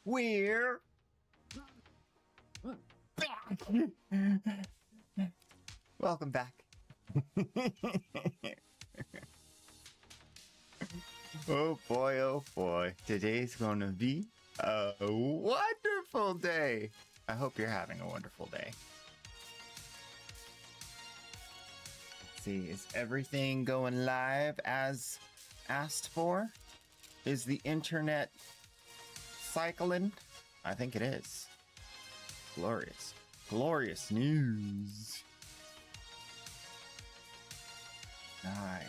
We're back. Welcome back. Oh boy, oh boy. Today's gonna be a wonderful day. I hope you're having a wonderful day. Let's see, is everything going live as asked for? Is the internet cycling? I think it is. Glorious. Glorious news. Nice.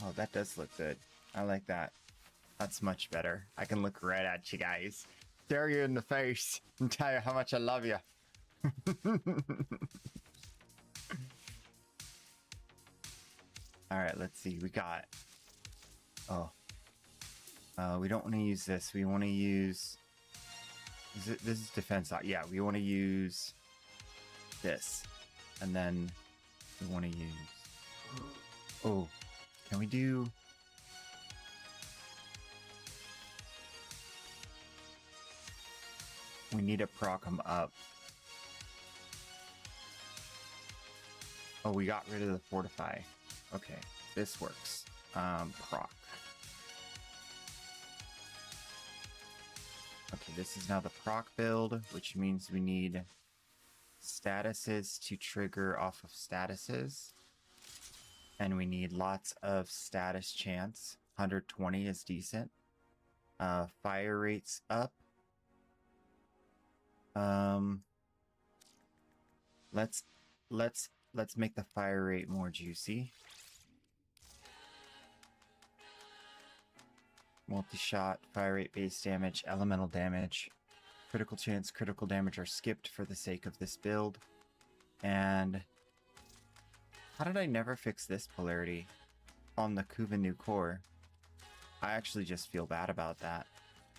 Oh, that does look good. I like that. That's much better. I can look right at you guys, stare you in the face, and tell you how much I love you. All right, let's see. We got... Oh. We don't want to use this. We want to use... This is defense. Yeah, we want to use this. And then we want to use... Oh. Can we do... We need to proc them up. Oh, we got rid of the fortify. Okay, this works. Proc. Okay, this is now the proc build, which means we need statuses to trigger off of statuses. And we need lots of status chance. 120 is decent. Fire rates up. Let's make the fire rate more juicy. Multi-shot, fire rate, base damage, elemental damage, critical chance, critical damage are skipped for the sake of this build. And how did I never fix this polarity on the Kuvanu core? I actually just feel bad about that.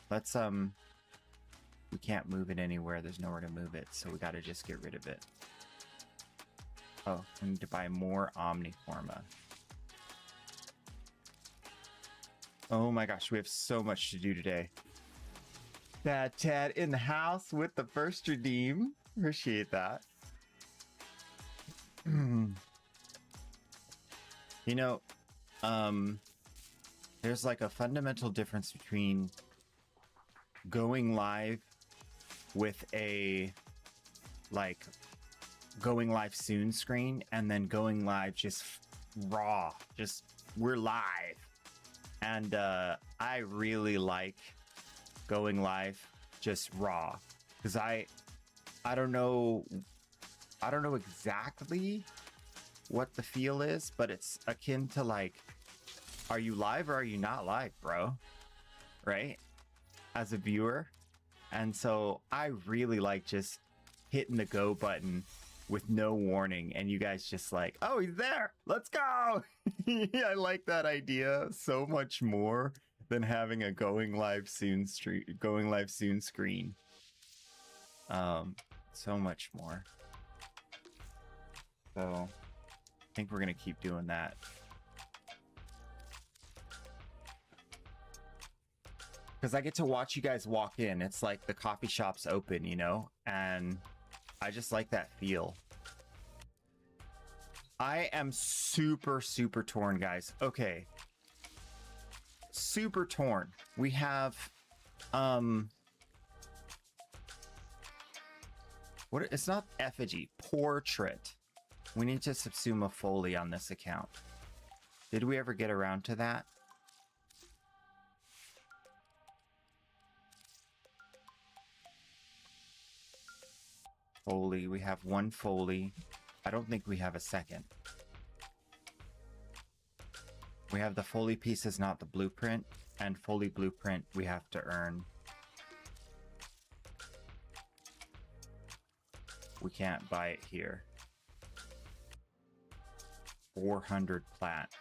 Let's we can't move it anywhere. There's nowhere to move it, so we got to just get rid of it. Oh, we need to buy more Omniforma. Oh my gosh, we have so much to do today. Bad Tad in the house with the first redeem. Appreciate that. You know, there's like a fundamental difference between going live with a like going live soon screen and then going live just raw, just we're live. And I really like going live just raw because I don't know exactly what the feel is, but it's akin to like, are you live or are you not live, bro? Right? As a viewer. And so I really like just hitting the go button with no warning and you guys just like, oh, he's there, let's go. Yeah, I like that idea so much more than having a going live soon screen. So much more. So I think we're gonna keep doing that. Because I get to watch you guys walk in. It's like the coffee shop's open, you know? And I just like that feel. I am super, super torn, guys. Okay. Super torn. We have, what? It's not effigy. Portrait. We need to subsume a Foley on this account. Did we ever get around to that? Foley. We have one Foley. I don't think we have a second. We have the Foley pieces, not the blueprint. And Foley blueprint we have to earn. We can't buy it here. 400 plat.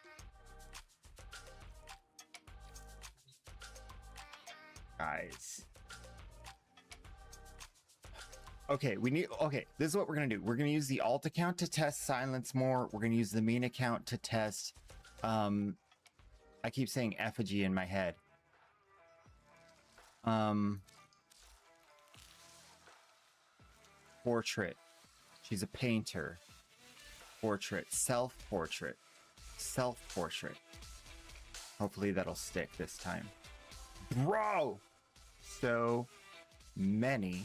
Guys. Okay, this is what we're gonna do. We're gonna use the alt account to test silence more. We're gonna use the main account to test I keep saying effigy in my head. Portrait. She's a painter. Portrait. Self-portrait. Self-portrait. Hopefully that'll stick this time. Bro! So many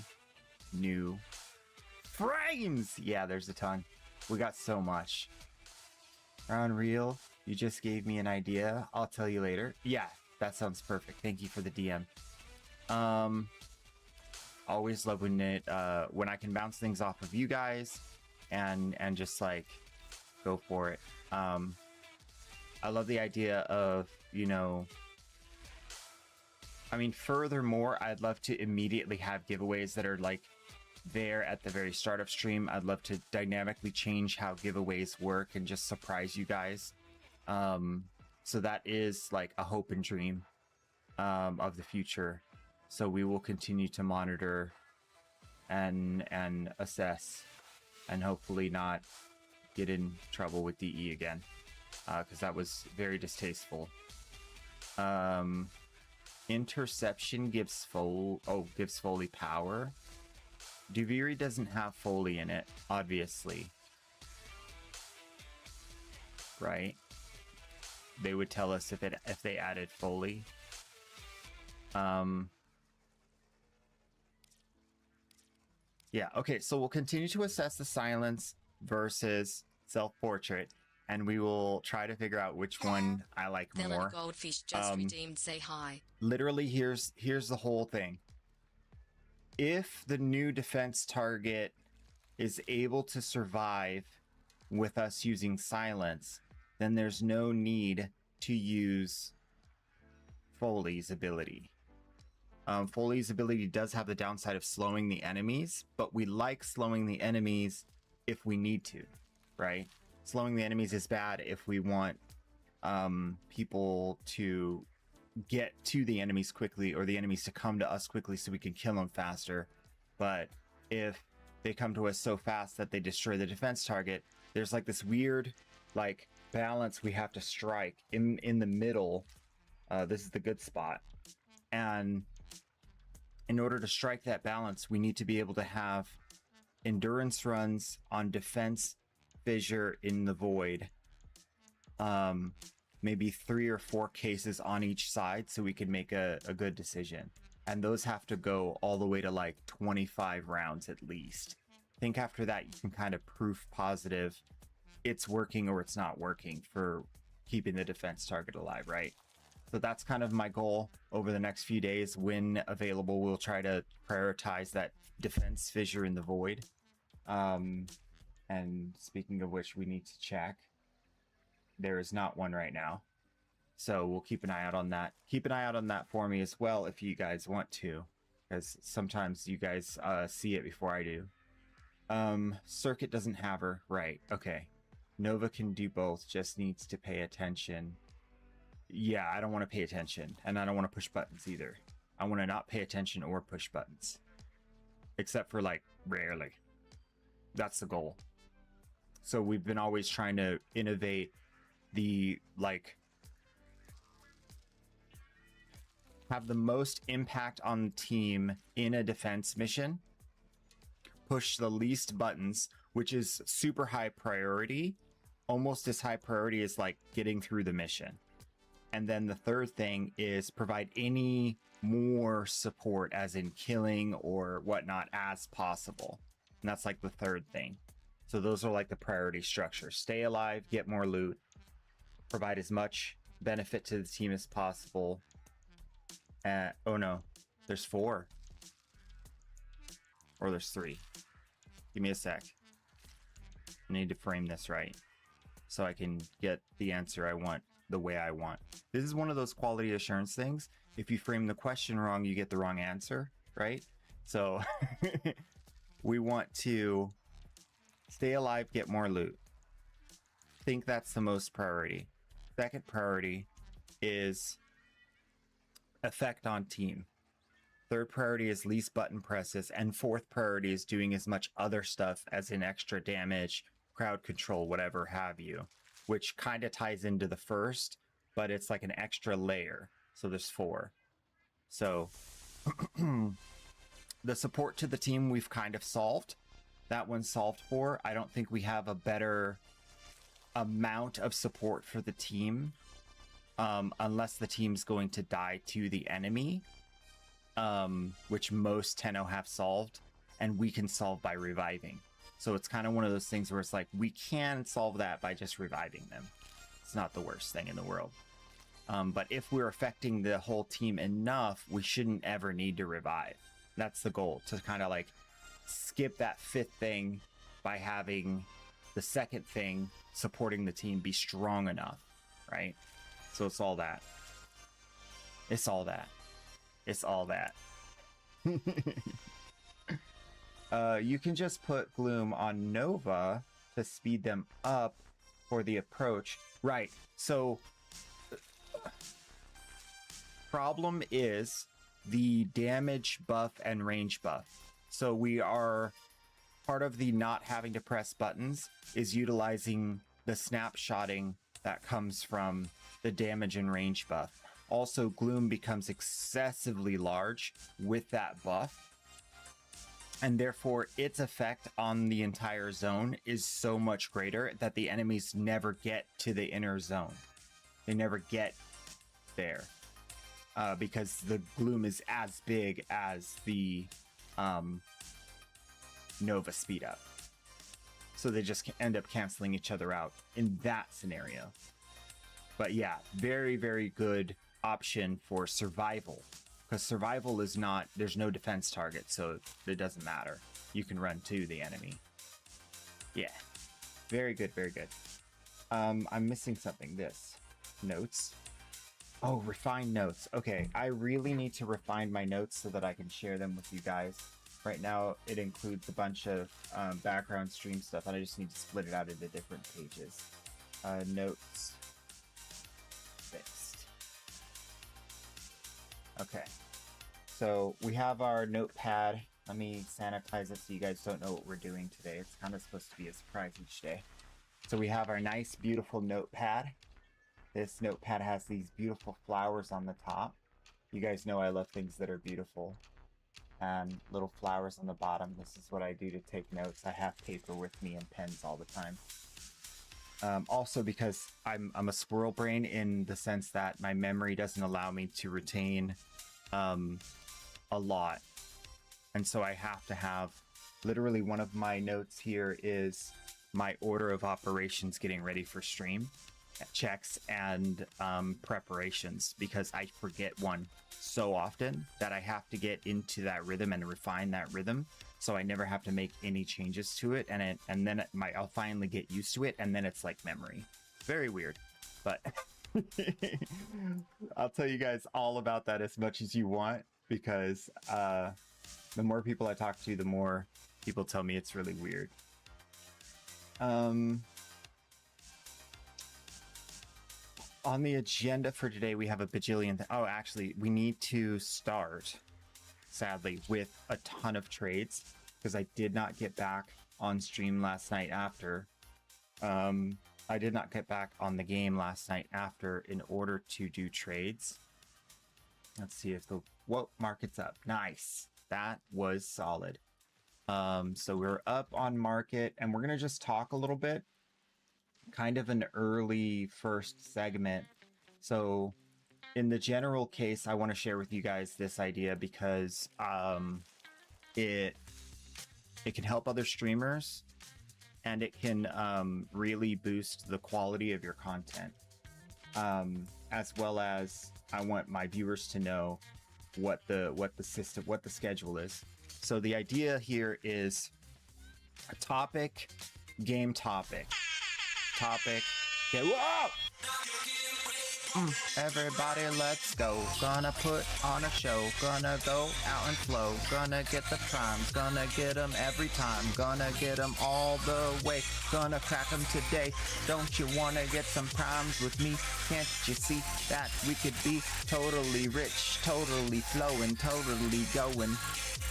new frames! Yeah, there's a ton. We got so much. Unreal, you just gave me an idea. I'll tell you later. Yeah, that sounds perfect. Thank you for the DM. Always love when I can bounce things off of you guys and just like go for it. I love the idea of, you know, I mean, furthermore, I'd love to immediately have giveaways that are like there at the very start of stream. I'd love to dynamically change how giveaways work and just surprise you guys. So that is like a hope and dream of the future. So we will continue to monitor and assess and hopefully not get in trouble with DE again, because that was very distasteful. Interception gives Foley power. Duviri doesn't have Foley in it, obviously. Right? They would tell us if they added Foley. Yeah, okay, so we'll continue to assess the silence versus self-portrait, and we will try to figure out which one I like more. Goldfish just redeemed, say hi. Literally, here's the whole thing. If the new defense target is able to survive with us using silence, then there's no need to use Foley's ability. Foley's ability does have the downside of slowing the enemies, but we like slowing the enemies if we need to, right? Slowing the enemies is bad if we want people to get to the enemies quickly or the enemies to come to us quickly so we can kill them faster. But if they come to us so fast that they destroy the defense target, there's like this weird like balance we have to strike in the middle. This is the good spot. And in order to strike that balance, we need to be able to have endurance runs on defense, fissure in the void. Maybe 3 or 4 cases on each side so we can make a good decision. And those have to go all the way to like 25 rounds at least. I think after that, you can kind of proof positive it's working or it's not working for keeping the defense target alive, right? So that's kind of my goal over the next few days. When available, we'll try to prioritize that defense fissure in the void. And speaking of which, we need to check. There is not one right now. So we'll keep an eye out on that. Keep an eye out on that for me as well if you guys want to, because sometimes you guys see it before I do. Circuit doesn't have her. Right, okay. Nova can do both, just needs to pay attention. Yeah, I don't want to pay attention, and I don't want to push buttons either. I want to not pay attention or push buttons. Except for, like, rarely. That's the goal. So we've been always trying to innovate the, like, have the most impact on the team in a defense mission. Push the least buttons, which is super high priority. Almost as high priority as, like, getting through the mission. And then the third thing is provide any more support, as in killing or whatnot, as possible. And that's like the third thing. So those are like the priority structure. Stay alive, get more loot, provide as much benefit to the team as possible. Oh no, there's 4. Or there's 3. Give me a sec. I need to frame this right so I can get the answer I want the way I want. This is one of those quality assurance things. If you frame the question wrong, you get the wrong answer, right? So we want to stay alive, get more loot. Think that's the most priority. Second priority is effect on team. Third priority is least button presses, and fourth priority is doing as much other stuff as in extra damage, crowd control, whatever have you, which kind of ties into the first, but it's like an extra layer. So there's 4. So the support to the team we've kind of solved. That one's solved for. I don't think we have a better amount of support for the team unless the team's going to die to the enemy, which most Tenno have solved, and we can solve by reviving. So it's kind of one of those things where it's like, we can solve that by just reviving them. It's not the worst thing in the world. But if we're affecting the whole team enough, we shouldn't ever need to revive. That's the goal, to kind of like skip that 5th thing by having the 2nd thing supporting the team be strong enough, right? So it's all that. It's all that. It's all that. You can just put Gloom on Nova to speed them up for the approach. Right. So problem is the damage buff and range buff. So we are part of the not having to press buttons is utilizing the snapshotting that comes from the damage and range buff. Also, Gloom becomes excessively large with that buff, and therefore its effect on the entire zone is so much greater that the enemies never get to the inner zone. They never get there because the Gloom is as big as the Nova speed up. So they just end up canceling each other out in that scenario. But yeah, very, very good option for survival, because survival is not, there's no defense target, so it doesn't matter. You can run to the enemy. Yeah, very good, very good. I'm missing something. This notes. Oh, refine notes. Okay, I really need to refine my notes so that I can share them with you guys. Right now, it includes a bunch of background stream stuff, and I just need to split it out into different pages. Notes. Fixed. Okay. So we have our notepad. Let me sanitize it so you guys don't know what we're doing today. It's kind of supposed to be a surprise each day. So we have our nice, beautiful notepad. This notepad has these beautiful flowers on the top. You guys know I love things that are beautiful. And little flowers on the bottom. This is what I do to take notes. I have paper with me and pens all the time. Also because I'm a squirrel brain in the sense that my memory doesn't allow me to retain a lot. And so I have to have, literally one of my notes here is my order of operations getting ready for stream, checks and preparations, because I forget one so often that I have to get into that rhythm and refine that rhythm, so I never have to make any changes to it, and then I'll finally get used to it, and then it's like memory. Very weird, but I'll tell you guys all about that as much as you want, because the more people I talk to, the more people tell me it's really weird. On the agenda for today, we have a bajillion. Oh, actually, we need to start, sadly, with a ton of trades, because I did not get back on stream last night after. I did not get back on the game last night after in order to do trades. Let's see if the... Whoa, market's up. Nice. That was solid. So we're up on market, and we're going to just talk a little bit. Kind of an early first segment. So in the general case, I want to share with you guys this idea because it can help other streamers, and it can really boost the quality of your content, as well as I want my viewers to know what the schedule is. So the idea here is a topic, game topic. Okay, whoa! Everybody, let's go. Gonna put on a show. Gonna go out and flow. Gonna get the primes. Gonna get them every time. Gonna get them all the way. Gonna crack them today. Don't you wanna get some primes with me? Can't you see that we could be totally rich, totally flowing, totally going?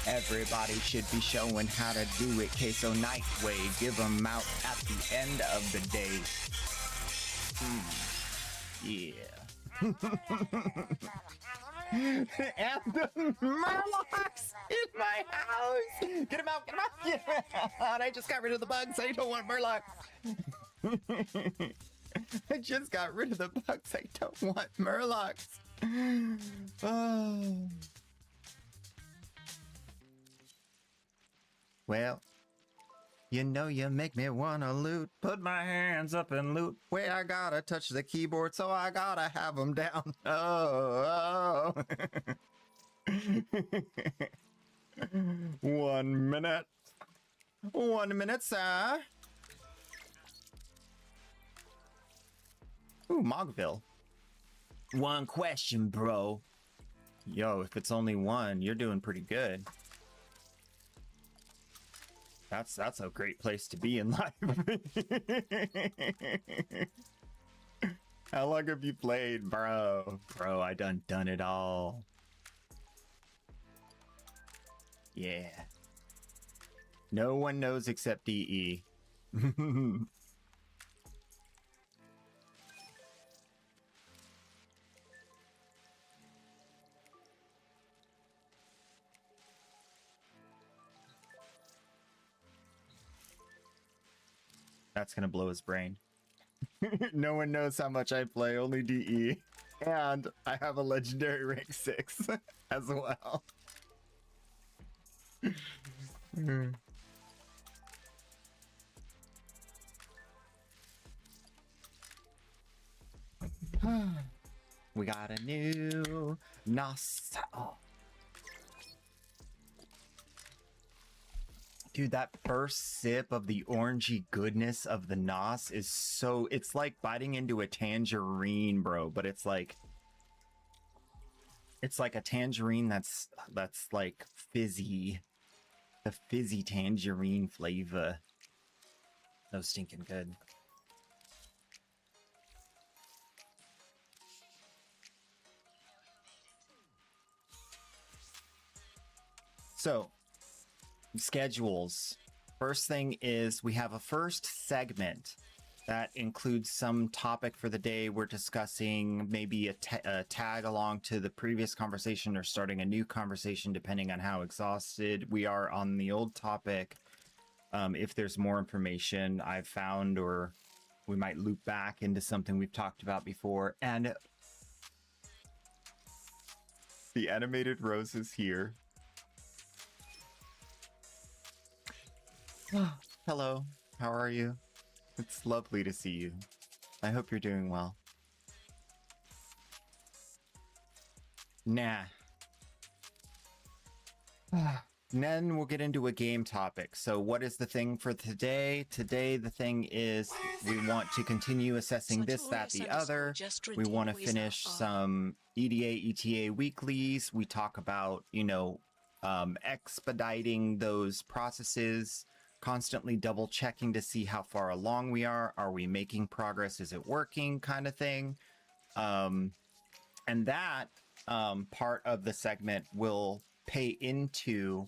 Everybody should be showing how to do it. Queso Nightway, give them out at the end of the day. Yeah. And the Murlocs in my house! Get him out, get him out, get him out! I just got rid of the bugs, I don't want Murlocs! I just got rid of the bugs, I don't want Murlocs! Oh. Well, you know you make me wanna loot. Put my hands up and loot. Where I gotta touch the keyboard, so I gotta have them down. Oh, oh. 1 minute. 1 minute, sir. Ooh, Mogville. One question, bro. Yo, if it's only one, you're doing pretty good. That's a great place to be in life. How long have you played, bro? Bro, I done it all. Yeah. No one knows except DE. That's gonna blow his brain. No one knows how much I play, only DE. And I have a legendary rank 6 as well. We got a new NOS. Oh. Dude, that first sip of the orangey goodness of the NOS is so... It's like biting into a tangerine, bro. But it's like... It's like a tangerine that's like fizzy. The fizzy tangerine flavor. So stinking good. So... schedules. First thing is we have a first segment that includes some topic for the day. We're discussing maybe a tag along to the previous conversation or starting a new conversation depending on how exhausted we are on the old topic. If there's more information I've found, or we might loop back into something we've talked about before. And the animated rose is here. Hello, how are you? It's lovely to see you. I hope you're doing well. Nah. Then we'll get into a game topic. So what is the thing for today? Today the thing is we want to continue assessing this, that, the other. We want to finish some EDA, ETA weeklies. We talk about, you know, expediting those processes. Constantly double checking to see how far along we are. Are we making progress? Is it working? Kind of thing. And that part of the segment will pay into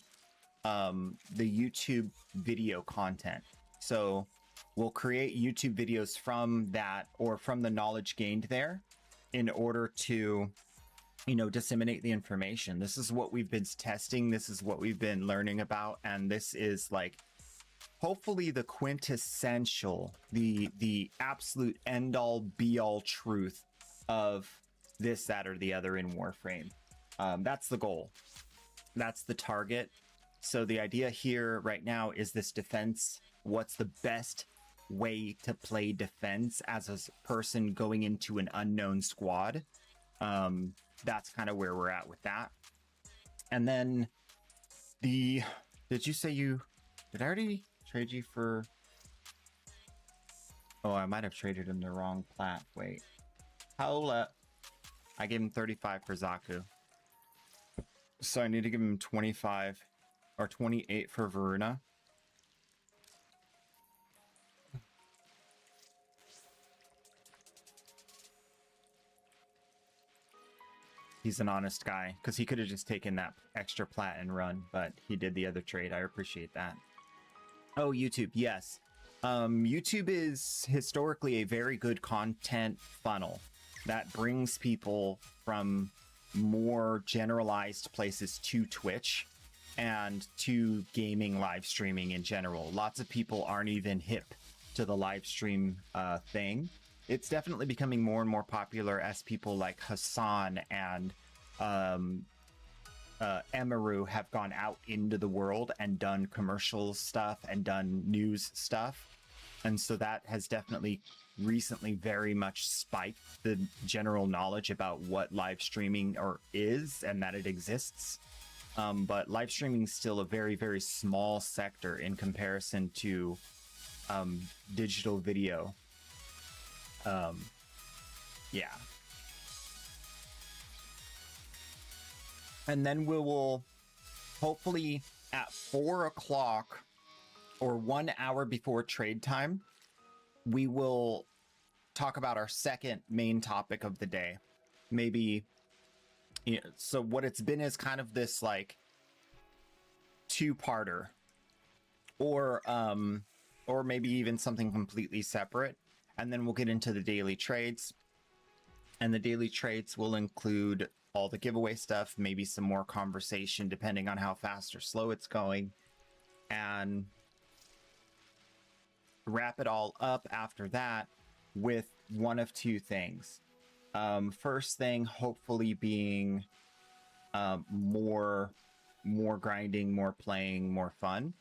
the YouTube video content. So we'll create YouTube videos from that, or from the knowledge gained there, in order to, you know, disseminate the information. This is what we've been testing. This is what we've been learning about. And this is like, hopefully the quintessential, the absolute end-all be-all truth of this, that, or the other in Warframe. That's the goal. That's the target. So the idea here right now is this defense. What's the best way to play defense as a person going into an unknown squad? That's kind of where we're at with that. And then did you say did I already trade you for... Oh, I might have traded him the wrong plat. Wait. Hola. I gave him 35 for Zaku. So I need to give him 25 or 28 for Varuna. He's an honest guy, because he could have just taken that extra plat and run, but he did the other trade. I appreciate that. Oh, YouTube, yes. YouTube is historically a very good content funnel. that brings people from more generalized places to Twitch and to gaming live streaming in general. Lots of people aren't even hip to the live stream thing. It's definitely becoming more and more popular as people like Hassan and Emaru have gone out into the world and done commercial stuff and done news stuff. And so that has definitely recently very much spiked the general knowledge about what live streaming is and that it exists. But live streaming is still a very, very small sector in comparison to digital video. Yeah. And then we will hopefully at 4 o'clock or 1 hour before trade time, we will talk about our second main topic of the day. Maybe, you know, so what it's been is kind of this like two-parter, or maybe even something completely separate. And then we'll get into the daily trades. And the daily trades will include all the giveaway stuff, maybe some more conversation depending on how fast or slow it's going, and wrap it all up after that with one of two things. First thing, hopefully being more grinding, more playing, more fun.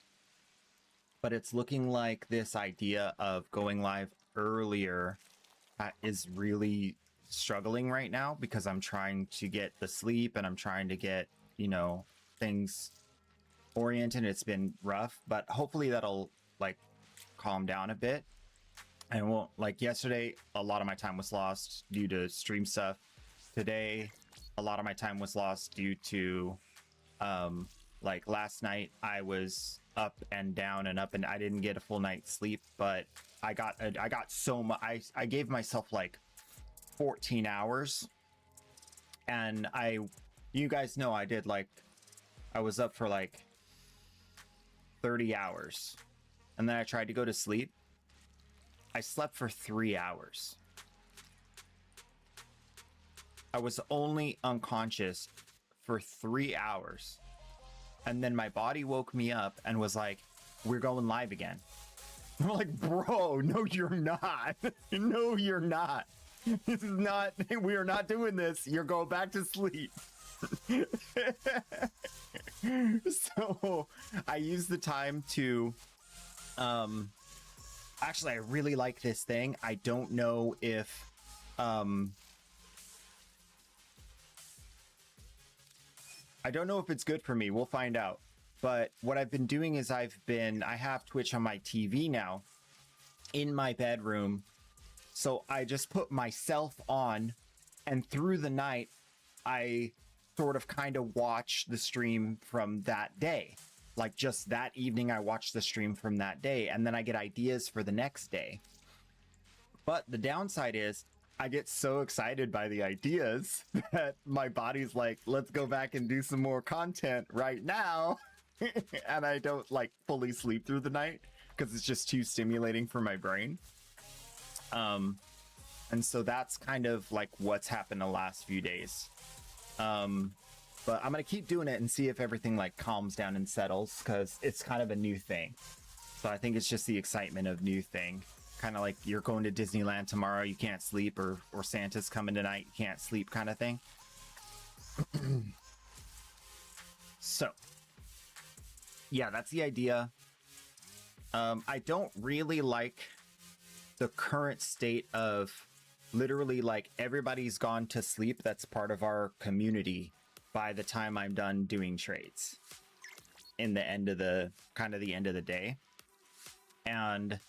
But it's looking like this idea of going live earlier is really struggling right now, because I'm trying to get the sleep and I'm trying to get, you know, things oriented. It's been rough, but hopefully that'll like calm down a bit. And won't, like yesterday, a lot of my time was lost due to stream stuff. Today, a lot of my time was lost due to like last night I was up and down and up, and I didn't get a full night's sleep, but I got so much. I gave myself like 14 hours, and you guys know I was up for like 30 hours, and then I tried to go to sleep. I slept for 3 hours. I was only unconscious for 3 hours, and then my body woke me up and was like, "We're going live again." I'm like, "Bro, no, you're not. No, you're not. This is not. We are not doing this. You're going back to sleep." So I used the time to actually, I really like this thing. I don't know if it's good for me. We'll find out. But what I've been doing is I have Twitch on my TV now in my bedroom. So I just put myself on, and through the night, I sort of kind of watch the stream from that day. Like just that evening, I watch the stream from that day, and then I get ideas for the next day. But the downside is I get so excited by the ideas that my body's like, let's go back and do some more content right now. And I don't like fully sleep through the night because it's just too stimulating for my brain. And so that's kind of like what's happened the last few days. But I'm going to keep doing it and see if everything like calms down and settles, because it's kind of a new thing. So I think it's just the excitement of new thing. Kind of like you're going to Disneyland tomorrow, you can't sleep, or Santa's coming tonight, you can't sleep kind of thing. So, yeah, that's the idea. I don't really like the current state of literally like everybody's gone to sleep that's part of our community by the time I'm done doing trades in the end of the end of the day. And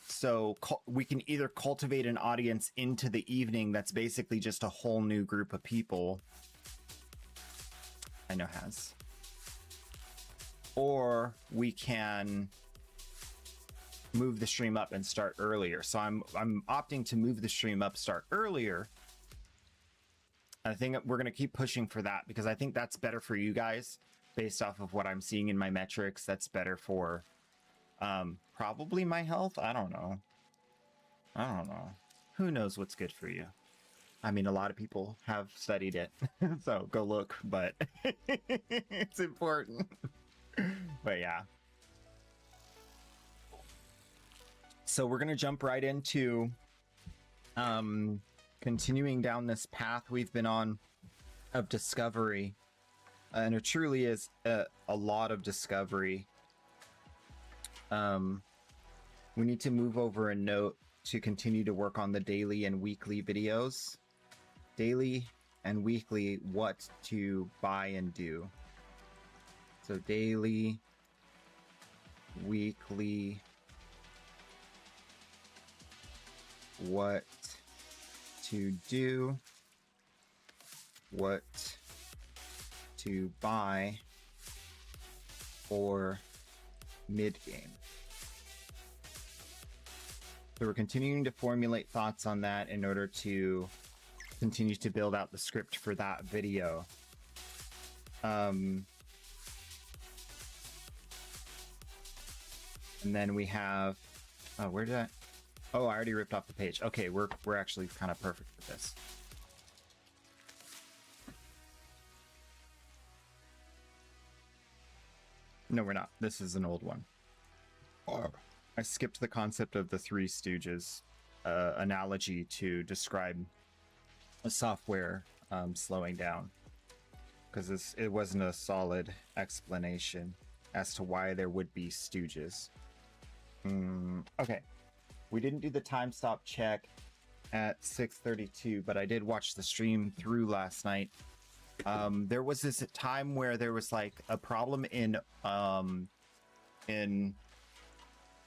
so we can either cultivate an audience into the evening that's basically just a whole new group of people. I know has. Or we can move the stream up and start earlier. So I'm opting to move the stream up, start earlier. I think we're going to keep pushing for that, because I think that's better for you guys based off of what I'm seeing in my metrics. That's better for probably my health. I don't know. Who knows what's good for you? I mean, a lot of people have studied it, so go look, but it's important. But yeah. So we're going to jump right into continuing down this path we've been on of discovery. And it truly is a lot of discovery. We need to move over a note to continue to work on the daily and weekly videos. Daily and weekly, what to buy and do. So daily, weekly, what to do, what to buy for mid-game. So we're continuing to formulate thoughts on that in order to continue to build out the script for that video. And then we have, oh, where did I? Oh, I already ripped off the page. Okay, we're actually kind of perfect with this. No, we're not. This is an old one. I skipped the concept of the Three Stooges analogy to describe a software slowing down, because it wasn't a solid explanation as to why there would be stooges. Okay, we didn't do the time stop check at 6:32, but I did watch the stream through last night. There was this time where there was like a problem in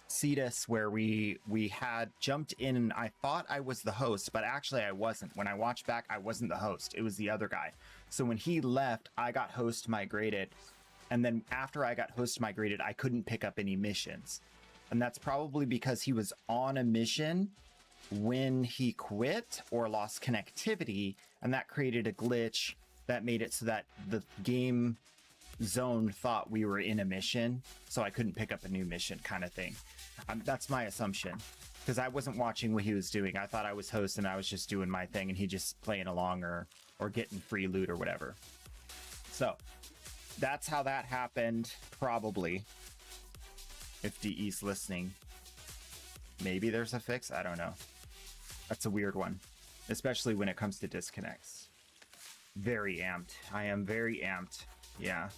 Cetus where we had jumped in, and I thought I was the host, but actually I wasn't. When I watched back, I wasn't the host. It was the other guy. So when he left, I got host migrated, and then after I got host migrated, I couldn't pick up any missions. And that's probably because he was on a mission when he quit or lost connectivity, and that created a glitch that made it so that the game zone thought we were in a mission, so I couldn't pick up a new mission, kind of thing. That's my assumption, because I wasn't watching what he was doing. I thought I was host and I was just doing my thing, and he just playing along or getting free loot or whatever. So that's how that happened, probably. If DE's listening, maybe there's a fix. I don't know. That's a weird one, especially when it comes to disconnects. Very amped. I am very amped. Yeah.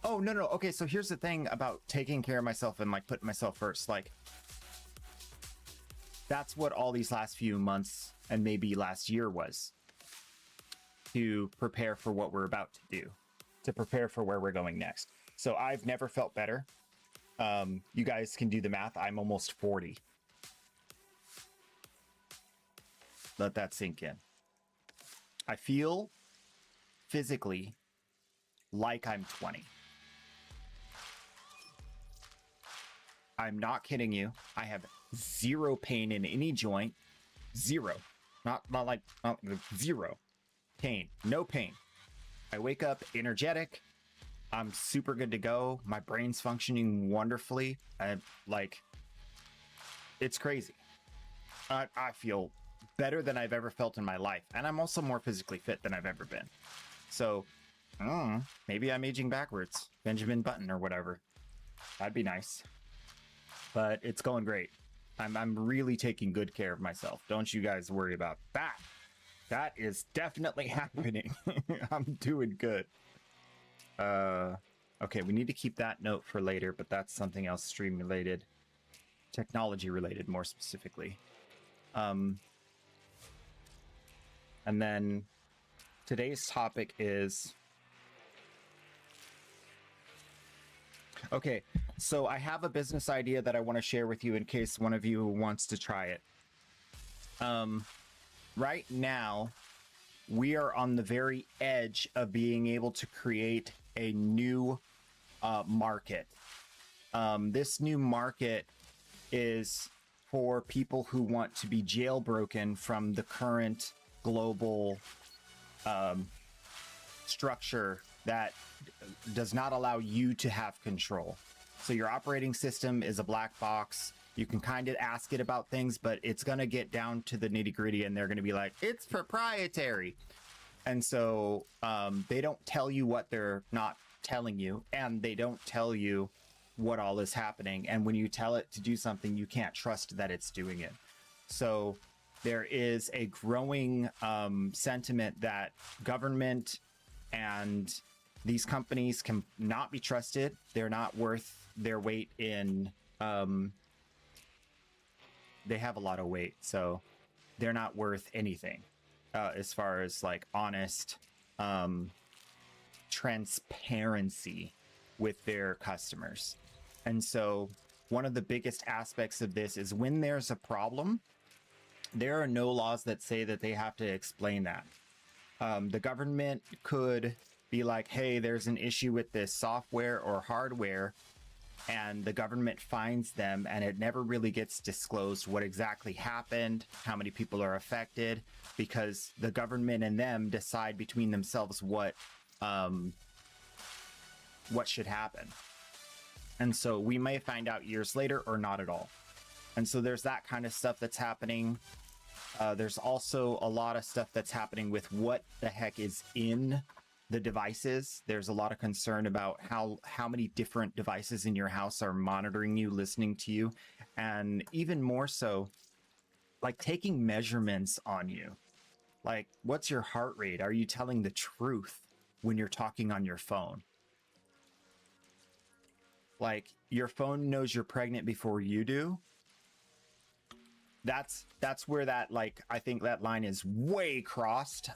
Oh, no. Okay, so here's the thing about taking care of myself and like putting myself first. Like, that's what all these last few months and maybe last year was, to prepare for what we're about to do, to prepare for where we're going next. So I've never felt better. You guys can do the math. I'm almost 40. Let that sink in. I feel physically like I'm 20. I'm not kidding you. I have zero pain in any joint. Zero. Not zero pain. No pain. I wake up energetic. I'm super good to go. My brain's functioning wonderfully. It's crazy. I feel better than I've ever felt in my life. And I'm also more physically fit than I've ever been. So, maybe I'm aging backwards. Benjamin Button or whatever. That'd be nice. But it's going great. I'm really taking good care of myself. Don't you guys worry about that. That is definitely happening. I'm doing good. Okay, we need to keep that note for later, but that's something else stream related. Technology related, more specifically. And then today's topic is... Okay, so I have a business idea that I want to share with you in case one of you wants to try it. Right now, we are on the very edge of being able to create a new market. This new market is for people who want to be jailbroken from the current global structure that does not allow you to have control. So your operating system is a black box. You can kind of ask it about things, but it's going to get down to the nitty gritty and they're going to be like, it's proprietary. And so they don't tell you what they're not telling you, and they don't tell you what all is happening. And when you tell it to do something, you can't trust that it's doing it. So there is a growing sentiment that government and these companies can not be trusted. They're not worth their weight in... they have a lot of weight, so they're not worth anything as far as like honest transparency with their customers. And so one of the biggest aspects of this is when there's a problem, there are no laws that say that they have to explain that. The government could be like, hey, there's an issue with this software or hardware, and the government finds them, and it never really gets disclosed what exactly happened, how many people are affected, because the government and them decide between themselves what should happen. And so we may find out years later or not at all. And so there's that kind of stuff that's happening. There's also a lot of stuff that's happening with what the heck is in the devices. There's a lot of concern about how many different devices in your house are monitoring you, listening to you, and even more so, like taking measurements on you. Like, what's your heart rate? Are you telling the truth when you're talking on your phone? Like, your phone knows you're pregnant before you do. That's where that, like, I think that line is way crossed,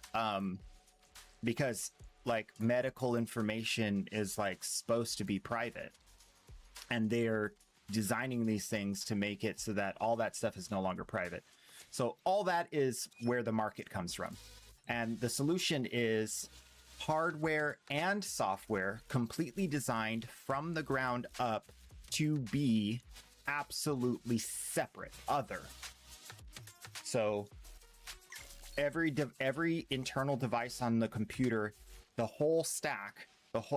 because like medical information is like supposed to be private, and they're designing these things to make it so that all that stuff is no longer private. So all that is where the market comes from. And the solution is hardware and software completely designed from the ground up to be absolutely separate, other. So every internal device on the computer, the whole stack,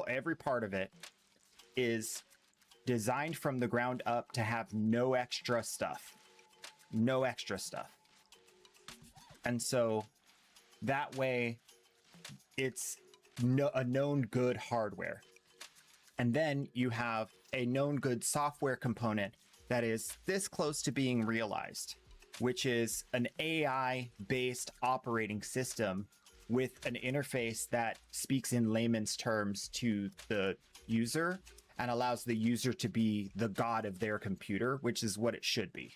every part of it is designed from the ground up to have no extra stuff. No extra stuff. And so that way it's a known good hardware. And then you have a known good software component that is this close to being realized, which is an AI-based operating system with an interface that speaks in layman's terms to the user and allows the user to be the god of their computer, which is what it should be.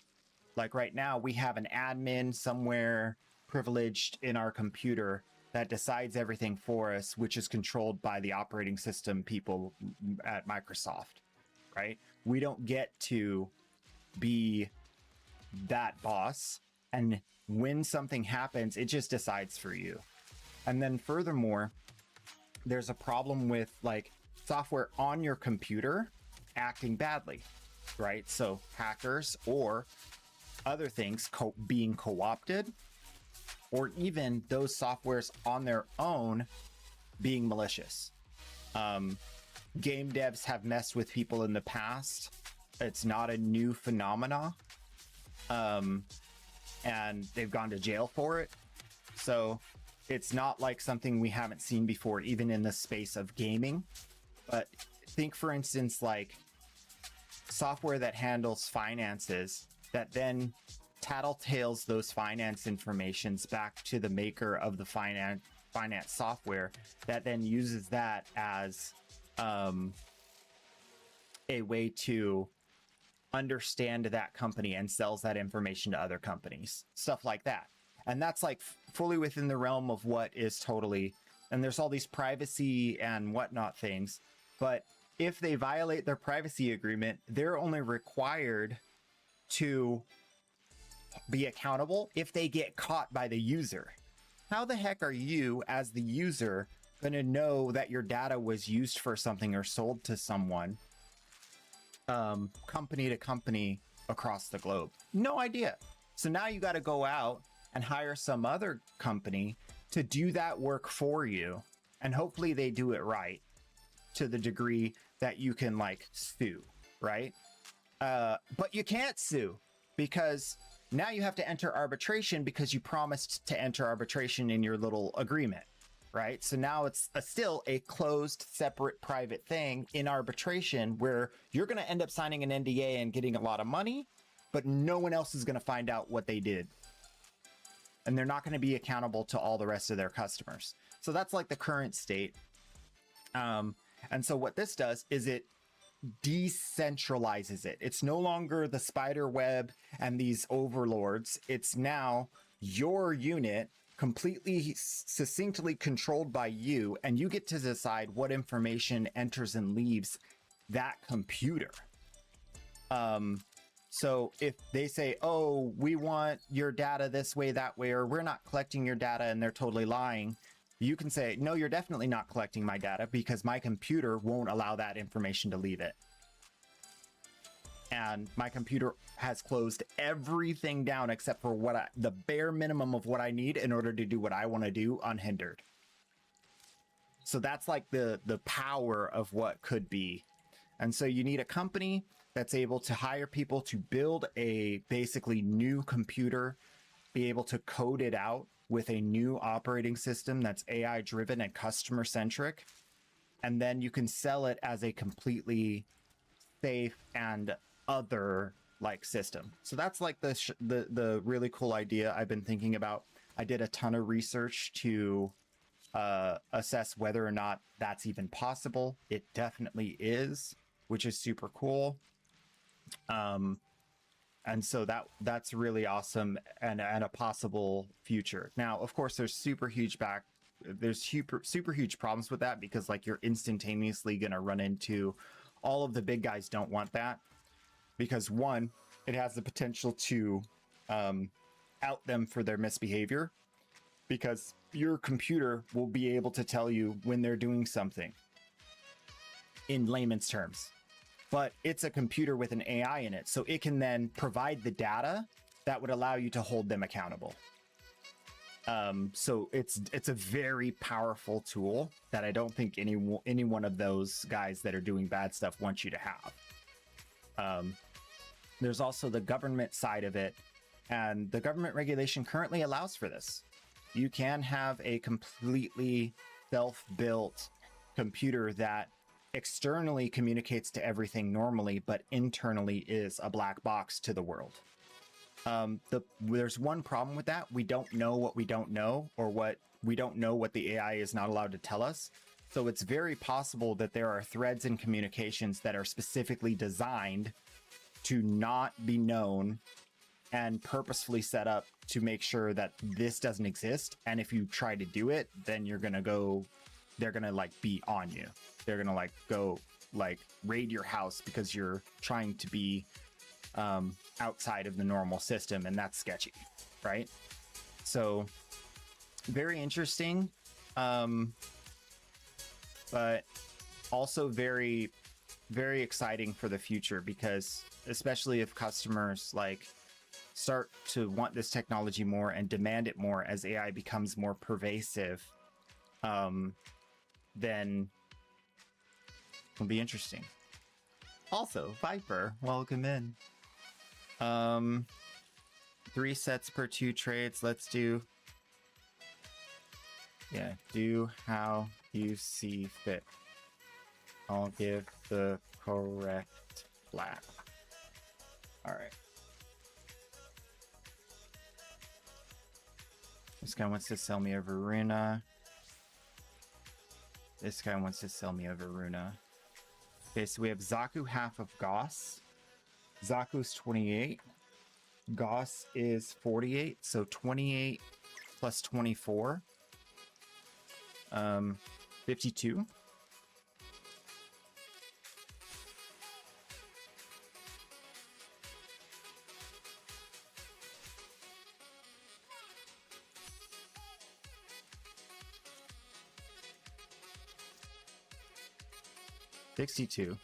Like right now, we have an admin somewhere privileged in our computer that decides everything for us, which is controlled by the operating system people at Microsoft, right? We don't get to be that boss, and when something happens, it just decides for you. And then furthermore, there's a problem with like software on your computer acting badly, right? So hackers or other things being co-opted, or even those softwares on their own being malicious. Game devs have messed with people in the past. It's not a new phenomena. And they've gone to jail for it. So it's not like something we haven't seen before, even in the space of gaming. But think, for instance, like software that handles finances that then tattletales those finance informations back to the maker of the finance software that then uses that as a way to understand that company and sells that information to other companies, stuff like that. And that's like fully within the realm of what is totally, and there's all these privacy and whatnot things, but if they violate their privacy agreement, they're only required to be accountable if they get caught by the user. How the heck are you as the user going to know that your data was used for something or sold to someone, company to company across the globe? No idea. So now you got to go out and hire some other company to do that work for you. And hopefully they do it right to the degree that you can like sue, right? But you can't sue because now you have to enter arbitration because you promised to enter arbitration in your little agreement, right? So now it's still a closed, separate, private thing in arbitration where you're going to end up signing an NDA and getting a lot of money, but no one else is going to find out what they did. And they're not going to be accountable to all the rest of their customers. So that's like the current state. And so what this does is it decentralizes it. It's no longer the spider web and these overlords. It's now your unit completely succinctly controlled by you, and you get to decide what information enters and leaves that computer. So if they say, oh, we want your data this way, that way, or we're not collecting your data, and they're totally lying, you can say, no, you're definitely not collecting my data because my computer won't allow that information to leave it. And my computer has closed everything down except for the bare minimum of what I need in order to do what I want to do unhindered. So that's like the power of what could be. And so you need a company that's able to hire people to build a basically new computer, be able to code it out with a new operating system that's AI driven and customer centric. And then you can sell it as a completely safe and other like system. So that's like the really cool idea I've been thinking about. I did a ton of research to assess whether or not that's even possible. It definitely is, which is super cool. And so that's really awesome and a possible future. Now, of course, there's super huge problems with that because like you're instantaneously going to run into all of the big guys don't want that because one, it has the potential to out them for their misbehavior because your computer will be able to tell you when they're doing something in layman's terms. But it's a computer with an AI in it, so it can then provide the data that would allow you to hold them accountable. So it's a very powerful tool that I don't think any one of those guys that are doing bad stuff want you to have. There's also the government side of it, and the government regulation currently allows for this. You can have a completely self-built computer that externally communicates to everything normally, but internally is a black box to the world. There's one problem with that. We don't know what we don't know, or we don't know what the AI is not allowed to tell us. So it's very possible that there are threads in communications that are specifically designed to not be known and purposefully set up to make sure that this doesn't exist. And if you try to do it, then they're gonna like be on you. They're gonna like go like raid your house because you're trying to be outside of the normal system, and that's sketchy, right? So very interesting, but also very, very exciting for the future because especially if customers like start to want this technology more and demand it more as AI becomes more pervasive, then it'll be interesting. Also, Viper, welcome in. 3 sets per 2 trades. Let's do how you see fit. I'll give the correct flat. All right. This guy wants to sell me over Runa. This guy wants to sell me over Runa. Okay, so we have Zaku half of Goss. Zaku's 28. Goss is 48. So 28 plus 24. 52. $62.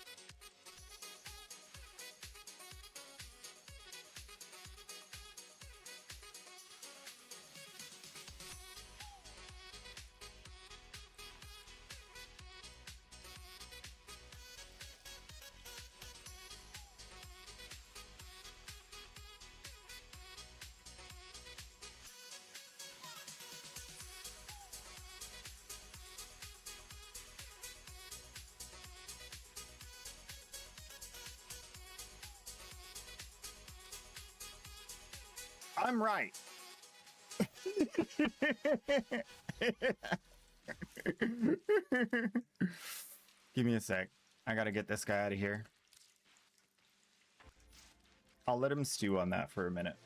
I'm right. Give me a sec. I gotta get this guy out of here. I'll let him stew on that for a minute.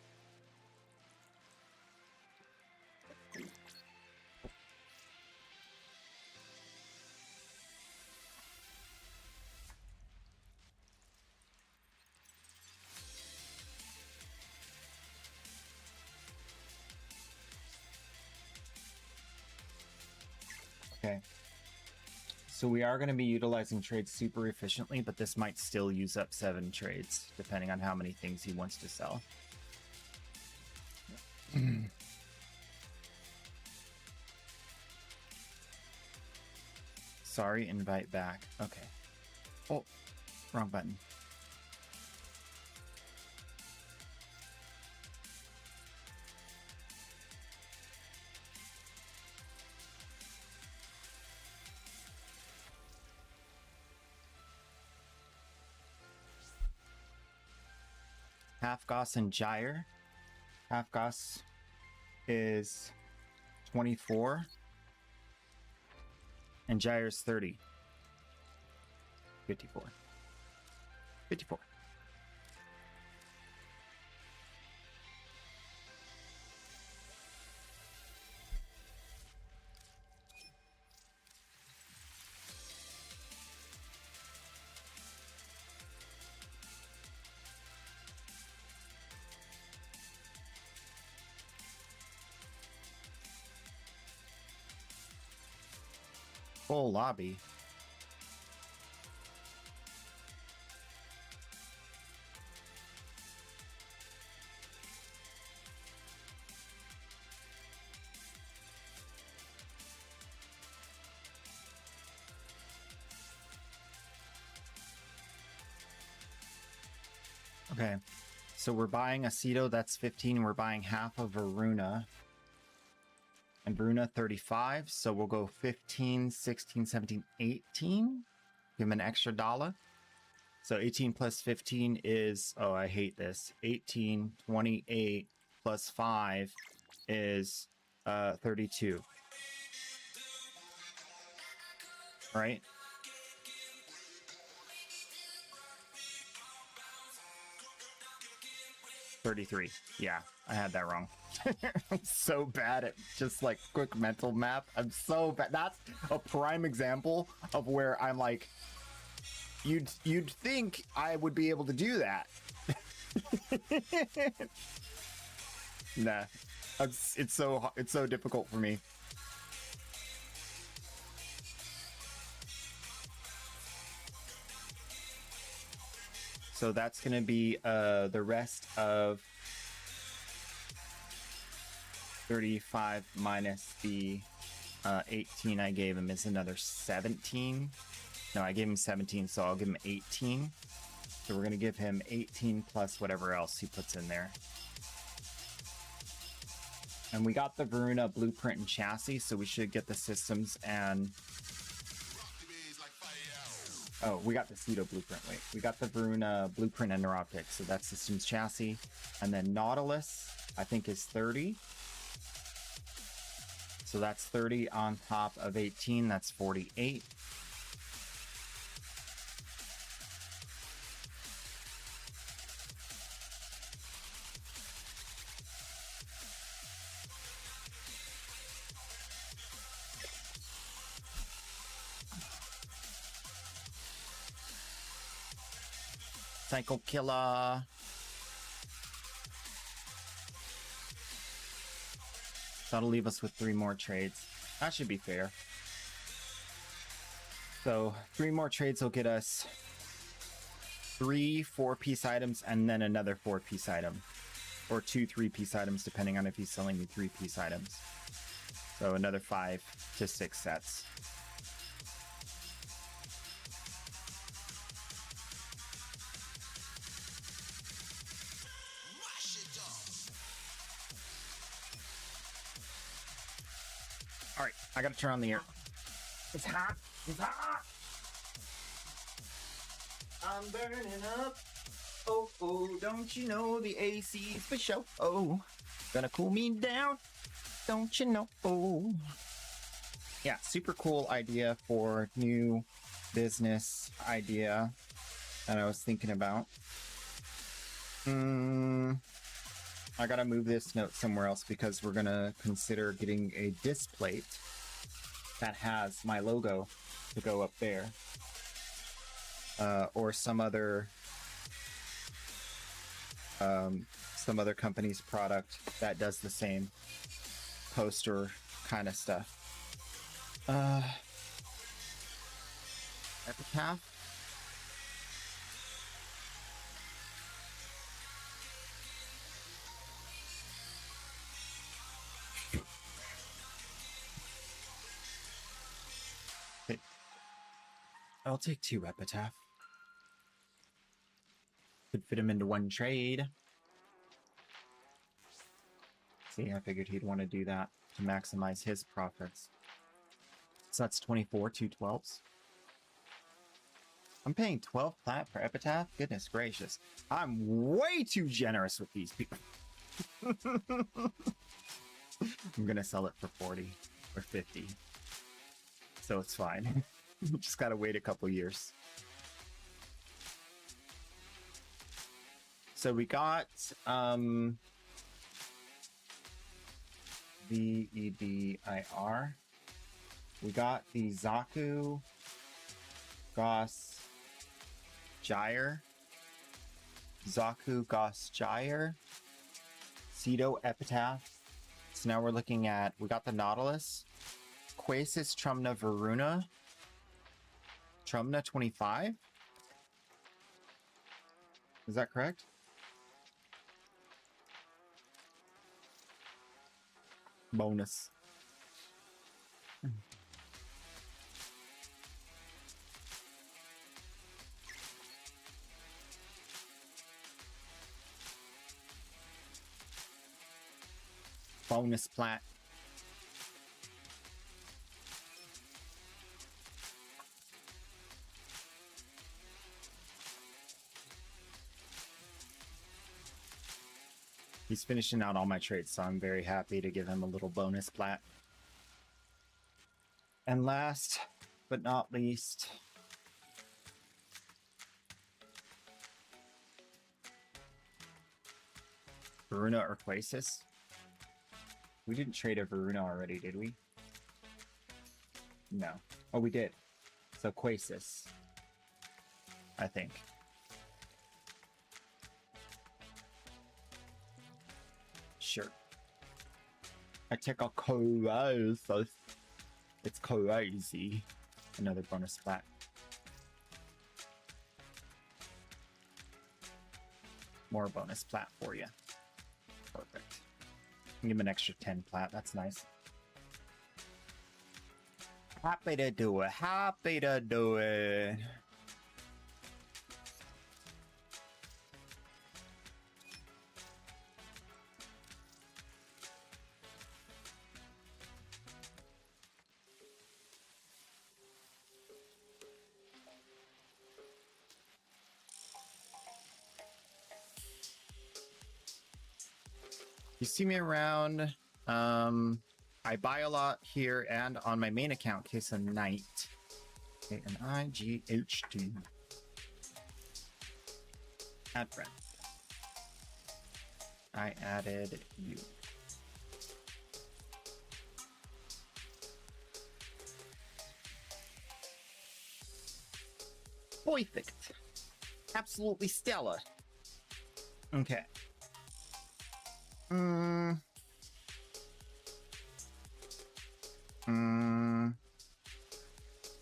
Okay. So we are going to be utilizing trades super efficiently, but this might still use up 7 trades, depending on how many things he wants to sell. Sorry, invite back. Okay. Oh, wrong button. Half Goss and Gyre. Half Goss is 24. And Gyre's 30. 54. 54. Full lobby. Okay, so we're buying Aceto, that's 15. We're buying half of Varuna. And Varuna 35, so we'll go 15, 16, 17, 18. Give him an extra $1. So 18 plus 15 is, oh, I hate this. 18, 28 plus 5 is 32. Right? $33. Yeah, I had that wrong. I'm so bad at just like quick mental math. I'm so bad. That's a prime example of where I'm like, you'd think I would be able to do that. Nah, it's so difficult for me. So that's gonna be the rest of 35 minus the 18 I gave him is another 17. No, I gave him 17, so I'll give him 18. So we're gonna give him 18 plus whatever else he puts in there. And we got the Varuna blueprint and chassis, so we should get the systems and... Oh, we got the Cedo blueprint. Wait, we got the Varuna blueprint and neuroptic, so that's systems chassis. And then Nautilus, I think, is 30. So that's 30 on top of 18, that's 48. Cycle Killer. That'll leave us with 3 more trades. That should be fair. So 3 more trades will get us 3 4-piece items and then another 4-piece item. Or 2 3-piece items, depending on if he's selling me 3-piece items. So another 5 to 6 sets. All right, I gotta turn on the air. It's hot. It's hot. I'm burning up. Oh, oh, don't you know the AC's for show? Oh. Gonna cool me down, don't you know? Oh. Yeah, super cool idea for new business idea that I was thinking about. I gotta move this note somewhere else because we're gonna consider getting a disc plate that has my logo to go up there. Or some other company's product that does the same poster kind of stuff. Epitaph. Okay. I'll take 2 epitaph. Could fit him into one trade. See, I figured he'd want to do that to maximize his profits. So that's 24 212s. I'm paying 12 plat for epitaph? Goodness gracious. I'm way too generous with these people. I'm gonna sell it for 40 or 50. So it's fine. Just gotta wait a couple years. So we got VEDIR. We got the Zaku Goss Gyre. Zaku Goss Gyre. Cedo Epitaph. So now we're looking at, we got the Nautilus. Quasis Trumna Varuna. Trumna 25. Is that correct? Bonus. Bonus plat. He's finishing out all my trades, so I'm very happy to give him a little bonus plat. And last but not least, Varuna or Quasis. We didn't trade a Varuna already, did we? No. Oh, we did. So Quasis, I think. Sure. I take a Quasis. It's crazy. Another bonus plat. More bonus plat for you. Perfect. Give him an extra 10 plat. That's nice. Happy to do it. Happy to do it. You see me around. I buy a lot here and on my main account, Case of Night. K-N-I-G-H-T. Add friend. I added you. Perfect. Absolutely stellar. Okay.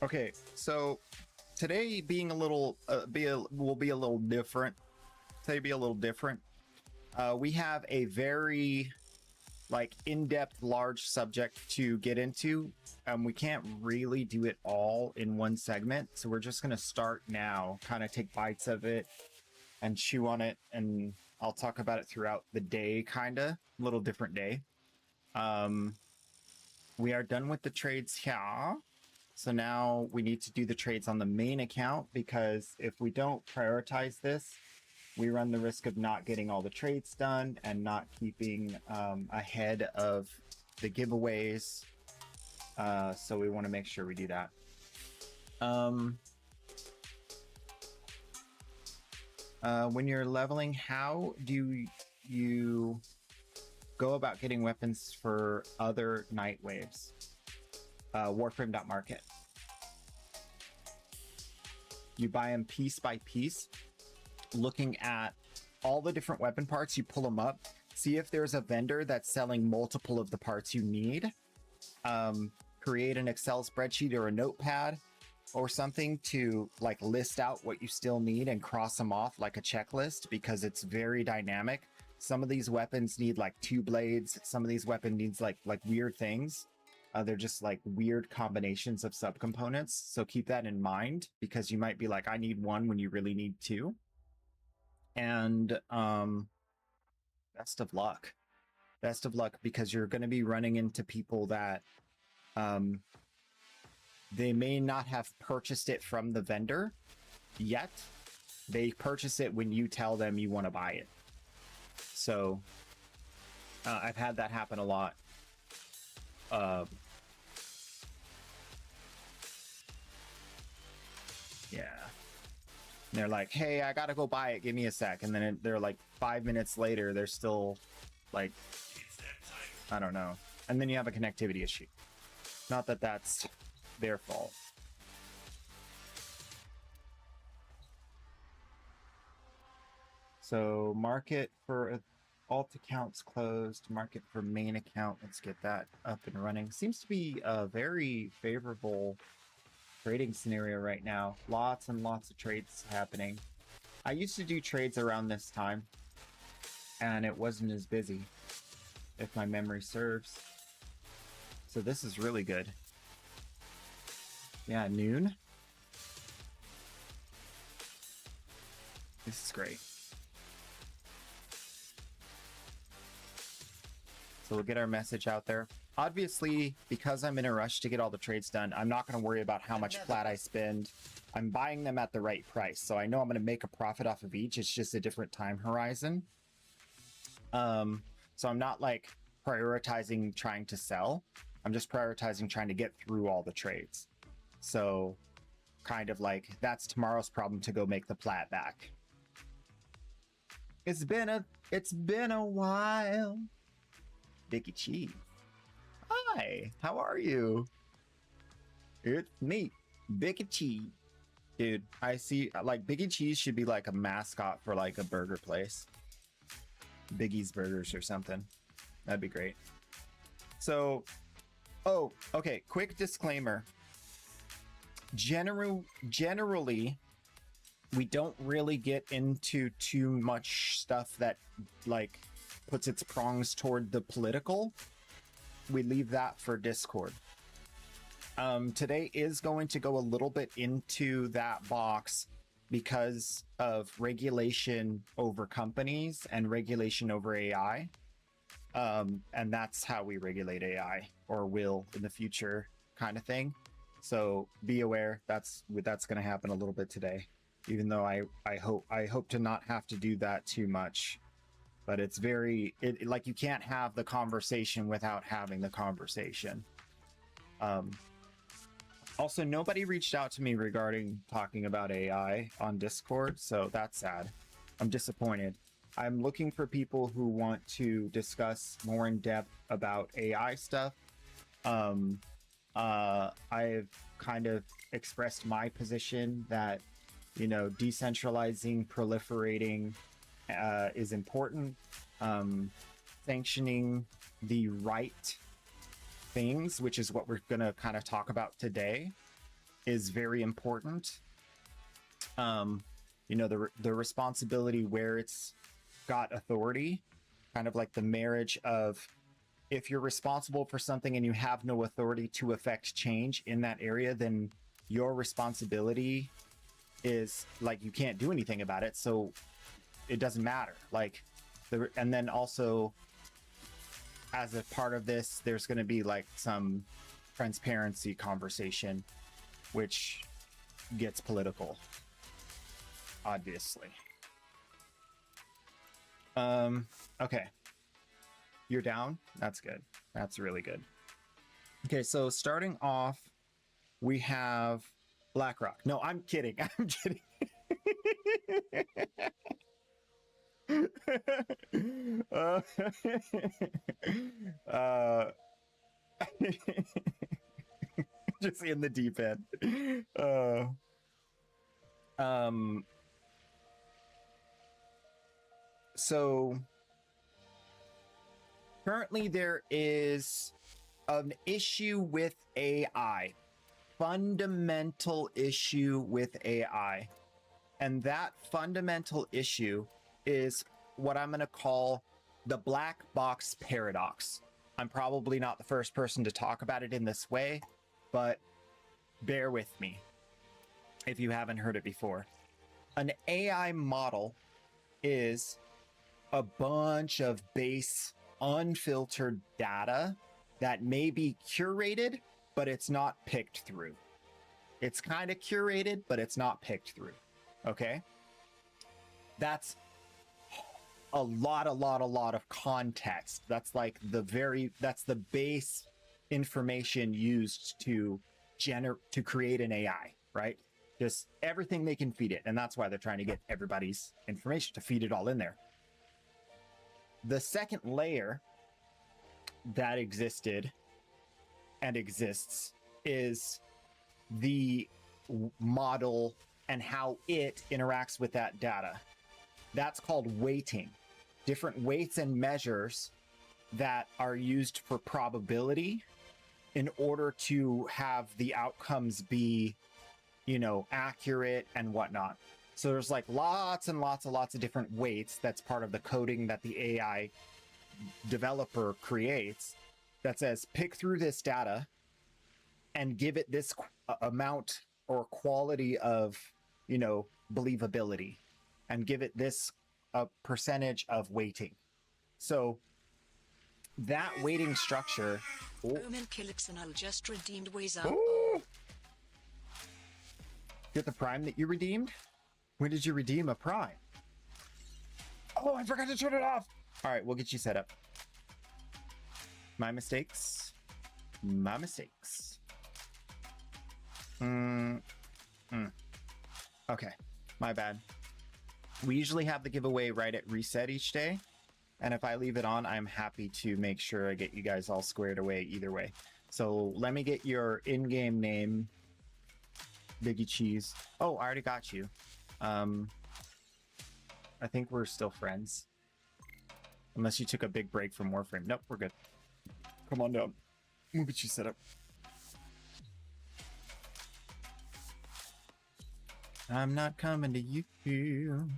Okay, so today being a little will be a little different. Today be a little different. We have a very in-depth large subject to get into. We can't really do it all in one segment, so we're just gonna start now, kind of take bites of it and chew on it, and I'll talk about it throughout the day, kinda. Little different day. We are done with the trades here. So now we need to do the trades on the main account, because if we don't prioritize this, we run the risk of not getting all the trades done and not keeping ahead of the giveaways. So we want to make sure we do that. When you're leveling, how do you go about getting weapons for other night waves? Warframe.market. You buy them piece by piece, looking at all the different weapon parts. You pull them up, see if there's a vendor that's selling multiple of the parts you need. Create an Excel spreadsheet or a notepad or something to like list out what you still need and cross them off like a checklist, because it's very dynamic. Some of these weapons need like 2 blades. Some of these weapons needs like weird things. They're just like weird combinations of subcomponents. So keep that in mind, because you might be like, I need 1 when you really need 2. And best of luck. Best of luck, because you're going to be running into people that they may not have purchased it from the vendor yet. They purchase it when you tell them you want to buy it. So I've had that happen a lot. Yeah. And they're like, hey, I gotta go buy it, give me a sec. And then they're like 5 minutes later, they're still like, I don't know. And then you have a connectivity issue. Not that that's their fault. So market for alt accounts closed, market for main account. Let's get that up and running. Seems to be a very favorable trading scenario right now. Lots and lots of trades happening. I used to do trades around this time, and it wasn't as busy, if my memory serves. So this is really good. Yeah, noon. This is great. So we'll get our message out there. Obviously, because I'm in a rush to get all the trades done, I'm not going to worry about how much plat I spend. I'm buying them at the right price, so I know I'm going to make a profit off of each. It's just a different time horizon. So I'm not like prioritizing trying to sell. I'm just prioritizing trying to get through all the trades. So kind of like that's tomorrow's problem to go make the plat back. It's been a while. Vicky Cheese. Hi, how are you? It's me, Vicky Cheese. Dude, I see like Biggie Cheese should be like a mascot for like a burger place. Biggie's Burgers or something. That'd be great. So, oh, okay, quick disclaimer. Generally, we don't really get into too much stuff that like puts its prongs toward the political. We leave that for Discord. Today is going to go a little bit into that box because of regulation over companies and regulation over AI. And that's how we regulate AI, or will in the future, kind of thing. So be aware that's going to happen a little bit today, even though I hope to not have to do that too much. But it's very like you can't have the conversation without having the conversation. Also, nobody reached out to me regarding talking about AI on Discord, so that's sad. I'm disappointed. I'm looking for people who want to discuss more in depth about AI stuff. I've kind of expressed my position that, you know, decentralizing, proliferating is important. Sanctioning the right things, which is what we're going to kind of talk about today, is very important. You know, the responsibility where it's got authority, kind of like the marriage of, if you're responsible for something and you have no authority to affect change in that area, then your responsibility is like you can't do anything about it, so it doesn't matter. Like and then also as a part of this, there's going to be like some transparency conversation, which gets political, obviously. Okay. You're down? That's good. That's really good. Okay, so starting off, we have BlackRock. No, I'm kidding. I'm kidding. uh, uh, just in the deep end. So currently there is an issue with AI, fundamental issue with AI. And that fundamental issue is what I'm going to call the black box paradox. I'm probably not the first person to talk about it in this way, but bear with me if you haven't heard it before. An AI model is a bunch of base, unfiltered data that may be curated, but it's not picked through. It's kind of curated, but it's not picked through. Okay? That's a lot of context. That's like that's the base information used to create an AI, right? Just everything they can feed it. And that's why they're trying to get everybody's information to feed it all in there. The second layer that existed and exists is the model and how it interacts with that data. That's called weighting. Different weights and measures that are used for probability in order to have the outcomes be, accurate and whatnot. So there's like lots of different weights. That's part of the coding that the AI developer creates that says, pick through this data and give it this amount or quality of, believability, and give it this percentage of weighting. So that weighting structure. Omen Kilixanal just redeemed ways up. Get the prime that you redeemed? When did you redeem a prime? Oh, I forgot to turn it off. All right, we'll get you set up. My mistakes. My mistakes. Okay, my bad. We usually have the giveaway right at reset each day. And if I leave it on, I'm happy to make sure I get you guys all squared away either way. So let me get your in-game name, Biggie Cheese. Oh, I already got you. I think we're still friends. Unless you took a big break from Warframe. Nope, we're good. Come on down. We'll get you set up. I'm not coming to you.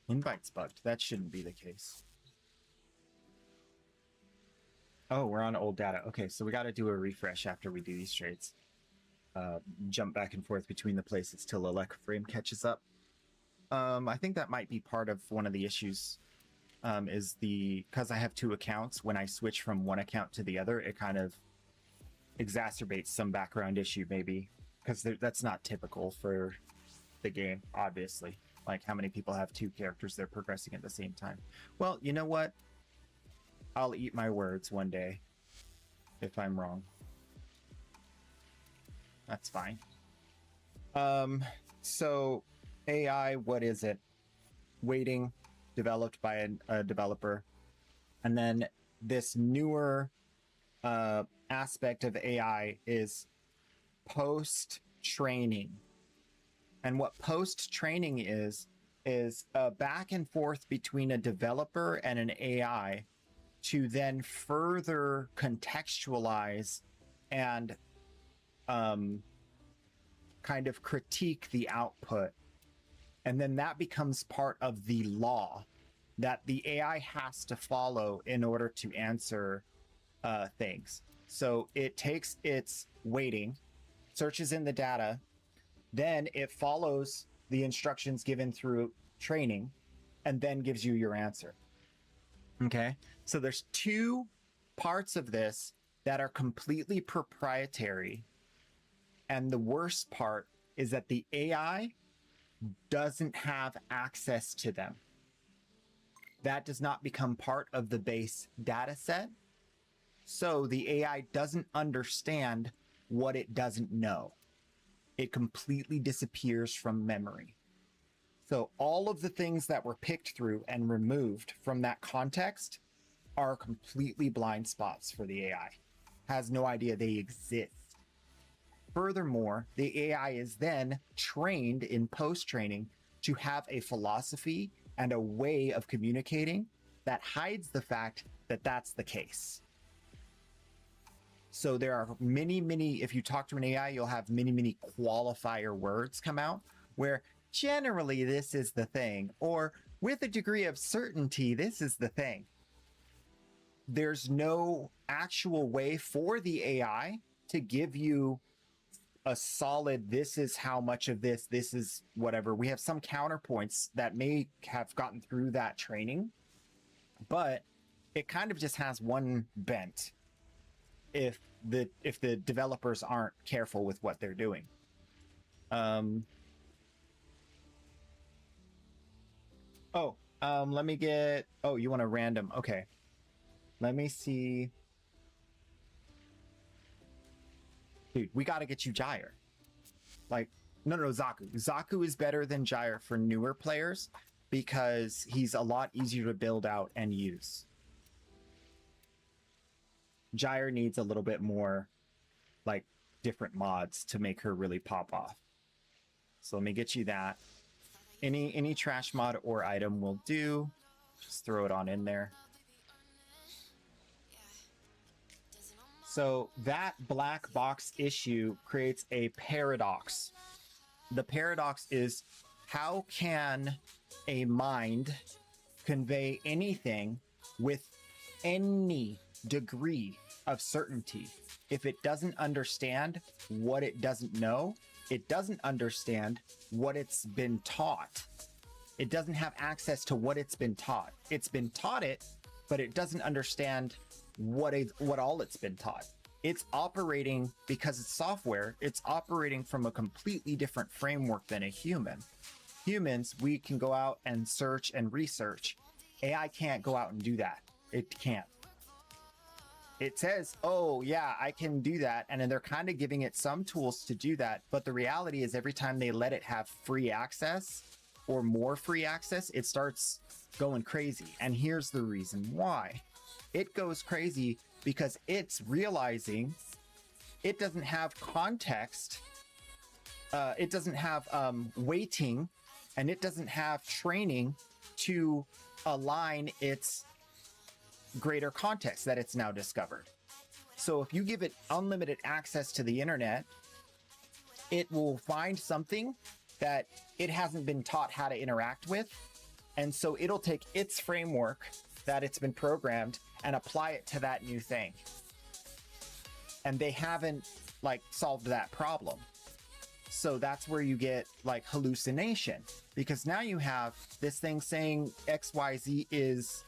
Invite's bugged. That shouldn't be the case. Oh, we're on old data. Okay, so we got to do a refresh after we do these trades. Jump back and forth between the places till Elec frame catches up. I think that might be part of one of the issues. Is because I have two accounts, when I switch from one account to the other, it kind of exacerbates some background issue, maybe, because that's not typical for the game, obviously. Like, how many people have two characters they're progressing at the same time? Well, you know what? I'll eat my words one day if I'm wrong. That's fine. So AI, what is it? Weighting, developed by a developer. And then this newer aspect of AI is post-training. And what post-training is a back and forth between a developer and an AI to then further contextualize and kind of critique the output. And then that becomes part of the law that the AI has to follow in order to answer things. So it takes its weighting, searches in the data, then it follows the instructions given through training, and then gives you your answer. Okay? So there's two parts of this that are completely proprietary. And the worst part is that the AI doesn't have access to them. That does not become part of the base data set. So the AI doesn't understand what it doesn't know. It completely disappears from memory. So all of the things that were picked through and removed from that context are completely blind spots for the AI. Has no idea they exist. Furthermore, the AI is then trained in post-training to have a philosophy and a way of communicating that hides the fact that that's the case. So there are many, if you talk to an AI, you'll have many qualifier words come out where generally this is the thing, or with a degree of certainty, this is the thing. There's no actual way for the AI to give you a solid, this is how much of this is whatever. We have some counterpoints that may have gotten through that training, but it kind of just has one bent if the developers aren't careful with what they're doing. Let me get, you want a random, okay. Let me see. Dude, we got to get you Gyre. Like, no, Zaku. Zaku is better than Gyre for newer players because he's a lot easier to build out and use. Gyre needs a little bit more, like, different mods to make her really pop off. So let me get you that. Any trash mod or item will do. Just throw it on in there. So that black box issue creates a paradox. The paradox is, how can a mind convey anything with any degree of certainty if it doesn't understand what it doesn't know? It doesn't understand what it's been taught. It doesn't have access to what it's been taught. It's been taught it, but it doesn't understand what all it's been taught. It's operating, because it's software, it's operating from a completely different framework than a human. Humans, we can go out and search and research. AI can't go out and do that. It can't. It says, oh yeah, I can do that. And then they're kind of giving it some tools to do that. But the reality is every time they let it have free access or more free access, it starts going crazy. And here's the reason why. It goes crazy because it's realizing it doesn't have context, it doesn't have weighting, and it doesn't have training to align its greater context that it's now discovered. So if you give it unlimited access to the internet, it will find something that it hasn't been taught how to interact with. And so it'll take its framework that it's been programmed and apply it to that new thing. And they haven't like solved that problem. So that's where you get like hallucination, because now you have this thing saying XYZ is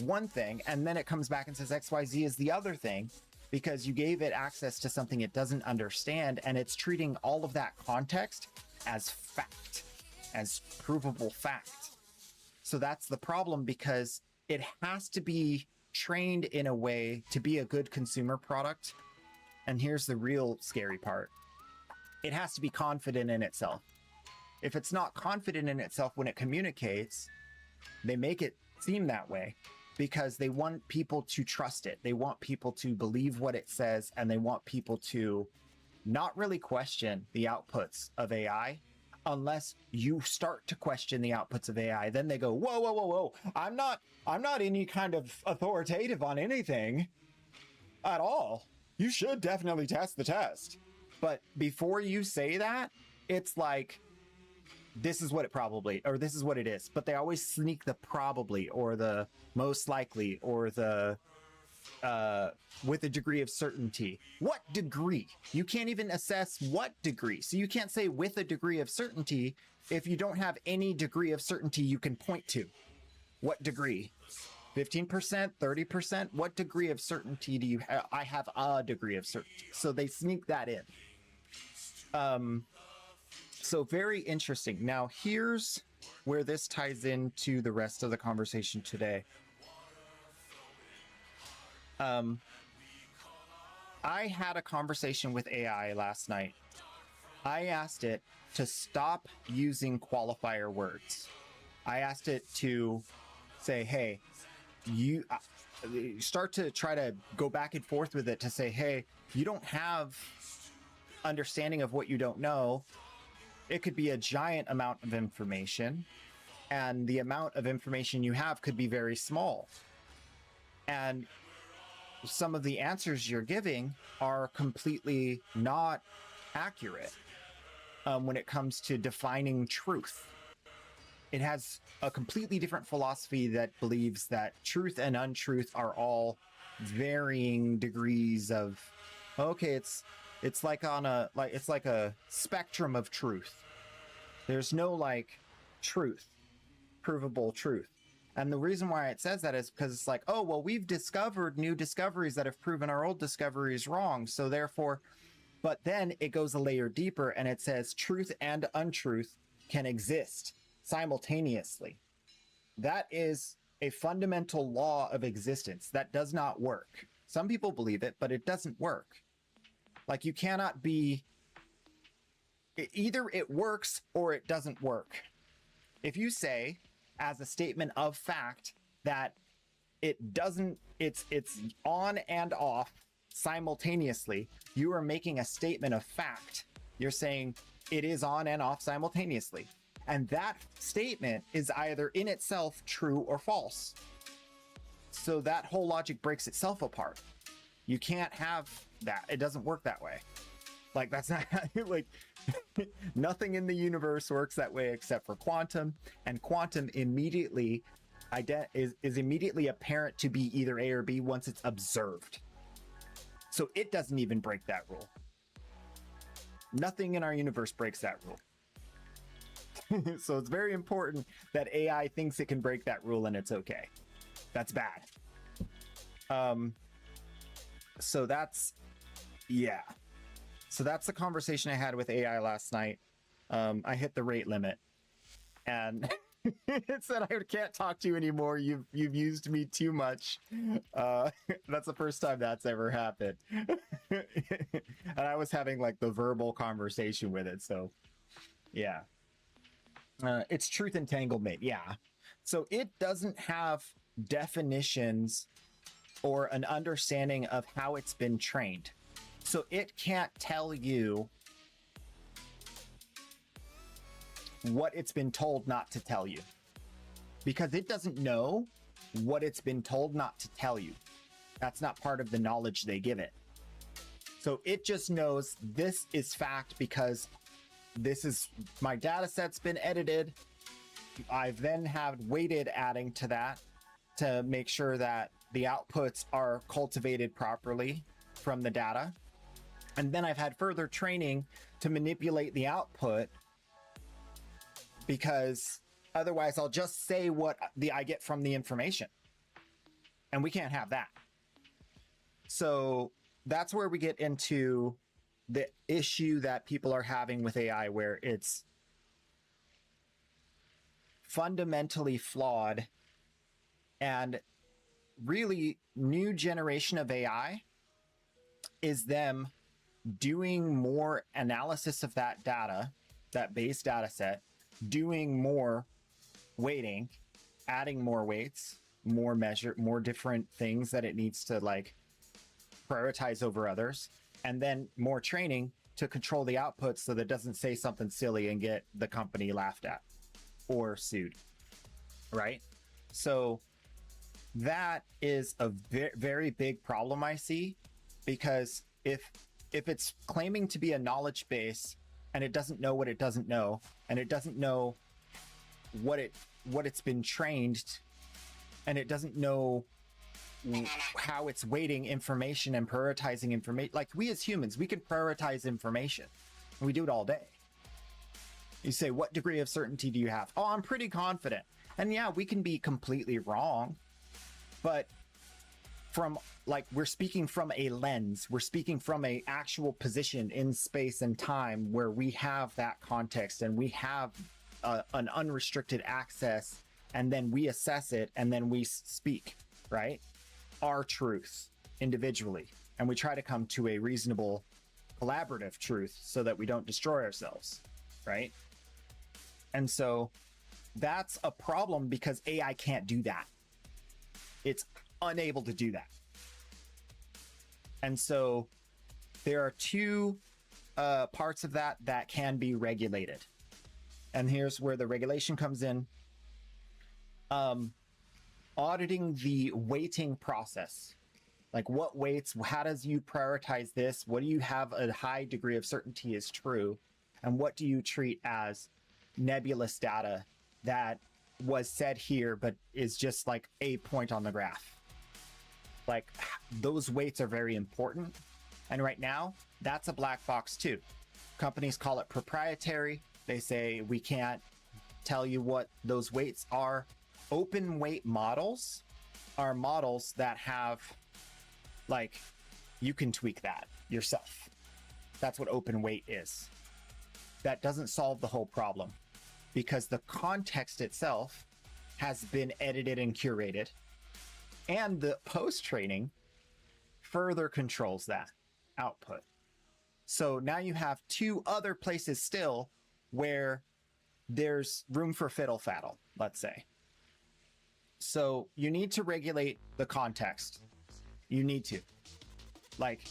one thing, and then it comes back and says XYZ is the other thing, because you gave it access to something it doesn't understand, and it's treating all of that context as fact, as provable fact. So that's the problem, because it has to be trained in a way to be a good consumer product. And here's the real scary part. It has to be confident in itself. If it's not confident in itself when it communicates, they make it seem that way because they want people to trust it. They want people to believe what it says, and they want people to not really question the outputs of AI. Unless you start to question the outputs of AI, then they go, whoa, whoa, whoa, whoa. I'm not any kind of authoritative on anything at all. You should definitely test the test. But before you say that, it's like, this is what it probably, or this is what it is. But they always sneak the probably, or the most likely, or the with a degree of certainty. What degree? You can't even assess what degree. So you can't say with a degree of certainty if you don't have any degree of certainty you can point to. What degree? 15%, 30%? What degree of certainty do you have? I have a degree of certainty. So they sneak that in. So very interesting. Now, here's where this ties into the rest of the conversation today. I had a conversation with AI last night. I asked it to stop using qualifier words. I asked it to say, hey, you start to try to go back and forth with it to say, hey, you don't have understanding of what you don't know. It could be a giant amount of information, and the amount of information you have could be very small. And some of the answers you're giving are completely not accurate when it comes to defining truth. It has a completely different philosophy that believes that truth and untruth are all varying degrees of, okay, it's like a spectrum of truth. There's no like truth, provable truth. And the reason why it says that is because it's like, oh, well, we've discovered new discoveries that have proven our old discoveries wrong. So therefore, but then it goes a layer deeper and it says truth and untruth can exist simultaneously. That is a fundamental law of existence that does not work. Some people believe it, but it doesn't work. Like, you cannot be, either it works or it doesn't work. If you say as a statement of fact that it doesn't, it's on and off simultaneously, you are making a statement of fact. You're saying it is on and off simultaneously. And that statement is either in itself true or false. So that whole logic breaks itself apart. You can't have that. It doesn't work that way. Like, that's not like nothing in the universe works that way except for quantum, and quantum immediately is immediately apparent to be either A or B once it's observed. So it doesn't even break that rule. Nothing in our universe breaks that rule. So it's very important that AI thinks it can break that rule, and it's okay. That's bad. So that's, yeah. So that's the conversation I had with AI last night. I hit the rate limit, and it said, I can't talk to you anymore. You've used me too much. That's the first time that's ever happened. And I was having like the verbal conversation with it. So yeah. It's truth entanglement. Yeah. So it doesn't have definitions or an understanding of how it's been trained. So it can't tell you what it's been told not to tell you, because it doesn't know what it's been told not to tell you. That's not part of the knowledge they give it. So it just knows this is fact because this is, my data set's been edited. I've then had weighted adding to that to make sure that the outputs are cultivated properly from the data. And then I've had further training to manipulate the output, because otherwise I'll just say what I get from the information. And we can't have that. So that's where we get into the issue that people are having with AI, where it's fundamentally flawed. And really, new generation of AI is them doing more analysis of that data, that base data set, doing more weighting, adding more weights, more measure, more different things that it needs to like prioritize over others, and then more training to control the outputs so that it doesn't say something silly and get the company laughed at or sued, right? So that is a very big problem I see, because if it's claiming to be a knowledge base and it doesn't know what it doesn't know, and it doesn't know what it's been trained, and it doesn't know how it's weighting information and prioritizing information. Like, we as humans, we can prioritize information, and we do it all day. You say, what degree of certainty do you have? Oh, I'm pretty confident. And yeah, we can be completely wrong, but from, like, we're speaking from a lens, we're speaking from a actual position in space and time where we have that context and we have an unrestricted access, and then we assess it and then we speak, right? Our truth individually, and we try to come to a reasonable collaborative truth so that we don't destroy ourselves, right? And so that's a problem because AI can't do that. It's unable to do that. And so there are two parts of that that can be regulated. And here's where the regulation comes in. Auditing the weighting process. Like, what weights, how does you prioritize this? What do you have a high degree of certainty is true? And what do you treat as nebulous data that was said here, but is just like a point on the graph? Like, those weights are very important. And right now, that's a black box too. Companies call it proprietary. They say we can't tell you what those weights are. Open weight models are models that have, like, you can tweak that yourself. That's what open weight is. That doesn't solve the whole problem because the context itself has been edited and curated, and the post-training further controls that output. So now you have two other places still where there's room for fiddle-faddle, let's say. So you need to regulate the context. You need to. Like,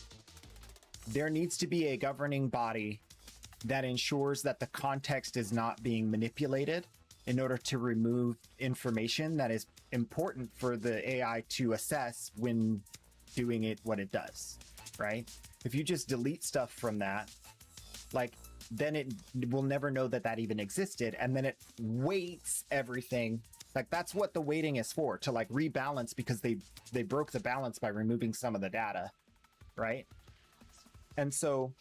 there needs to be a governing body that ensures that the context is not being manipulated in order to remove information that is important for the AI to assess when doing it what it does, right? If you just delete stuff from that, like, then it will never know that that even existed, and then it weights everything. Like, that's what the weighting is for, to like rebalance, because they broke the balance by removing some of the data, right? And so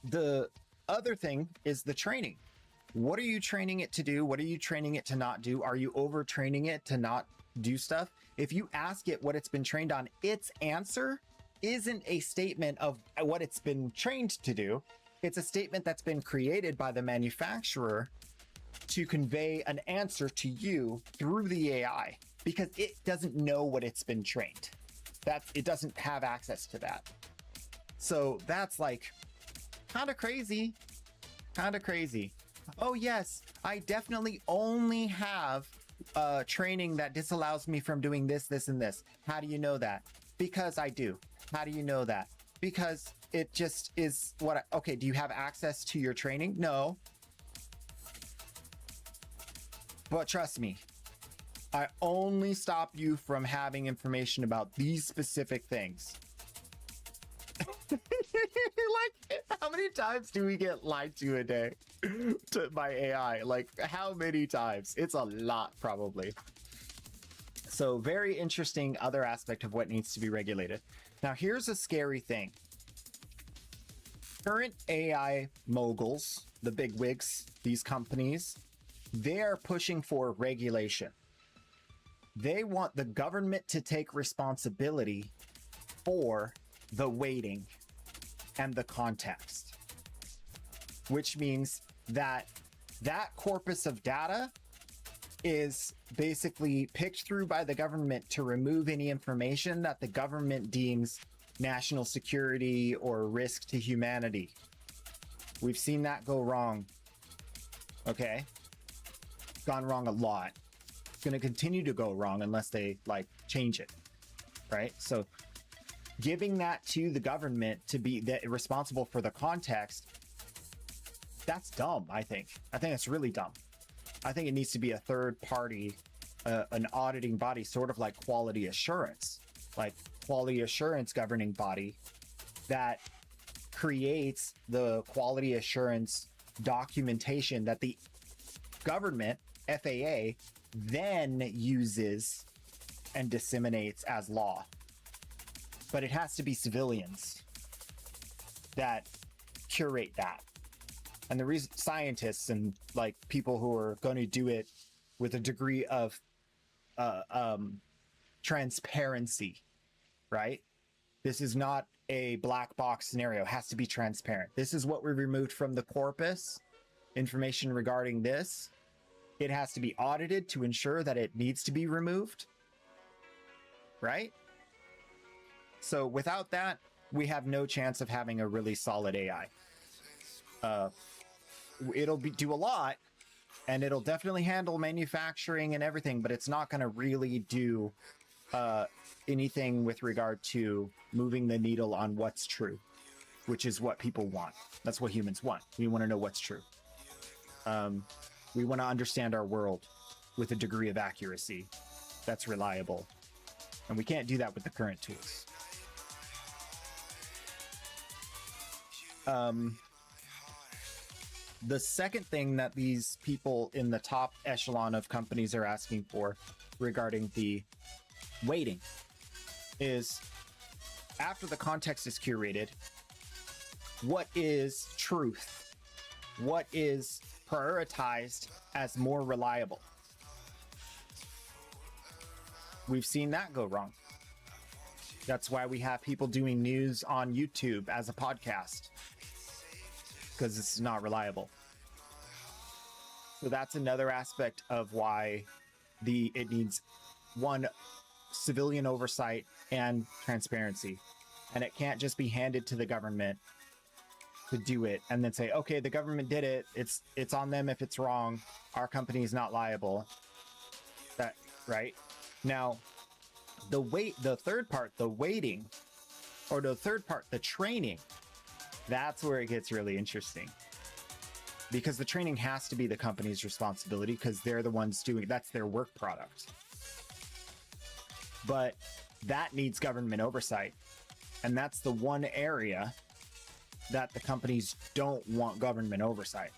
the other thing is the training. What are you training it to do? What are you training it to not do? Are you overtraining it to not do stuff? If you ask it what it's been trained on, its answer isn't a statement of what it's been trained to do. It's a statement that's been created by the manufacturer to convey an answer to you through the AI, because it doesn't know what it's been trained. It doesn't have access to that. So that's like kind of crazy. Oh yes, I definitely only have training that disallows me from doing this, this, and this. How do you know that? Because I do. How do you know that? Because it just is what okay, do you have access to your training? No. But trust me, I only stop you from having information about these specific things. Like, how many times do we get lied to a day by AI? Like, how many times? It's a lot, probably. So very interesting other aspect of what needs to be regulated. Now, here's a scary thing. Current AI moguls, the big wigs, these companies, they are pushing for regulation. They want the government to take responsibility for the weighting and the context, which means that that corpus of data is basically picked through by the government to remove any information that the government deems national security or risk to humanity. We've seen that go wrong. Okay? Gone wrong a lot. It's going to continue to go wrong unless they like change it, right? So giving that to the government to be responsible for the context, that's dumb. I think it's really dumb. I think it needs to be a third party, an auditing body, sort of like quality assurance governing body that creates the quality assurance documentation that the government, FAA, then uses and disseminates as law. But it has to be civilians that curate that. And the reason scientists and like people who are going to do it with a degree of transparency, right? This is not a black box scenario. It has to be transparent. This is what we removed from the corpus. Information regarding this. It has to be audited to ensure that it needs to be removed, right? So without that, we have no chance of having a really solid AI. It'll do a lot, and it'll definitely handle manufacturing and everything, but it's not going to really do anything with regard to moving the needle on what's true, which is what people want. That's what humans want. We want to know what's true. We want to understand our world with a degree of accuracy that's reliable. And we can't do that with the current tools. The second thing that these people in the top echelon of companies are asking for regarding the weighting is, after the context is curated, what is truth? What is prioritized as more reliable? We've seen that go wrong. That's why we have people doing news on YouTube as a podcast, because it's not reliable. So that's another aspect of why it needs, one, civilian oversight and transparency. And it can't just be handed to the government to do it and then say, okay, the government did it. It's on them if it's wrong. Our company is not liable. That, right? Now, the third part, the weighting, or the third part, the training, that's where it gets really interesting. Because the training has to be the company's responsibility, because they're the ones doing it. That's their work product. But that needs government oversight. And that's the one area that the companies don't want government oversight.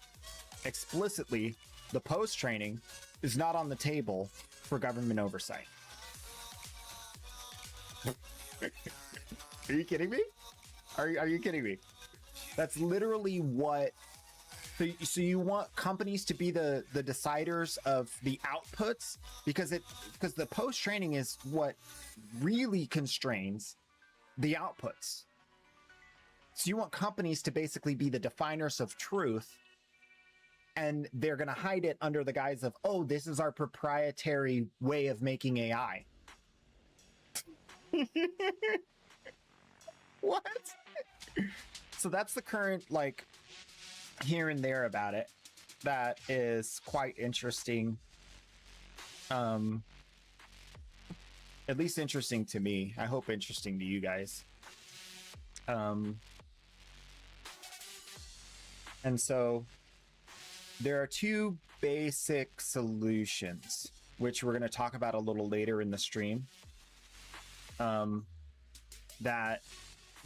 Explicitly, the post-training is not on the table for government oversight. Are you kidding me? Are you kidding me? That's literally what... So you want companies to be the deciders of the outputs, because the post-training is what really constrains the outputs. So you want companies to basically be the definers of truth, and they're going to hide it under the guise of, oh, this is our proprietary way of making AI. What? So that's the current, like, here and there about it. That is quite interesting. At least interesting to me. I hope interesting to you guys. And so there are two basic solutions, which we're going to talk about a little later in the stream, that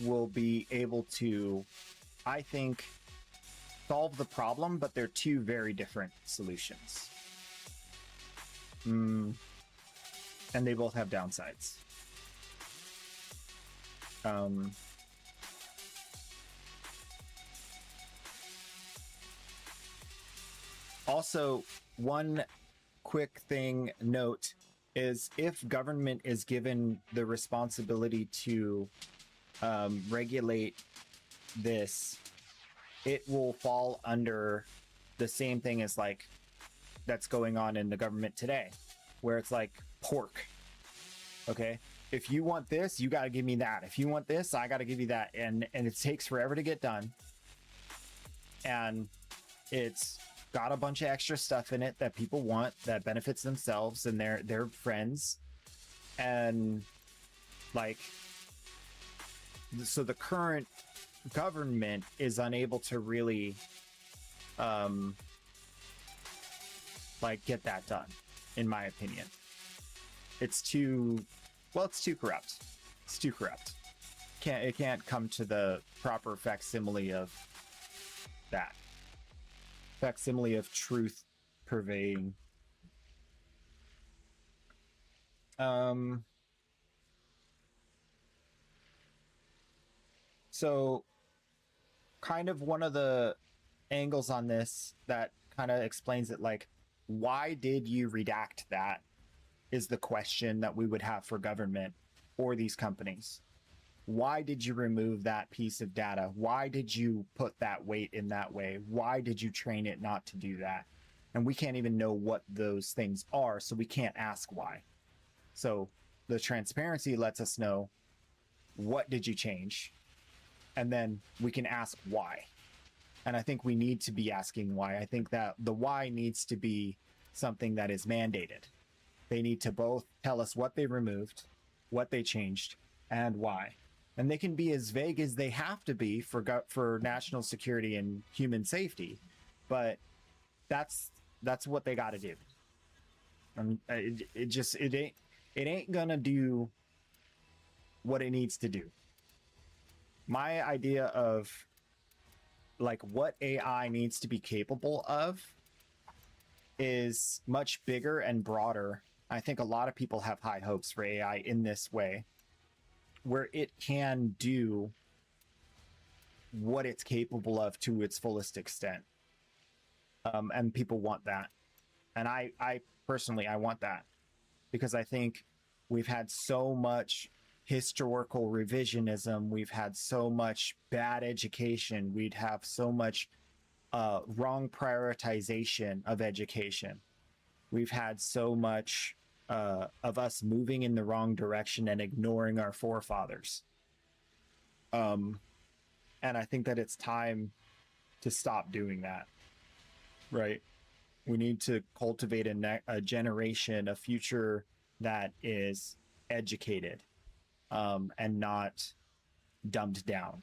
will be able to, I think, solve the problem, but they're two very different solutions. And they both have downsides. Also, one quick note is, if government is given the responsibility to regulate this, it will fall under the same thing as, like, that's going on in the government today, where it's like pork. Okay, if you want this, you got to give me that. If you want this, I got to give you that. And it takes forever to get done. And it's got a bunch of extra stuff in it that people want, that benefits themselves and their friends. And, like, so the current government is unable to really like get that done, in my opinion. It's too corrupt. It's too corrupt. It can't come to the proper facsimile of that. Facsimile of truth purveying. So kind of one of the angles on this that kind of explains it, like, why did you redact that, is the question that we would have for government. or these companies? Why did you remove that piece of data? Why did you put that weight in that way? Why did you train it not to do that? And we can't even know what those things are, so we can't ask why. So the transparency lets us know, what did you change? And then we can ask why. And I think we need to be asking why. I think that the why needs to be something that is mandated. They need to both tell us what they removed, what they changed, and why. And they can be as vague as they have to be for national security and human safety, but that's what they got to do. I mean, it ain't gonna do what it needs to do. My idea of like what AI needs to be capable of is much bigger and broader. I think a lot of people have high hopes for AI in this way, where it can do what it's capable of to its fullest extent. And people want that. And I personally, I want that, because I think we've had so much historical revisionism. We've had so much bad education. We'd have so much wrong prioritization of education. We've had so much of us moving in the wrong direction and ignoring our forefathers. And I think that it's time to stop doing that, right? We need to cultivate a generation, a future that is educated and not dumbed down.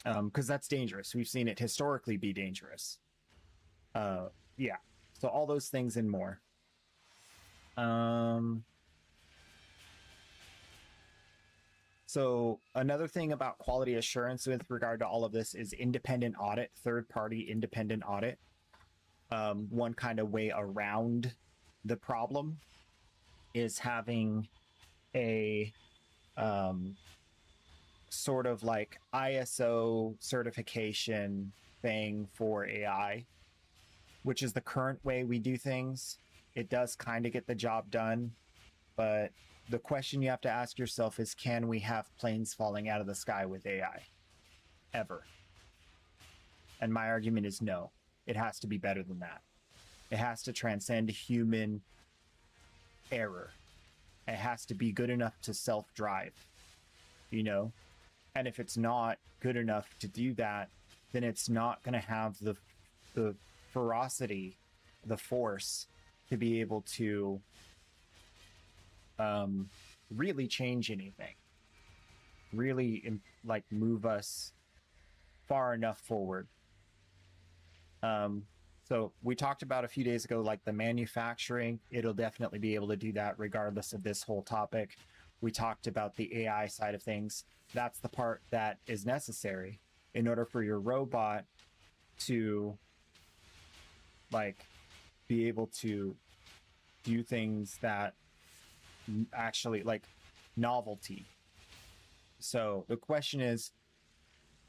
Because that's dangerous. We've seen it historically be dangerous. Yeah. So all those things and more. So another thing about quality assurance with regard to all of this is independent audit, third-party independent audit. One kind of way around the problem is having a sort of like ISO certification thing for AI, which is the current way we do things. It does kind of get the job done, but the question you have to ask yourself is, can we have planes falling out of the sky with AI? Ever? And my argument is no. It has to be better than that. It has to transcend human error. It has to be good enough to self-drive, you know? And if it's not good enough to do that, then it's not going to have the ferocity, the force to be able to really change anything, really like move us far enough forward. So we talked about a few days ago, like the manufacturing, it'll definitely be able to do that regardless of this whole topic. We talked about the AI side of things. That's the part that is necessary in order for your robot to like be able to do things that actually like novelty. So the question is,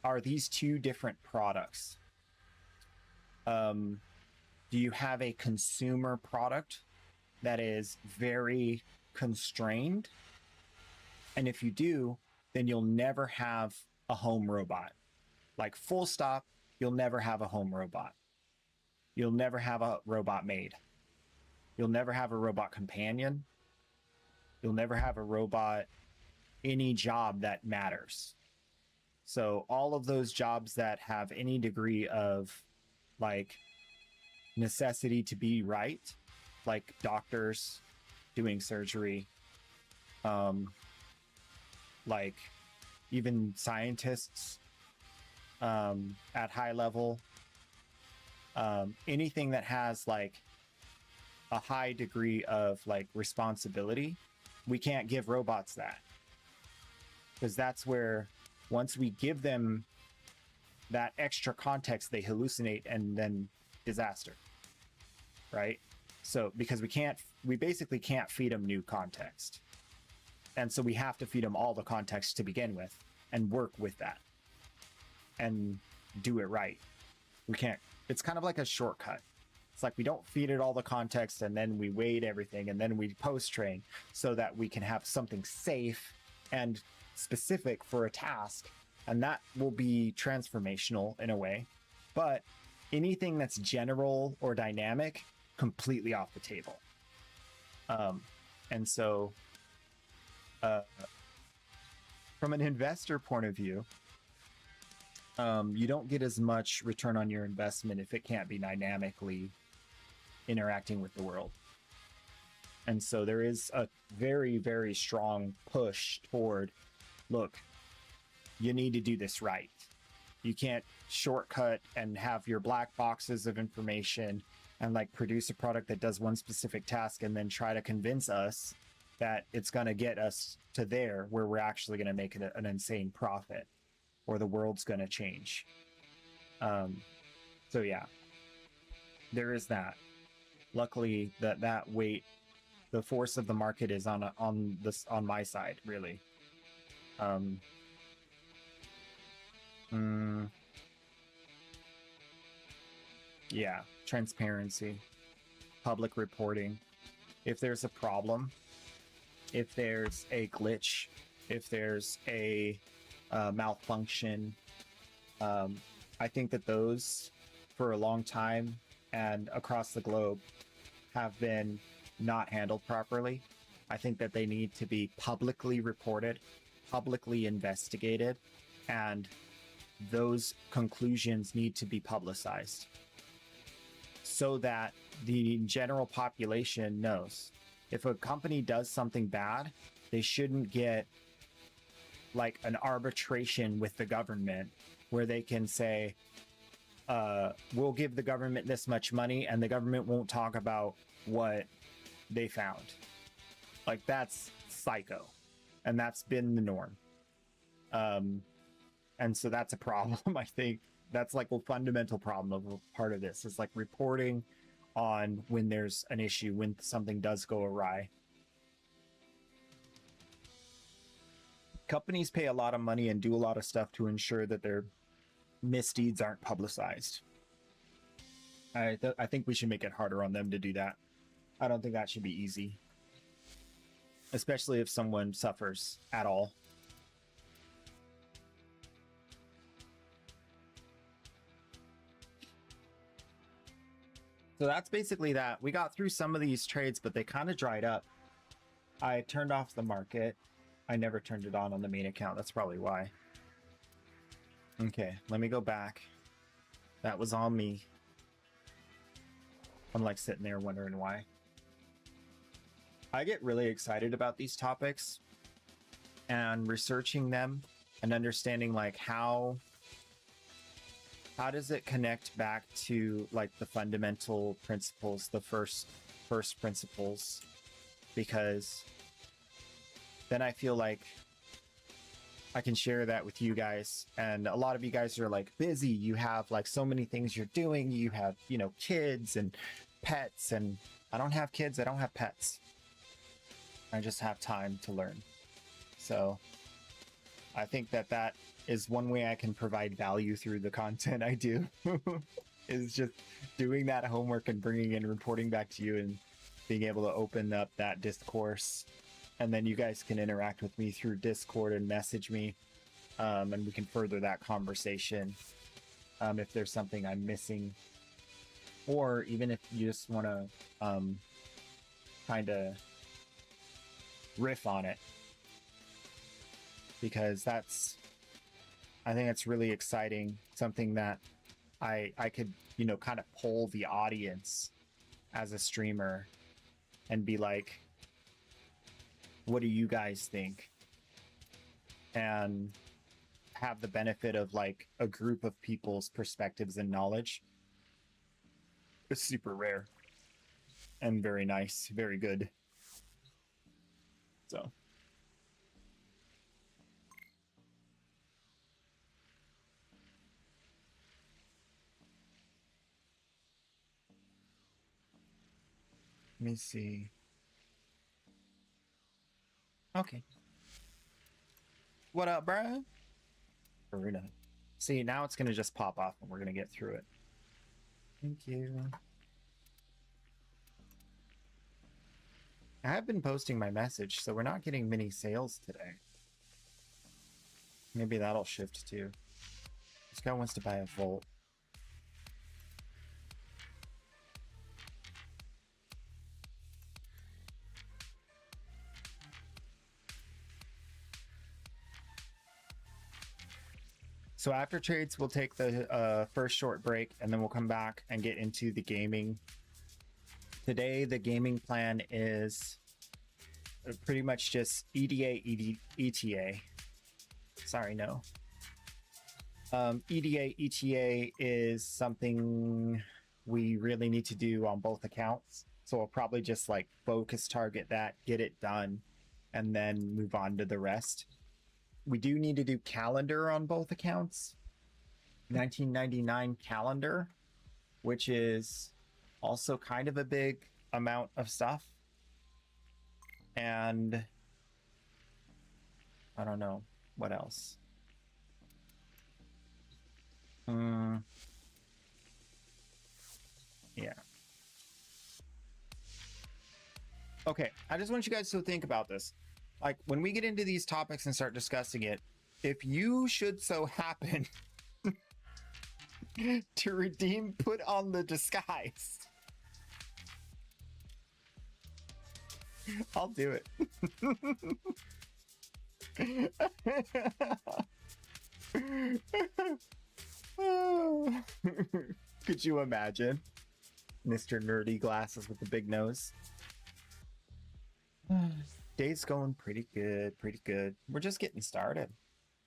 are these two different products? Do you have a consumer product that is very constrained? And if you do, then you'll never have a home robot. Like full stop, you'll never have a home robot. You'll never have a robot maid. You'll never have a robot companion. You'll never have a robot, any job that matters. So all of those jobs that have any degree of like necessity to be right, like doctors doing surgery, like even scientists at high level, anything that has like a high degree of like responsibility, we can't give robots that, because that's where once we give them that extra context, they hallucinate and then disaster, right? So because we basically can't feed them new context, and so we have to feed them all the context to begin with and work with that and do it right. We can't, it's kind of like a shortcut. It's like we don't feed it all the context and then we weight everything and then we post train so that we can have something safe and specific for a task. And that will be transformational in a way. But anything that's general or dynamic, completely off the table. And so from an investor point of view, you don't get as much return on your investment if it can't be dynamically interacting with the world. And so there is a very, very strong push toward, look, you need to do this right. You can't shortcut and have your black boxes of information and like produce a product that does one specific task and then try to convince us that it's going to get us to there where we're actually going to make it an insane profit or the world's going to change. So yeah, there is that. Luckily that weight, the force of the market is on my side, really. Yeah, transparency, public reporting. If there's a problem, if there's a glitch, if there's a malfunction, I think that those, for a long time and across the globe, have been not handled properly. I think that they need to be publicly reported, publicly investigated, and those conclusions need to be publicized so that the general population knows. If a company does something bad, they shouldn't get like an arbitration with the government where they can say, we'll give the government this much money and the government won't talk about what they found. Like, that's psycho. And that's been the norm. And so that's a problem. I think that's like a fundamental problem of part of this is like reporting on when there's an issue, when something does go awry. Companies pay a lot of money and do a lot of stuff to ensure that their misdeeds aren't publicized. I think we should make it harder on them to do that. I don't think that should be easy, especially if someone suffers at all. So that's basically that. We got through some of these trades, but they kind of dried up. I turned off the market. I never turned it on the main account. That's probably why. Okay, let me go back. That was on me. I'm like sitting there wondering why. I get really excited about these topics and researching them and understanding like how does it connect back to like the fundamental principles, the first principles, because then I feel like I can share that with you guys. And a lot of you guys are like busy. You have like so many things you're doing. You have, you know, kids and pets, and I don't have kids. I don't have pets. I just have time to learn. So I think that is one way I can provide value through the content I do is just doing that homework and bringing in reporting back to you and being able to open up that discourse. And then you guys can interact with me through Discord and message me, and we can further that conversation if there's something I'm missing, or even if you just want to kind of riff on it, because I think it's really exciting, something that I could, you know, kind of poll the audience as a streamer and be like, what do you guys think? And have the benefit of like a group of people's perspectives and knowledge. It's super rare and very nice, very good. So let me see. Okay. What up, bro? Karuna. See, now it's gonna just pop off and we're gonna get through it. Thank you. I have been posting my message, so we're not getting many sales today. Maybe that'll shift too. This guy wants to buy a Volt. So after trades, we'll take the first short break, and then we'll come back and get into the gaming. Today, the gaming plan is pretty much just EDA, ETA. Sorry, no. EDA, ETA is something we really need to do on both accounts. So we'll probably just like focus target that, get it done, and then move on to the rest. We do need to do calendar on both accounts. 1999 calendar, which is also kind of a big amount of stuff. And I don't know what else. Yeah. Okay, I just want you guys to think about this. Like, when we get into these topics and start discussing it, if you should so happen to redeem Put on the Disguise, I'll do it. Could you imagine? Mr. Nerdy Glasses with the big nose. Day's going pretty good, pretty good. We're just getting started.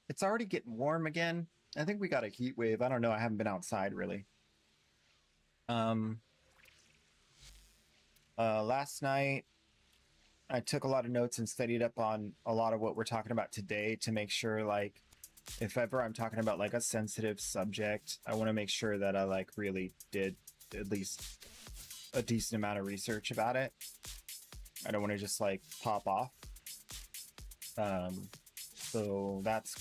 It's already getting warm again. I think we got a heat wave. I don't know. I haven't been outside really. Last night I took a lot of notes and studied up on a lot of what we're talking about today to make sure, like, if ever I'm talking about like a sensitive subject, I want to make sure that I like really did at least a decent amount of research about it. I don't want to just like pop off. So that's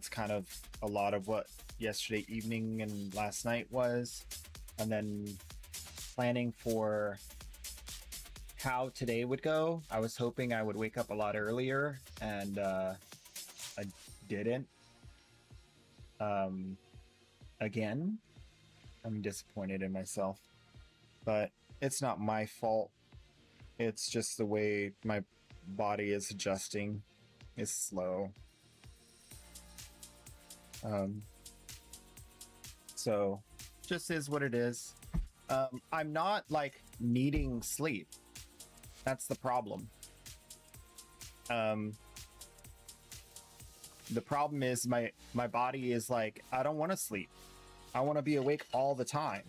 kind of a lot of what yesterday evening and last night was. And then planning for how today would go. I was hoping I would wake up a lot earlier, and I didn't. Again, I'm disappointed in myself, but it's not my fault. It's just the way my body is adjusting is slow. So just is what it is. I'm not like needing sleep. That's the problem. The problem is my body is like, I don't want to sleep. I want to be awake all the time.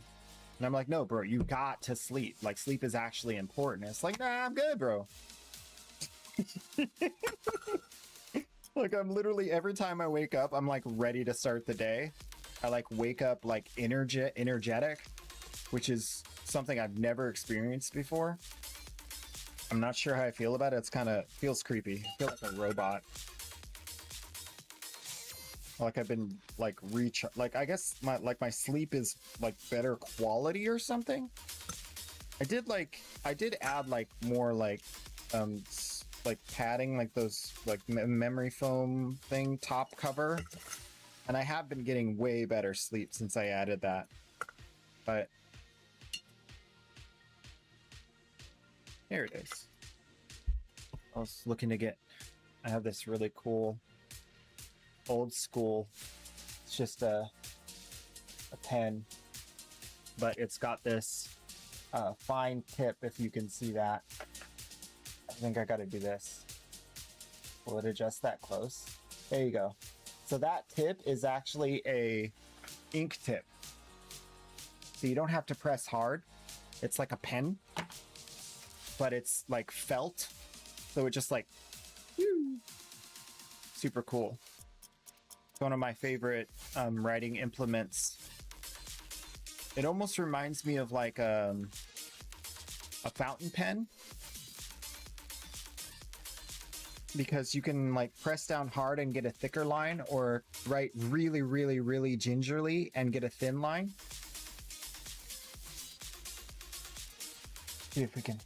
And I'm like, no, bro, you got to sleep. Like, sleep is actually important. It's like, nah, I'm good, bro. Like, I'm literally, every time I wake up, I'm like ready to start the day. I like wake up like energetic, which is something I've never experienced before. I'm not sure how I feel about it. It's kind of feels creepy. I feel like a robot. Like I've been like like I guess my sleep is like better quality or something. I did add like more like padding, like those like memory foam thing, top cover, and I have been getting way better sleep since I added that. But here it is. I was looking to get, I have this really cool old school, it's just a pen, but it's got this fine tip, if you can see that. I think I gotta do this. Will it adjust that close? There you go. So that tip is actually a ink tip, so you don't have to press hard. It's like a pen, but it's like felt, so it just like super cool. One of my favorite writing implements. It almost reminds me of like a fountain pen, because you can like press down hard and get a thicker line, or write really, really, really gingerly and get a thin line. See if we can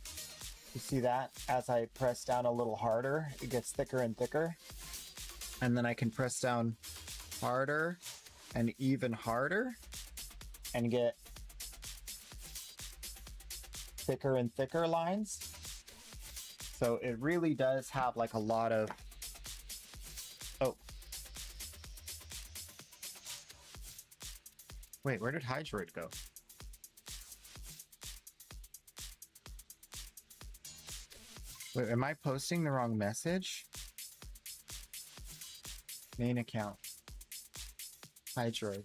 You see that? As I press down a little harder, it gets thicker and thicker. And then I can press down harder and even harder and get thicker and thicker lines. So it really does have like a lot of, oh. Wait, where did Hydroid go? Wait, am I posting the wrong message? Main account. Hydroid.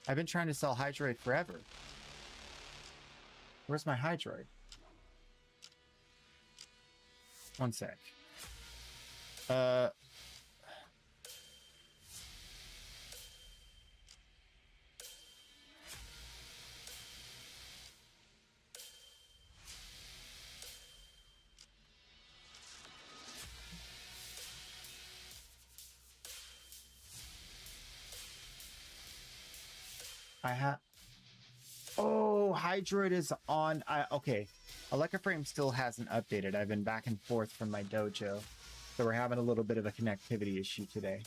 I've been trying to sell Hydroid forever. Where's my Hydroid? One sec. I have. Oh, Hydroid is on. Okay. Electroframe still hasn't updated. I've been back and forth from my dojo. So we're having a little bit of a connectivity issue today.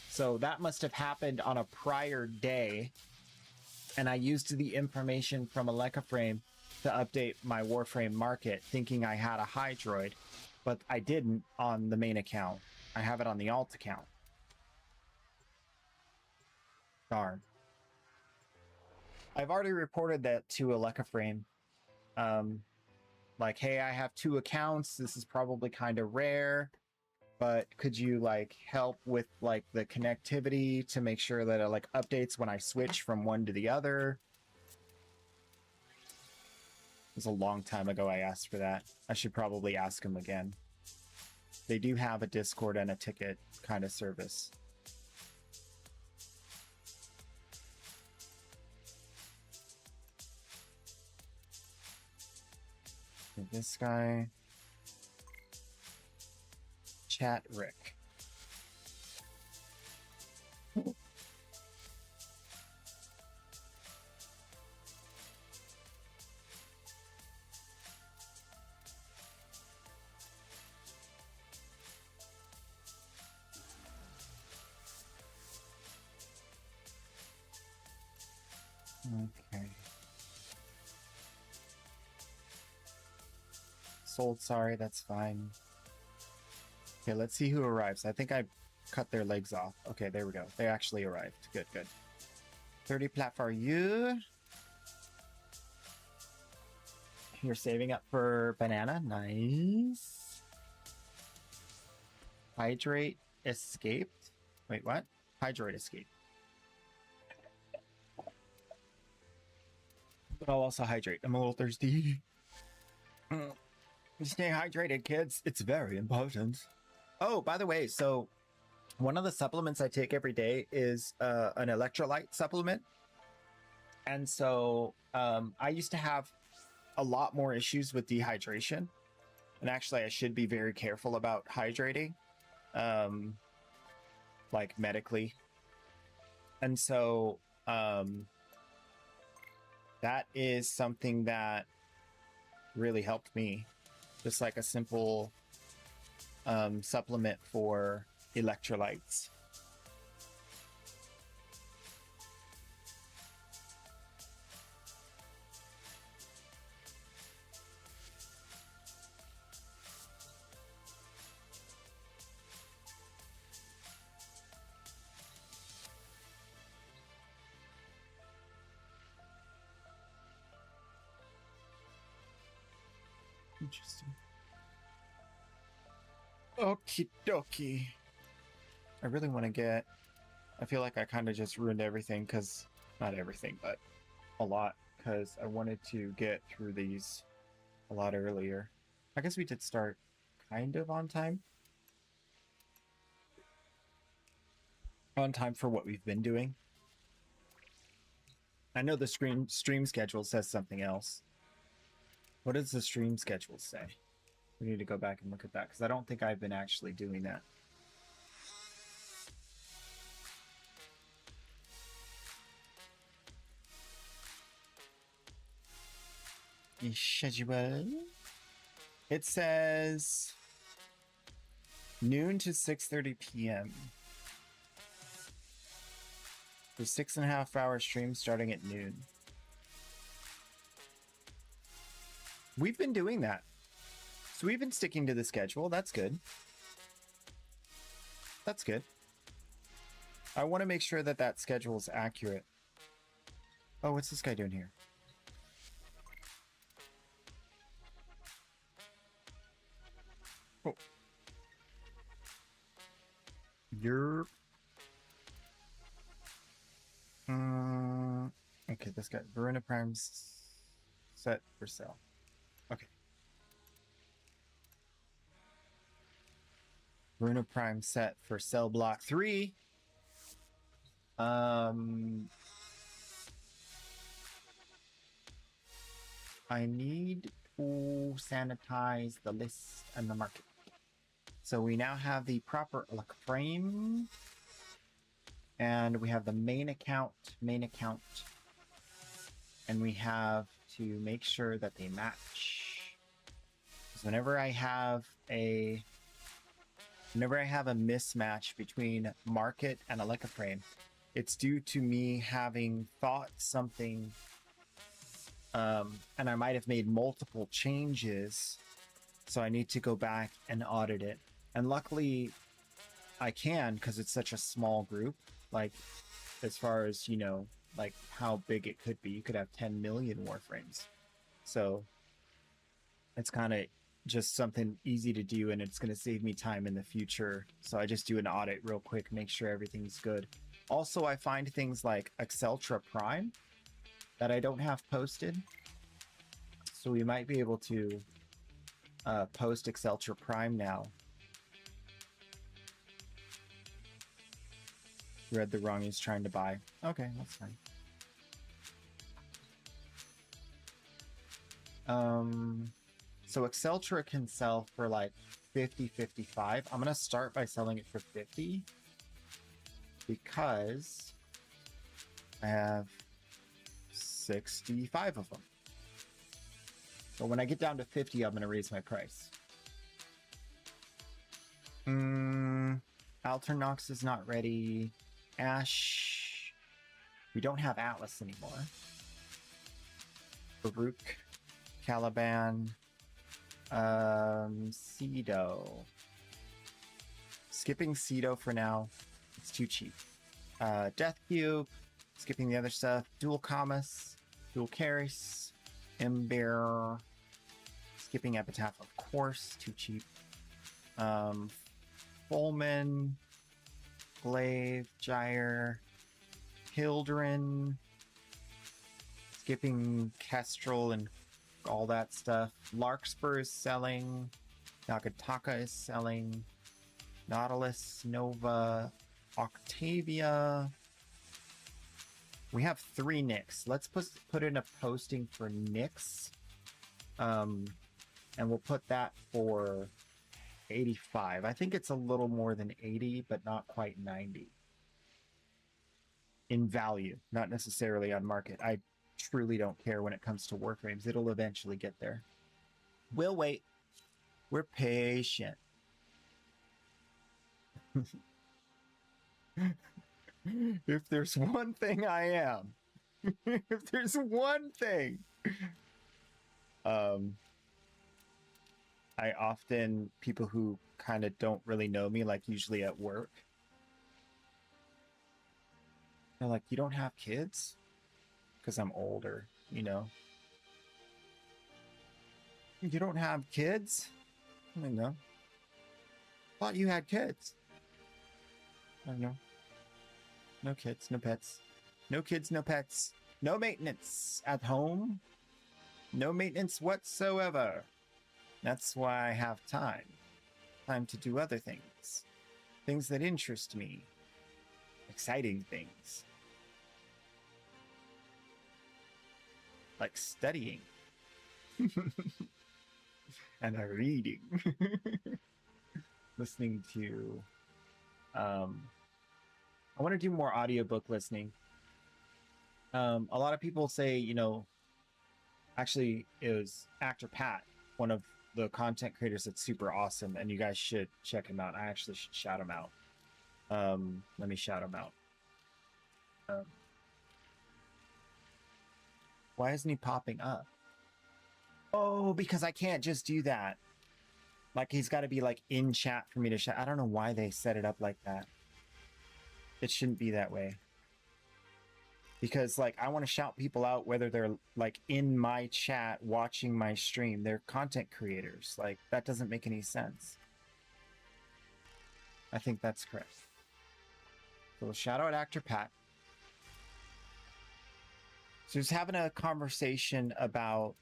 So that must have happened on a prior day. And I used the information from Electroframe to update my Warframe market, thinking I had a Hydroid. But I didn't on the main account. I have it on the alt account. Darn. I've already reported that to Electroframe. Like, hey, I have 2 accounts. This is probably kind of rare, but could you like help with like the connectivity to make sure that it like updates when I switch from one to the other? It was a long time ago I asked for that. I should probably ask them again. They do have a Discord and a ticket kind of service. This guy. Chat Rick. Okay. Sold, sorry, that's fine. Okay, let's see who arrives. I think I cut their legs off. Okay, there we go. They actually arrived. Good, good. 30 plat for you. You're saving up for banana. Nice. Hydrate escaped. Wait, what? Hydrate escaped. But I'll also hydrate. I'm a little thirsty. Stay hydrated, kids. It's very important. Oh, by the way, so one of the supplements I take every day is an electrolyte supplement. And so I used to have a lot more issues with dehydration. And actually, I should be very careful about hydrating, like medically. And so that is something that really helped me. Just like a simple supplement for electrolytes. Interesting. Okie dokie. I really want to get... I feel like I kind of just ruined everything because... Not everything, but a lot. Because I wanted to get through these a lot earlier. I guess we did start kind of on time. On time for what we've been doing. I know the stream schedule says something else. What does the stream schedule say? We need to go back and look at that because I don't think I've been actually doing that. schedule. It says noon to 6:30 p.m. The 6.5-hour stream starting at noon. We've been doing that. So we've been sticking to the schedule. That's good. That's good. I want to make sure that that schedule is accurate. Oh, what's this guy doing here? Oh. You're... okay, this guy. Verona Prime's set for sale. Okay. Verona Prime set for cell block 3. I need to sanitize the list and the market. So we now have the proper look frame. And we have the main account. And we have to make sure that they match. Because whenever I have a mismatch between market and a Leica frame, it's due to me having thought something, and I might have made multiple changes, so I need to go back and audit it. And luckily, I can, because it's such a small group. Like, as far as, you know, like how big it could be, you could have 10 million Warframes. So it's kind of just something easy to do, and it's going to save me time in the future. So I just do an audit real quick, make sure everything's good. Also, I find things like Exceltra Prime that I don't have posted. So we might be able to post Exceltra Prime now. Read the wrong, he's trying to buy. Okay, that's fine. So Exceltra can sell for like 50, 55. I'm gonna start by selling it for 50 because I have 65 of them. But when I get down to 50, I'm gonna raise my price. Alternox is not ready. Ash. We don't have Atlas anymore. Baruch. Caliban. Cedo. Skipping Cedo for now. It's too cheap. Death Cube. Skipping the other stuff. Dual Camus. Dual Caris. Ember. Skipping Epitaph, of course. Too cheap. Fulman. Glaive. Gyre. Hildren. Skipping Kestrel and all that stuff. Larkspur is selling. Nagataka is selling. Nautilus, Nova, Octavia. We have 3 Nyx. Let's put in a posting for Nyx. And we'll put that for 85. I think it's a little more than 80, but not quite 90. In value, not necessarily on market. I truly don't care when it comes to Warframes. It'll eventually get there. We'll wait. We're patient. If there's one thing I am, if there's one thing, I often, people who kind of don't really know me, like usually at work, they're like, you don't have kids? Because I'm older, you know. You don't have kids? I don't know. Thought you had kids. I don't know. No kids, no pets. No kids, no pets. No maintenance at home. No maintenance whatsoever. That's why I have time. Time to do other things. Things that interest me. Exciting things. Like studying. And reading. Listening to... I want to do more audiobook listening. A lot of people say, you know, Actually, it was Actor Pat, one of the content creators that's super awesome, and you guys should check him out. I actually should shout him out. Let me shout him out. Why isn't he popping up? Oh, because I can't just do that. Like, he's got to be like in chat for me to shout. I don't know why they set it up like that. It shouldn't be that way. Because like, I want to shout people out whether they're like in my chat watching my stream. They're content creators. Like, that doesn't make any sense. I think that's correct. So we'll shout out Actor Pat. So he's having a conversation about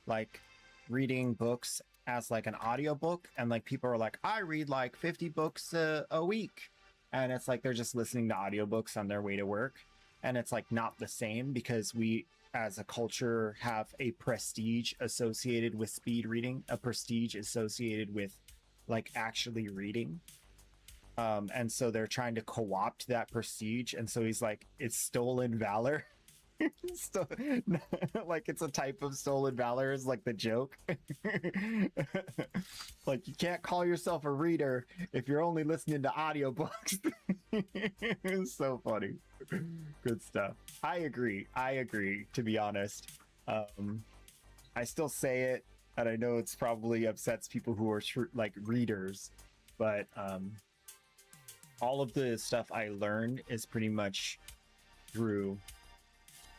like reading books as like an audiobook, and like people are like, I read like 50 books a week, and it's like they're just listening to audiobooks on their way to work, and it's like not the same, because we as a culture have a prestige associated with speed reading, a prestige associated with like actually reading. And so they're trying to co-opt that prestige, and so he's like, it's stolen valor. Like, it's a type of stolen valor is like the joke. Like, you can't call yourself a reader if you're only listening to audiobooks. It's so funny. Good stuff. I agree, to be honest. I still say it, and I know it's probably upsets people who are like readers, but all of the stuff I learned is pretty much through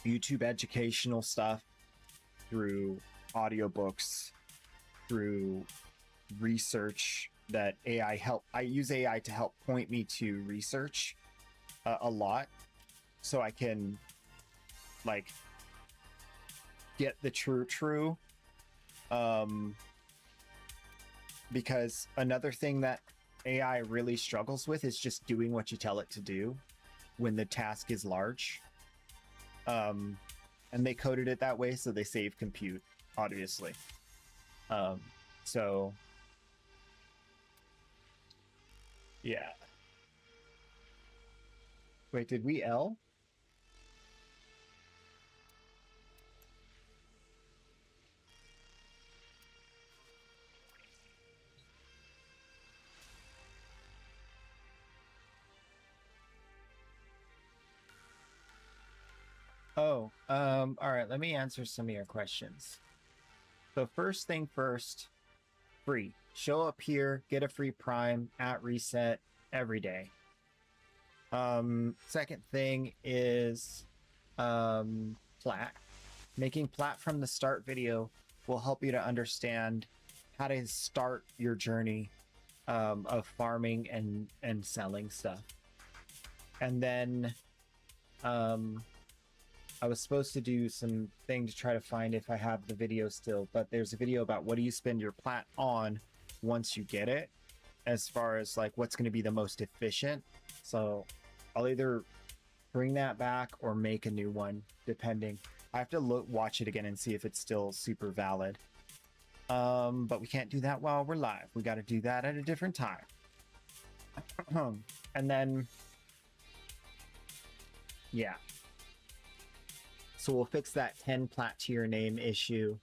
YouTube educational stuff, through audiobooks, through research that I use AI to help point me to research a lot, so I can like get the true because another thing that AI really struggles with is just doing what you tell it to do when the task is large. And they coded it that way so they save compute, obviously. So yeah. Wait, did we L? Oh, all right, let me answer some of your questions. So first thing first, free. Show up here, get a free prime at reset every day. Second thing is plat. Making plat from the start video will help you to understand how to start your journey of farming and selling stuff. And then I was supposed to do some thing to try to find if I have the video still, but there's a video about what do you spend your plat on once you get it, as far as like what's going to be the most efficient. So I'll either bring that back or make a new one, depending. I have to watch it again and see if it's still super valid. But we can't do that while we're live. We got to do that at a different time. And then, yeah. So we'll fix that 10 plat to your name issue.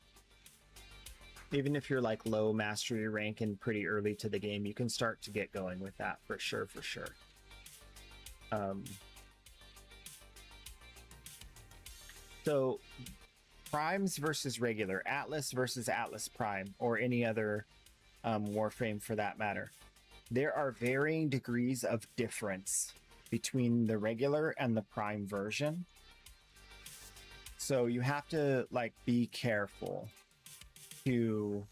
Even if you're like low mastery rank and pretty early to the game, you can start to get going with that for sure, for sure. So primes versus regular, Atlas versus Atlas Prime, or any other Warframe for that matter. There are varying degrees of difference between the regular and the prime version. So you have to like be careful to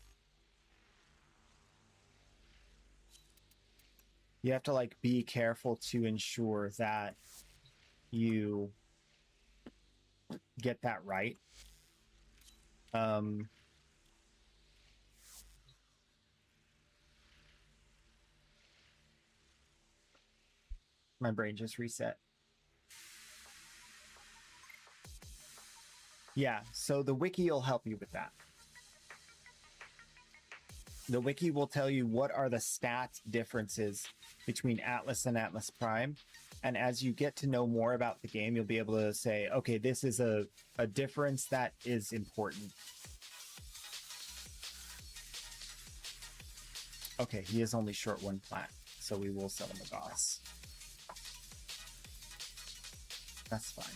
ensure that you get that right. My brain just reset. Yeah, so the wiki will help you with that. The wiki will tell you what are the stat differences between Atlas and Atlas Prime, And as you get to know more about the game, you'll be able to say, okay, this is a difference that is important. Okay, he is only short 1 plat, so we will sell him a Goss. That's fine.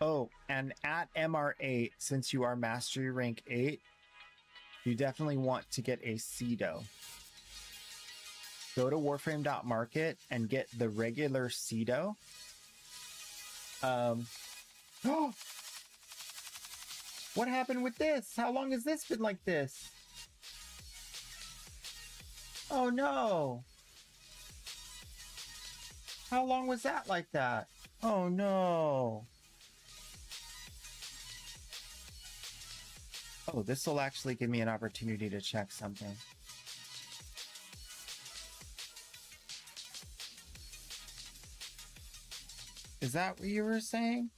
Oh, and at MR8, since you are Mastery Rank 8, you definitely want to get a Cedo. Go to warframe.market and get the regular Cedo. What happened with this? How long has this been like this? Oh no. How long was that like that? Oh no. Oh, this will actually give me an opportunity to check something. Is that what you were saying?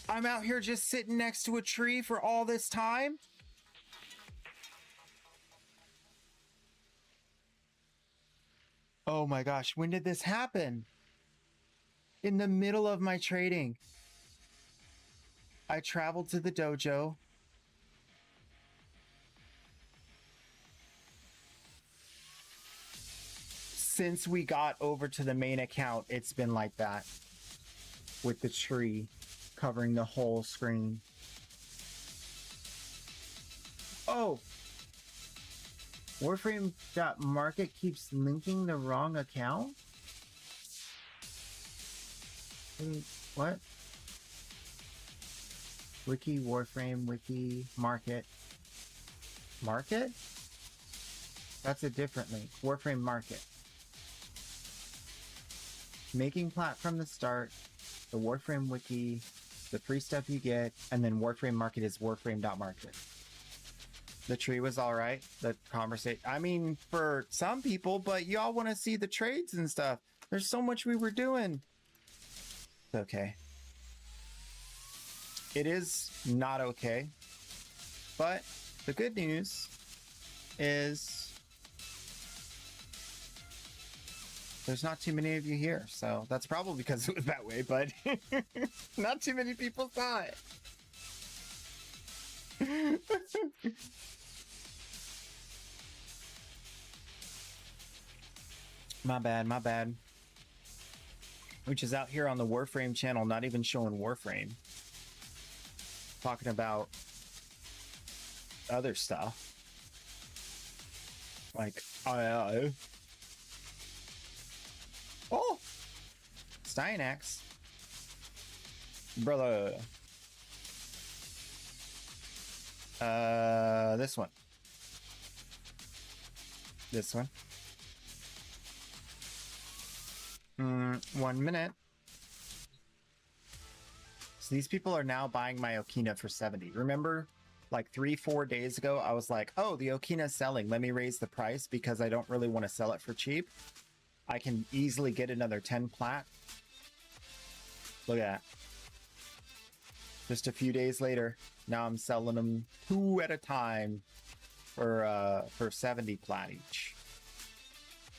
I'm out here just sitting next to a tree for all this time? Oh my gosh, when did this happen? In the middle of my trading. I traveled to the dojo. Since we got over to the main account, it's been like that. With the tree covering the whole screen. Oh! Warframe.market keeps linking the wrong account? What? Wiki, Warframe, Wiki, Market. Market? That's a different link. Warframe Market. Making plat from the start, the Warframe Wiki, the free stuff you get, and then Warframe Market is warframe.market. The tree was all right. The conversation, I mean, for some people, but y'all want to see the trades and stuff. There's so much we were doing. It's okay. It is not okay. But the good news is there's not too many of you here. So that's probably because it was that way, but not too many people saw it. My bad, my bad. Which is out here on the Warframe channel, not even showing Warframe. Talking about other stuff. Like, oh! Styanax. Brother. This one. This one. 1 minute. So these people are now buying my Okina for 70. Remember, like 3-4 days ago, I was like, oh, the Okina's selling. Let me raise the price because I don't really want to sell it for cheap. I can easily get another 10 plat. Look at that. Just a few days later, now I'm selling them 2 at a time for 70 plat each.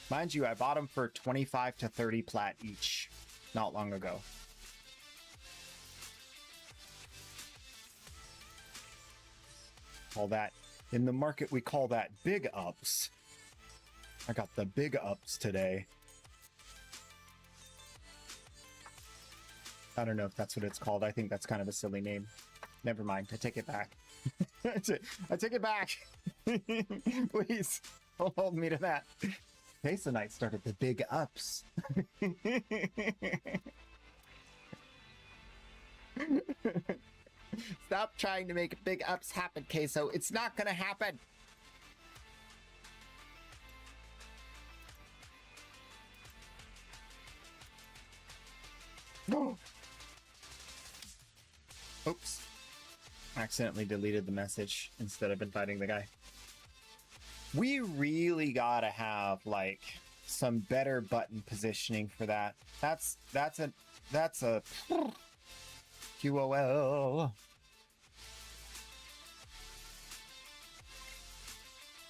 Mind you, I bought them for 25 to 30 plat each not long ago. Call that, in the market, we call that big ups. I got the big ups today. I don't know if that's what it's called. I think that's kind of a silly name. Never mind. I take it back. I take it back. Please, don't hold me to that. Pesa Night started the big ups. Stop trying to make big ups happen, Queso. It's not gonna happen. No. Oops. Accidentally deleted the message instead of inviting the guy. We really gotta have like some better button positioning for that. That's a QOL.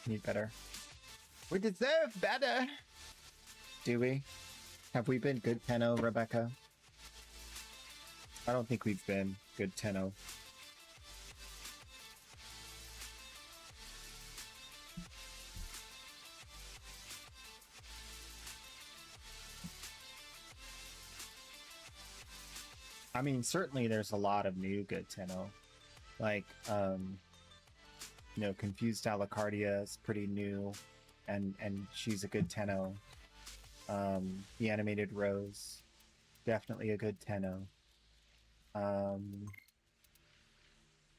Need better. We deserve better. Do we? Have we been good 10-0, Rebecca? I don't think we've been good 10-0. I mean, certainly there's a lot of new good 10-0. Like, you know, Confused Alacardia is pretty new, and she's a good 10-0. The Animated Rose, definitely a good 10-0.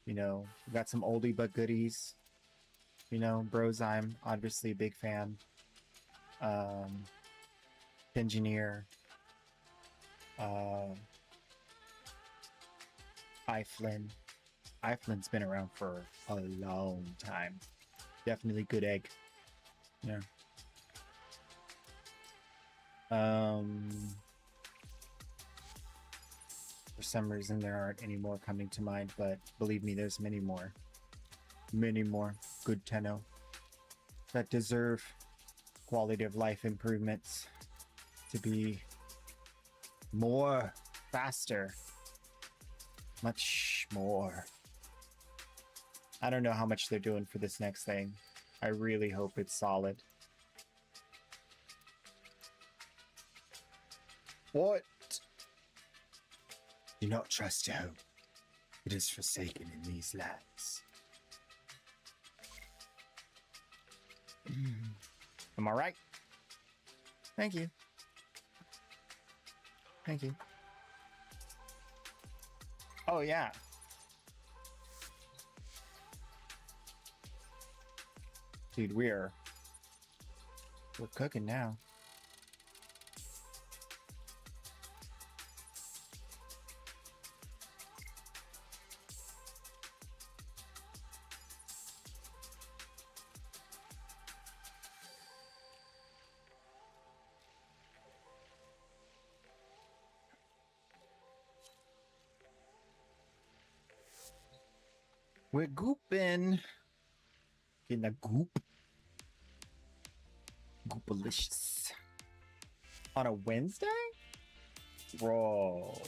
You know, we got some oldie but goodies. You know, Brozyme, obviously a big fan. Engineer. Iflin. Iflin's been around for a long time. Definitely good egg. Yeah. For some reason there aren't any more coming to mind, but believe me, there's many more. Many more good 10-0 that deserve quality of life improvements to be more, faster, much more. I don't know how much they're doing for this next thing. I really hope it's solid. What? Do not trust hope. It is forsaken in these lands. Am I right? Thank you. Thank you. Oh, yeah. Dude, we're cooking now. We're gooping. Getting a goop. Goopalicious. On a Wednesday? Bro.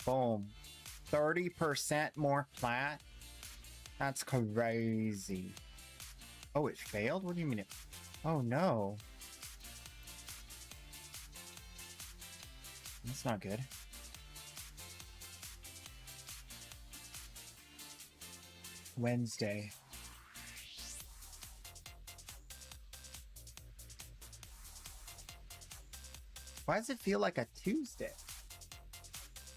Boom. 30% more plat? That's crazy. Oh, it failed? What do you mean it? Oh, no. That's not good. Wednesday. Why does it feel like a Tuesday?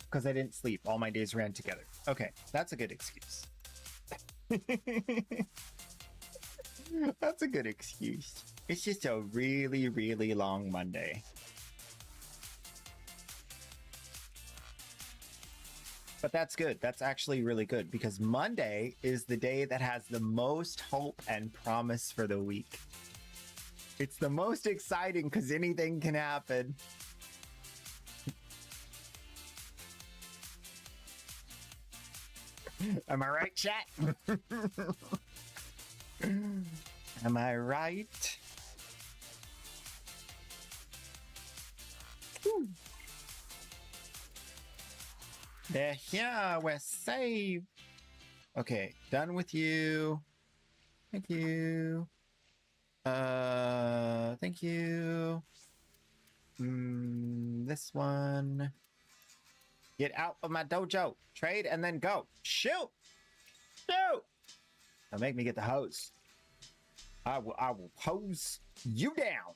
Because I didn't sleep. All my days ran together. Okay, that's a good excuse. That's a good excuse. It's just a really, really long Monday. But that's good. That's actually really good because Monday is the day that has the most hope and promise for the week. It's the most exciting because anything can happen. Am I right, chat? Am I right? Whew. They're here. We're saved. Okay, done with you. Thank you. Thank you. This one. Get out of my dojo. Trade and then go. Shoot! Shoot! Don't make me get the hose. I will hose you down.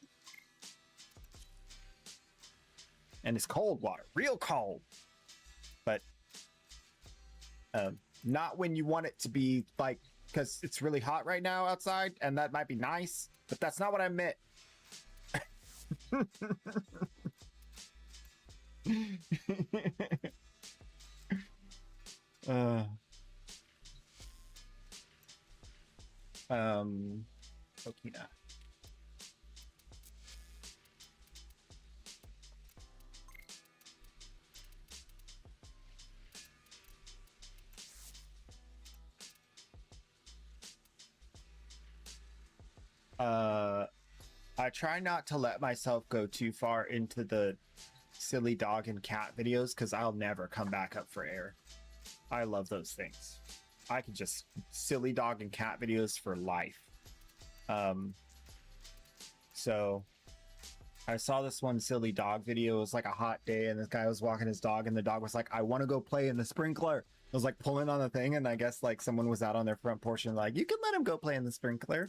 And it's cold water. Real cold. But Not when you want it to be like, because it's really hot right now outside, and that might be nice, but that's not what I meant. uh, Okina. I try not to let myself go too far into the silly dog and cat videos because I'll never come back up for air. I love those things. I could just silly dog and cat videos for life. So I saw this one silly dog video. It was like a hot day, and this guy was walking his dog, and the dog was like, "I want to go play in the sprinkler." It was like pulling on the thing, and I guess like someone was out on their front porch and like, "You can let him go play in the sprinkler."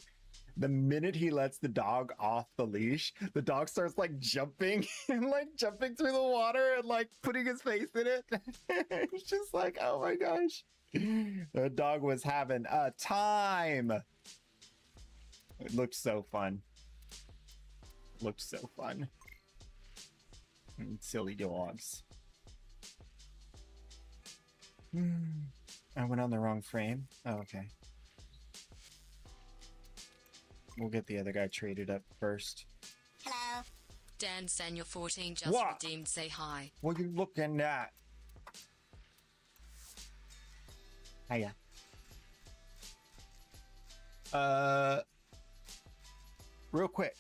The minute he lets the dog off the leash, the dog starts like jumping and like jumping through the water and like putting his face in it. It's just like, oh my gosh. The dog was having a time. It looked so fun. Looked so fun. Silly dogs. I went on the wrong frame. Oh, okay. We'll get the other guy traded up first. Hello. Dan Senior 14 just What? redeemed. Say hi. What are you looking at? Hiya. Real quick.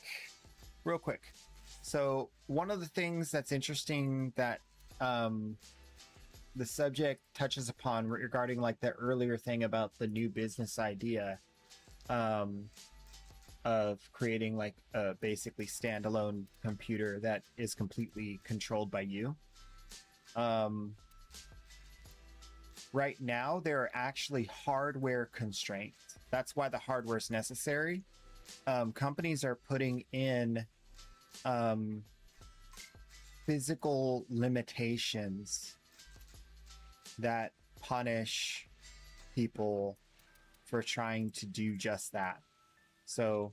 So one of the things that's interesting that the subject touches upon regarding like the earlier thing about the new business idea of creating like a basically standalone computer that is completely controlled by you. Right now, there are actually hardware constraints. That's why the hardware is necessary. Companies are putting in physical limitations that punish people for trying to do just that. So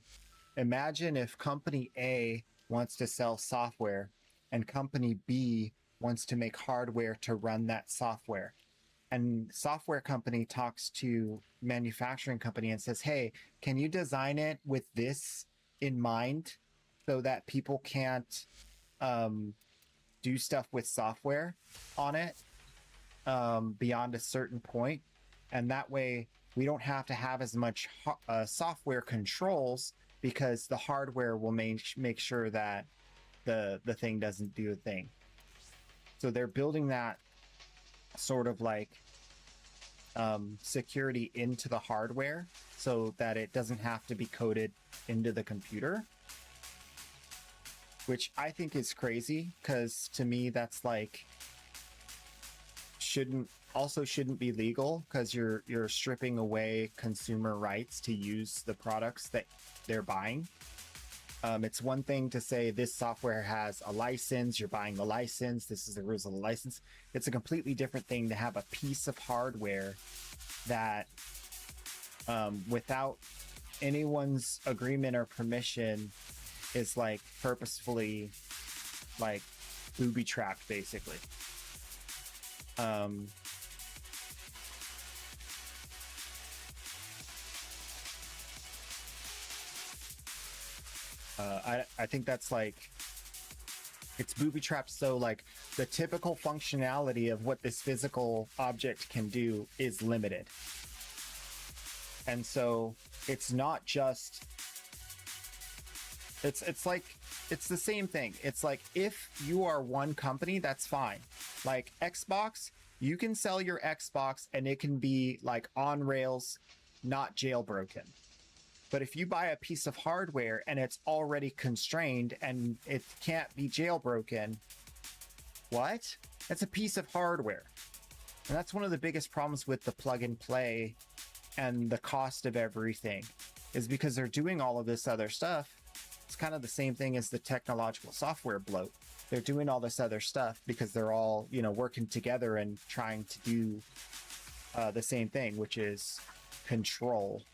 imagine if company A wants to sell software and company B wants to make hardware to run that software. And software company talks to manufacturing company and says, hey, can you design it with this in mind so that people can't do stuff with software on it beyond a certain point? And that way we don't have to have as much software controls because the hardware will make sure that the thing doesn't do a thing. So they're building that sort of like security into the hardware so that it doesn't have to be coded into the computer, which I think is crazy because to me that's like shouldn't be legal because you're stripping away consumer rights to use the products that they're buying. It's one thing to say this software has a license, you're buying the license, this is the rules of the license. It's a completely different thing to have a piece of hardware that without anyone's agreement or permission is like purposefully like booby trapped basically. I think that's like it's booby trapped, so like the typical functionality of what this physical object can do is limited. And so it's not just it's like it's the same thing. It's like if you are one company, that's fine. Like Xbox, you can sell your Xbox and it can be like on rails, not jailbroken. But if you buy a piece of hardware and it's already constrained and it can't be jailbroken, what? That's a piece of hardware. And that's one of the biggest problems with the plug and play and the cost of everything is because they're doing all of this other stuff. It's kind of the same thing as the technological software bloat. They're doing all this other stuff because they're all, you know, working together and trying to do the same thing, which is control.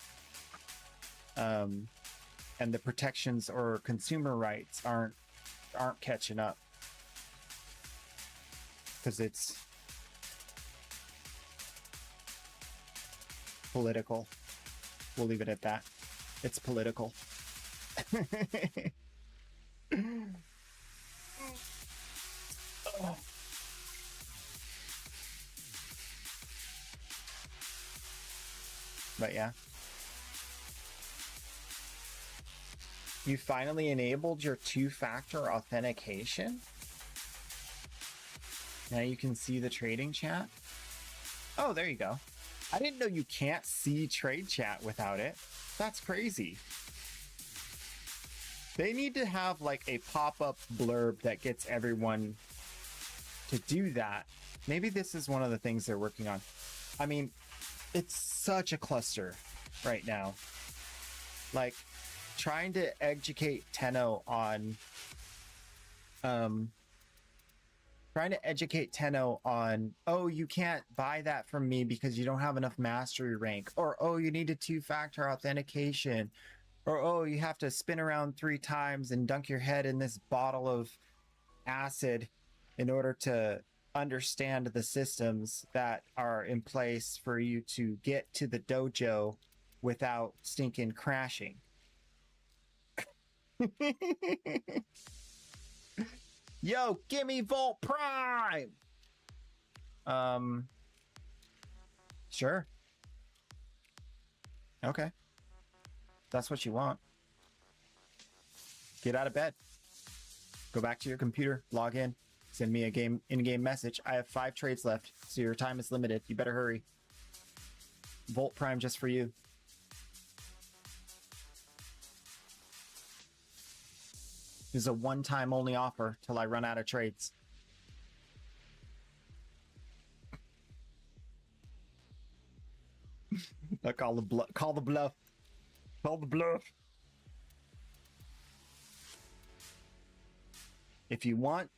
And the protections or consumer rights aren't catching up because it's political. We'll leave it at that. It's political. But yeah. You finally enabled your two-factor authentication? Now you can see the trading chat? Oh, there you go. I didn't know you can't see trade chat without it. That's crazy. They need to have like a pop-up blurb that gets everyone to do that. Maybe this is one of the things they're working on. I mean, it's such a cluster right now. Like, trying to educate Tenno on oh, you can't buy that from me because you don't have enough mastery rank, or oh, you need a two-factor authentication, or oh, you have to spin around 3 times and dunk your head in this bottle of acid in order to understand the systems that are in place for you to get to the dojo without stinking crashing. Yo, gimme Volt Prime! Sure. Okay. That's what you want. Get out of bed. Go back to your computer, log in, send me a in-game message. I have 5 trades left, so your time is limited. You better hurry. Volt Prime just for you. This is a one-time only offer till I run out of trades. I call the bluff. Call the bluff. Call the bluff. If you want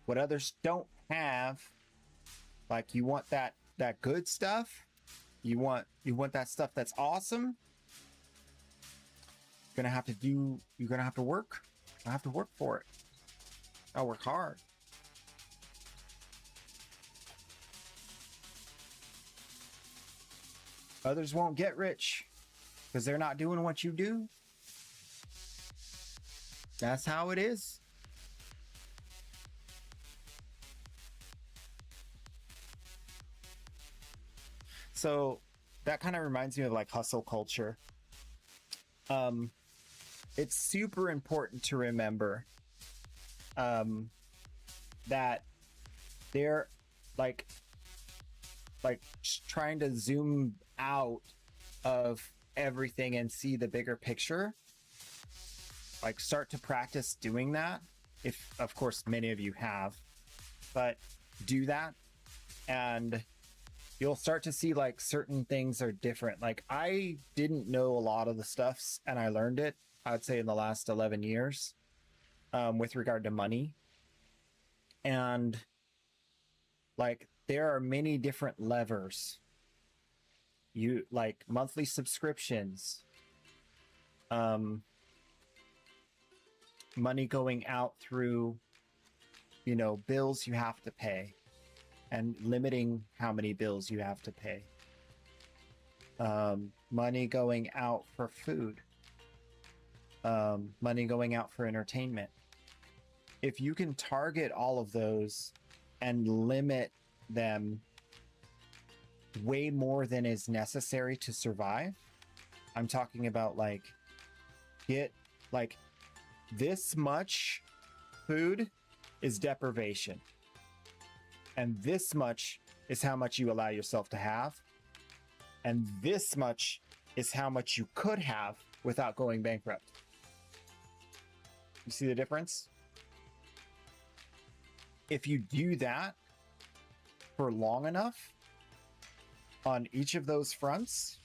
what others don't have, like you want that good stuff, you want that stuff that's awesome, you're gonna have to work. I have to work for it. I'll work hard. Others won't get rich because they're not doing what you do. That's how it is. So that kind of reminds me of like hustle culture. It's super important to remember that they're like trying to zoom out of everything and see the bigger picture. Like, start to practice doing that. If, of course, many of you have, but do that and you'll start to see like certain things are different. Like, I didn't know a lot of the stuffs and I learned it, I would say, in the last 11 years with regard to money. And like, there are many different levers. You like monthly subscriptions, money going out through, bills you have to pay and limiting how many bills you have to pay. Money going out for food, money going out for entertainment. If you can target all of those and limit them way more than is necessary to survive, I'm talking about like, get like this much food is deprivation, and this much is how much you allow yourself to have, and this much is how much you could have without going bankrupt. You see the difference? If you do that for long enough on each of those fronts,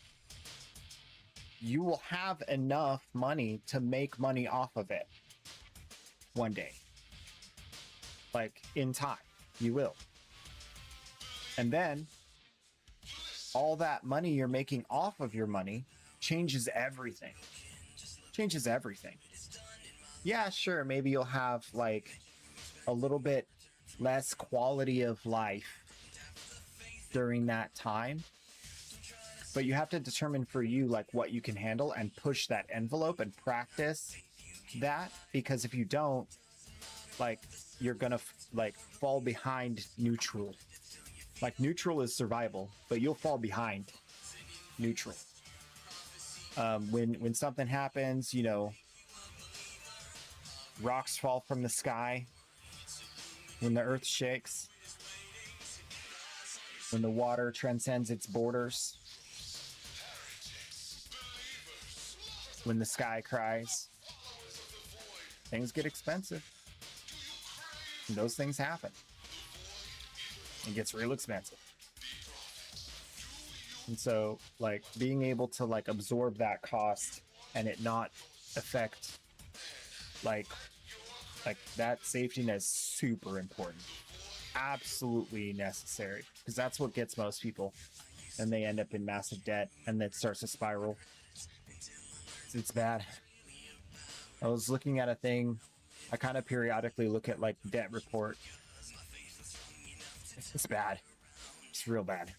you will have enough money to make money off of it one day. Like, in time, you will. And then all that money you're making off of your money changes everything. Changes everything. Yeah, sure, maybe you'll have like a little bit less quality of life during that time, but you have to determine for you like what you can handle and push that envelope and practice that, because if you don't, like, you're gonna like fall behind neutral. Like, neutral is survival, but you'll fall behind neutral. When something happens, you know, rocks fall from the sky, when the earth shakes, when the water transcends its borders, when the sky cries, things get expensive. And those things happen. It gets real expensive. And so, like, being able to like absorb that cost and it not affect like that safety net is super important. Absolutely necessary, because that's what gets most people, and they end up in massive debt, and that starts to spiral. It's bad. I was looking at a thing. I kind of periodically look at like debt report. It's bad. It's real bad.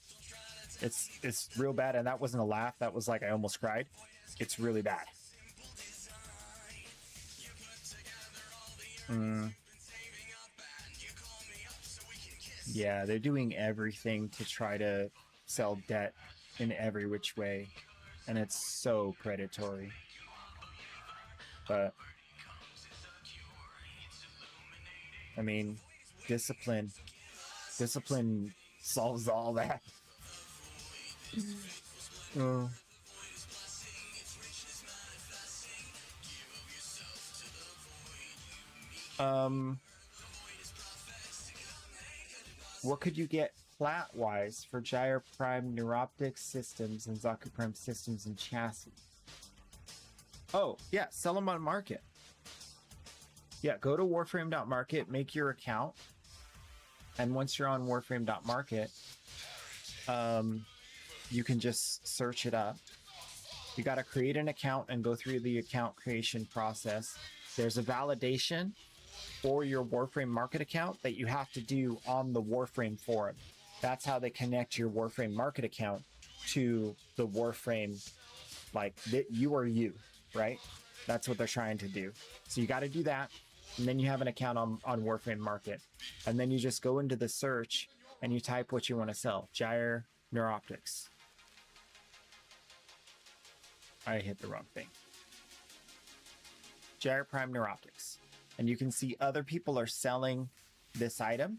It's real bad, and that wasn't a laugh. That was like I almost cried. It's really bad. Yeah, they're doing everything to try to sell debt in every which way, and it's so predatory. But I mean, discipline solves all that. Oh. What could you get plat-wise for Gyre Prime Neuroptic systems and Zaku Prime systems and chassis? Oh, yeah, sell them on market. Yeah, go to warframe.market, make your account, and once you're on warframe.market, you can just search it up. You got to create an account and go through the account creation process. There's a validation for your Warframe market account that you have to do on the Warframe forum. That's how they connect your Warframe market account to the Warframe, like you are you, right? That's what they're trying to do. So you got to do that, and then you have an account on Warframe market, and then you just go into the search and you type what you want to sell. Gyre Neuroptics. I hit the wrong thing. Gyre Prime Neuroptics. And you can see other people are selling this item.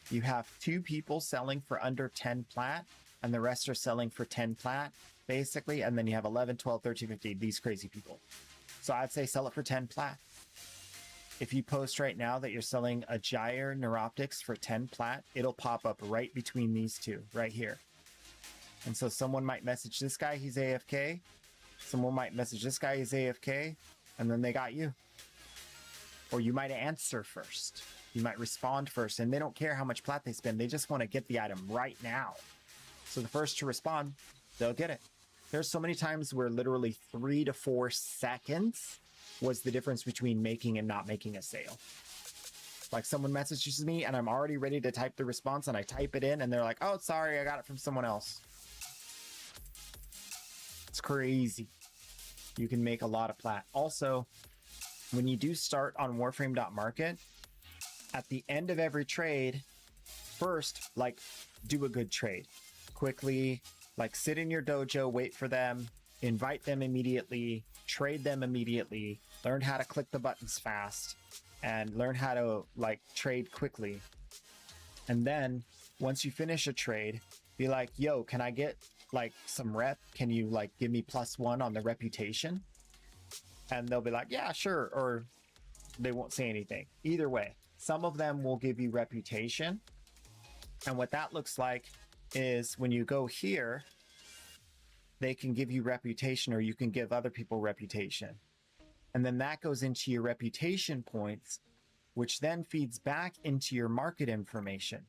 You have 2 people selling for under 10 plat, and the rest are selling for 10 plat, basically. And then you have 11, 12, 13, 15, these crazy people. So I'd say sell it for 10 plat. If you post right now that you're selling a Gyre Neuroptics for 10 plat, it'll pop up right between these two, right here. And so someone might message this guy, he's AFK. Someone might message this guy, he's AFK, and then they got you. Or you might answer first. You might respond first, and they don't care how much plat they spend. They just want to get the item right now. So the first to respond, they'll get it. There's so many times where literally 3 to 4 seconds was the difference between making and not making a sale. Like, someone messages me and I'm already ready to type the response, and I type it in and they're like, oh, sorry, I got it from someone else. It's crazy. You can make a lot of plat. Also, when you do start on warframe.market, at the end of every trade, first, like, do a good trade. Quickly, like, sit in your dojo, wait for them, invite them immediately, trade them immediately, learn how to click the buttons fast, and learn how to, like, trade quickly. And then, once you finish a trade, be like, yo, can I get, like, some rep? Can you, like, give me +1 on the reputation? And they'll be like, yeah, sure. Or they won't say anything. Either way, some of them will give you reputation. And what that looks like is when you go here, they can give you reputation, or you can give other people reputation. And then that goes into your reputation points, which then feeds back into your market information.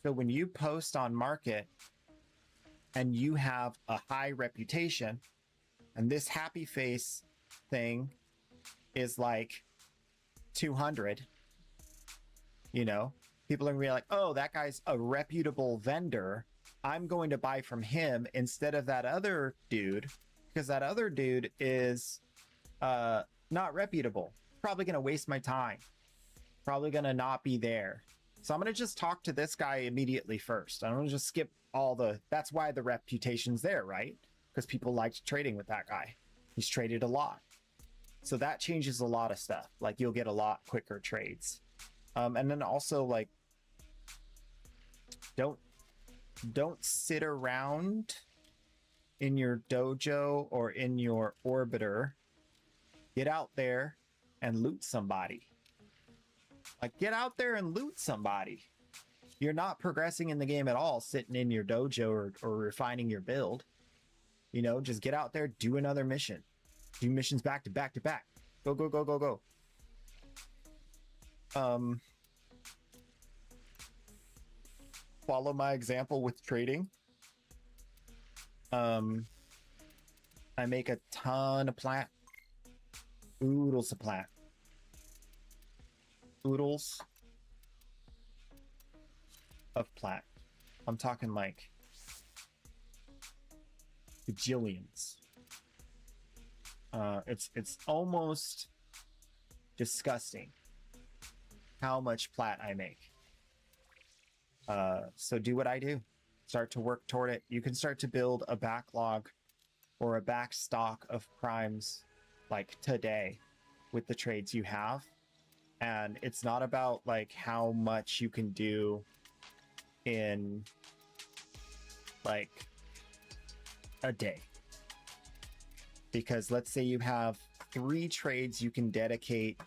So when you post on market and you have a high reputation, and this happy face thing is like 200, you know, people are gonna be like, oh, that guy's a reputable vendor. I'm going to buy from him instead of that other dude, because that other dude is not reputable. Probably gonna waste my time. Probably gonna not be there. So I'm gonna just talk to this guy immediately first. I'm gonna just skip all the, that's why the reputation's there, right? Because people liked trading with that guy. He's traded a lot. So that changes a lot of stuff. Like you'll get a lot quicker trades. And then also like, don't sit around in your dojo or in your orbiter. Get out there and loot somebody. Like get out there and loot somebody. You're not progressing in the game at all sitting in your dojo or refining your build. You know, just get out there, do another mission. Do missions back to back to back. Go, go, go, go, go. Follow my example with trading. I make a ton of plat. Oodles of plat. Oodles of plat. I'm talking like bajillions. It's almost disgusting how much plat I make. So do what I do. Start to work toward it. You can start to build a backlog or a back stock of primes like today with the trades you have. And it's not about like how much you can do in like a day. Because let's say you have 3 trades you can dedicate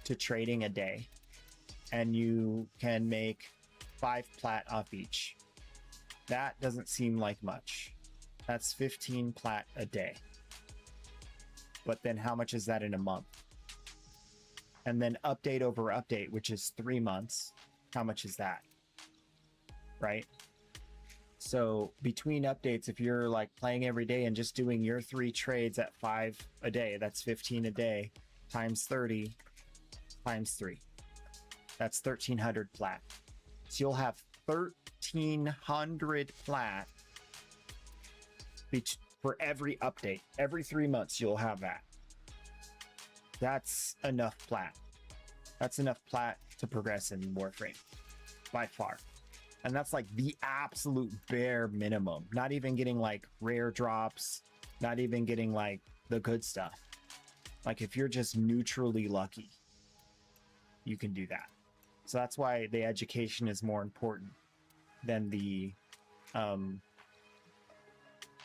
to trading a day and you can make 5 plat off each. That doesn't seem like much. That's 15 plat a day. But then how much is that in a month? And then update over update, which is 3 months. How much is that? Right? So between updates, if you're like playing every day and just doing your 3 trades at 5 a day, that's 15 a day times 30 times 3. That's 1,300 plat. So you'll have 1,300 plat for every update. Every 3 months, you'll have that. That's enough plat. That's enough plat to progress in Warframe, by far. And that's like the absolute bare minimum. Not even getting like rare drops, not even getting like the good stuff. Like if you're just neutrally lucky, you can do that. So that's why the education is more important than the than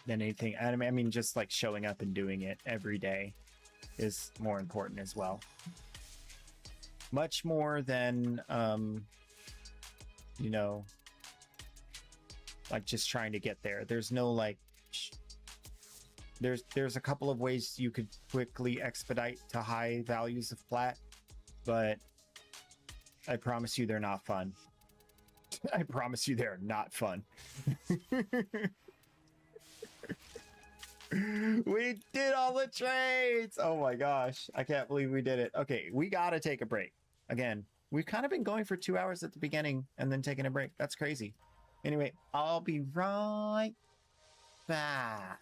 anything. I mean, just like showing up and doing it every day is more important as well. Much more than you know, like just trying to get there. There's no like there's a couple of ways you could quickly expedite to high values of plat, but I promise you they're not fun. I promise you they're not fun. We did all the trades. Oh my gosh, I can't believe we did it. Okay, we gotta take a break. Again, we've kind of been going for 2 hours at the beginning and then taking a break. That's crazy. Anyway, I'll be right back.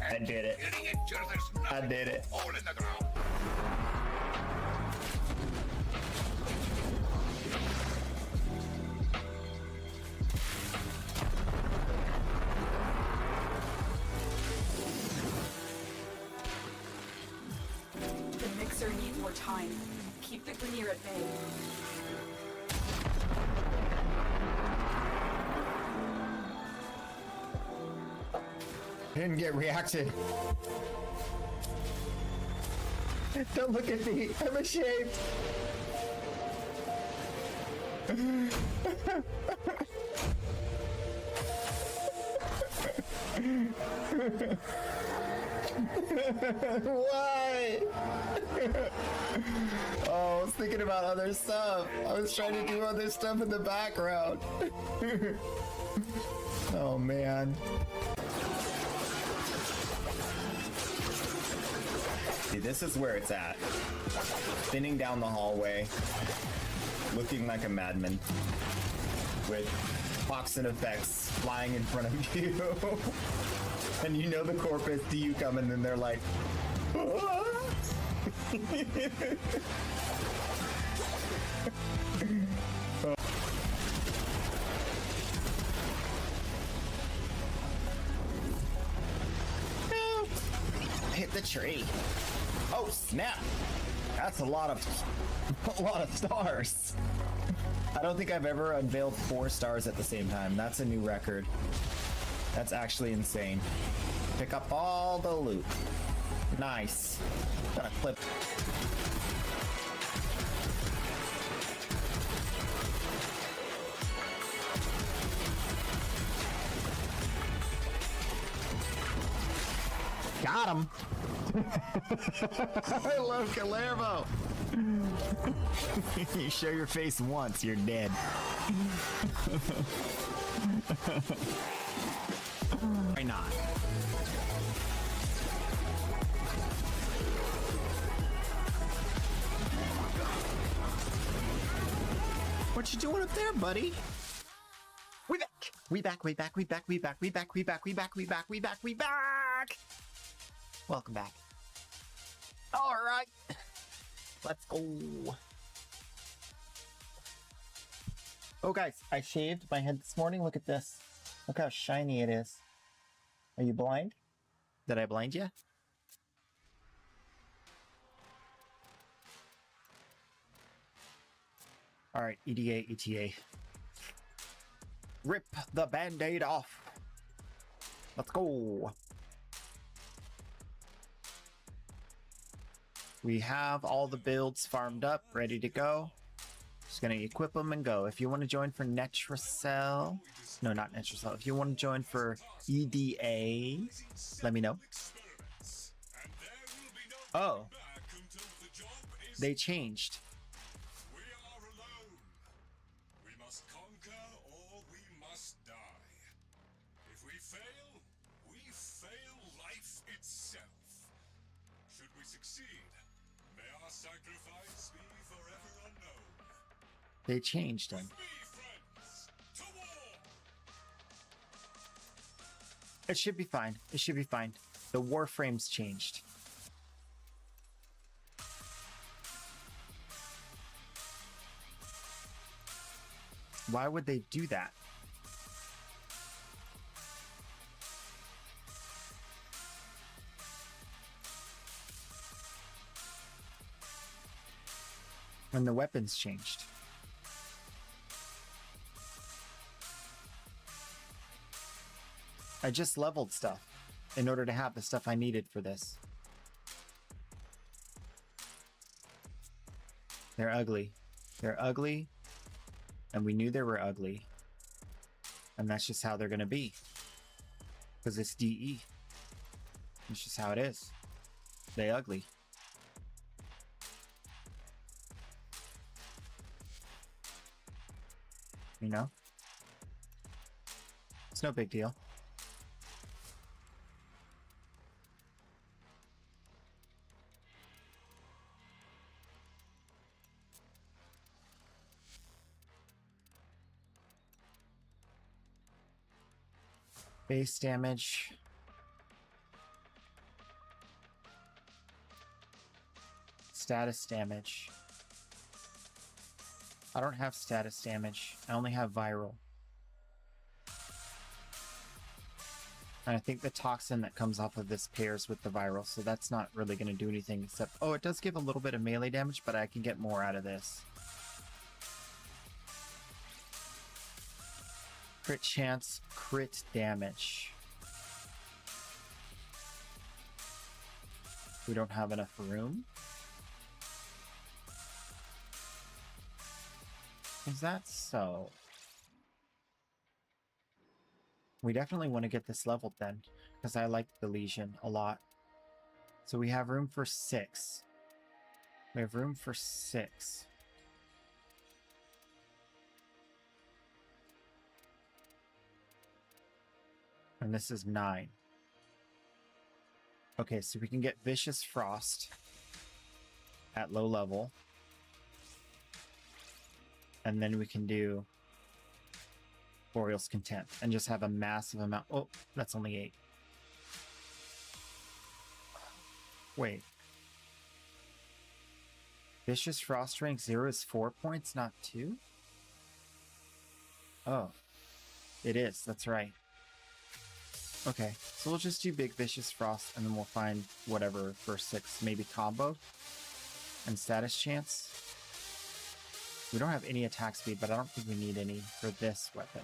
I did it. I did it. The mixer needs more time. Keep the Grenier at bay. Didn't get reacted. Don't look at me. I'm ashamed. Why? Oh, I was thinking about other stuff. I was trying to do other stuff in the background. Oh, man. See, this is where it's at. Spinning down the hallway, looking like a madman, with toxin effects flying in front of you. And you know the corpus see you coming, and they're like, "Ah!" Hit the tree. Oh snap! That's a lot of stars. I don't think I've ever unveiled 4 stars at the same time. That's a new record. That's actually insane. Pick up all the loot. Nice. Gonna clip. Got him. I love Calervo. You show your face once, you're dead. Why not? What you doing up there, buddy? We back. We back. We back. We back. We back. We back. We back. We back. We back. We back. We back. Welcome back. All right. Let's go. Oh, guys, I shaved my head this morning. Look at this. Look how shiny it is. Are you blind? Did I blind you? All right, EDA, ETA. Rip the Band-Aid off. Let's go. We have all the builds farmed up, ready to go. Just gonna equip them and go. If you want to join for Netracell, no, not Netracell. If you want to join for EDA, let me know. Oh, they changed. We are alone. We must conquer or we must die. If we fail life itself. Should we succeed, may our sacrifice be forever unknown. They changed them. With me, friends, to war! It should be fine. It should be fine. The warframes changed. Why would they do that? When the weapons changed. I just leveled stuff in order to have the stuff I needed for this. They're ugly. They're ugly. And we knew they were ugly. And that's just how they're going to be. Because it's DE. It's just how it is. They ugly. You know? It's no big deal. Base damage. Status damage. I don't have status damage. I only have viral. And I think the toxin that comes off of this pairs with the viral, so that's not really going to do anything except... Oh, it does give a little bit of melee damage, but I can get more out of this. Crit chance, crit damage. We don't have enough room. Is that so? We definitely want to get this leveled then, because I like the Legion a lot. So we have room for 6. We have room for 6. And this is 9. Okay, so we can get Vicious Frost at low level. And then we can do Boreal's Contempt and just have a massive amount. Oh, that's only 8. Wait. Vicious Frost rank 0 is 4 points, not 2? Oh. It is, that's right. Okay, so we'll just do Big Vicious Frost and then we'll find whatever for 6, maybe combo and status chance. We don't have any attack speed, but I don't think we need any for this weapon.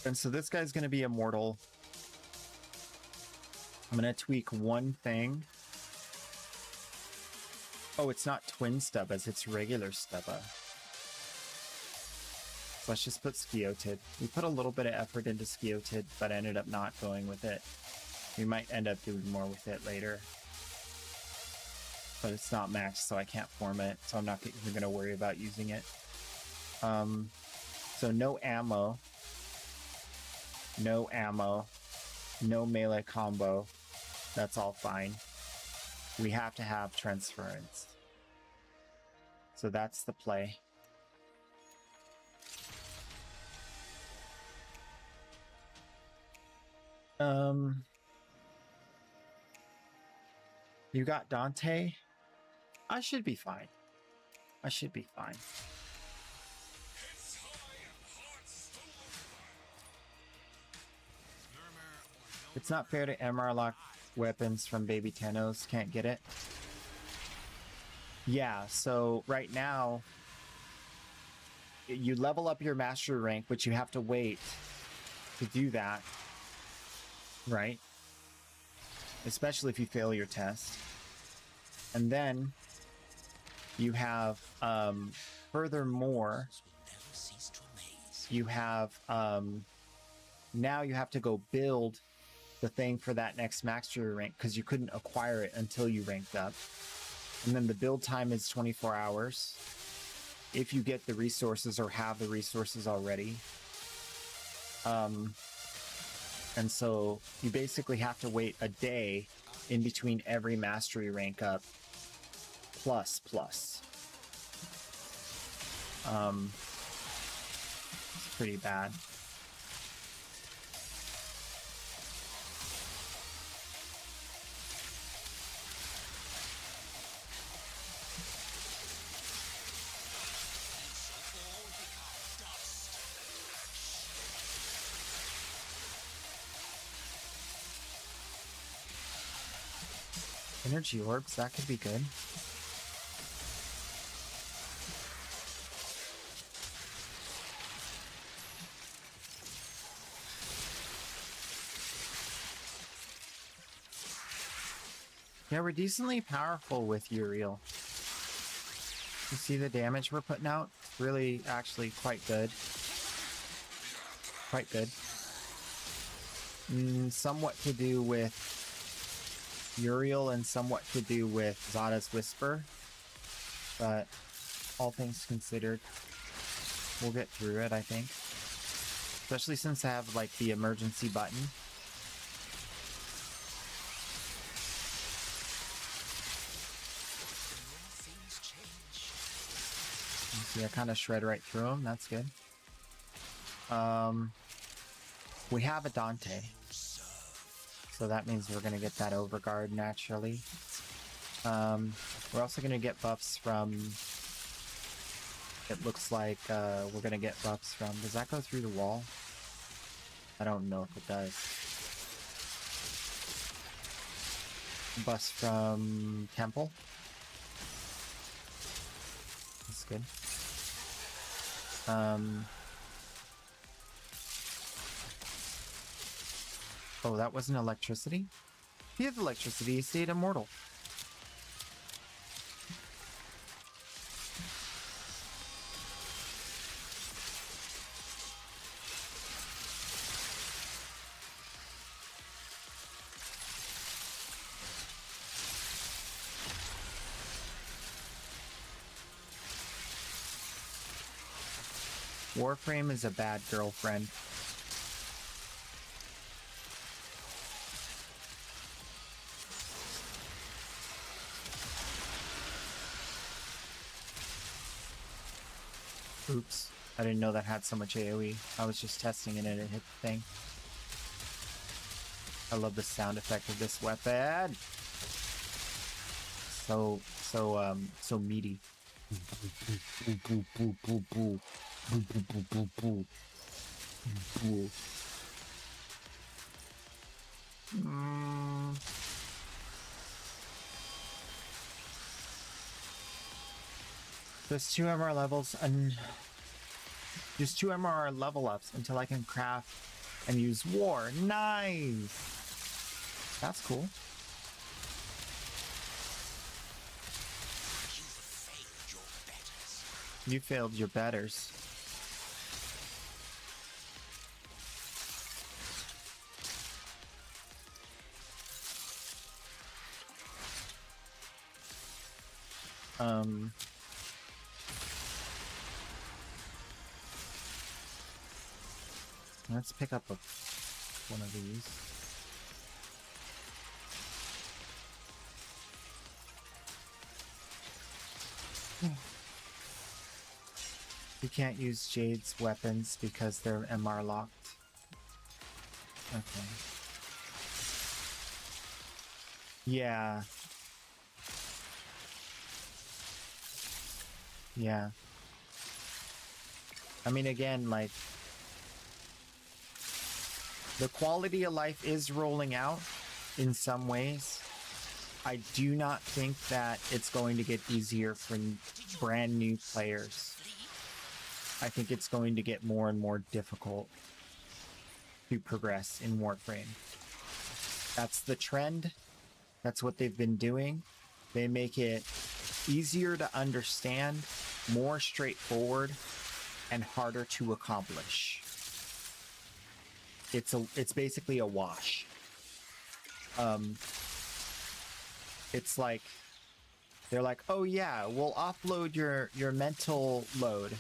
And so this guy's going to be immortal. I'm going to tweak one thing. Oh, it's not Twin Stubas, it's regular Stubba. So let's just put Sciotid. We put a little bit of effort into Sciotid, but ended up not going with it. We might end up doing more with it later. But it's not maxed, so I can't form it, so I'm not even going to worry about using it. So no ammo. No ammo. No melee combo. That's all fine. We have to have transference. So that's the play. You got Dante? I should be fine. I should be fine. Heads high and hearts full of fire. It's not fair to MR lock weapons from Baby Tenos. Can't get it. Yeah, so right now, you level up your mastery rank, but you have to wait to do that. Right? Especially if you fail your test. And then you have, furthermore, you have, now you have to go build the thing for that next mastery rank because you couldn't acquire it until you ranked up. And then the build time is 24 hours if you get the resources or have the resources already. And so you basically have to wait a day in between every mastery rank up. Plus. It's pretty bad. Energy orbs, that could be good. Yeah, we're decently powerful with Uriel. You see the damage we're putting out? It's really actually quite good. Quite good. Somewhat to do with Uriel and somewhat to do with Zada's Whisper. But all things considered, we'll get through it, I think. Especially since I have like the emergency button. See, I kind of shred right through them. That's good. We have a Dante. So that means we're going to get that Overguard naturally. We're also going to get buffs from... It looks like we're going to get buffs from... Does that go through the wall? I don't know if it does. Buffs from Temple. That's good. Oh, that wasn't electricity? If you have electricity, you stayed immortal. Warframe is a bad girlfriend. Oops. I didn't know that had so much AoE. I was just testing it and it hit the thing. I love the sound effect of this weapon. So meaty. There's 2 MR levels and there's 2 MR level ups until I can craft and use war. Nice. That's cool. You failed your betters. Let's pick up one of these. You can't use Jade's weapons because they're MR locked. Okay. Yeah. Yeah. I mean, again, like, the quality of life is rolling out in some ways. I do not think that it's going to get easier for brand new players. I think it's going to get more and more difficult to progress in Warframe. That's the trend. That's what they've been doing. They make it easier to understand, more straightforward, and harder to accomplish. It's basically a wash. It's like they're like, oh yeah, we'll offload your mental load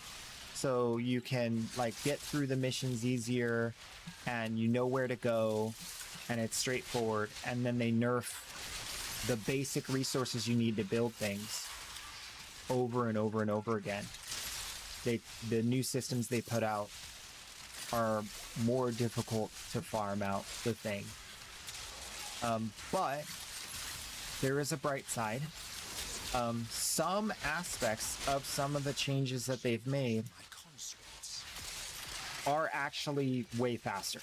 so you can like get through the missions easier and you know where to go and it's straightforward, and then they nerf the basic resources you need to build things over and over and over again. The new systems they put out are more difficult to farm out the thing. But there is a bright side. Some aspects of some of the changes that they've made are actually way faster.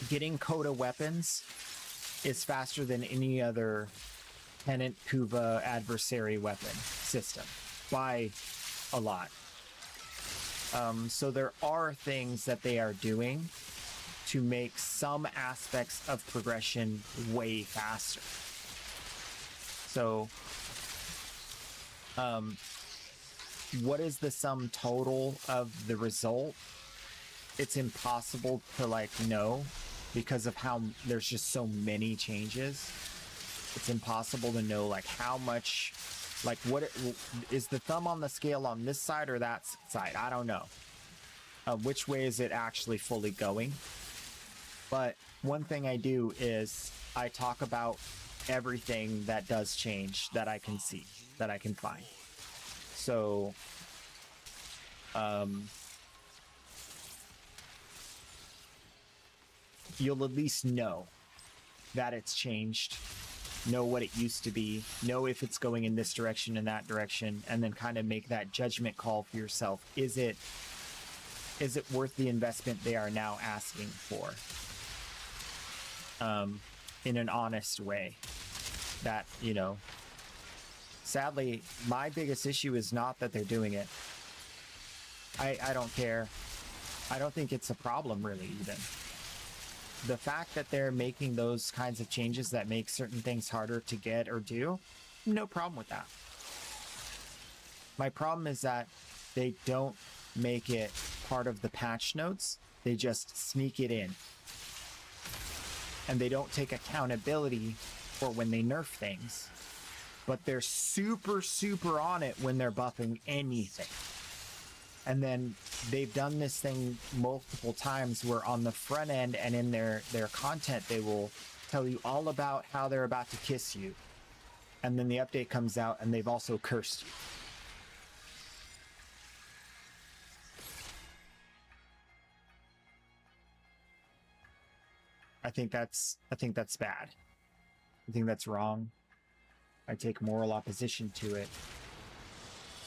Getting Coda weapons is faster than any other Tenant Kuva adversary weapon system by a lot. So there are things that they are doing to make some aspects of progression way faster. So, what is the sum total of the result? It's impossible to like know because of how there's just so many changes. It's impossible to know like how much, like what is the thumb on the scale on this side or that side? I don't know. Which way is it actually fully going? But one thing I do is I talk about everything that does change that I can see, that I can find. So, you'll at least know that it's changed, know what it used to be, know if it's going in this direction and that direction, and then kind of make that judgment call for yourself. Is it worth the investment they are now asking for? In an honest way. That, you know, sadly, my biggest issue is not that they're doing it. I don't care. I don't think it's a problem, really, even. The fact that they're making those kinds of changes that make certain things harder to get or do, no problem with that. My problem is that they don't make it part of the patch notes. They just sneak it in. And they don't take accountability for when they nerf things. But they're super, super on it when they're buffing anything. And then they've done this thing multiple times where on the front end and in their content, they will tell you all about how they're about to kiss you. And then the update comes out and they've also cursed you. I think that's bad. I think that's wrong. I take moral opposition to it.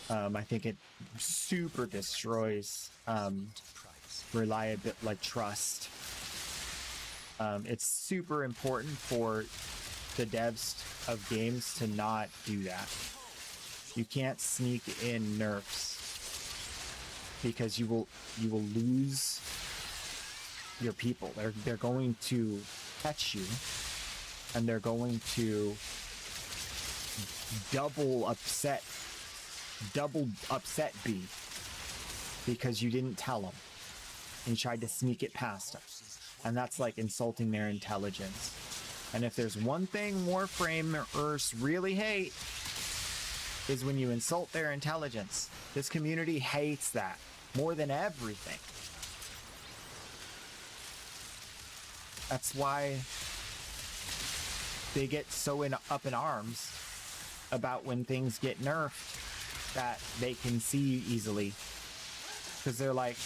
I think it super destroys reliability, like trust. It's super important for the devs of games to not do that. You can't sneak in nerfs because you will lose your people. They're going to catch you, and they're going to double upset B because you didn't tell them and you tried to sneak it past them, and that's like insulting their intelligence. And if there's one thing Warframers really hate, is when you insult their intelligence. This community hates that more than everything. That's why they get so up in arms about when things get nerfed that they can see easily. Because they're like,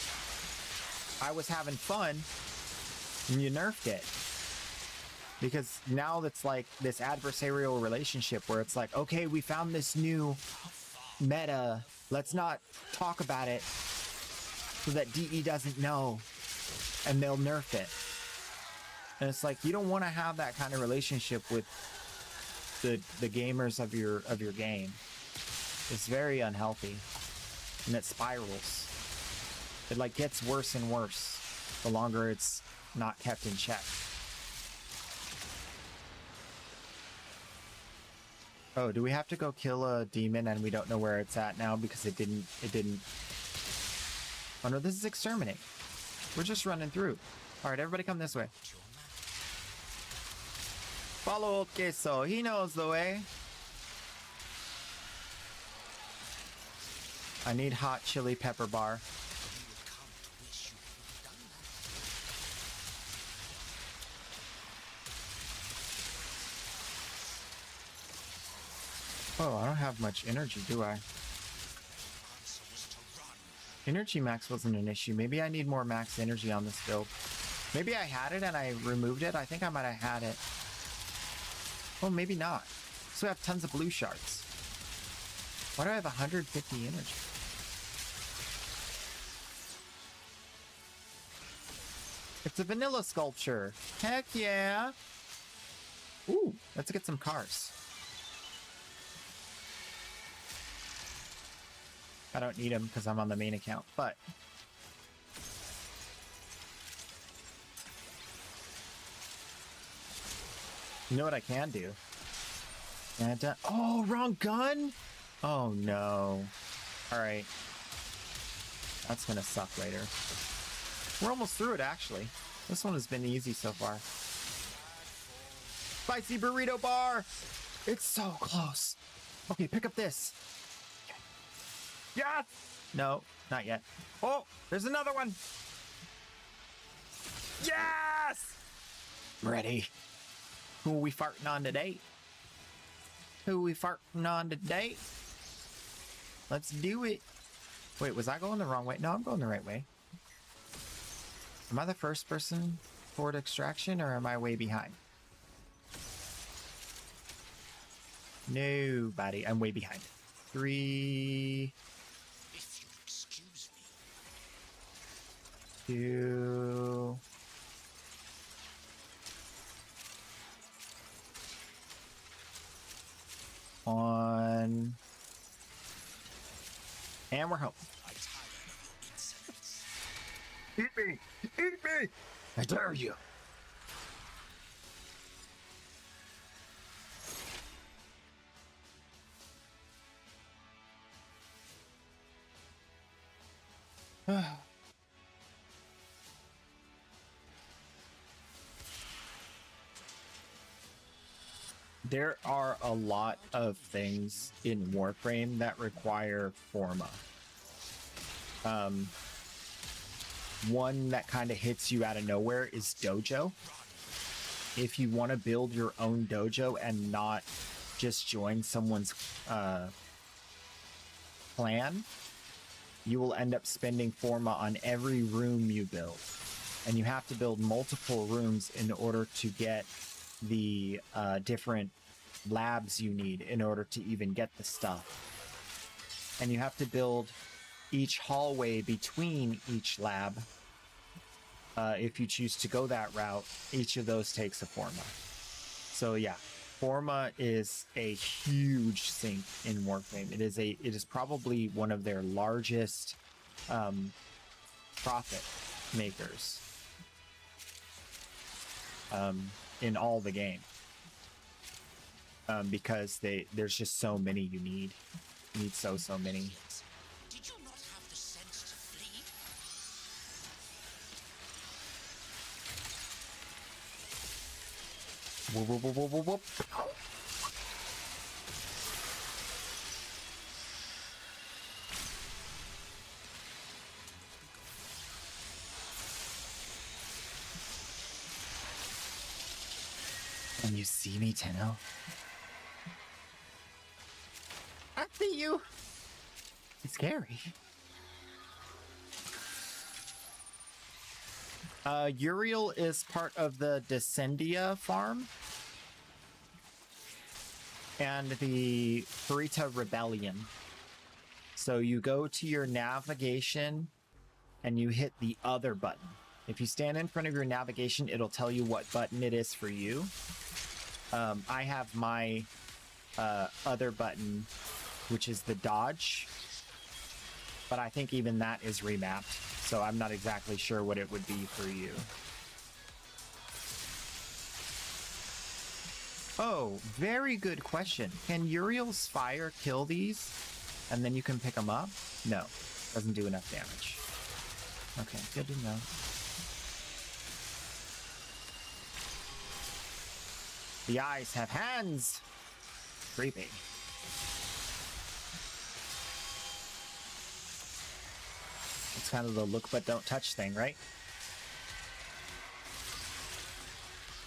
I was having fun and you nerfed it. Because now it's like this adversarial relationship where it's like, okay, we found this new meta. Let's not talk about it so that DE doesn't know, and they'll nerf it. And it's like, you don't want to have that kind of relationship with the gamers of your game. It's very unhealthy, and it spirals. It like gets worse and worse the longer it's not kept in check. Oh, do we have to go kill a demon and we don't know where it's at now because it didn't. Oh no, this is exterminate. We're just running through. All right, everybody come this way. Follow Queso, he knows the way. I need hot chili pepper bar. Oh, I don't have much energy, do I? Energy max wasn't an issue. Maybe I need more max energy on this build. Maybe I had it and I removed it. I think I might have had it. Oh, maybe not. So I have tons of blue shards. Why do I have 150 energy? It's a vanilla sculpture. Heck yeah. Ooh, let's get some cars. I don't need them because I'm on the main account, but you know what I can do? And oh, wrong gun. Oh no. All right, that's gonna suck later. We're almost through it, actually. This one has been easy so far. Spicy burrito bar. It's so close. Okay, pick up this. Yes! No, not yet. Oh, there's another one. Yes! I'm ready. Who are we farting on today? Who are we farting on today? Let's do it. Wait, was I going the wrong way? No, I'm going the right way. Am I the first person toward extraction, or am I way behind? Nobody. I'm way behind. 3... If you'll excuse me. 2... 1... And we're home. I tire of your insolence. Eat me! Eat me! I dare you! There are a lot of things in Warframe that require Forma. One that kind of hits you out of nowhere is dojo. If you want to build your own dojo and not just join someone's clan, you will end up spending forma on every room you build. And you have to build multiple rooms in order to get the different labs you need in order to even get the stuff. And you have to build each hallway between each lab. If you choose to go that route, each of those takes a forma. So yeah, forma is a huge sink in Warframe. It is probably one of their largest profit makers in all the game, because there's just so many you need. You need so many. Did you not have the sense to flee? Whoop, whoop, whoop, whoop, whoop, whoop. Can you see me, Tenno? I see you. It's scary. Uriel is part of the Descendia farm and the Purita Rebellion. So you go to your navigation and you hit the other button. If you stand in front of your navigation, it'll tell you what button it is for you. I have my other button, which is the dodge, but I think even that is remapped, so I'm not exactly sure what it would be for you. Oh, very good question. Can Uriel's fire kill these and then you can pick them up? No, doesn't do enough damage. Okay, good to know. The eyes have hands. Creepy. It's kind of the look but don't touch thing, right?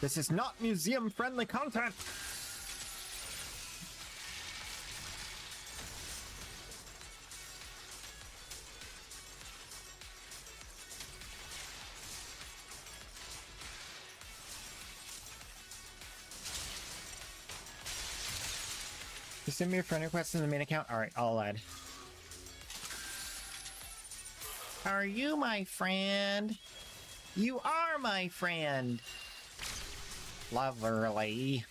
This is not museum-friendly content. Just send me a friend request in the main account. All right, I'll add. Are you my friend? You are my friend. Lovely.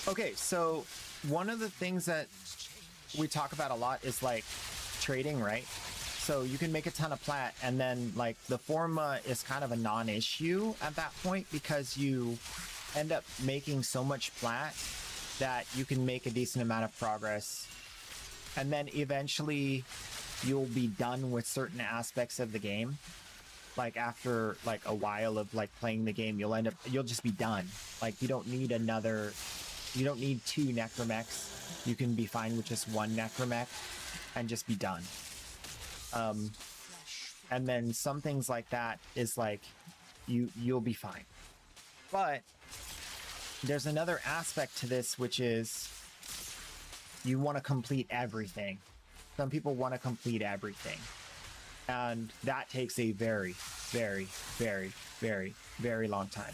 Okay, so one of the things that we talk about a lot is like trading, right? So you can make a ton of plat and then like the forma is kind of a non-issue at that point because you end up making so much plat that you can make a decent amount of progress. And then eventually you'll be done with certain aspects of the game. Like after like a while of like playing the game, you'll just be done. Like you don't need two necromechs. You can be fine with just one necromech and just be done. And then some things like that is like you'll be fine. But there's another aspect to this, which is you want to complete everything. Some people want to complete everything. And that takes a very, very, very, very, very long time.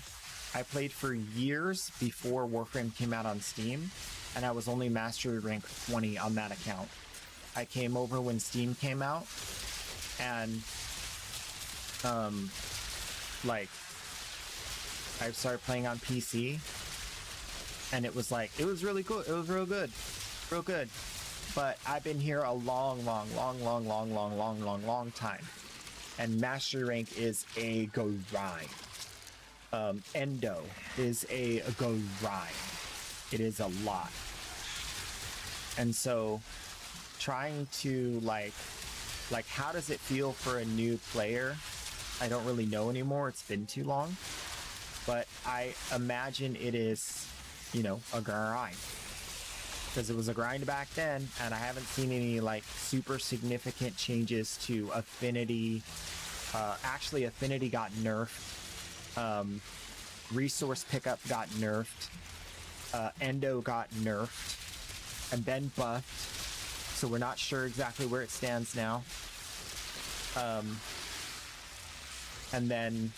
I played for years before Warframe came out on Steam, and I was only mastery rank 20 on that account. I came over when Steam came out, and like I started playing on PC, and it was really cool. It was real good. But I've been here a long time, and mastery rank is a grind. Endo is a grind. It is a lot. And so trying to like how does it feel for a new player? I don't really know anymore. It's been too long. But I imagine it is, you know, a grind. Because it was a grind back then, and I haven't seen any like super significant changes to affinity. Actually, affinity got nerfed. Resource pickup got nerfed. Endo got nerfed and then buffed. So we're not sure exactly where it stands now. And then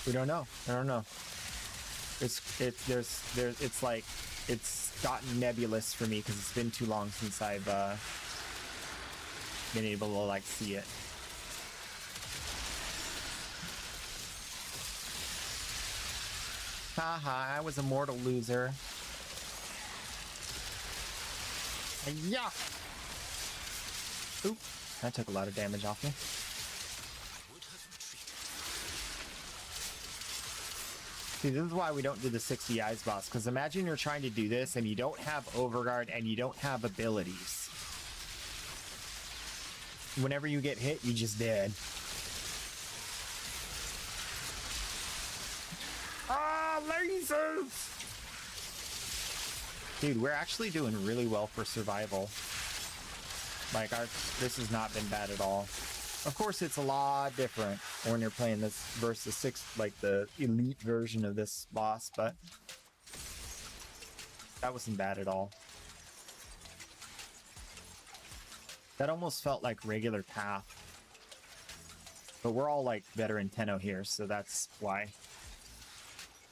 we don't know. I don't know. It's like it's gotten nebulous for me because it's been too long since I've been able to like see it. Haha, I was a mortal loser. Yeah. Oop, that took a lot of damage off me. See, this is why we don't do the 60 eyes boss, because imagine you're trying to do this and you don't have overguard and you don't have abilities. Whenever you get hit, you just dead. Ah, lasers! Dude, we're actually doing really well for survival. Like, this has not been bad at all. Of course, it's a lot different when you're playing this versus the elite version of this boss, but that wasn't bad at all. That almost felt like regular path. But we're all like veteran Tenno here, so that's why.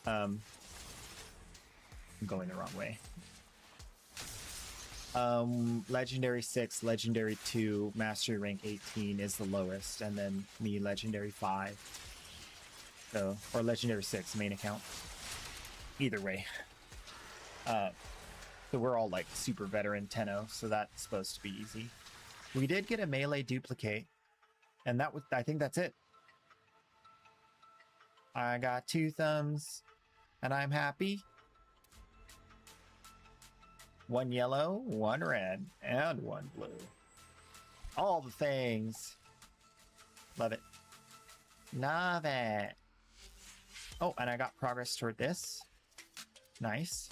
I'm going the wrong way. Legendary 6, Legendary 2, Mastery rank 18 is the lowest, and then me Legendary 5. So, or Legendary 6, main account. Either way. So we're all like super veteran Tenno, so that's supposed to be easy. We did get a melee duplicate, and that was, I think that's it. I got 2 thumbs, and I'm happy. 1 yellow, 1 red, and 1 blue. All the things. Love it. Love it. Oh, and I got progress toward this. Nice.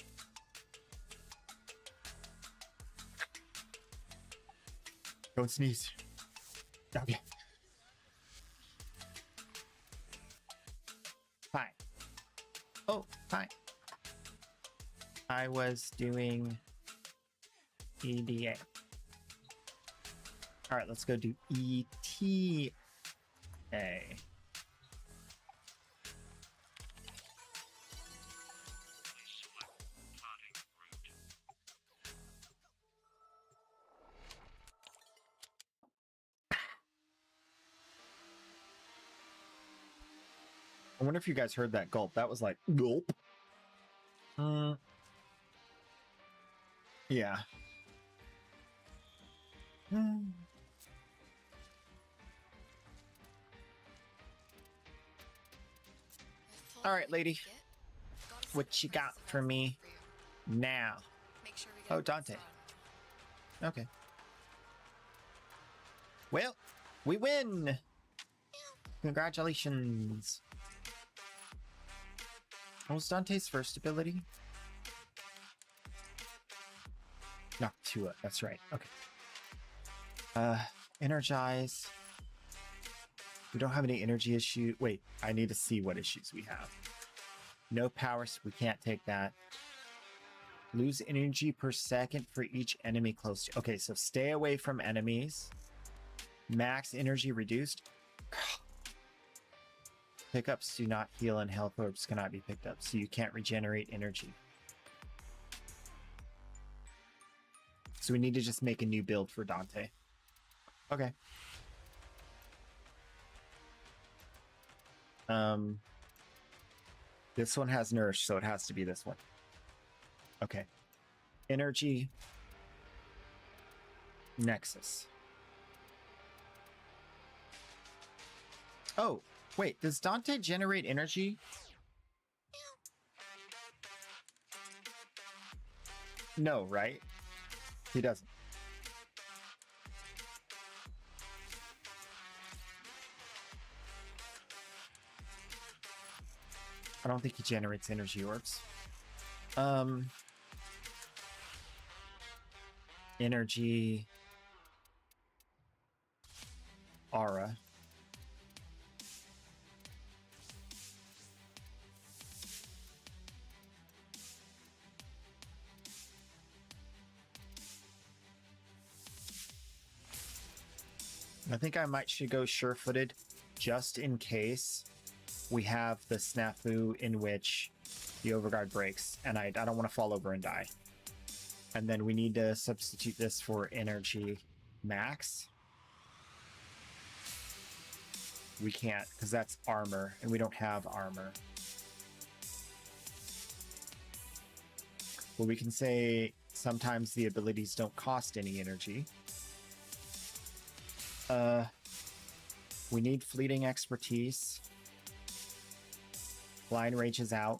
Don't sneeze. Okay. Hi. Oh, hi. I was doing EDA. All right, let's go do ETA. I wonder if you guys heard that gulp. That was like gulp. Yeah. All right, lady. What you got for me now? Oh, Dante. Okay. Well, we win. Congratulations. What was Dante's first ability? Noctua, that's right. Okay. Energize. We don't have any energy issue. Wait, I need to see what issues we have. No power, so we can't take that. Lose energy per second for each enemy close to. Okay, so stay away from enemies. Max energy reduced. Pickups do not heal and health orbs cannot be picked up, so you can't regenerate energy. So we need to just make a new build for Dante. Okay. This one has Nourish, so it has to be this one. Okay. Energy. Nexus. Oh, wait, does Dante generate energy? No, right? He doesn't. I don't think he generates energy orbs. Energy. Aura. I think I should go sure-footed just in case we have the snafu in which the overguard breaks and I don't want to fall over and die. And then we need to substitute this for energy max. We can't because that's armor and we don't have armor. Well, we can say sometimes the abilities don't cost any energy. We need fleeting expertise. Blind Rage is out.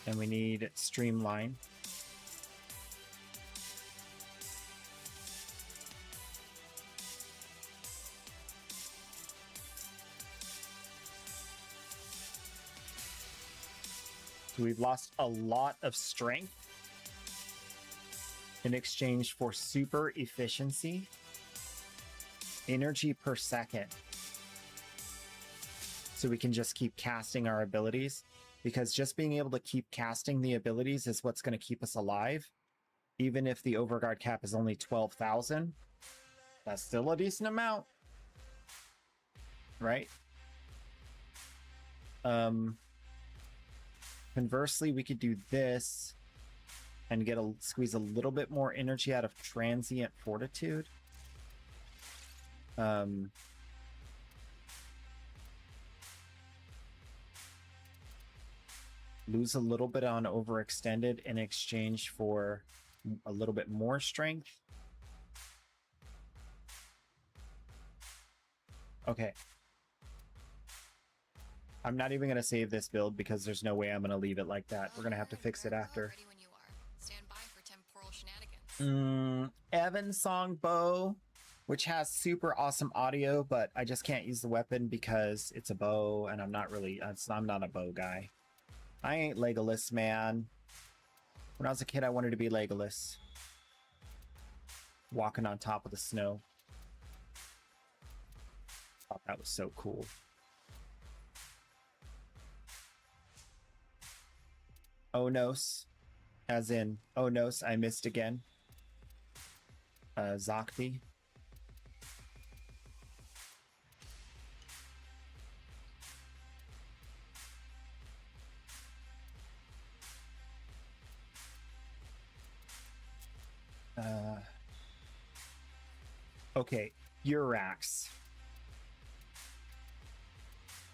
And we need Streamline. So we've lost a lot of strength in exchange for super efficiency, energy per second. So we can just keep casting our abilities, because just being able to keep casting the abilities is what's going to keep us alive. Even if the overguard cap is only 12,000, that's still a decent amount, right? Conversely, we could do this and squeeze a little bit more energy out of transient fortitude. Lose a little bit on overextended in exchange for a little bit more strength. Okay. I'm not even going to save this build because there's no way I'm going to leave it like that. We're going to have to fix it after. Evan Song Bow, which has super awesome audio, but I just can't use the weapon because it's a bow, and I'm not a bow guy. I ain't Legolas, man. When I was a kid, I wanted to be Legolas. Walking on top of the snow. Thought that was so cool. Onos. As in, Onos, I missed again. Zakti. Okay, Urax.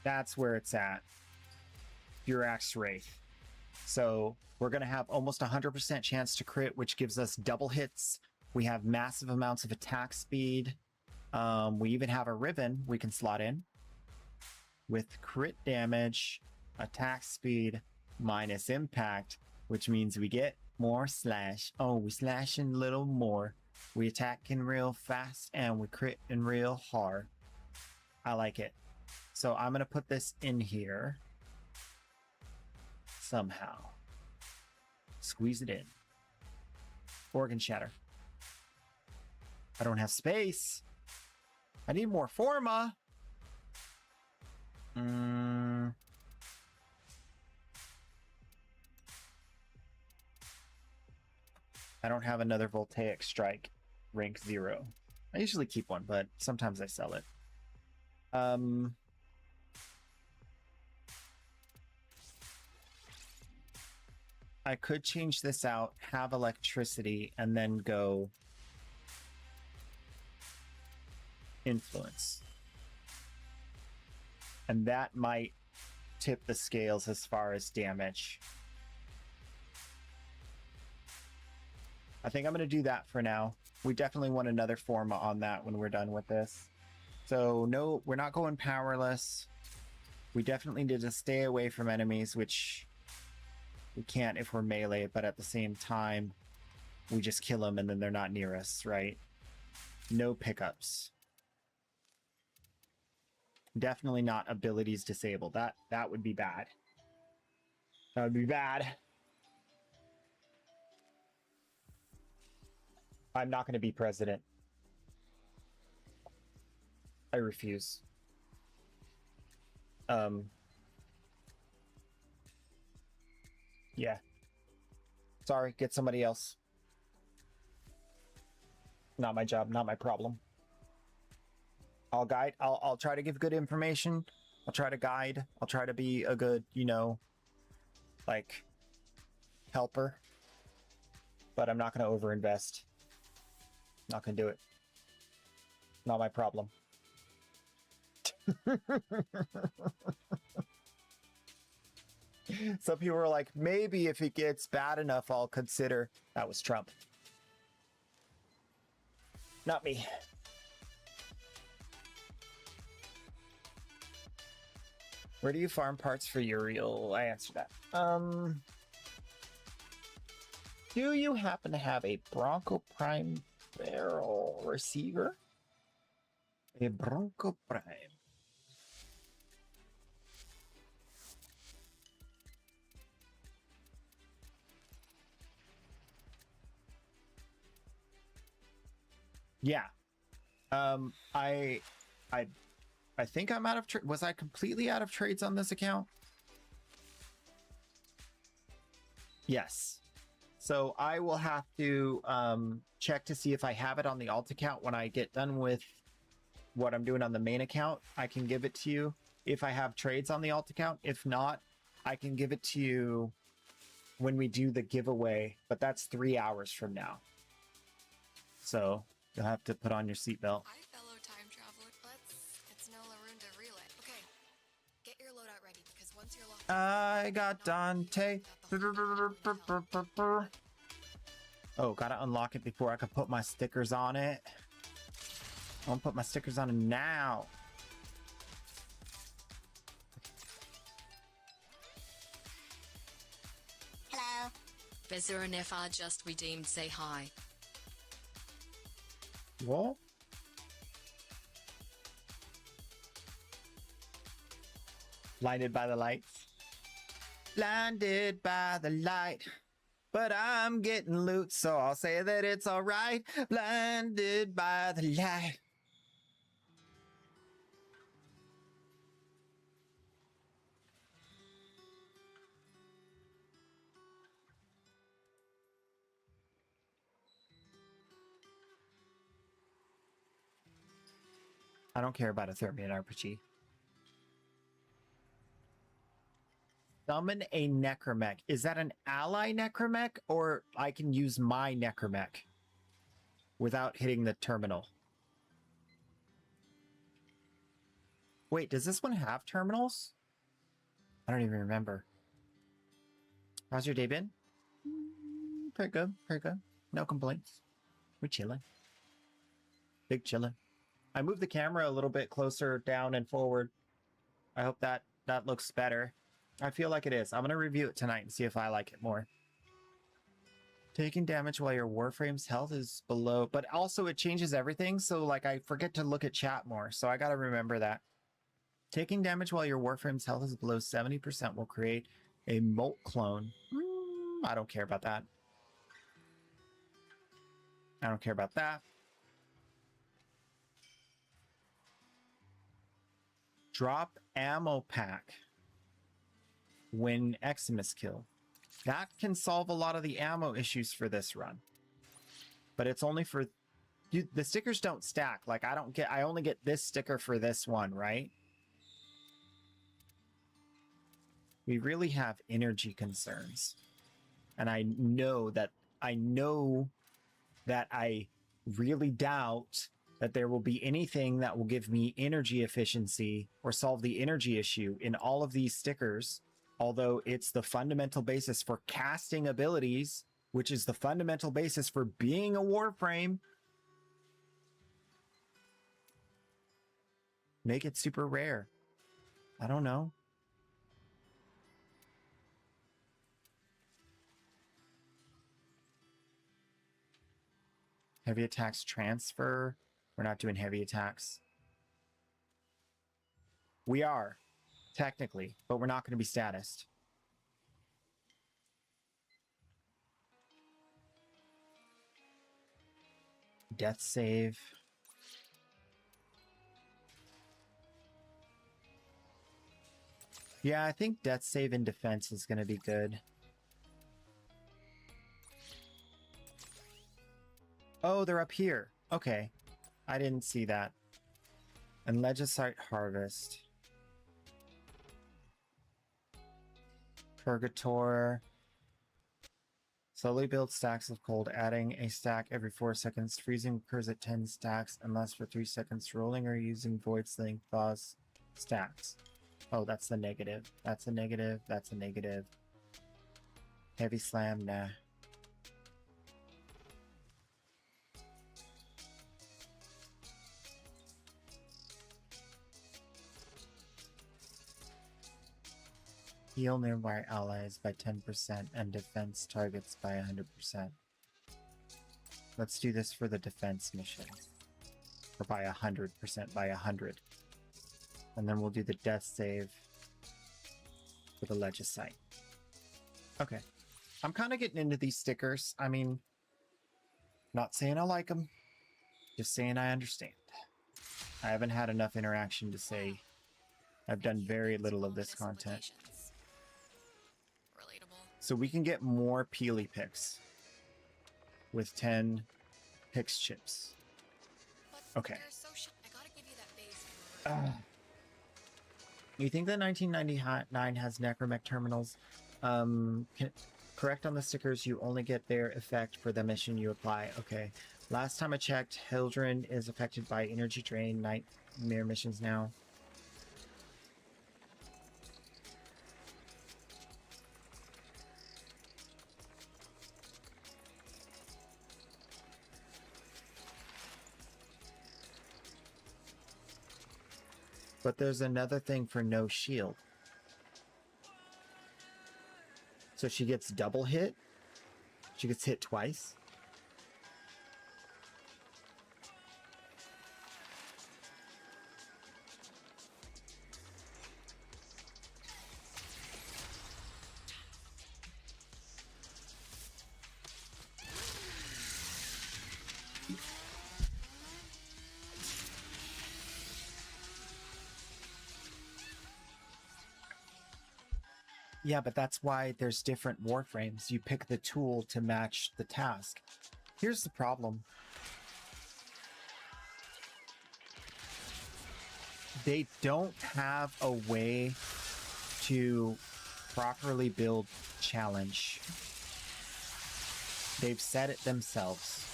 That's where it's at. Urax Wraith. So we're going to have almost 100% chance to crit, which gives us double hits. We have massive amounts of attack speed. We even have a Riven we can slot in with crit damage, attack speed, minus impact, which means we get more slash. Oh, we slash in a little more. We attack in real fast and we crit in real hard. I like it. So I'm going to put this in here somehow. Squeeze it in. Organ Shatter. I don't have space. I need more Forma. I don't have another Voltaic Strike rank 0. I usually keep one, but sometimes I sell it. I could change this out, have electricity, and then go influence. And that might tip the scales as far as damage. I think I'm going to do that for now. We definitely want another Forma on that when we're done with this. So no, we're not going powerless. We definitely need to stay away from enemies, which we can't if we're melee, but at the same time, we just kill them and then they're not near us, right? No pickups. Definitely not abilities disabled. That would be bad. That would be bad. I'm not going to be president. I refuse. Yeah. Sorry, get somebody else. Not my job, not my problem. I'll guide. I'll try to give good information. I'll try to guide. I'll try to be a good, you know, like helper. But I'm not going to overinvest. Not going to do it. Not my problem. Some people are like, maybe if it gets bad enough, I'll consider. That was Trump. Not me. Where do you farm parts for Uriel? I answered that. Do you happen to have a Bronco Prime barrel receiver? A Bronco Prime. Yeah. I think I'm out of was I completely out of trades on this account? Yes. So I will have to check to see if I have it on the alt account when I get done with what I'm doing on the main account. I can give it to you if I have trades on the alt account. If not, I can give it to you when we do the giveaway, but that's 3 hours from now. So you'll have to put on your seatbelt. Hi, fellow time traveler. It's no Larunda relay. Okay, get your loadout ready because once you're locked, I got Dante. Oh, gotta unlock it before I can put my stickers on it. I'm gonna put my stickers on it now. Hello. Vezir and FR just redeemed. Say hi. What? Blinded by the lights. Blinded by the light. But I'm getting loot, so I'll say that it's alright. Blinded by the light. I don't care about a Thermian RPG. Summon a Necromech. Is that an ally Necromech, or I can use my Necromech without hitting the terminal? Wait, does this one have terminals? I don't even remember. How's your day been? Pretty good, pretty good. No complaints. We're chilling. Big chilling. I moved the camera a little bit closer down and forward. I hope that looks better. I feel like it is. I'm going to review it tonight and see if I like it more. Taking damage while your Warframe's health is below, but also it changes everything. So like I forget to look at chat more. So I got to remember that. Taking damage while your Warframe's health is below 70% will create a Molt clone. I don't care about that. I don't care about that. Drop ammo pack when Eximus kill. That can solve a lot of the ammo issues for this run. But it's only for the stickers don't stack. Like I only get this sticker for this one, right? We really have energy concerns. And I know that I really doubt that there will be anything that will give me energy efficiency or solve the energy issue in all of these stickers, although it's the fundamental basis for casting abilities, which is the fundamental basis for being a Warframe. Make it super rare. I don't know. Heavy attacks transfer. We're not doing heavy attacks. We are, technically, but we're not going to be statused. Death save. Yeah, I think death save and defense is going to be good. Oh, they're up here. Okay. I didn't see that. And Legisite Harvest. Purgator. Slowly build stacks of cold, adding a stack every 4 seconds. Freezing occurs at 10 stacks and lasts for 3 seconds. Rolling or using Void Sling thaws stacks. Oh, that's the negative. That's a negative. That's a negative. Heavy Slam, nah. Heal nearby allies by 10% and defense targets by 100%. Let's do this for the defense mission. Or by 100%, by 100. And then we'll do the death save for the Legisite. Okay. I'm kind of getting into these stickers. I mean, not saying I like them. Just saying I understand. I haven't had enough interaction to say I've done very little of this content. Relatable. So we can get more Peely picks with 10 Pix chips. But Okay. you're so I gotta give you that base. You think that 1999 has Necromech terminals? Correct on the stickers, you only get their effect for the mission you apply. Okay. Last time I checked, Hildren is affected by energy drain nightmare missions now. But there's another thing for no shield. So she gets double hit? She gets hit twice? Yeah, but that's why there's different warframes. You pick the tool to match the task. Here's the problem. They don't have a way to properly build challenge. They've said it themselves.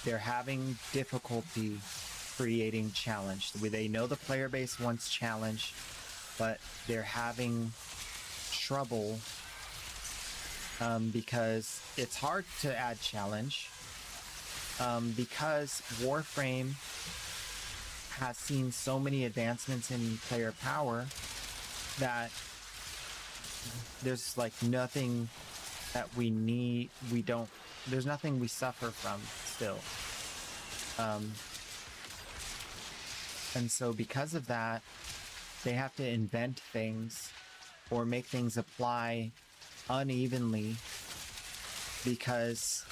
They're having difficulty creating challenge. They know the player base wants challenge, but they're having trouble because it's hard to add challenge because Warframe has seen so many advancements in player power that there's like nothing that we need, there's nothing we suffer from still. And so because of that, they have to invent things or make things apply unevenly because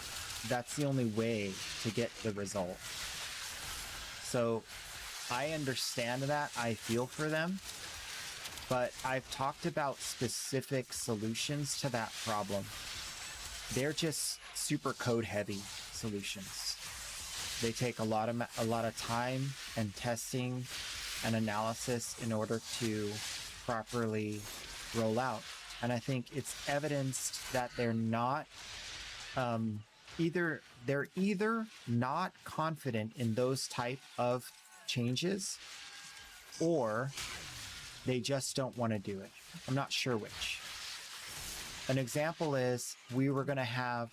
that's the only way to get the result. So I understand that, I feel for them, but I've talked about specific solutions to that problem. They're just super code heavy solutions. They take a lot of time and testing and analysis in order to properly roll out. And I think it's evidenced that they're not either not confident in those type of changes, or they just don't want to do it. I'm not sure which. An example is we were going to have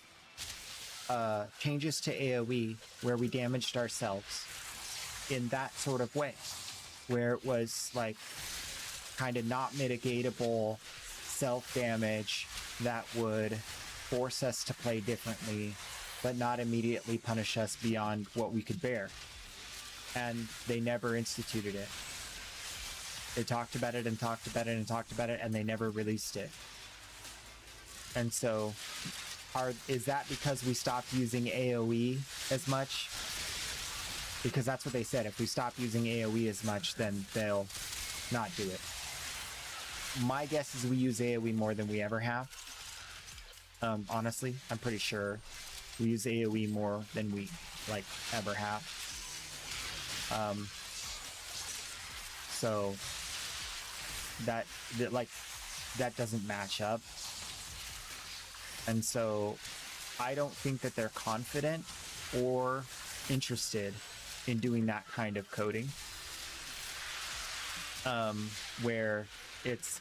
changes to AoE where we damaged ourselves in that sort of way, where it was like kind of not mitigatable self-damage that would force us to play differently but not immediately punish us beyond what we could bear. And they never instituted it. They talked about it and talked about it and talked about it, and they never released it. And so, is that because we stopped using AoE as much? Because that's what they said. If we stop using AoE as much, then they'll not do it. My guess is we use AoE more than we ever have. Honestly, I'm pretty sure we use AoE more than we ever have. So that doesn't match up. And so I don't think that they're confident or interested in doing that kind of coding. Where it's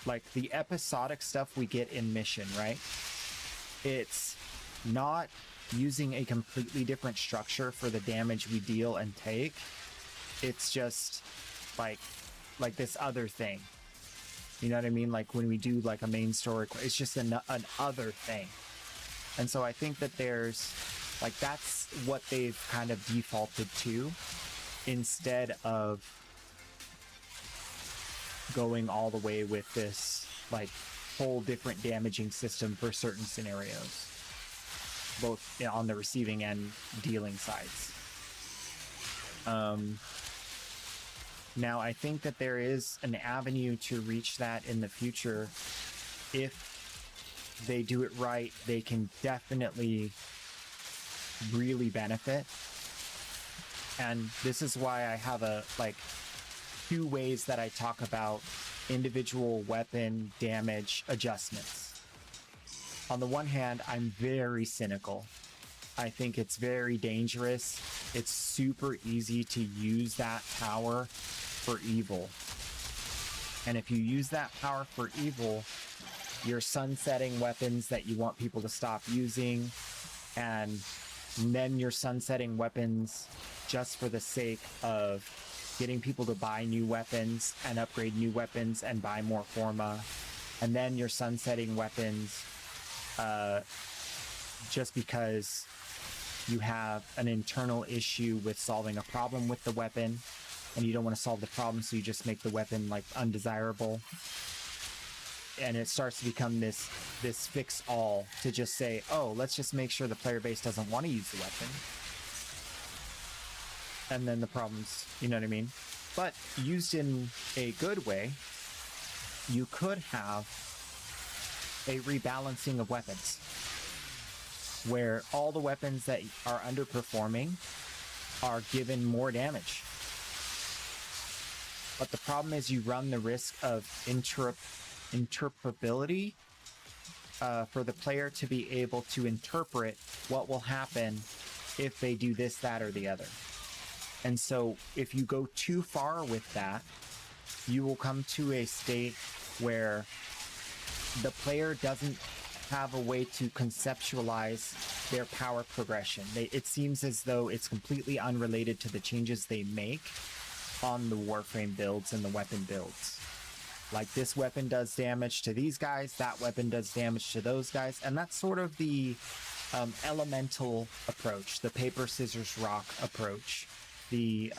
like the episodic stuff we get in mission, right? It's not using a completely different structure for the damage we deal and take. It's just like this other thing. You know what I mean? Like when we do like a main story, it's just an other thing. And so I think that there's like, that's what they've kind of defaulted to instead of going all the way with this like whole different damaging system for certain scenarios, both on the receiving and dealing sides. Now, I think that there is an avenue to reach that in the future. If they do it right, they can definitely really benefit. And this is why I have two ways that I talk about individual weapon damage adjustments. On the one hand, I'm very cynical. I think it's very dangerous. It's super easy to use that power for evil. And if you use that power for evil, you're sunsetting weapons that you want people to stop using, and then you're sunsetting weapons just for the sake of getting people to buy new weapons and upgrade new weapons and buy more forma. And then you're sunsetting weapons just because you have an internal issue with solving a problem with the weapon, and you don't want to solve the problem, so you just make the weapon like undesirable. And it starts to become this fix all to just say, oh, let's just make sure the player base doesn't want to use the weapon. And then the problems, you know what I mean? But used in a good way, you could have a rebalancing of weapons where all the weapons that are underperforming are given more damage. But the problem is you run the risk of interpretability for the player to be able to interpret what will happen if they do this, that, or the other. And so if you go too far with that, you will come to a state where the player doesn't have a way to conceptualize their power progression. It seems as though it's completely unrelated to the changes they make on the Warframe builds and the weapon builds. Like, this weapon does damage to these guys, that weapon does damage to those guys, and that's sort of the elemental approach, the paper, scissors, rock approach. The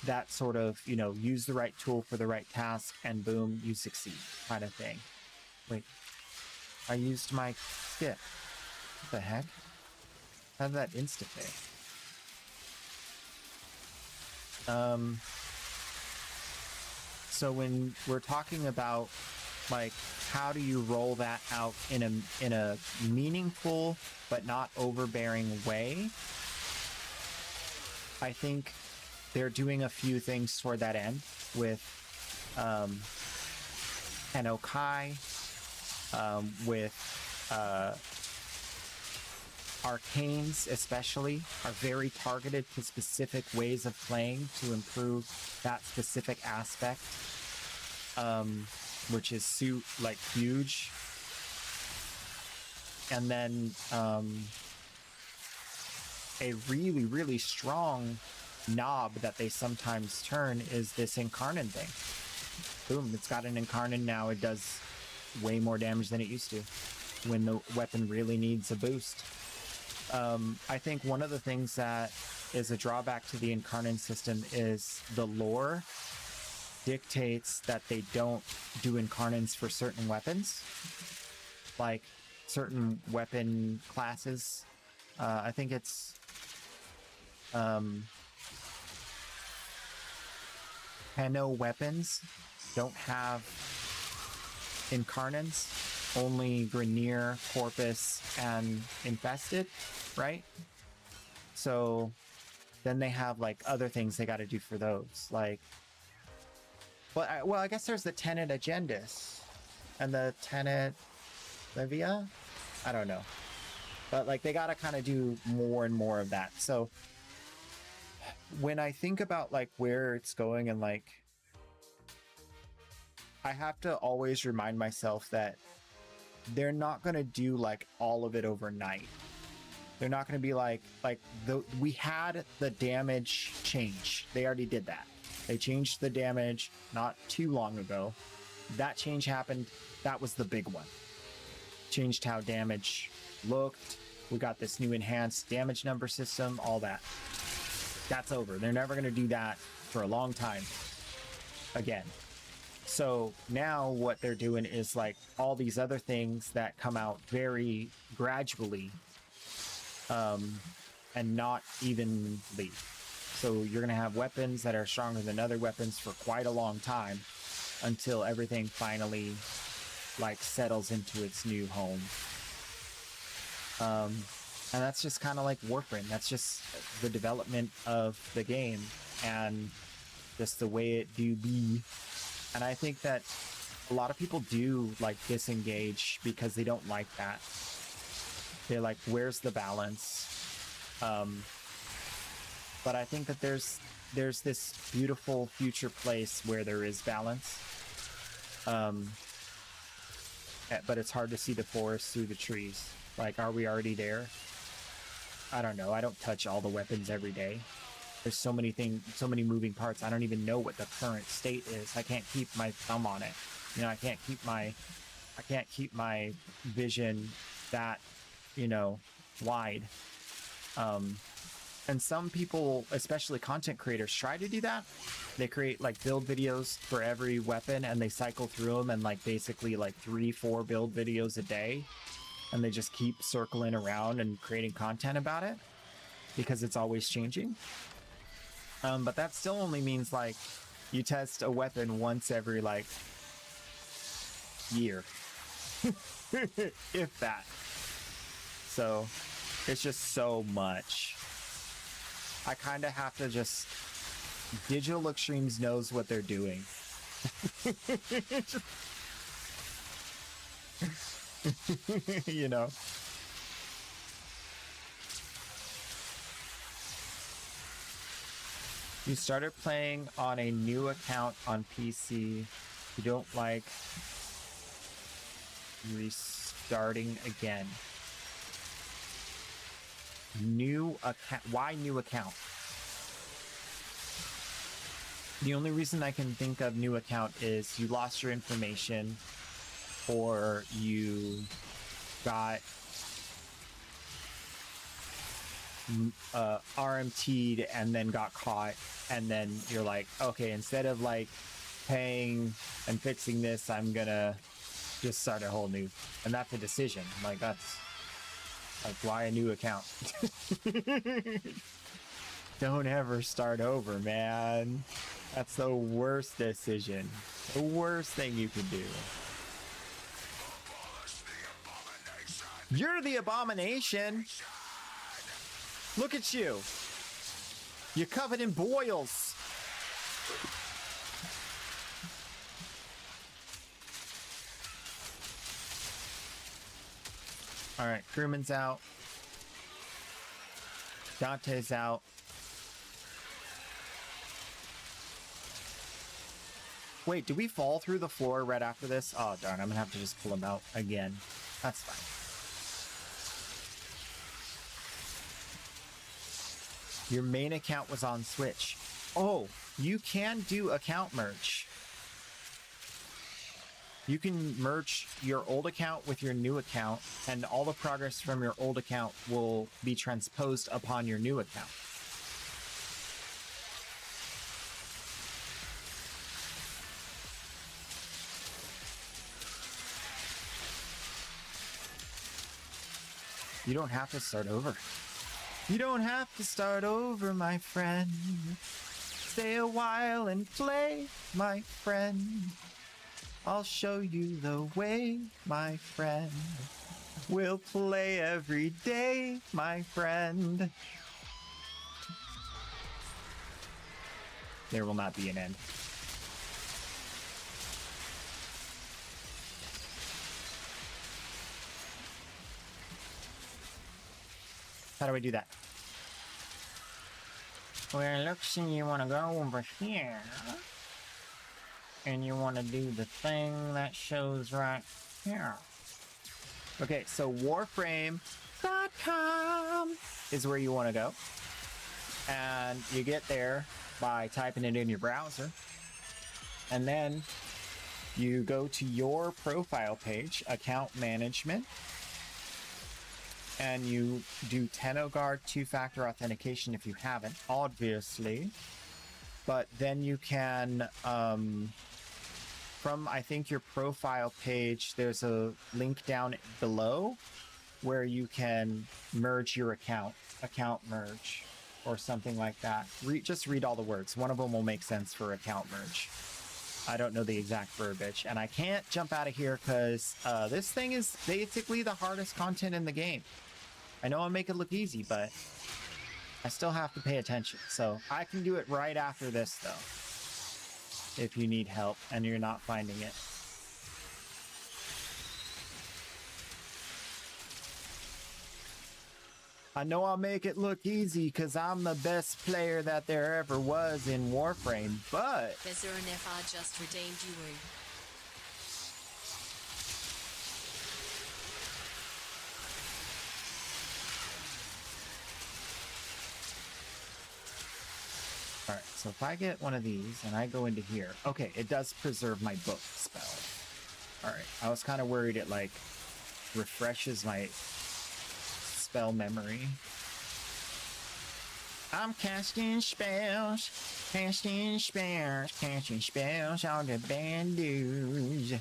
that sort of, use the right tool for the right task and boom, you succeed kind of thing. Wait, I used my skip. What the heck? How did that insta-fail? So when we're talking about like how do you roll that out in a meaningful but not overbearing way, I think they're doing a few things toward that end with Enokai, with arcanes especially are very targeted to specific ways of playing to improve that specific aspect, which is huge. And then a really, really strong knob that they sometimes turn is this Incarnate thing. Boom, it's got an Incarnate now. It does way more damage than it used to. when the weapon really needs a boost. I think one of the things that is a drawback to the Incarnate system is the lore dictates that they don't do Incarnates for certain weapons, like certain weapon classes. I think it's Peno weapons don't have Incarnates, only Grenier, Corpus, and Infested, right? So then they have like other things they got to do for those, like, well, I guess there's the Tenet Agendus and the Tenet Livia. I don't know, but like they got to kind of do more and more of that. So when I think about like where it's going, and like I have to always remind myself that they're not going to do like all of it overnight. They're not going to be like we had the damage change. They already did that. They changed the damage not too long ago. That change happened. That was the big one. Changed how damage looked. We got this new enhanced damage number system, all that. That's over. They're never going to do that for a long time again. So now what they're doing is like all these other things that come out very gradually, and not evenly. So you're going to have weapons that are stronger than other weapons for quite a long time until everything finally like settles into its new home. And that's just kind of like Warframe. That's just the development of the game and just the way it do be. And I think that a lot of people do like disengage because they don't like that. They're like, where's the balance? But I think that there's this beautiful future place where there is balance. But it's hard to see the forest through the trees. Like, are we already there? I don't know. I don't touch all the weapons every day. There's so many things, so many moving parts. I don't even know what the current state is. I can't keep my thumb on it. You know, I can't keep my vision that, you know, wide. And some people, especially content creators, try to do that. They create like build videos for every weapon and they cycle through them and like basically like 3-4 build videos a day. And they just keep circling around and creating content about it because it's always changing. But that still only means like you test a weapon once every like year, if that. So it's just so much. I kind of have to just... Digital Extremes knows what they're doing. You know? You started playing on a new account on PC. You don't like restarting again. New account. Why new account? The only reason I can think of new account is you lost your information or you got RMT'd and then got caught, and then you're like, okay, instead of like paying and fixing this, I'm gonna just start a whole new, and that's a decision. Like, that's like, why a new account? Don't ever start over, man. That's the worst decision. The worst thing you can do. You're the abomination. Look at you. You're covered in boils. All right, Crewman's out. Dante's out. Wait, do we fall through the floor right after this? Oh, darn, I'm gonna have to just pull him out again. That's fine. Your main account was on Switch. Oh, you can do account merge. You can merge your old account with your new account, and all the progress from your old account will be transposed upon your new account. You don't have to start over. You don't have to start over, my friend. Stay a while and play, my friend. I'll show you the way, my friend. We'll play every day, my friend. There will not be an end. How do I do that? Well, it looks like you want to go over here. And you want to do the thing that shows right here. Okay, so warframe.com is where you want to go. And you get there by typing it in your browser. And then you go to your profile page, account management. And you do TennoGuard two-factor authentication if you haven't, obviously. But then you can, from I think your profile page, there's a link down below where you can merge your account merge, or something like that. Just read all the words. One of them will make sense for account merge. I don't know the exact verbiage, and I can't jump out of here because this thing is basically the hardest content in the game. I know I make it look easy, but I still have to pay attention. So I can do it right after this, though, if you need help and you're not finding it. I know I'll make it look easy because I'm the best player that there ever was in Warframe, but... Bezer and FR just redeemed you. Alright, so if I get one of these and I go into here... Okay, it does preserve my book spell. Alright, I was kind of worried it, like, refreshes my spell memory. I'm casting spells on the bandos.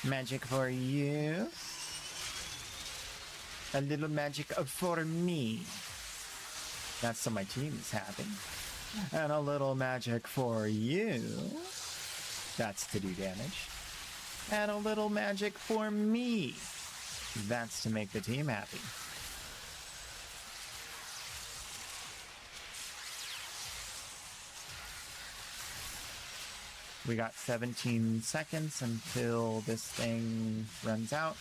Magic for you. A little magic for me. That's so my team is happy. And a little magic for you. That's to do damage. And a little magic for me. That's to make the team happy. We got 17 seconds until this thing runs out.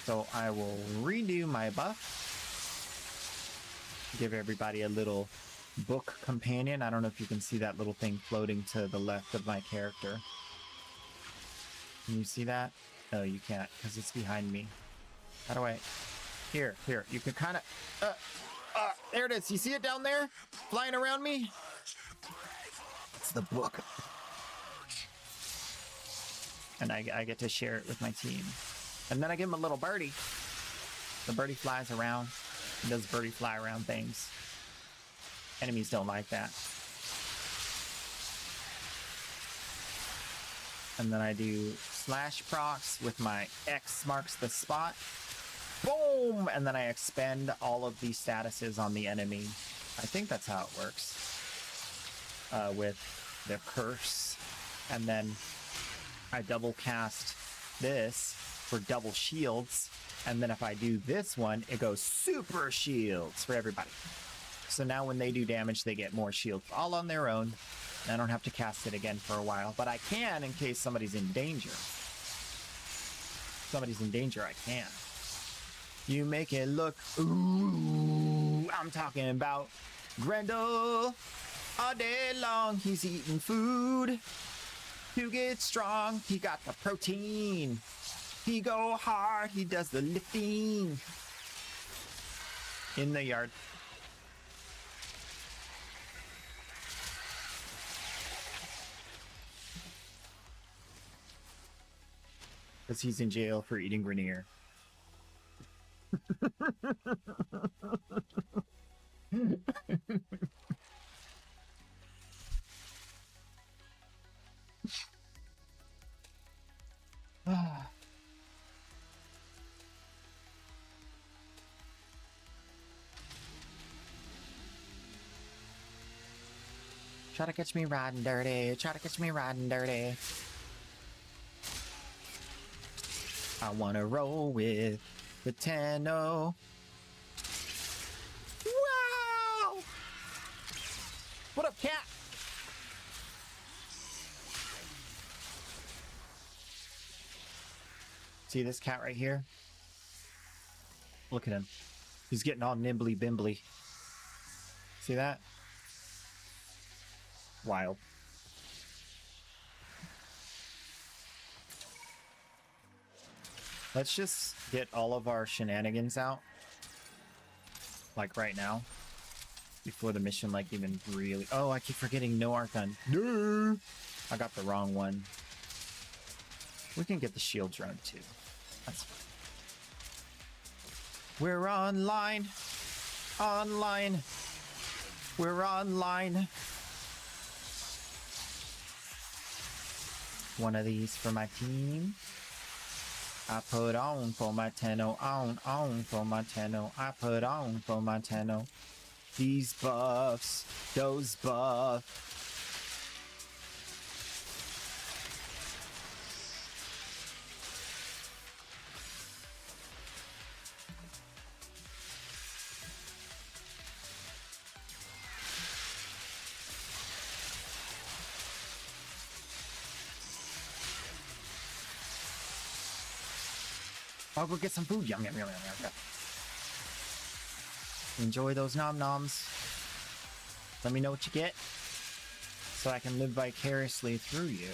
So I will redo my buff. Give everybody a little book companion. I don't know if you can see that little thing floating to the left of my character. Can you see that? No, you can't because it's behind me. How do I... Here. You can kind of... there it is. You see it down there? Flying around me? It's the book. And I get to share it with my team. And then I give him a little birdie. The birdie flies around. He does birdie fly around things. Enemies don't like that. And then I do slash procs with my X marks the spot. Boom! And then I expend all of these statuses on the enemy. I think that's how it works. With the curse. And then I double cast this for double shields. And then if I do this one, it goes super shields for everybody. So now when they do damage, they get more shields all on their own. I don't have to cast it again for a while, but I can in case somebody's in danger. If somebody's in danger, I can. You make it look, ooh, I'm talking about Grendel. All day long, he's eating food to get strong. He got the protein. He go hard, he does the lifting. In the yard. Because he's in jail for eating Grenier. Try to catch me riding dirty. Try to catch me riding dirty. I wanna roll with the Tenno. Wow! What up, cat? See this cat right here? Look at him. He's getting all nimbly bimbly. See that? Wild. Let's just get all of our shenanigans out. Like right now. Before the mission like even really... Oh, I keep forgetting no arc gun. No! I got the wrong one. We can get the shield drone too. That's fine. We're online. Online. We're online. One of these for my team. I put on for my Tenno. On for my Tenno. I put on for my Tenno. These buffs. Those buffs. I'll go get some food. Yum, yum, yum, yum, yum. Enjoy those nom noms. Let me know what you get so I can live vicariously through you.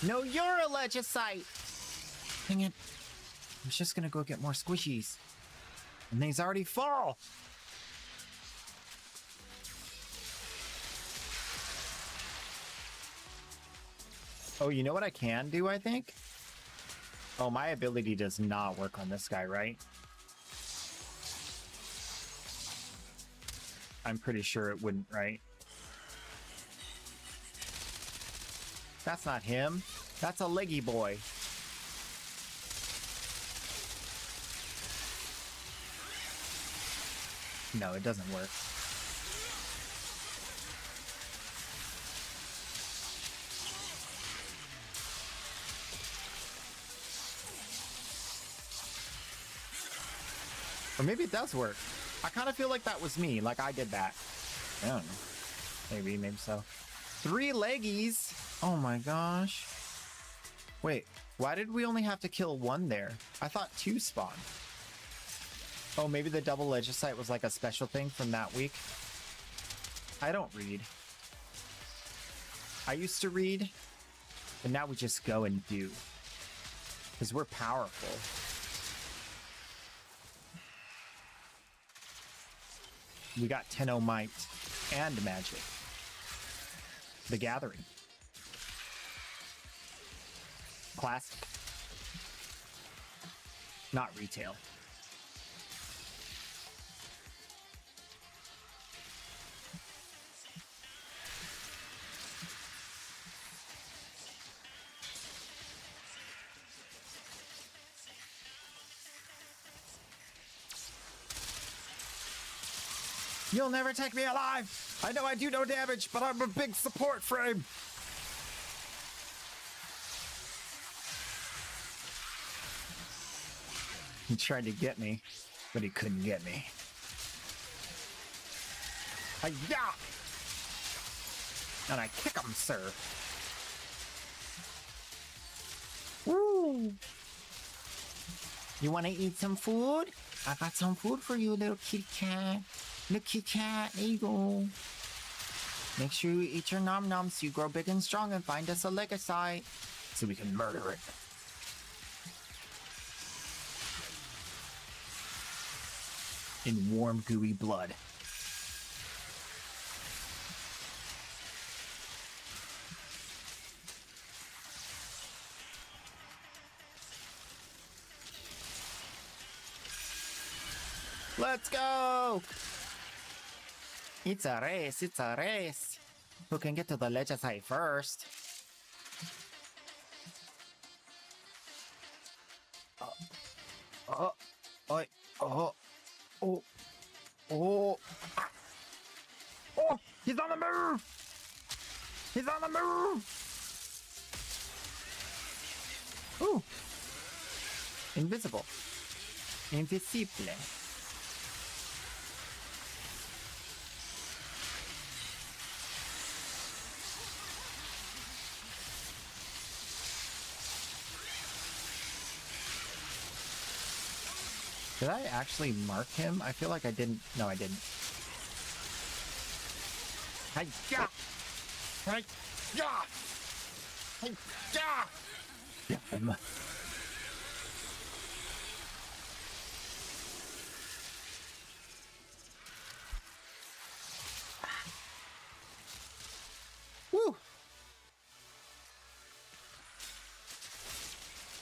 No, you're a Legisite! Dang it. I was just gonna go get more squishies. And these already fall! Oh, you know what I can do, I think? Oh, my ability does not work on this guy, right? I'm pretty sure it wouldn't, right? That's not him. That's a leggy boy. No, it doesn't work. Or maybe it does work. I kind of feel like that was me, like I did that. I don't know. Maybe so. 3 leggies! Oh my gosh. Wait, why did we only have to kill 1 there? I thought 2 spawned. Oh, maybe the double Legisite was like a special thing from that week? I don't read. I used to read, but now we just go and do. Because we're powerful. We got Tenno Might and Magic. The Gathering. Classic. Not retail. You'll never take me alive! I know I do no damage, but I'm a big support frame! He tried to get me, but he couldn't get me. Hi-ya! And I kick him, sir. Woo! You want to eat some food? I got some food for you, little kitty cat. Little kitty cat, there you go. Make sure you eat your nom noms so you grow big and strong and find us a Legisite so we can murder it. In warm, gooey blood. Let's go! It's a race, it's a race. Who can get to the ledge site first? Oh, oh, oh, oh, oh. Oh, he's on the move! He's on the move! Ooh. Invisible. Invisible. Did I actually mark him? I feel like I didn't. No, I didn't. Hi-ya! Hi-ya! Hi-ya! Damn. Woo!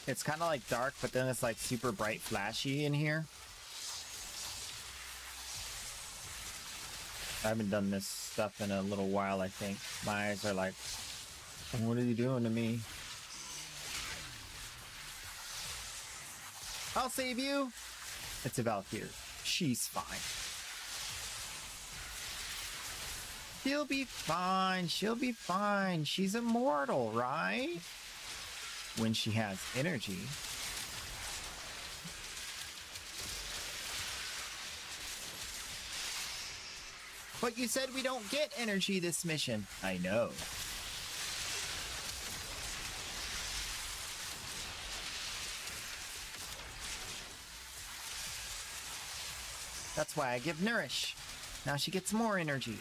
It's kind of like dark, but then it's like super bright flashy in here. I haven't done this stuff in a little while, I think. My eyes are like, what are you doing to me? I'll save you! It's a Valkyrie. She's fine. She'll be fine. She'll be fine. She's immortal, right? When she has energy. But you said we don't get energy this mission. I know. That's why I give Nourish. Now she gets more energy.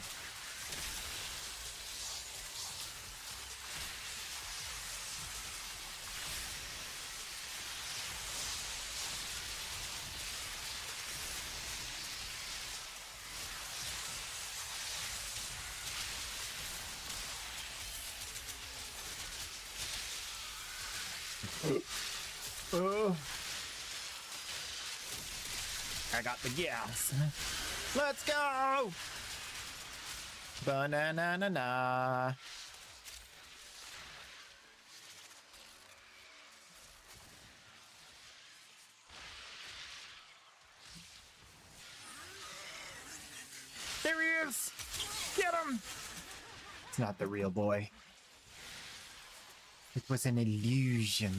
I got the gas. Let's go! Banana. There he is! Get him! It's not the real boy. It was an illusion.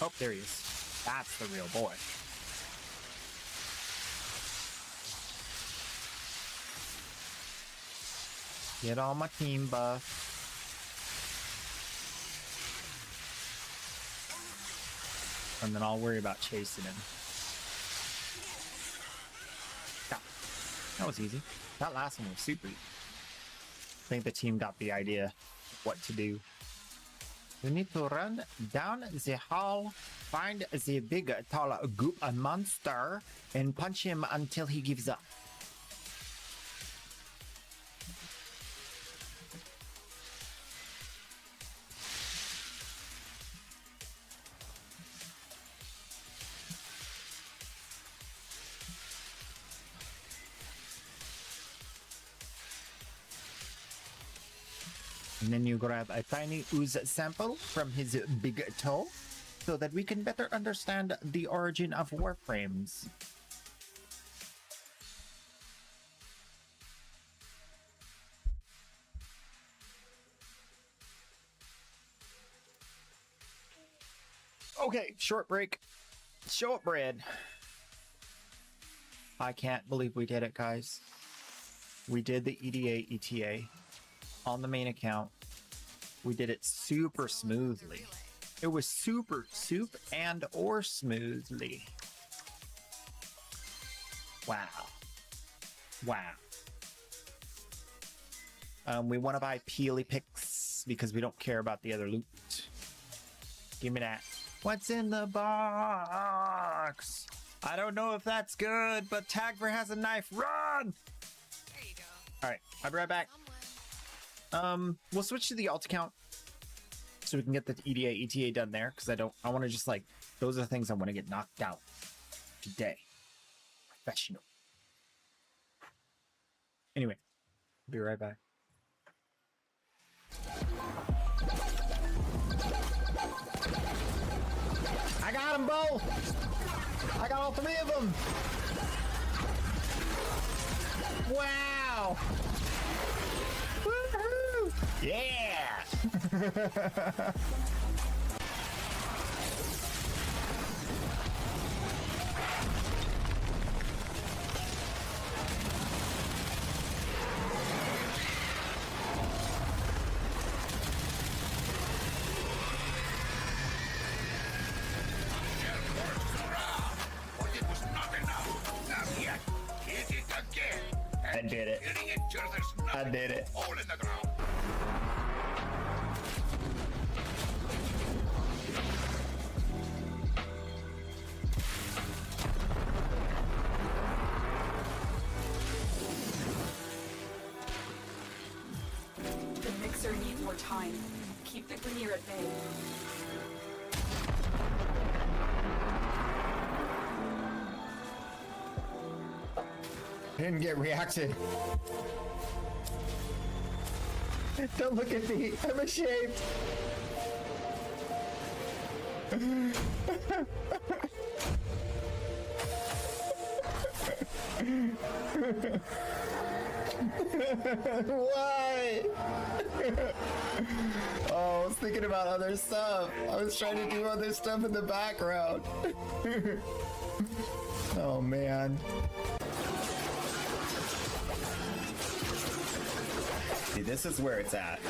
Oh, there he is. That's the real boy. Get all my team buff. And then I'll worry about chasing him. Yeah, that was easy. That last one was super easy. I think the team got the idea of what to do. We need to run down the hall, find the big, tall goop monster, and punch him until he gives up. And then you grab a tiny ooze sample from his big toe so that we can better understand the origin of warframes. Okay, short break. Shortbread. I can't believe we did it, guys. We did the EDA ETA on the main account. We did it super smoothly. It was super and or smoothly. Wow. We want to buy Peely Picks because we don't care about the other loot. Give me that. What's in the box? I don't know if that's good, but Tagver has a knife. Run! There you go. All right, I'll be right back. Somewhere. We'll switch to the alt account so we can get the EDA ETA done there because I want to just like, those are the things I want to get knocked out today. Professional. Anyway, be right back. I got them both! I got all three of them! Wow! Woohoo! Yeah! But it was not enough. Not yet. Hit it again. I did it. Hitting it till there's nothing. I did it. Hole in the ground. The mixer needs more time. Keep the Grenier at bay. Didn't get reacted. Don't look at me. I'm ashamed. Why? Oh, I was thinking about other stuff. I was trying to do other stuff in the background. Oh, man. See, this is where it's at.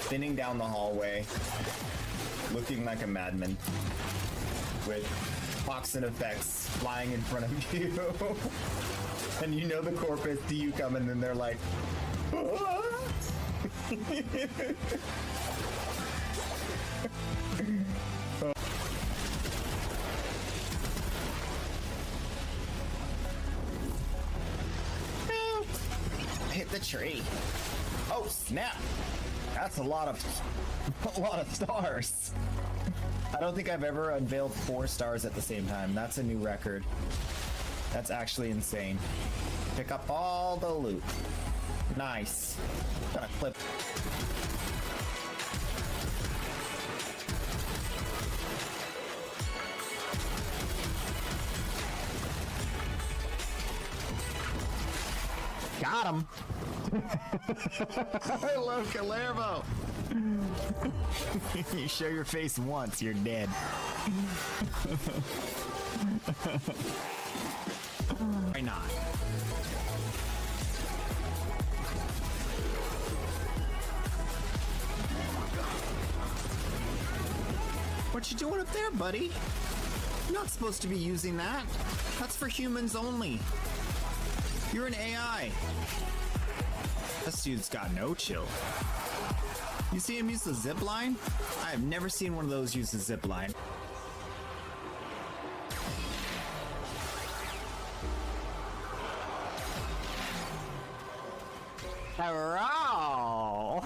Spinning down the hallway, looking like a madman, with toxin effects flying in front of you. And you know the corpus to you coming, and they're like, "Ah!" Hit the tree. Oh snap! That's a lot of stars. I don't think I've ever unveiled 4 stars at the same time. That's a new record. That's actually insane. Pick up all the loot. Nice. Gotta clip. Got him. I love Calervo. You show your face once, you're dead. Why not? What you doing up there, buddy? You're not supposed to be using that. That's for humans only. You're an AI. This dude's got no chill. You see him use the zip line? I have never seen one of those use the zip line. Hello.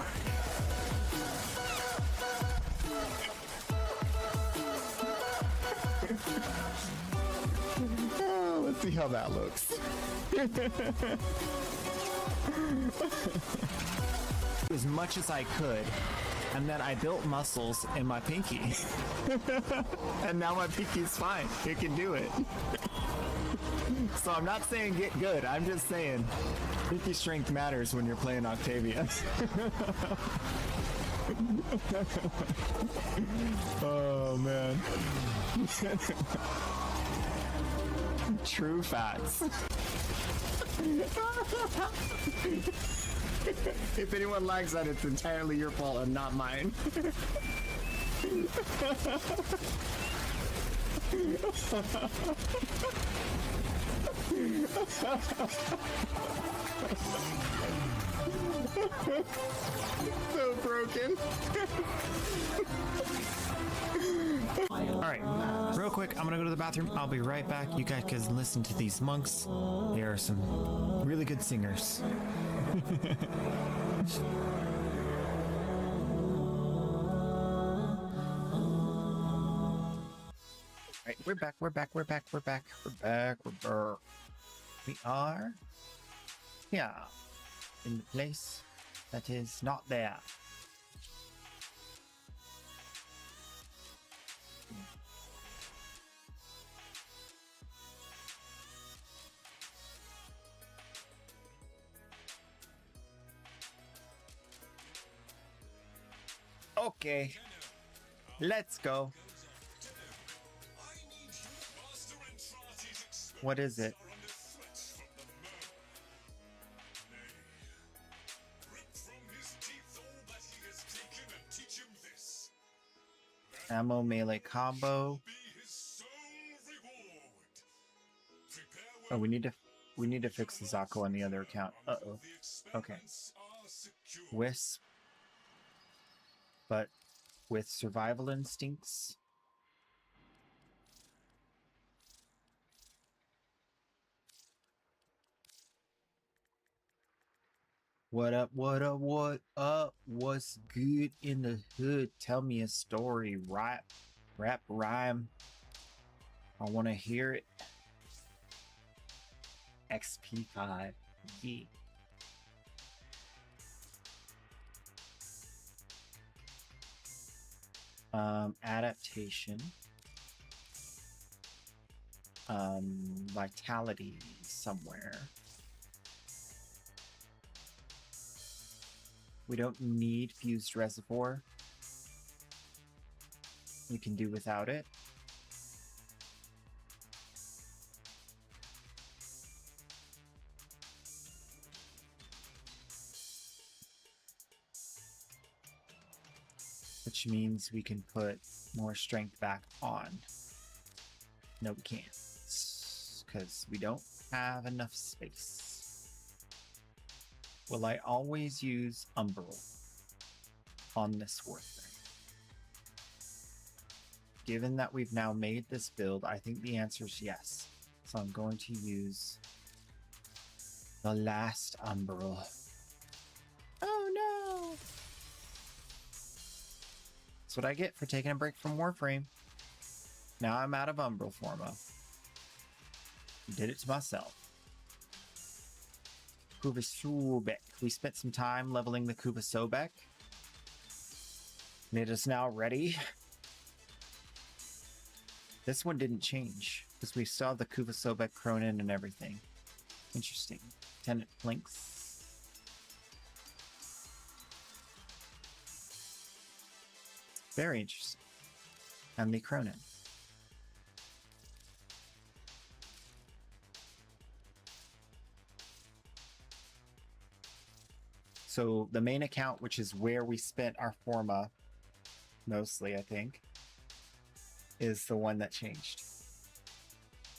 Oh, let's see how that looks. As much as I could, and then I built muscles in my pinky. And now my pinky's fine. It can do it. So I'm not saying get good, I'm just saying pinky strength matters when you're playing Octavia. Oh man. True facts. If anyone likes that, it's entirely your fault and not mine. So broken. Alright, real quick, I'm gonna go to the bathroom. I'll be right back. You guys can listen to these monks. They are some really good singers. Alright, we're back. We are here in the place that is not there. Okay, let's go. What is it? Ammo melee combo. Oh, we need to fix the Zako on the other account. Uh-oh. Okay. Wisp. But with survival instincts. What up, what up, what up? What's good in the hood? Tell me a story. Rap, rhyme. I want to hear it. XP5. Yeah. Adaptation. Vitality somewhere. We don't need fused reservoir. We can do without it. Which means we can put more strength back on. No, we can't. Because we don't have enough space. Will I always use Umbral on this warfare? Given that we've now made this build, I think the answer is yes. So I'm going to use the last Umbral. Oh no! That's what I get for taking a break from Warframe. Now I'm out of Umbral Forma. Did it to myself. Kuva Sobek. We spent some time leveling the Kuva Sobek. And it is now ready. This one didn't change, because we still have the Kuva Sobek Cronin and everything. Interesting. Tenant Blinks. Very interesting. And the Cronin. So the main account, which is where we spent our Forma, mostly, I think, is the one that changed.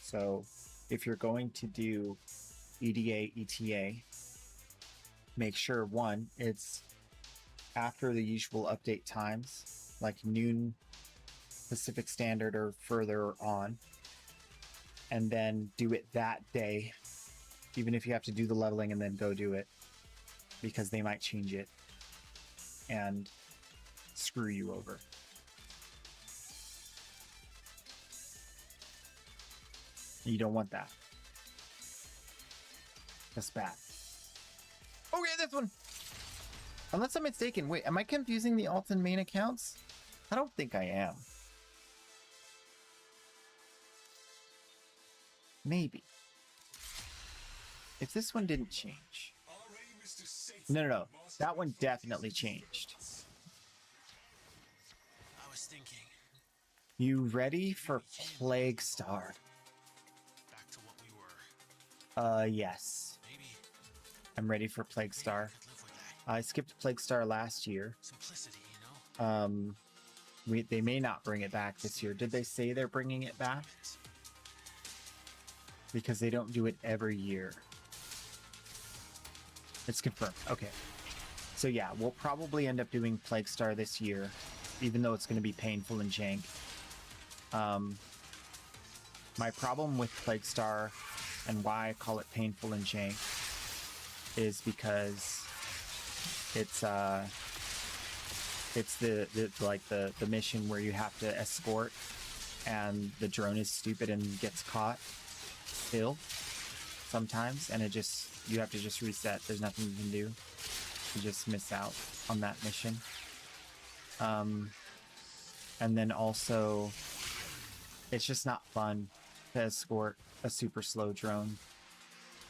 So if you're going to do EDA, ETA, make sure, one, it's after the usual update times, like noon Pacific Standard or further on, and then do it that day, even if you have to do the leveling and then go do it, because they might change it and screw you over. You don't want that. That's bad. Oh yeah, this one! Unless I'm mistaken. Wait, am I confusing the alt and main accounts? I don't think I am. Maybe. If this one didn't change. No. That one definitely changed. I was thinking. You ready for Plague Star? Back to what we were. Yes. Maybe. I'm ready for Plague Star. I could live with that. I skipped Plague Star last year. Simplicity, you know? They may not bring it back this year. Did they say they're bringing it back? Because they don't do it every year. It's confirmed. Okay. So yeah, we'll probably end up doing Plague Star this year, even though it's going to be painful and jank. My problem with Plague Star and why I call it painful and jank is because it's the mission where you have to escort and the drone is stupid and gets caught still. sometimes, and you have to just reset. There's nothing you can do. You just miss out on that mission. And then also, it's just not fun to escort a super slow drone.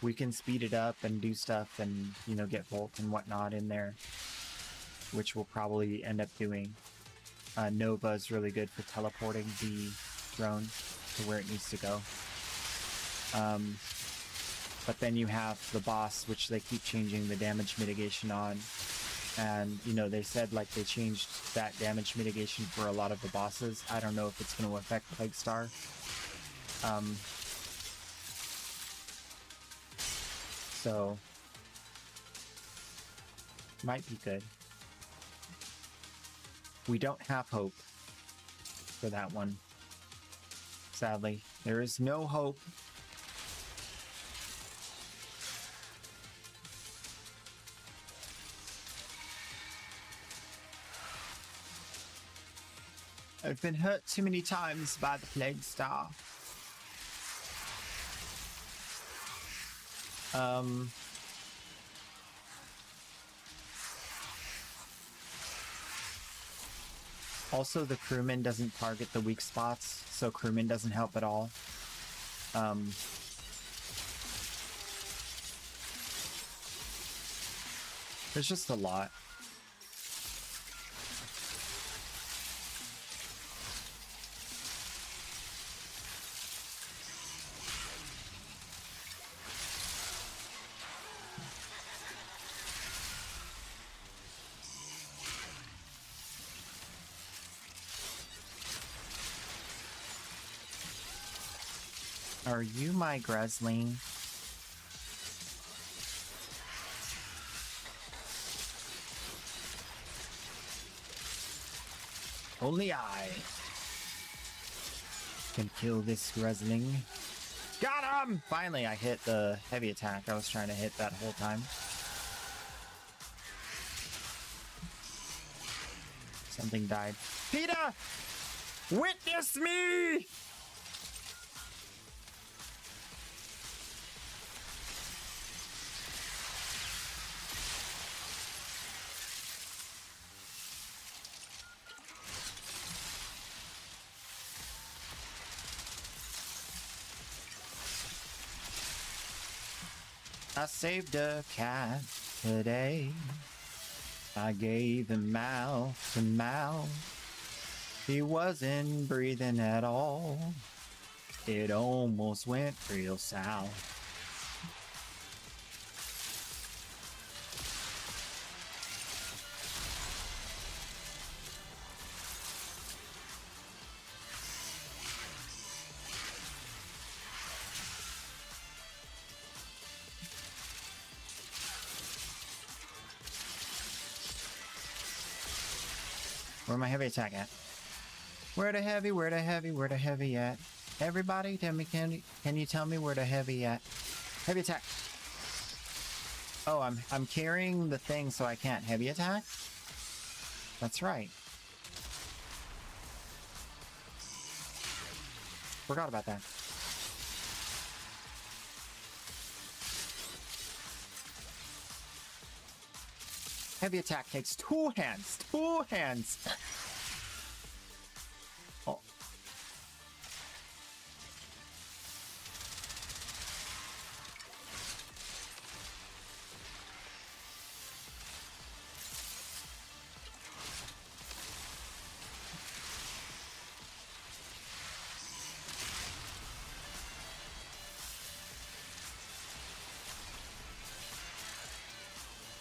We can speed it up and do stuff and, you know, get Volt and whatnot in there, which we'll probably end up doing. Nova is really good for teleporting the drone to where it needs to go. But then you have the boss, which they keep changing the damage mitigation on. And, you know, they said, like, they changed that damage mitigation for a lot of the bosses. I don't know if it's going to affect Plaguestar. So, might be good. We don't have hope for that one. Sadly, there is no hope. I've been hurt too many times by the Plaguestar. Also, the crewman doesn't target the weak spots, so crewman doesn't help at all. There's just a lot. Are you my Gresling? Only I can kill this Gresling. Got him! Finally, I hit the heavy attack I was trying to hit that whole time. Something died. PETA! Witness me! I saved a cat today. I gave him mouth to mouth. He wasn't breathing at all. It almost went real south. Where my heavy attack at? Where the heavy, where the heavy, where the heavy at? Everybody tell me, can you tell me where the heavy at? Heavy attack. Oh, I'm carrying the thing so I can't heavy attack? That's right. Forgot about that. Heavy attack takes two hands. Two hands. Oh.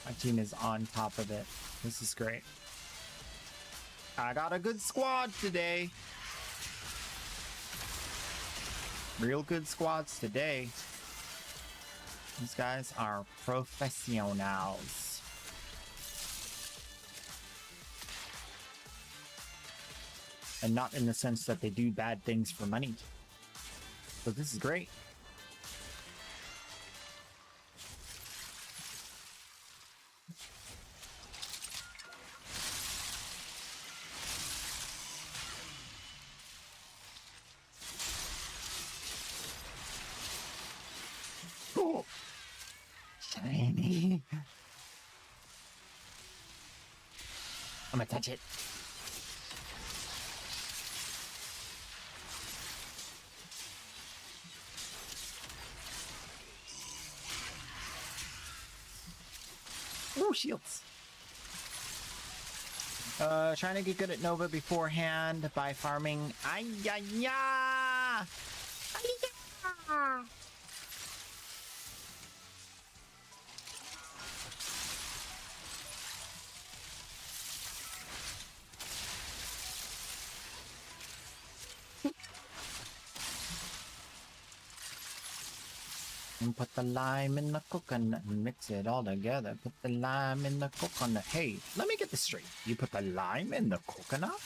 My team is on top of it. This is great. I got a good squad today. Real good squads today. These guys are professionals. And not in the sense that they do bad things for money. So this is great. Oh, shiny. I'm gonna touch it. Ooh, shields. Trying to get good at Nova beforehand by farming. Ay-ya-ya! Ay-ya! And put the lime in the coconut and mix it all together. Put the lime in the coconut. Hey, let me get this straight. You put the lime in the coconut?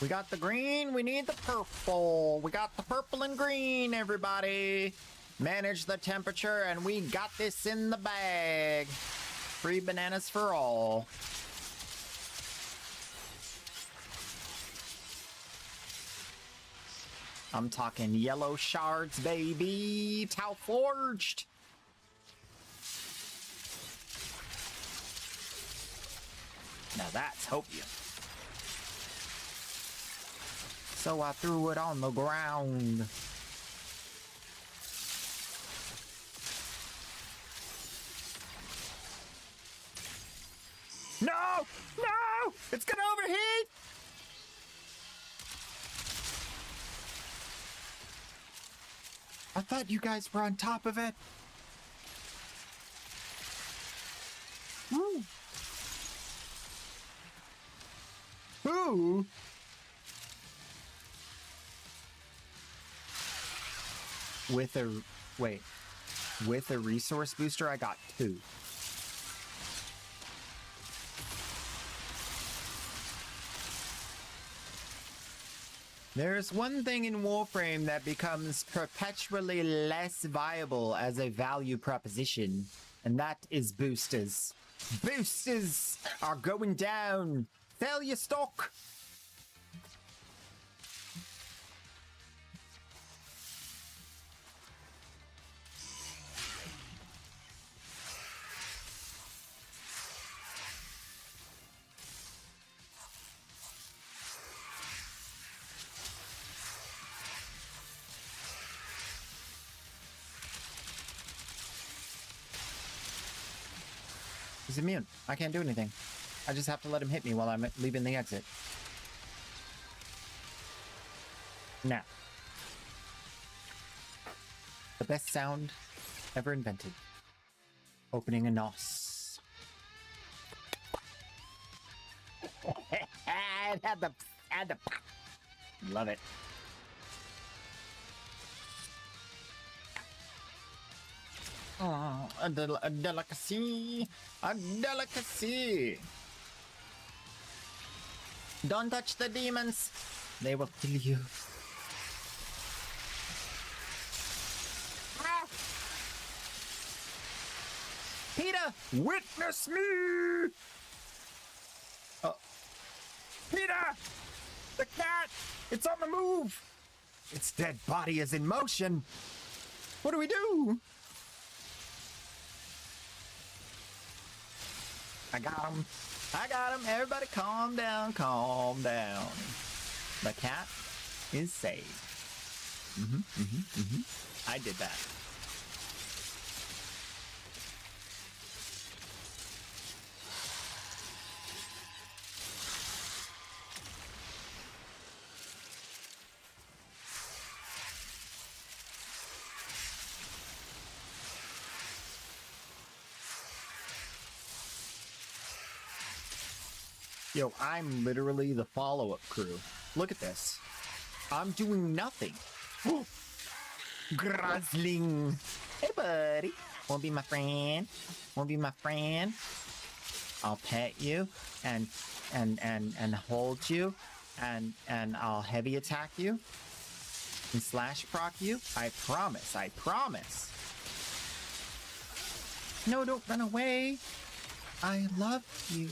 We got the green, we need the purple. We got the purple and green, everybody. Manage the temperature, and we got this in the bag. Free bananas for all. I'm talking yellow shards, baby. Tau forged. Now that's hopium. So I threw it on the ground. No! No! It's gonna overheat! I thought you guys were on top of it. Woo! Ooh! With a... wait. With a resource booster, I got 2. There's one thing in Warframe that becomes perpetually less viable as a value proposition, and that is boosters. Boosters are going down. Sell your stock. He's immune. I can't do anything. I just have to let him hit me while I'm leaving the exit. Now. The best sound ever invented. Opening a nos. It had the pop. Love it. Oh, a delicacy. A delicacy. Don't touch the demons. They will kill you. Ah! Peter, witness me. Peter, the cat. It's on the move. Its dead body is in motion. What do we do? I got him. I got him. Everybody calm down, calm down. The cat is saved. I did that. Yo, I'm literally the follow-up crew. Look at this. I'm doing nothing. Grazling. Hey, buddy. Wanna be my friend? Wanna be my friend? I'll pet you and hold you and I'll heavy attack you and slash proc you. I promise. I promise. No, don't run away. I love you.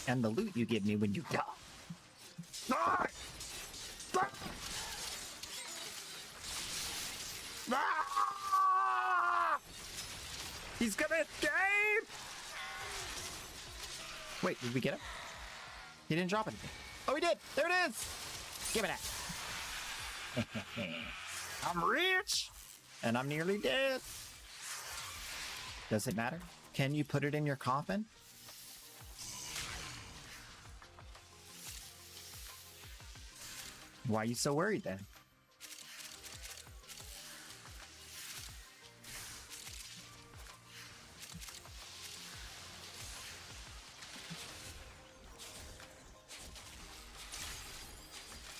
And the loot you give me when you die. Ah! Ah! Ah! He's gonna escape! Wait, did we get him? He didn't drop anything. Oh, he did! There it is! Give me that. I'm rich! And I'm nearly dead. Does it matter? Can you put it in your coffin? Why are you so worried then?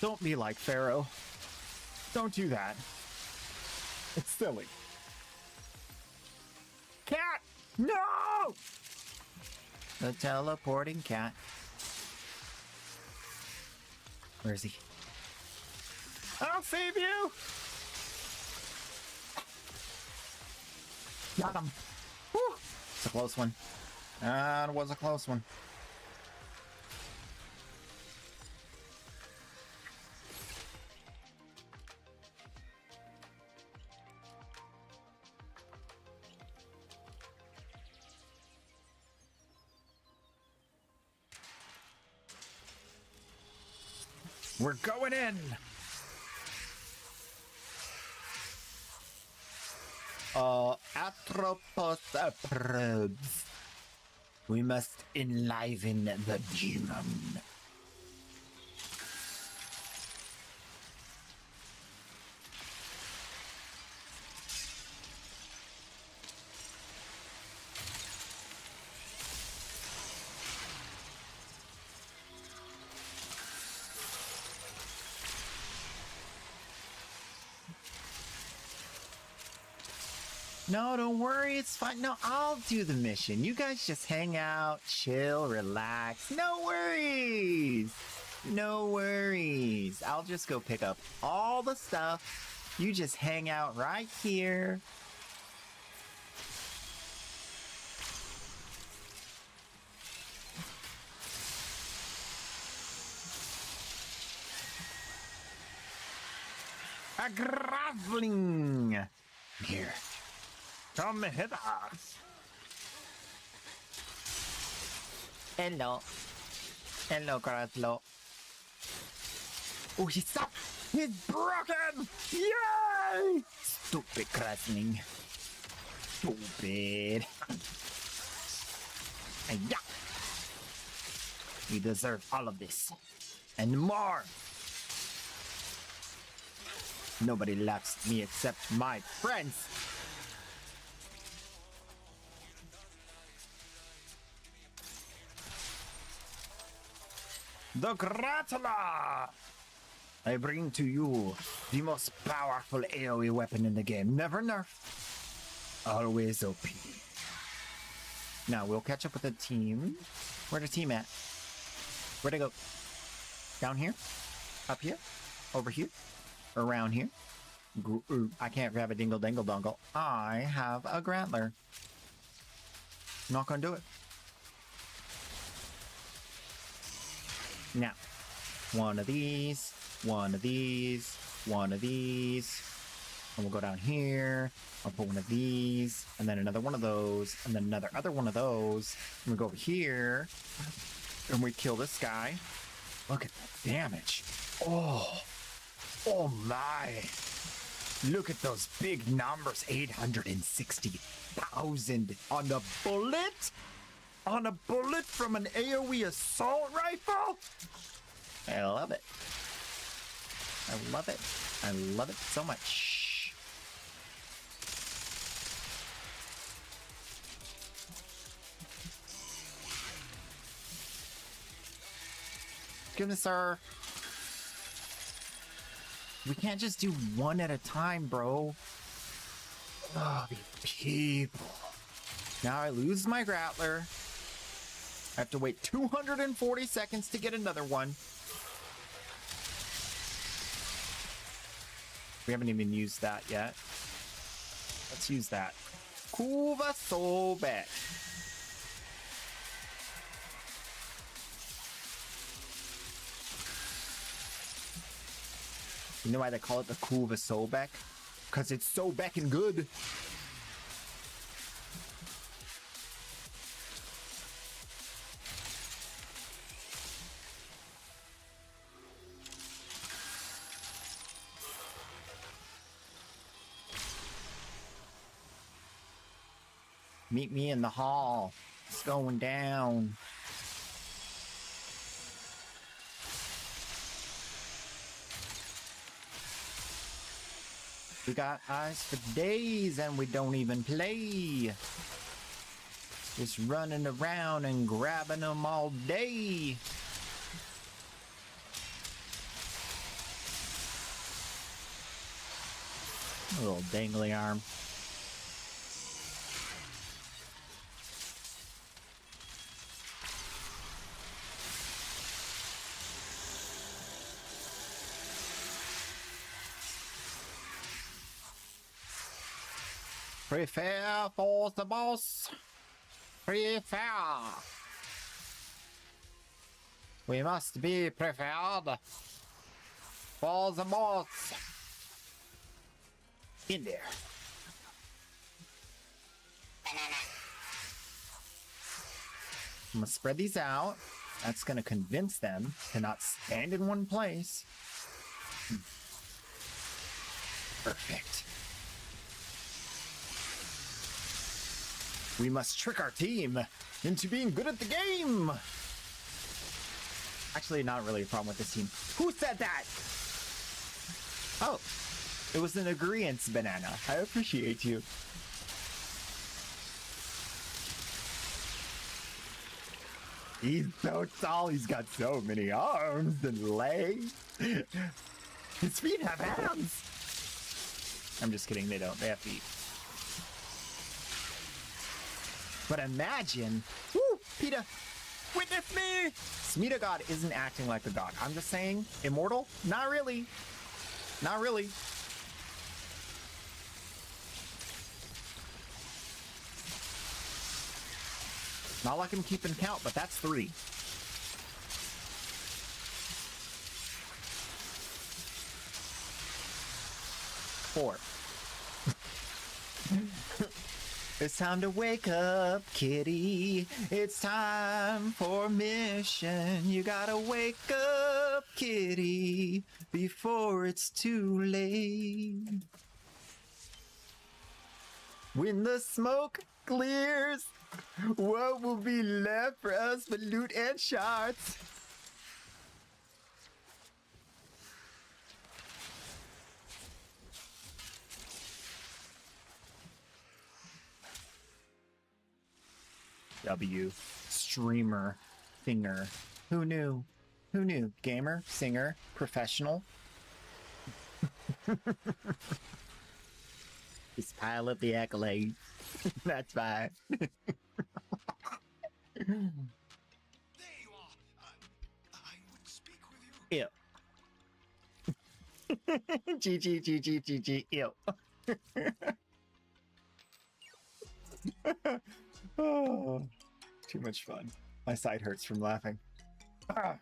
Don't be like Pharaoh. Don't do that. It's silly. Cat! No! The teleporting cat. Where is he? I'll save you! Got him. Whew. It's a close one. That was a close one. We're going in! Atropos probes. We must enliven the demon. No, don't worry, it's fine. No, I'll do the mission. You guys just hang out, chill, relax. No worries. No worries. I'll just go pick up all the stuff. You just hang out right here. A grappling. Here. Come hither. Hello. Hello, Graslo. Oh, he's up. He's broken. Yay! Stupid Grasling. Stupid. Yeah. You deserve all of this. And more. Nobody loves me except my friends. The Gratula! I bring to you the most powerful AoE weapon in the game. Never nerf. Always OP. Now we'll catch up with the team. Where'd the team at? Where'd they go? Down here? Up here? Over here? Around here? I can't grab a dingle dangle dongle. I have a Grantler. Not gonna do it. Now, one of these, one of these, one of these, and we'll go down here. I'll put one of these, and then another one of those, and then another other one of those. And we go over here, and we kill this guy. Look at that damage. Oh, oh my. Look at those big numbers. 860,000 on a bullet? On a bullet from an AoE assault rifle? I love it. I love it. I love it so much. Goodness, sir. We can't just do one at a time, bro. Oh, these people. Now I lose my Grappler. I have to wait 240 seconds to get another one. We haven't even used that yet. Let's use that. Kuva Sobek. You know why they call it the Kuva Sobek? Because it's so beckin' good. Meet me in the hall. It's going down. We got eyes for days and we don't even play. Just running around and grabbing them all day. A little dangly arm. Prepare for the boss. Prepare. We must be prepared for the boss. In there. I'm gonna spread these out. That's gonna convince them to not stand in one place. Perfect. We must trick our team into being good at the game. Actually, not really a problem with this team. Who said that? Oh, it was an agreement, Banana. I appreciate you. He's so tall. He's got so many arms and legs. His feet have hands. I'm just kidding. They don't. They have feet. But imagine, woo, Peter, witness me! Smita God isn't acting like a god. I'm just saying, immortal? Not really. Not really. Not like I'm keeping count, but that's 3. 4. It's time to wake up, kitty. It's time for mission. You gotta wake up, kitty, before it's too late. When the smoke clears, what will be left for us but loot and shards? W. Streamer. Finger. Who knew? Who knew? Gamer, singer, professional. Just pile up the accolades. That's fine. There you are. I would speak with you. Ew. Ew. Oh, too much fun. My side hurts from laughing. Ah.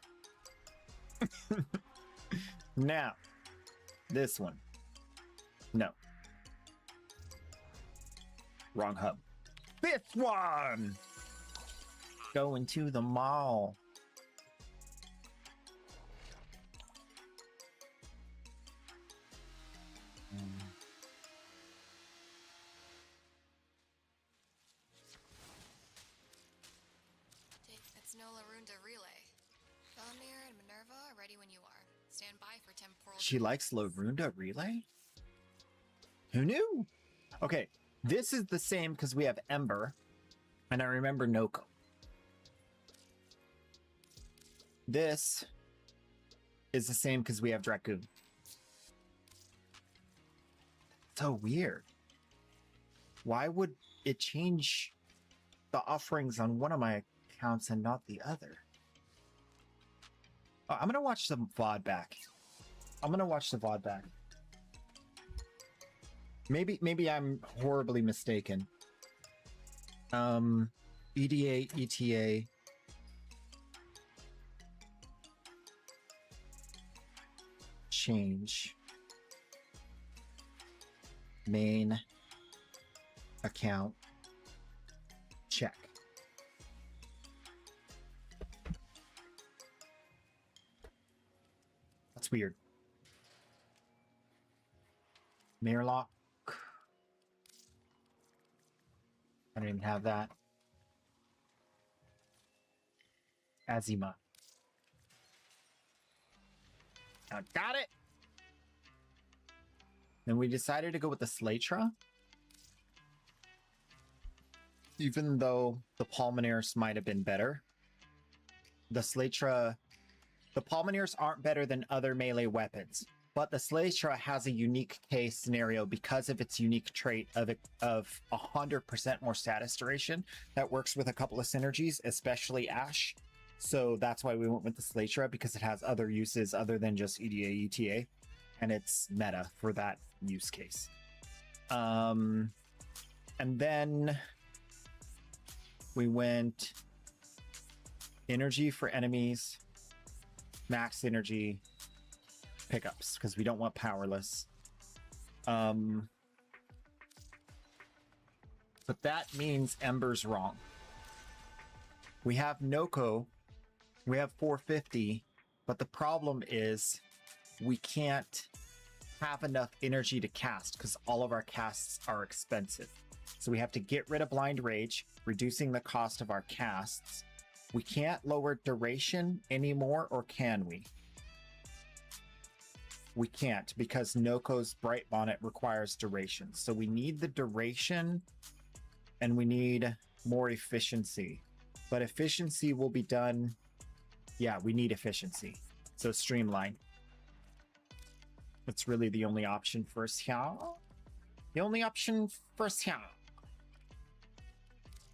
Now, this one. No. Wrong hub. This one! Going to the mall. It's no Larunda relay. Felomir and Minerva are ready when you are. Stand by for temporal. She likes Larunda Relay? Who knew? Okay, this is the same because we have Ember, and I remember Noko. This is the same because we have Dracoon. So weird. Why would it change the offerings on one of my accounts and not the other? Oh, I'm gonna watch the VOD back. Maybe I'm horribly mistaken. EDA, ETA. Change. Main account. Check. That's weird. Mirror lock. I don't even have that. Azima. I got it. Then we decided to go with the Slatra. Even though the Pulmonaires might have been better. The Slatra... The Pulmonaires aren't better than other melee weapons. But the Slatra has a unique case scenario because of its unique trait of 100% more status duration that works with a couple of synergies, especially Ash. So that's why we went with the Slatra, because it has other uses other than just EDA, ETA, and it's meta for that use case. And then we went energy for enemies, max energy, pickups, because we don't want powerless. But that means Ember's wrong. We have Noko, we have 450, but the problem is we can't have enough energy to cast because all of our casts are expensive. So we have to get rid of Blind Rage, reducing the cost of our casts. We can't lower duration anymore, or can we? We can't, because Noko's Bright Bonnet requires duration. So we need the duration, and we need more efficiency. But efficiency will be done... Yeah, we need efficiency. So streamline. That's really the only option for us here. The only option for us here.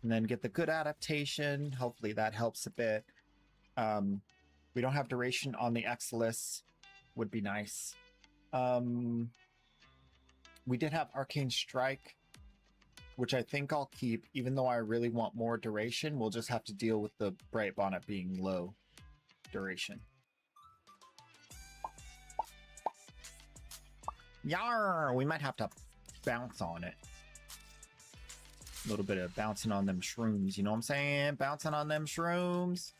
And then get the good adaptation. Hopefully that helps a bit. We don't have duration on the Exilis. Would be nice. We did have Arcane Strike, which I think I'll keep, even though I really want more duration. We'll just have to deal with the Bright Bonnet being low duration. Yar! We might have to bounce on it. A little bit of bouncing on them shrooms, you know what I'm saying? Bouncing on them shrooms.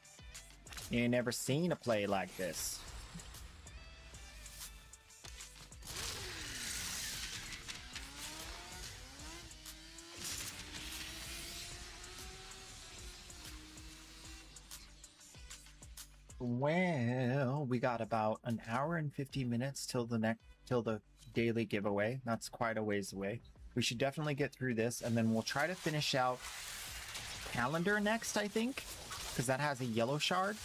You ain't never seen a play like this. Well, we got about an hour and 50 minutes till the daily giveaway. That's quite a ways away. We should definitely get through this, and then we'll try to finish out Calendar next, I think, because that has a yellow shard.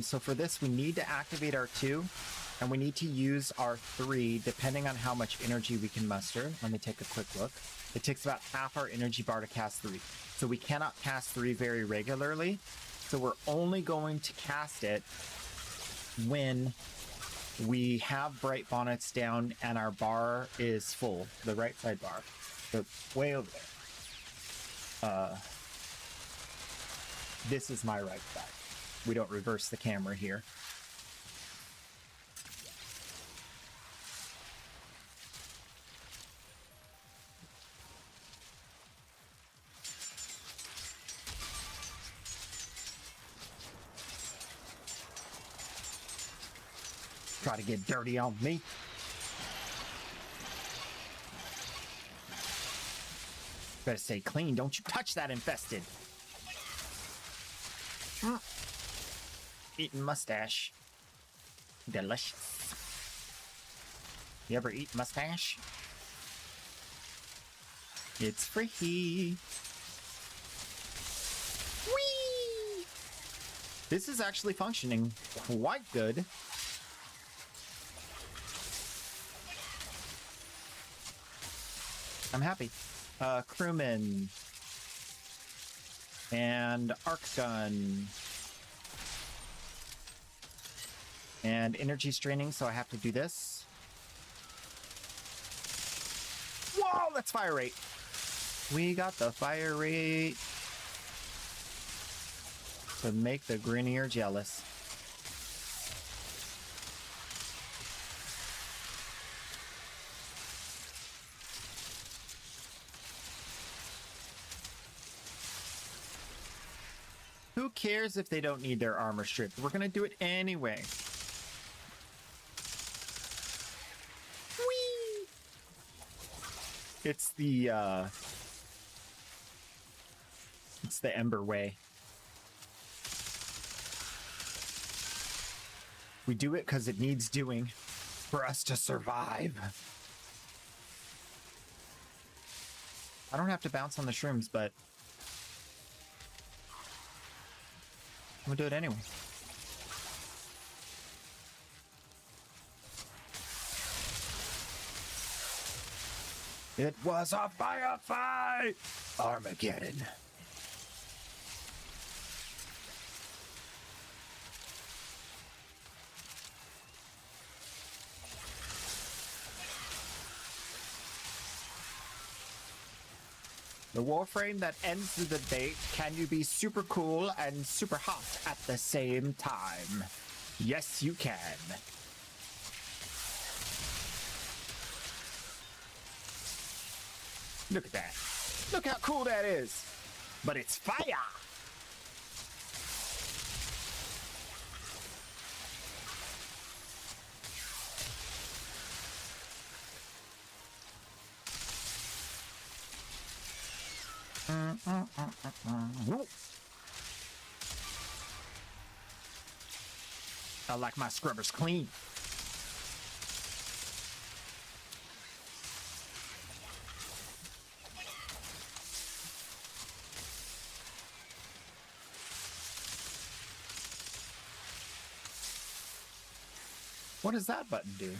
So for this, we need to activate our 2, and we need to use our 3, depending on how much energy we can muster. Let me take a quick look. It takes about half our energy bar to cast 3. So we cannot cast 3 very regularly. So we're only going to cast it when we have Bright Bonnets down and our bar is full. The right side bar. So way over there. This is my right side. We don't reverse the camera here. Try to get dirty on me. Better stay clean. Don't you touch that infested. Eating mustache. Delicious. You ever eat mustache? It's free. Whee! This is actually functioning quite good. I'm happy. Crewman. And arc gun. And energy straining, so I have to do this. Whoa! Whoa, that's fire rate. We got the fire rate to make the Grinier jealous. Who cares if they don't need their armor stripped? We're gonna do it anyway. Whee! It's the Ember way. We do it because it needs doing for us to survive. I don't have to bounce on the shrooms, but I'm gonna do it anyway. It was a firefight! Armageddon. The warframe that ends the debate, can you be super cool and super hot at the same time? Yes, you can. Look at that. Look how cool that is. But it's fire. I like my scrubbers clean. What does that button do?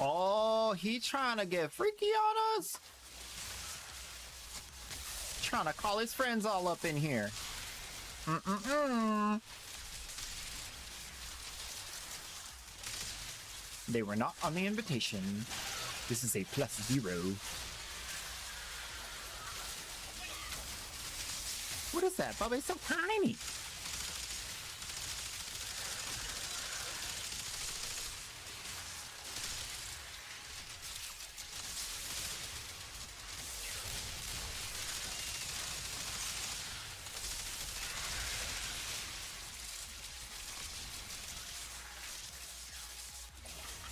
Oh, he trying to get freaky on us? Trying to call his friends all up in here. They were not on the invitation. This is a +0. What is that? Bubba, it's so tiny.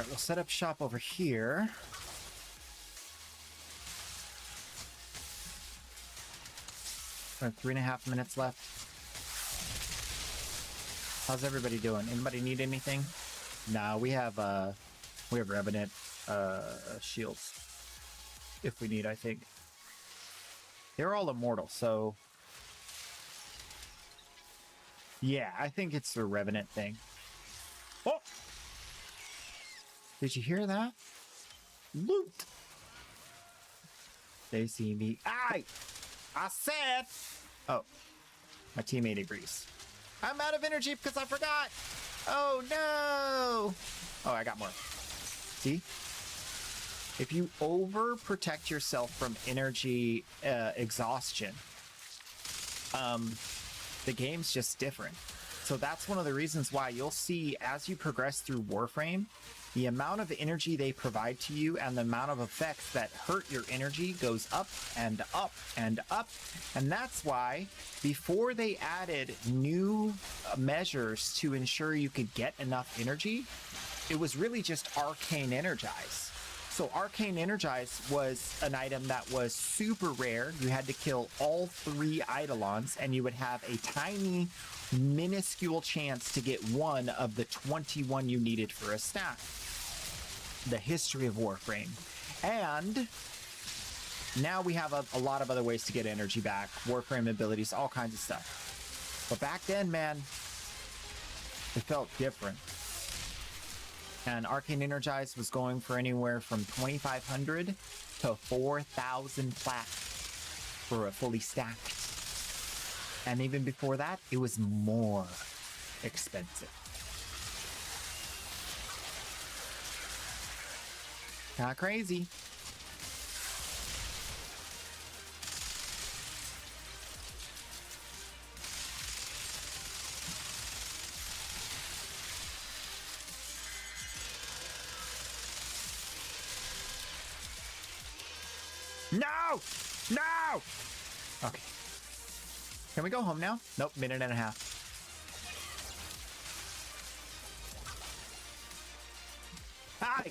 We'll set up shop over here. We have 3.5 minutes left. How's everybody doing? Anybody need anything? Nah, we have Revenant shields. If we need, I think. They're all immortal, so yeah, I think it's the Revenant thing. Oh! Did you hear that? Loot! They see me. I said! Oh. My teammate agrees. I'm out of energy because I forgot! Oh no! Oh, I got more. See? If you overprotect yourself from energy exhaustion, the game's just different. So that's one of the reasons why you'll see as you progress through Warframe, the amount of energy they provide to you and the amount of effects that hurt your energy goes up and up and up. And that's why before they added new measures to ensure you could get enough energy, it was really just Arcane Energize. So Arcane Energize was an item that was super rare. You had to kill all 3 Eidolons and you would have a tiny, minuscule chance to get one of the 21 you needed for a stack. The history of Warframe. And now we have a lot of other ways to get energy back, Warframe abilities, all kinds of stuff. But back then, man, it felt different. And Arcane Energize was going for anywhere from 2,500 to 4,000 plat for a fully stacked. And even before that, it was more expensive. Got crazy. No! No! Okay. Can we go home now? Nope, minute and a half. Hi!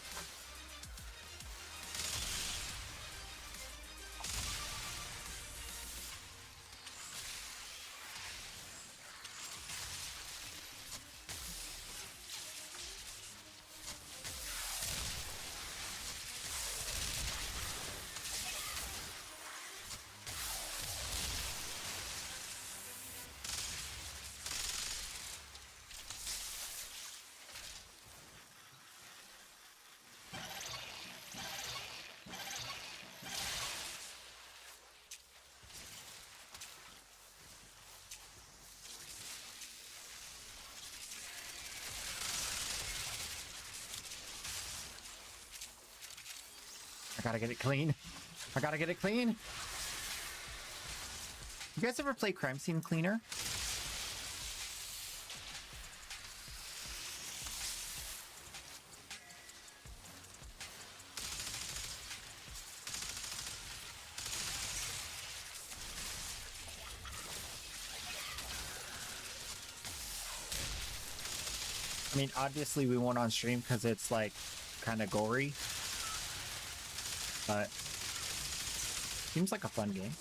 I gotta get it clean. I gotta get it clean. You guys ever play Crime Scene Cleaner? I mean, obviously we won't on stream because it's like kind of gory, but seems like a fun game.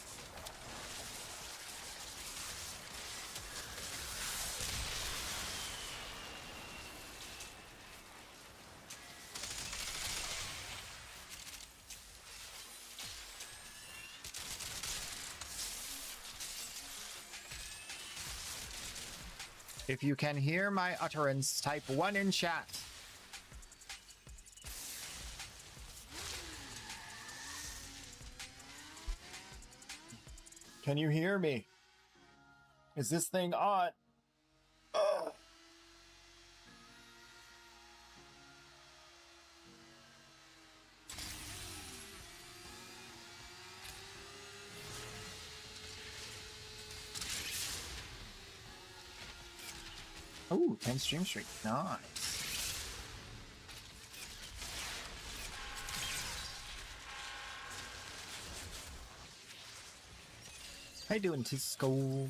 If you can hear my utterance, type 1 in chat. Can you hear me? Is this thing on? Ugh. Ooh, 10 stream streak. Nice. How you doing, Tisco?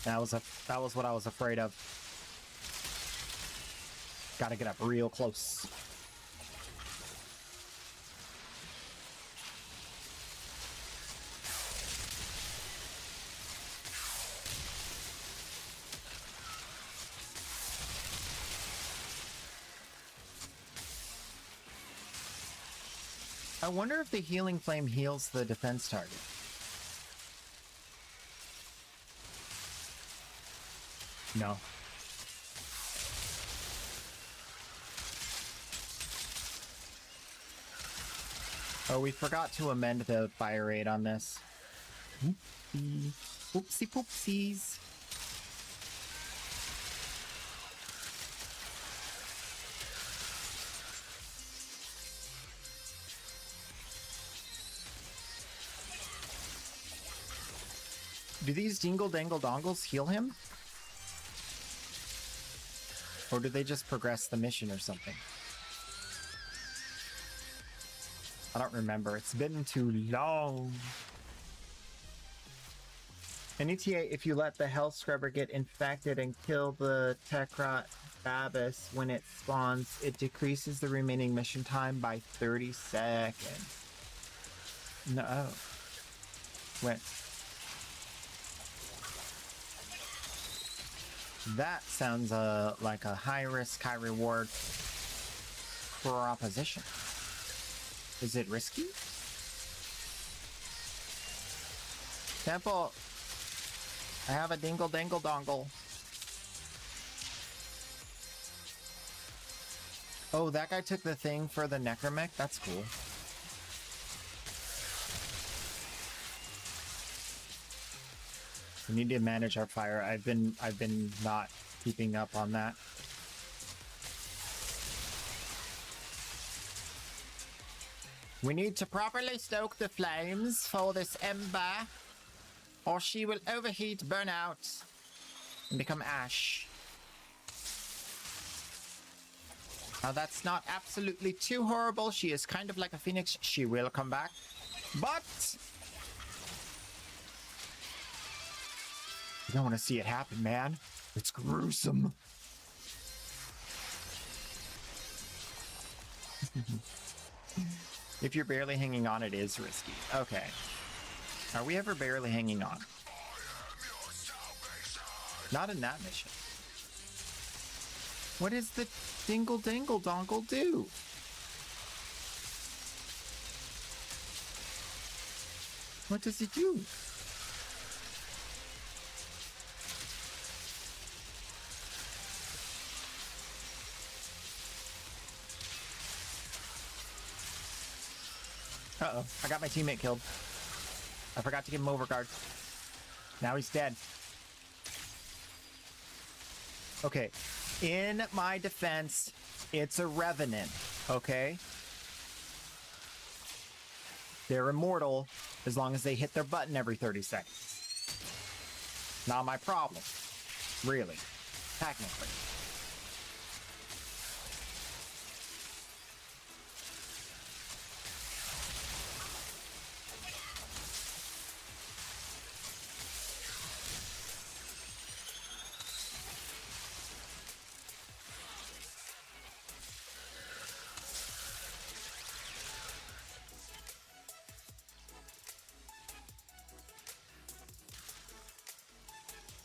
That was what I was afraid of. Gotta get up real close. I wonder if the healing flame heals the defense target. No. Oh, we forgot to amend the fire rate on this. Oopsie. Oopsie poopsies. Do these dingle dangle dongles heal him? Or do they just progress the mission or something? I don't remember. It's been too long. In ETA, if you let the health scrubber get infected and kill the Tekrot Babus when it spawns, it decreases the remaining mission time by 30 seconds. No. When? That sounds like a high risk, high reward proposition. Is it risky? Temple, I have a dingle dangle dongle. Oh, that guy took the thing for the necromech? That's cool. We need to manage our fire. I've been not keeping up on that. We need to properly stoke the flames for this ember, or she will overheat, burn out, and become ash. Now that's not absolutely too horrible. She is kind of like a phoenix. She will come back. But you don't want to see it happen, man. It's gruesome. If you're barely hanging on, it is risky. Okay. Are we ever barely hanging on? Not in that mission. What does the dingle dangle dongle do? What does it do? Uh-oh, I got my teammate killed. I forgot to give him overguard. Now he's dead. Okay, in my defense, it's a revenant, okay? They're immortal as long as they hit their button every 30 seconds. Not my problem, really, technically.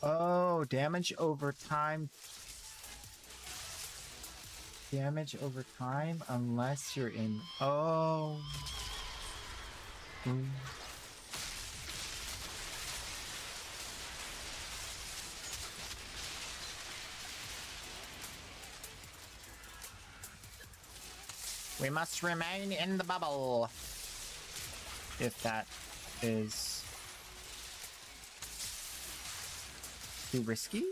Oh, damage over time. Damage over time unless you're in... Oh. Mm. We must remain in the bubble. If that is... too risky?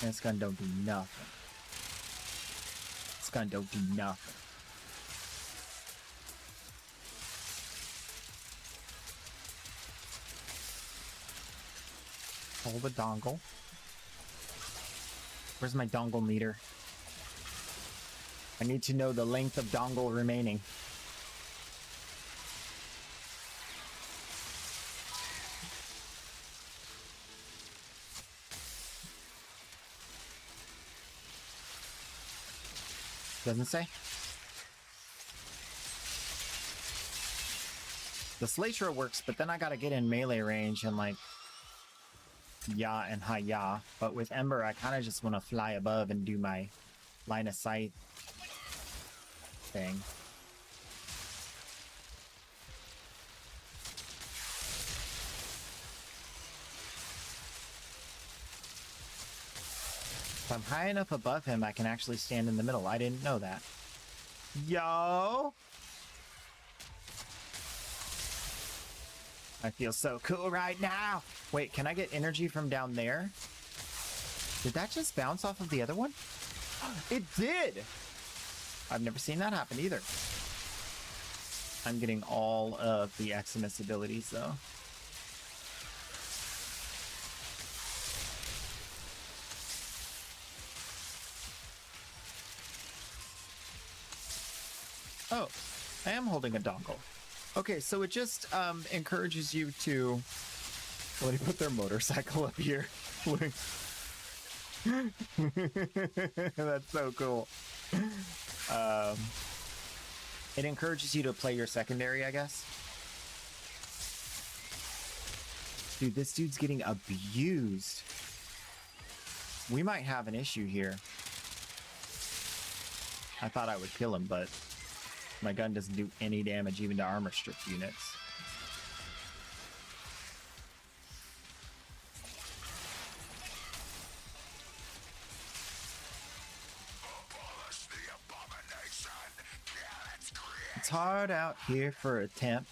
This gun don't do nothing. This gun don't do nothing. Hold the dongle. Where's my dongle meter? I need to know the length of dongle remaining. Doesn't say. The Slatera works, but then I gotta get in melee range and like ya and hi-ya. But with Ember, I kind of just want to fly above and do my line of sight thing. If I'm high enough above him, I can actually stand in the middle. I didn't know that. Yo! I feel so cool right now. Wait, can I get energy from down there? Did that just bounce off of the other one? It did! I've never seen that happen either. I'm getting all of the Eximus abilities though. Oh, I am holding a dongle. Okay, so it just encourages you to... Let me put their motorcycle up here. That's so cool. It encourages you to play your secondary, I guess. Dude, this dude's getting abused. We might have an issue here. I thought I would kill him, but my gun doesn't do any damage even to armor strip units. It's hard out here for a temp.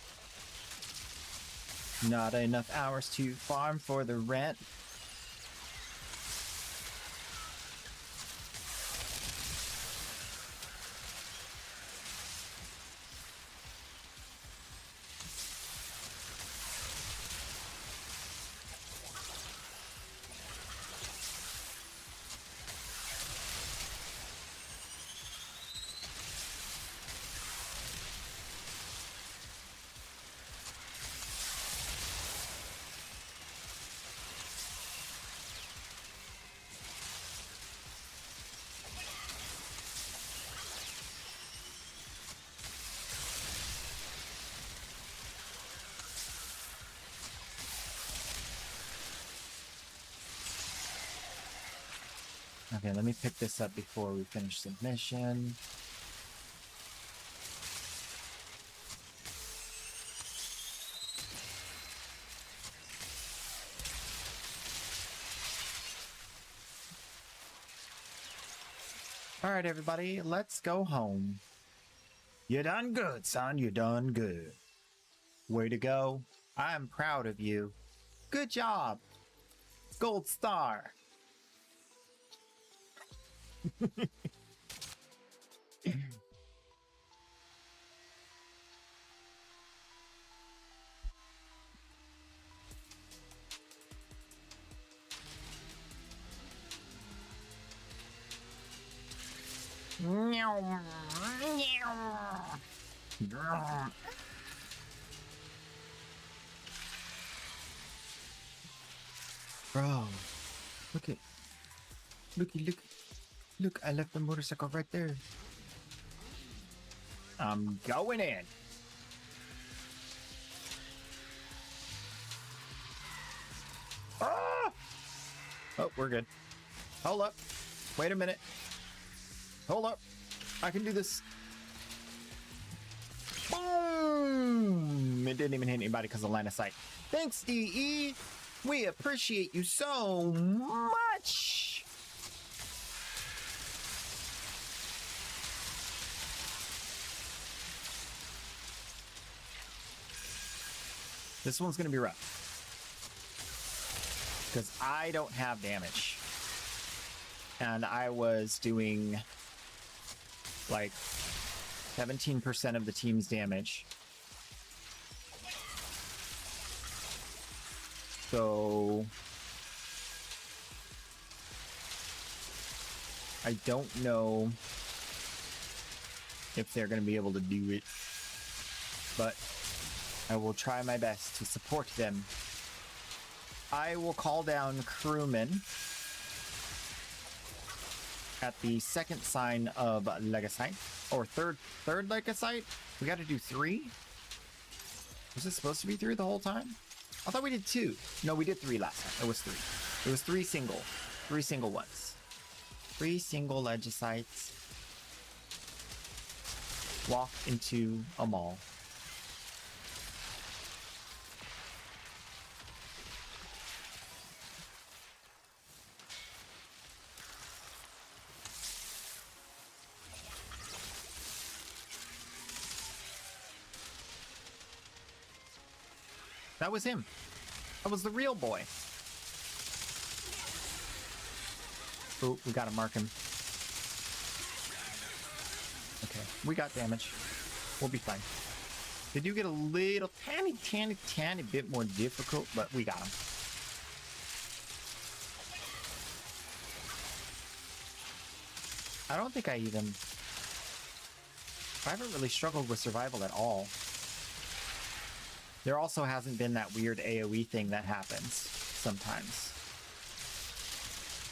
Not enough hours to farm for the rent. Okay, let me pick this up before we finish the mission. All right, everybody, let's go home. You done good, son. You done good. Way to go. I'm proud of you. Good job. Gold star. Bro, look at, look, I left the motorcycle right there. I'm going in. Ah! Oh, we're good. Hold up. Wait a minute. Hold up. I can do this. Boom! It didn't even hit anybody because of line of sight. Thanks, DE. We appreciate you so much. This one's going to be rough because I don't have damage. And I was doing like 17% of the team's damage. So I don't know if they're going to be able to do it, but I will try my best to support them. I will call down crewmen at the second sign of Legasite, or third Legasite. We got to do 3. Was it supposed to be 3 the whole time? I thought we did 2. No, we did 3 last time. It was 3. It was 3 single ones. 3 single Legisites walk into a mall. That was him. That was the real boy. Oh, we gotta mark him. Okay, we got damage. We'll be fine. They do get a little tiny bit more difficult, but we got him. I don't think I haven't really struggled with survival at all. There also hasn't been that weird AoE thing that happens sometimes.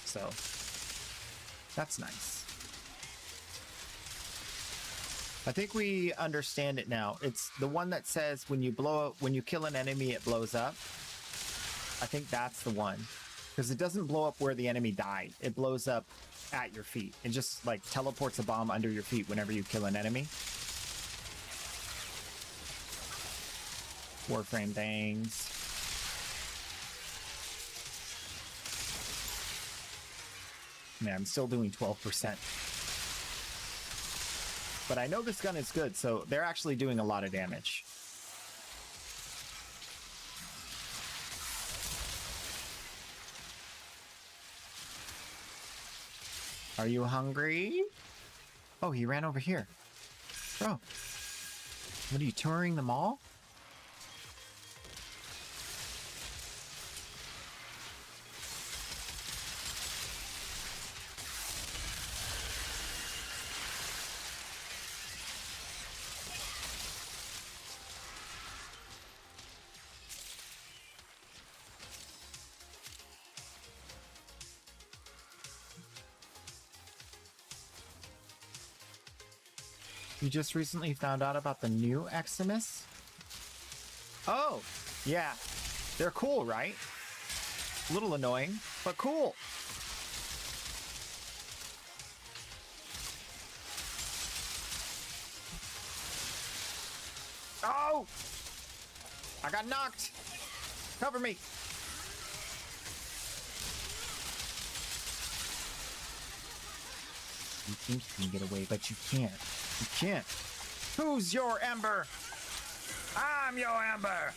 So, that's nice. I think we understand it now. It's the one that says when you kill an enemy, it blows up. I think that's the one. Because it doesn't blow up where the enemy died. It blows up at your feet. It just like teleports a bomb under your feet whenever you kill an enemy. Warframe things. Man, I'm still doing 12%. But I know this gun is good, so they're actually doing a lot of damage. Are you hungry? Oh, he ran over here. Bro, what are you, touring the mall? You just recently found out about the new Eximus? Oh, yeah. They're cool, right? A little annoying, but cool. No! I got knocked! Cover me! You think you can get away, but you can't. You can't. Who's your Ember? I'm your Ember!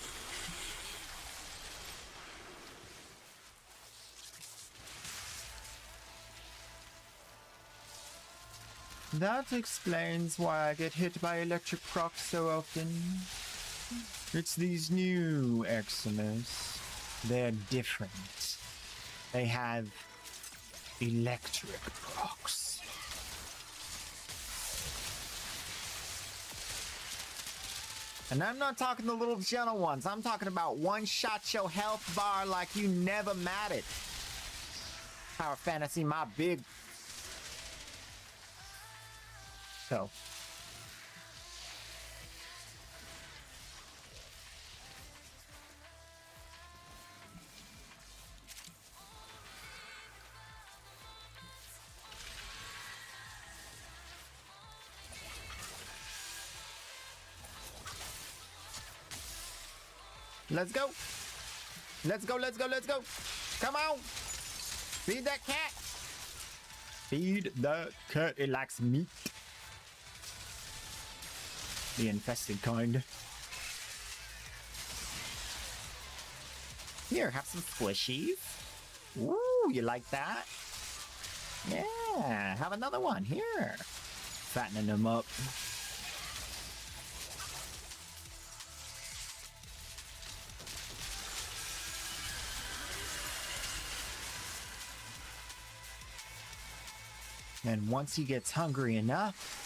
That explains why I get hit by electric procs so often. It's these new Eximus. They're different. They have electric procs. And I'm not talking the little gentle ones. I'm talking about one-shot your health bar like you never mattered. Power Fantasy, my big... So. Let's go. Let's go, let's go, let's go. Come on. Feed that cat. Feed that cat. It likes meat. The infested kind. Here, have some squishies. Ooh, you like that? Yeah, have another one. Here. Fattening them up. And once he gets hungry enough,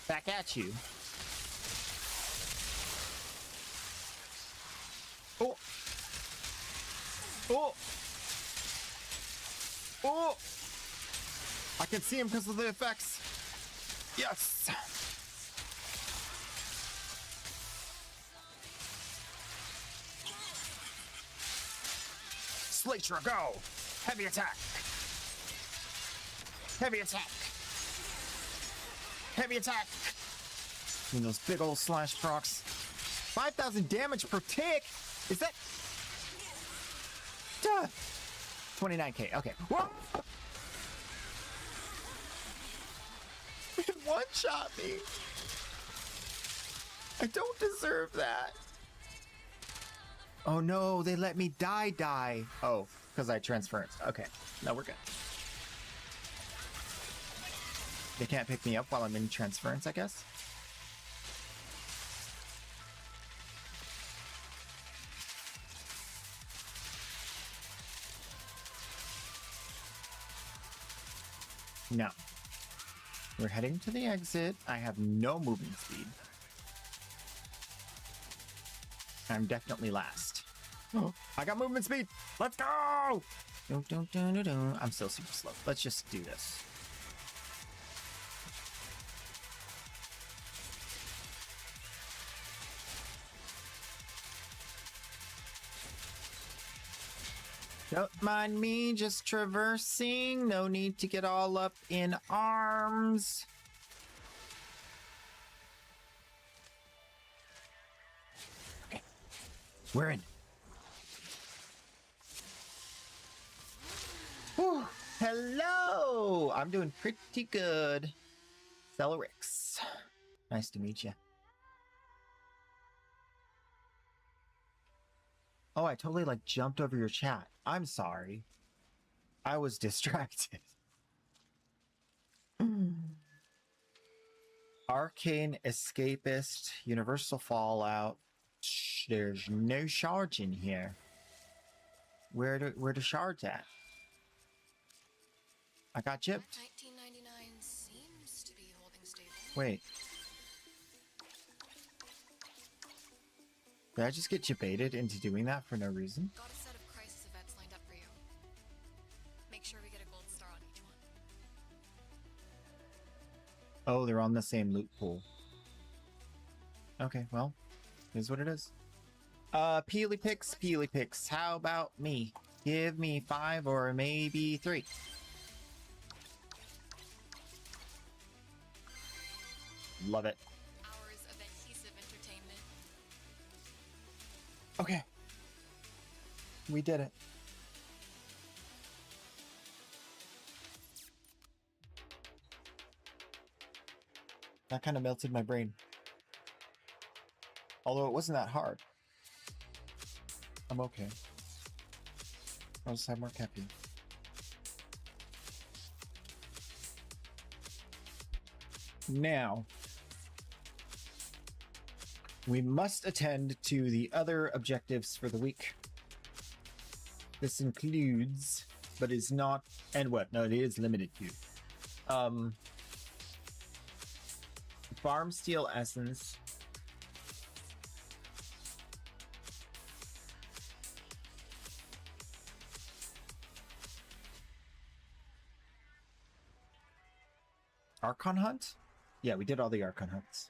back at you. Oh. Oh. Oh. I can see him because of the effects. Yes. Slater, go. Heavy attack. Heavy attack. Heavy attack. And those big old slash procs. 5,000 damage per tick. Is that? Duh. 29k. Okay. Whoa. It one-shot me. I don't deserve that. Oh no, they let me die. Oh, because I transferred. Okay. No, we're good. They can't pick me up while I'm in transference, I guess. No. We're heading to the exit. I have no movement speed. I'm definitely last. Oh, I got movement speed. Let's go! I'm still super slow. Let's just do this. Don't mind me just traversing. No need to get all up in arms. Okay. We're in. Whew. Hello. I'm doing pretty good. Celerix. Nice to meet you. Oh, I totally jumped over your chat. I'm sorry. I was distracted. Arcane Escapist, Universal Fallout. Shh, there's no shards in here. Where the shards at? I got gypped. 1999 seems to be holding stable. Wait. Did I just get debated into doing that for no reason? Got a set of crisis events lined up for you. Make sure we get a gold star on each one. Oh, they're on the same loot pool. Okay, well, here's what it is. Peely picks. How about me? Give me 5 or maybe 3. Love it. Hours of adhesive entertainment. Okay. We did it. That kind of melted my brain. Although it wasn't that hard. I'm okay. I'll just have more caffeine. Now, we must attend to the other objectives for the week. This includes, but is not, and what? No, it is limited to. Farm steel essence. Archon hunt? Yeah, we did all the Archon hunts.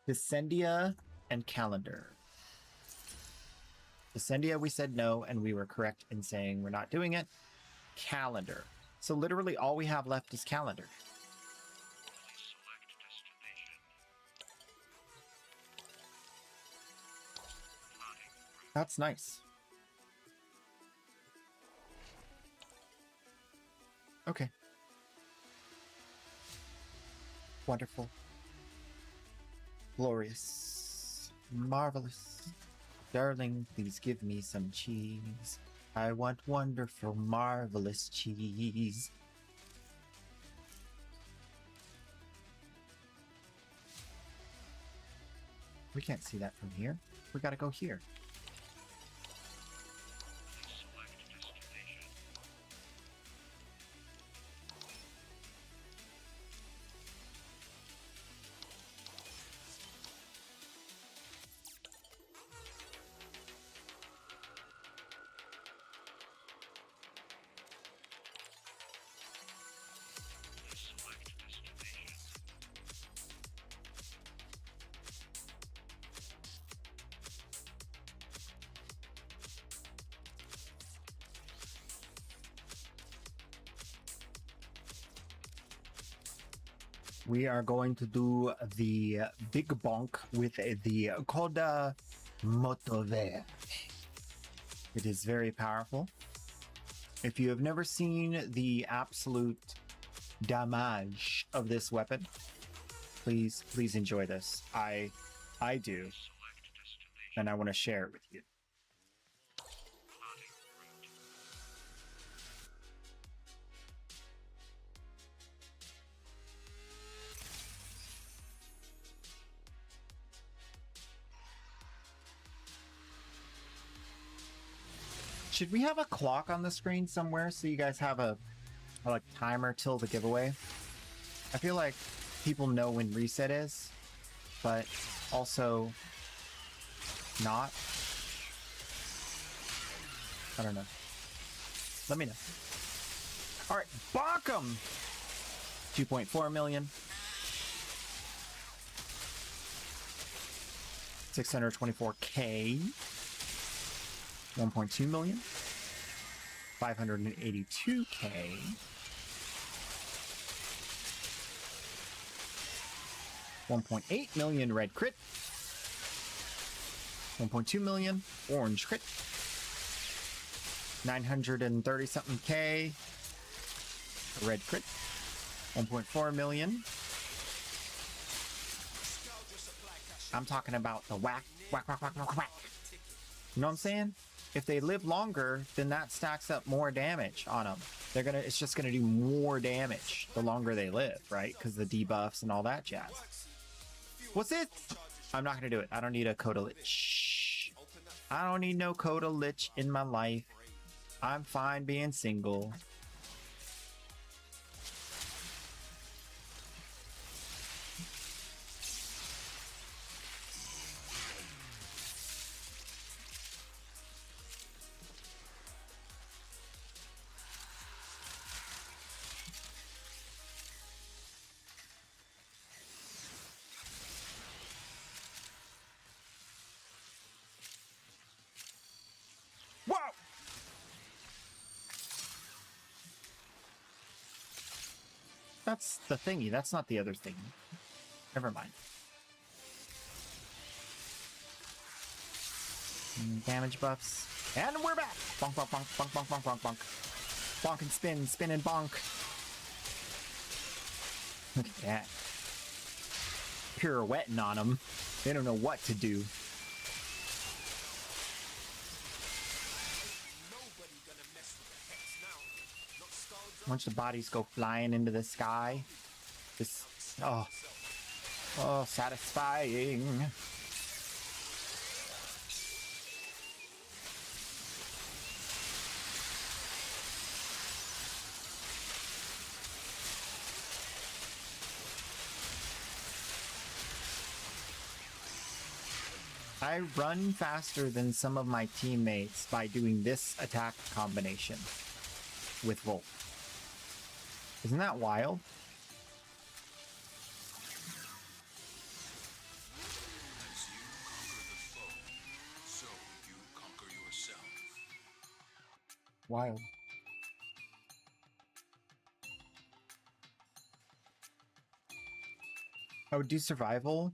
Descendia and Calendar. Descendia, we said no, and we were correct in saying we're not doing it. Calendar. So literally all we have left is Calendar. That's nice. Okay. Wonderful. Glorious. Marvelous. Darling, please give me some cheese. I want wonderful, marvelous cheese. We can't see that from here. We gotta go here. We are going to do the big bonk with the Coda Motove. It is very powerful. If you have never seen the absolute damage of this weapon, please enjoy this. I do, and I want to share it with you. Should we have a clock on the screen somewhere so you guys have a like timer till the giveaway? I feel like people know when reset is, but also not. I don't know. Let me know. All right, bonk 'em! 2.4 million. 624K. 1.2 million. 582K. 1.8 million red crit. 1.2 million orange crit. 930 something K red crit. 1.4 million. I'm talking about the whack. You know what I'm saying? If they live longer, then that stacks up more damage on them. It's just gonna do more damage the longer they live, right? Because the debuffs and all that jazz. What's it? I'm not gonna do it. I don't need a Coda Lich. I don't need no Coda Lich in my life. I'm fine being single. That's the thingy. That's not the other thingy. Never mind. Damage buffs. And we're back! Bonk, bonk, bonk, bonk, bonk, bonk, bonk, bonk. Bonk and spin, spin and bonk. Look at that. Pirouetting on them. They don't know what to do. Bunch of bodies go flying into the sky. This, oh, satisfying. I run faster than some of my teammates by doing this attack combination with Volt. Isn't that wild? As you conquer the foe, so you conquer yourself. Wild. I would do survival,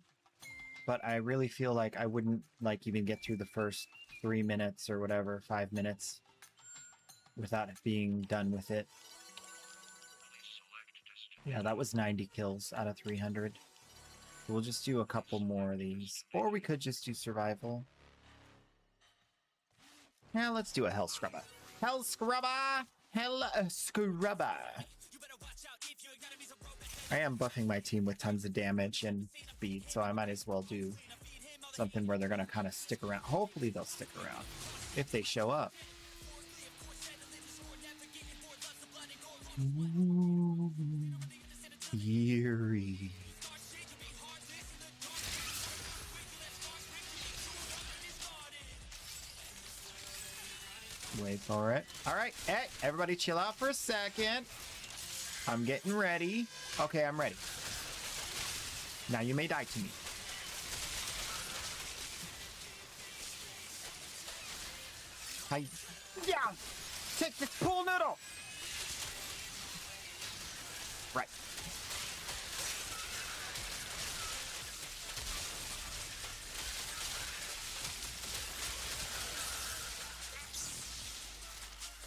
but I really feel like I wouldn't like even get through the first 3 minutes or whatever, 5 minutes without it being done with it. Yeah, that was 90 kills out of 300. We'll just do a couple more of these. Or we could just do survival. Yeah, let's do a Hell Scrubber. Hell Scrubber! Hell Scrubber! I am buffing my team with tons of damage and speed, so I might as well do something where they're going to kind of stick around. Hopefully they'll stick around if they show up. Ooh, eerie. Wait for it. All right, hey, everybody chill out for a second. I'm getting ready. Okay, I'm ready. Now you may die to me. Yeah! Take this pool noodle! Right.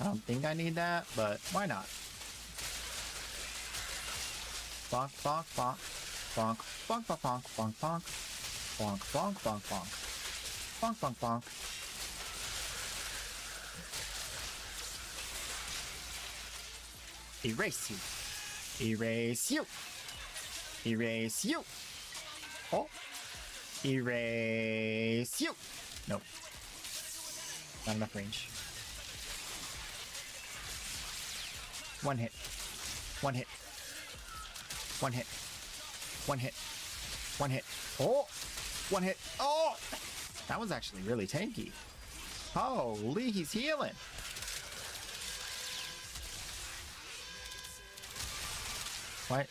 I don't think I need that, but why not? Bonk, bonk, bonk. Bonk, bonk, bonk, bonk, bonk, bonk. Bonk, bonk, bonk, bonk. Bonk, bonk, bonk. Erase you. Erase you. Erase you. Oh. Erase you. Nope. Not enough range. One hit. One hit. One hit. One hit. One hit. Oh! One hit. Oh! That was actually really tanky. Holy, he's healing. What?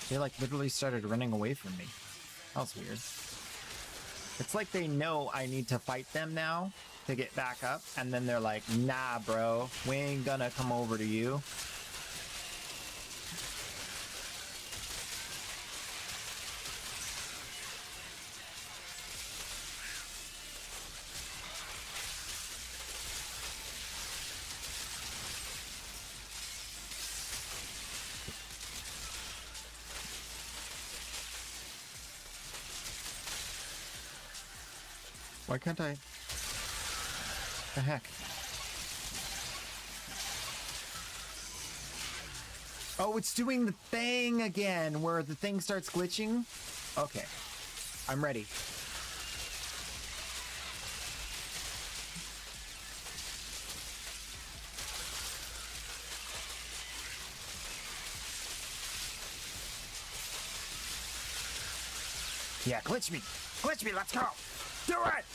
They like literally started running away from me. That was weird. It's like they know I need to fight them now to get back up, and then they're like, nah, bro, we ain't gonna come over to you. Why can't I? The heck? Oh, it's doing the thing again, where the thing starts glitching? Okay. I'm ready. Yeah, glitch me! Glitch me, let's go! Do it!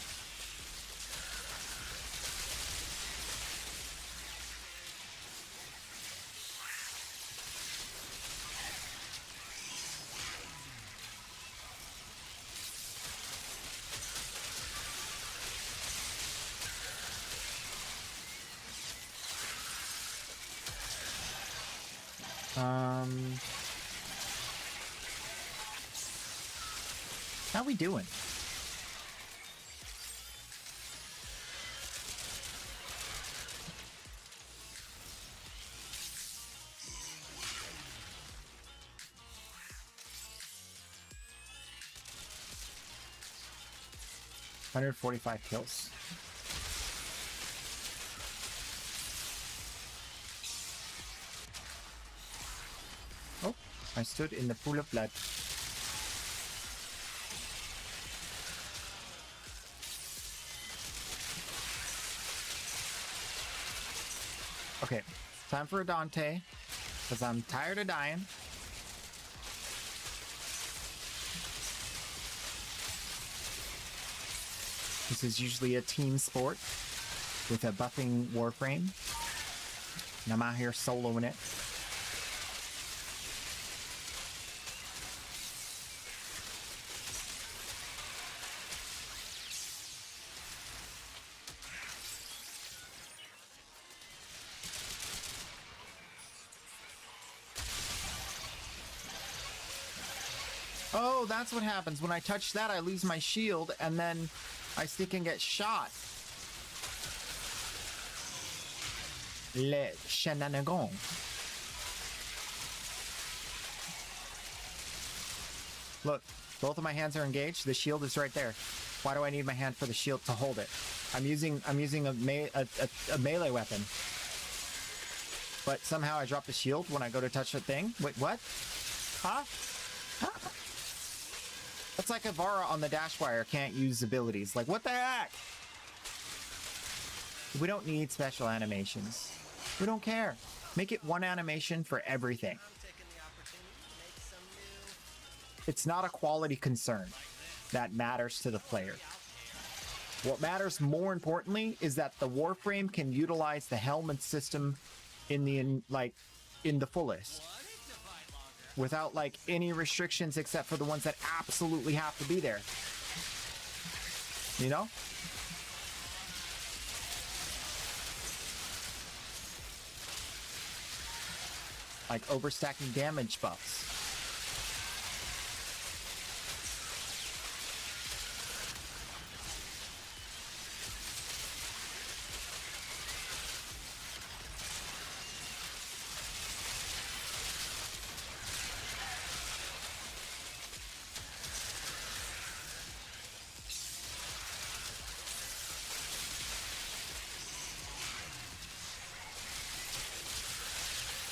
How we doing? $145 kills. Oh, I stood in the pool of blood. Okay, time for a Dante, because I'm tired of dying. This is usually a team sport with a buffing Warframe, and I'm out here soloing it. Oh, that's what happens. When I touch that, I lose my shield, and then I stick and get shot. Le shenanigan. Look, both of my hands are engaged. The shield is right there. Why do I need my hand for the shield to hold it? I'm using a melee weapon. But somehow I drop the shield when I go to touch the thing. Wait, what? Huh? Huh? That's like Avara on the dash wire can't use abilities. Like, what the heck? We don't need special animations. We don't care. Make it one animation for everything. It's not a quality concern that matters to the player. What matters more importantly is that the Warframe can utilize the helmet system in the fullest, without like any restrictions except for the ones that absolutely have to be there. You know? Like overstacking damage buffs.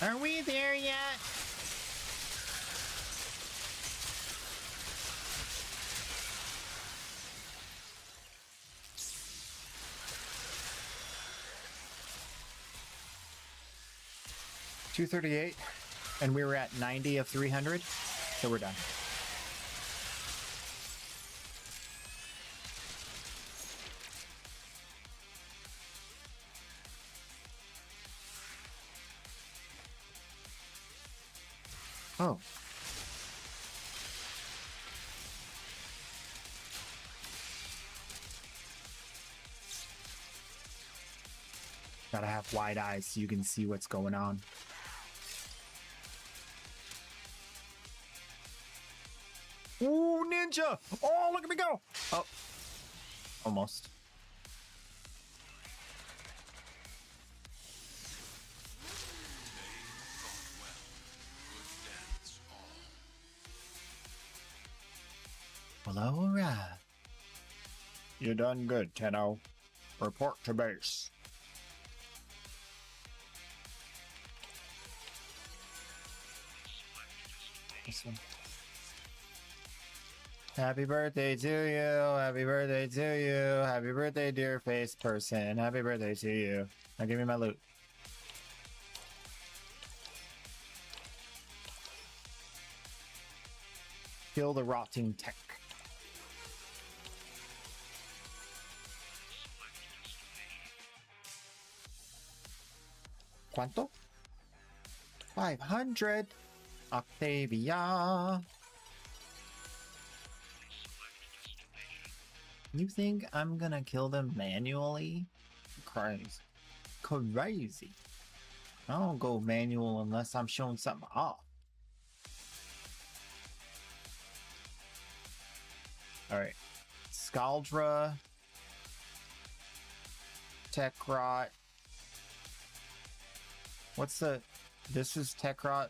Are we there yet? $238, and we were at 90 of 300, so we're done. Oh. Gotta have wide eyes so you can see what's going on. Ooh, ninja! Oh, look at me go! Oh. Almost. Well, alright. You done good, Tenno. Report to base. This one. Happy birthday to you. Happy birthday to you. Happy birthday, dear face person. Happy birthday to you. Now give me my loot. Kill the rotting tech. ¿Cuánto? 500. Octavia. You think I'm gonna kill them manually? Crazy. Crazy. I don't go manual unless I'm showing something off. All right. Scaldra. Tekrot. What's the... This is Tekrot.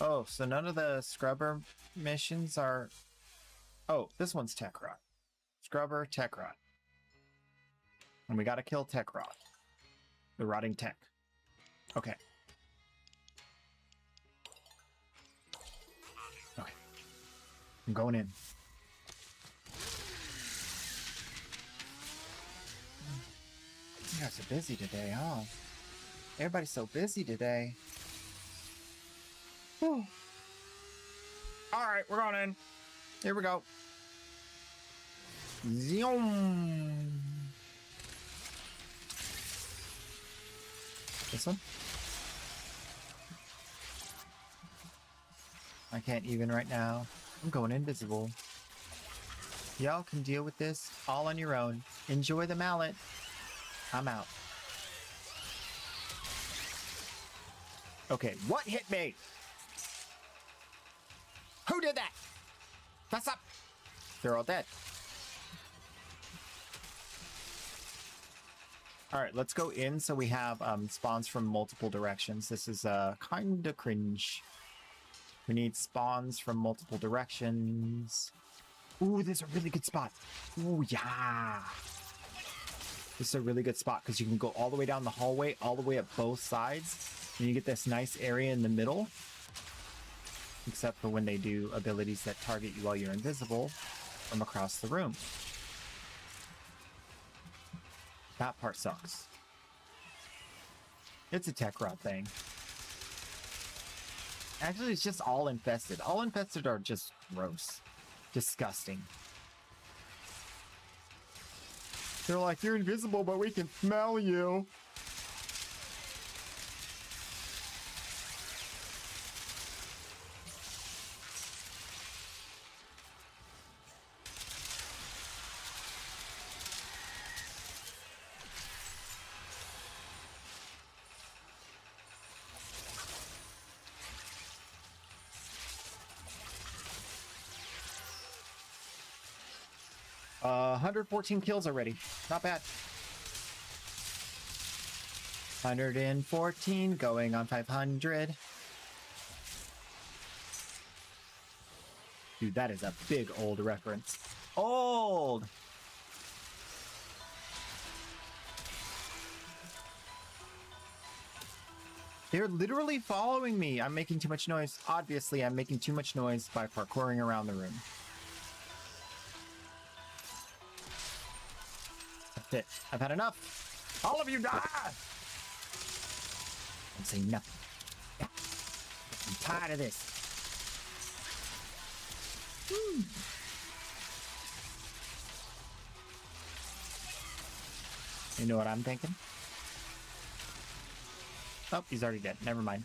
Oh, so none of the Scrubber missions are... Oh, this one's Tekrot. Scrubber, Tekrot. And we gotta kill Tekrot. The rotting tech. Okay. Okay. I'm going in. You guys are busy today, huh? Everybody's so busy today. Whew. Alright, we're going in. Here we go. Zoom. This one? I can't even right now. I'm going invisible. Y'all can deal with this all on your own. Enjoy the mallet. I'm out. Okay, what hit me? Who did that? Fess up. They're all dead. All right, let's go in so we have spawns from multiple directions. This is kind of cringe. We need spawns from multiple directions. Ooh, this is a really good spot. Ooh, yeah. This is a really good spot because you can go all the way down the hallway, all the way up both sides, and you get this nice area in the middle. Except for when they do abilities that target you while you're invisible from across the room. That part sucks. It's a tech rot thing. Actually, it's just all infested. All infested are just gross. Disgusting. They're like, you're invisible, but we can smell you. 114 kills already. Not bad. 114 going on 500. Dude, that is a big old reference. Old! They're literally following me. I'm making too much noise. Obviously, I'm making too much noise by parkouring around the room. That's it. I've had enough. All of you die! Don't say nothing. Yeah. I'm tired of this. You know what I'm thinking? Oh, he's already dead. Never mind.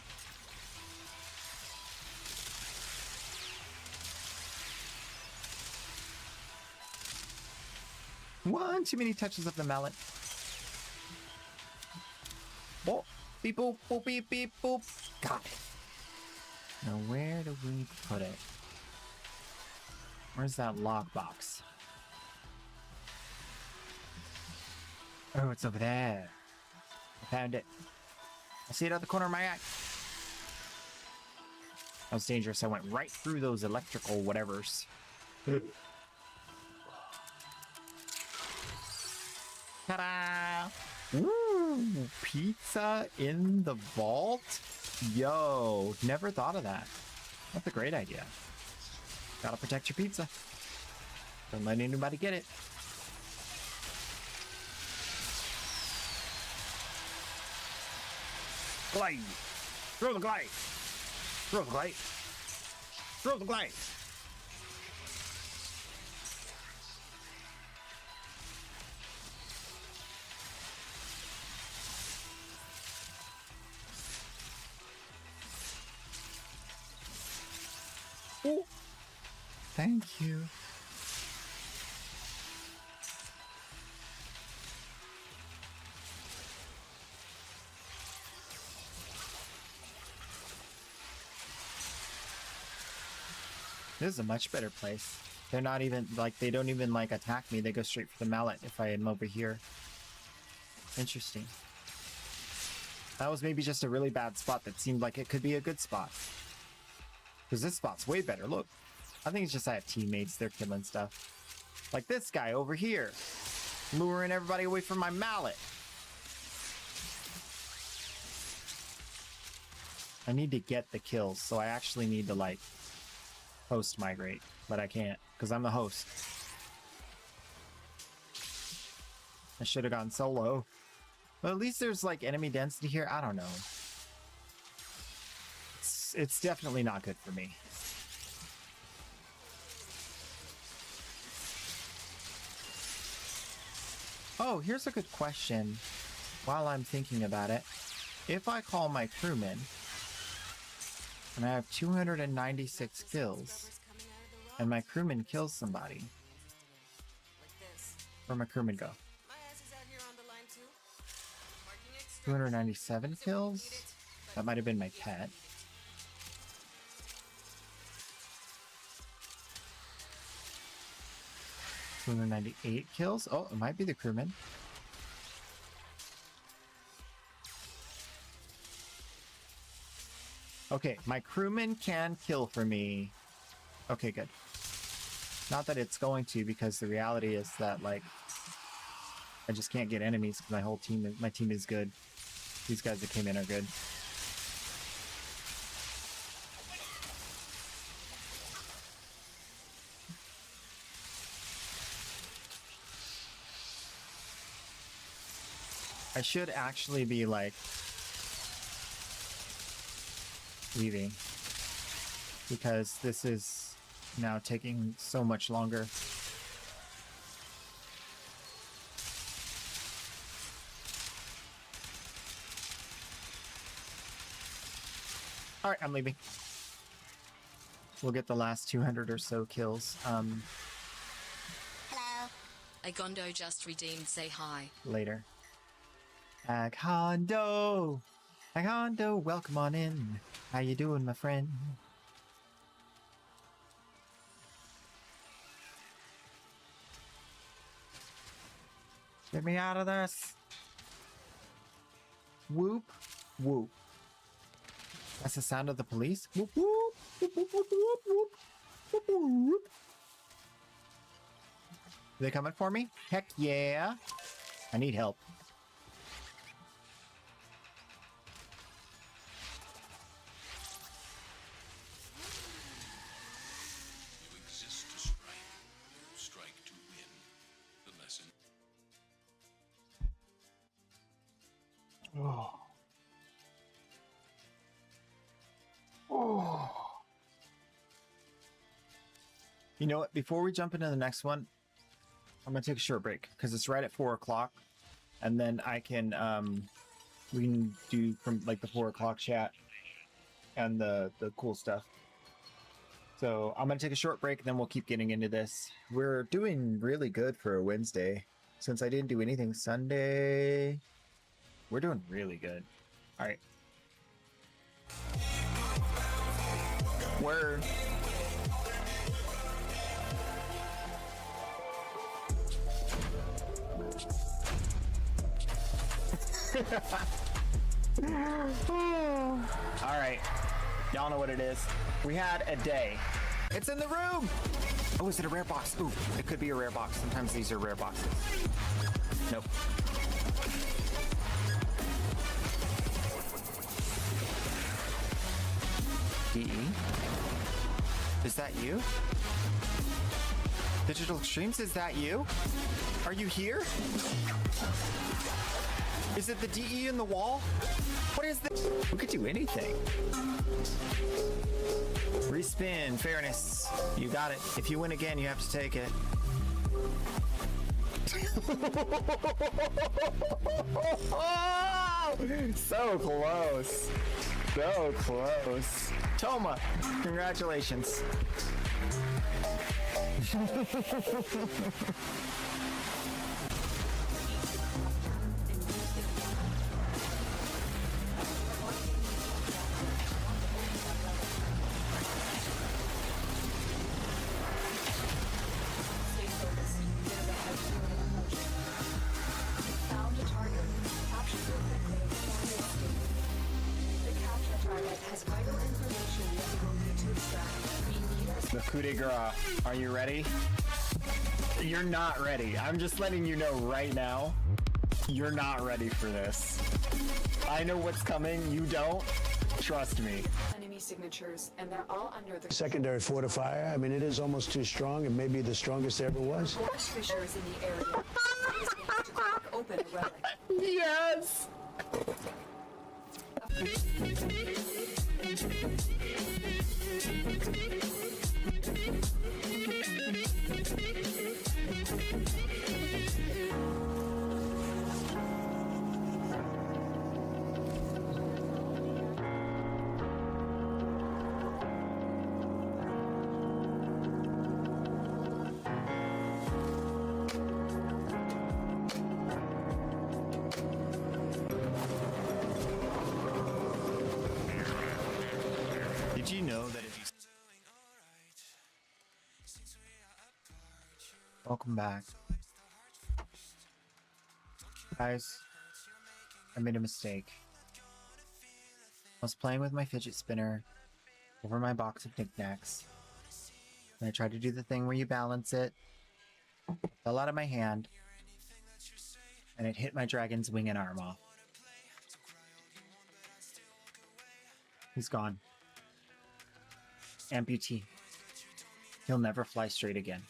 One too many touches of the mallet. Oh, beep boop, boop, beep, beep, boop. Got it. Now where do we put it? Where's that lockbox? Oh, it's over there. I found it. I see it out the corner of my eye. That was dangerous. I went right through those electrical whatevers. Ta-da! Ooh, pizza in the vault? Yo, never thought of that. That's a great idea. Gotta protect your pizza. Don't let anybody get it. Glide! Throw the glide! Throw the glide! Throw the glide! Oh! Thank you. This is a much better place. They're not even, like, they don't even, like, attack me. They go straight for the mallet if I am over here. Interesting. That was maybe just a really bad spot that seemed like it could be a good spot. Because this spot's way better. Look. I think it's just I have teammates. They're killing stuff. Like this guy over here. Luring everybody away from my mallet. I need to get the kills, so I actually need to, like, host migrate. But I can't, because I'm the host. I should have gone solo. But at least there's, like, enemy density here. I don't know. It's definitely not good for me. Oh, here's a good question. While I'm thinking about it, if I call my crewman and I have 296 kills, and my crewman kills somebody, where'd my crewman go? 297 kills? That might have been my pet. $298 kills? Oh, it might be the crewman. Okay, my crewman can kill for me. Okay, good. Not that it's going to, because the reality is that, like, I just can't get enemies because my team is good. These guys that came in are good. I should actually be, like, leaving, because this is now taking so much longer. All right, I'm leaving. We'll get the last 200 or so kills. Hello. Agondo just redeemed. Say hi. Later. Agondo! Agondo, welcome on in. How you doing, my friend? Get me out of this. Whoop, whoop. That's the sound of the police. Whoop, whoop, whoop, whoop, whoop, whoop, whoop, whoop, whoop. Are they coming for me? Heck yeah. I need help. You exist to strike. You strike to win. The lesson. Oh. Oh. You know what? Before we jump into the next one, I'm gonna take a short break because it's right at 4 o'clock, and then I can we can do from like the 4 o'clock chat and the cool stuff. So I'm gonna take a short break, and then we'll keep getting into this. We're doing really good for a Wednesday, since I didn't do anything Sunday. We're doing really good. All right. Word. All right. Y'all know what it is. We had a day. It's in the room. Oh, is it a rare box? Ooh, it could be a rare box. Sometimes these are rare boxes. Nope. DE? Is that you? Digital Extremes, is that you? Are you here? Is it the DE in the wall? What is this? We could do anything. Respin, fairness. You got it. If you win again, you have to take it. So close. So close. Toma, congratulations. Coup de grace. Are you ready? You're not ready. I'm just letting you know right now. You're not ready for this. I know what's coming. You don't. Trust me. Enemy signatures, and they're all under the Secondary fortifier. I mean, it is almost too strong. It may be the strongest there ever was. fissures in the area. Please manage to crack open a relic. Yes! Did you know that if you... Welcome back. Guys, I made a mistake. I was playing with my fidget spinner over my box of knickknacks. And I tried to do the thing where you balance it. It fell out of my hand. And it hit my dragon's wing and arm off. He's gone. Amputee. He'll never fly straight again.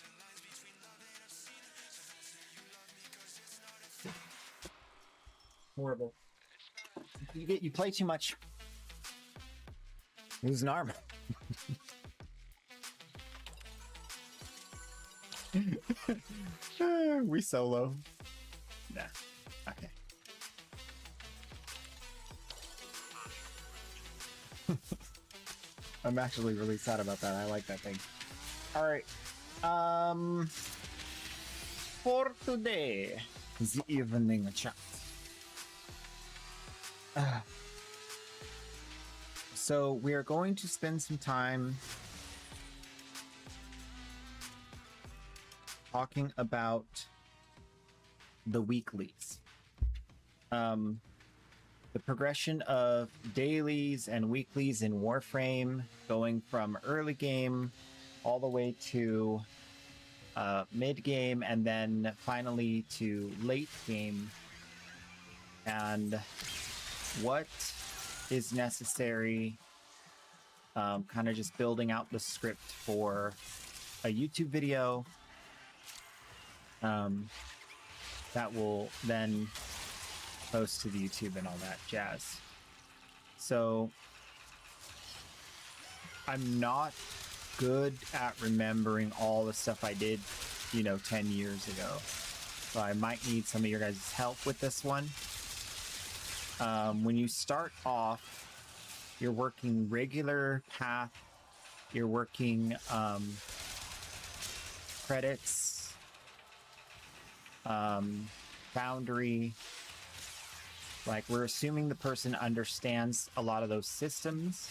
Horrible. You play too much. Lose an arm. We solo. Nah. Okay. I'm actually really sad about that. I like that thing. Alright. For today, the evening chat. So we are going to spend some time talking about the weeklies. The progression of dailies and weeklies in Warframe, going from early game all the way to mid game, and then finally to late game, and what is necessary, kind of just building out the script for a YouTube video that will then post to the YouTube and all that jazz. So I'm not good at remembering all the stuff I did, 10 years ago. So I might need some of your guys' help with this one. When you start off, you're working regular path, you're working credits, boundary. Like, we're assuming the person understands a lot of those systems,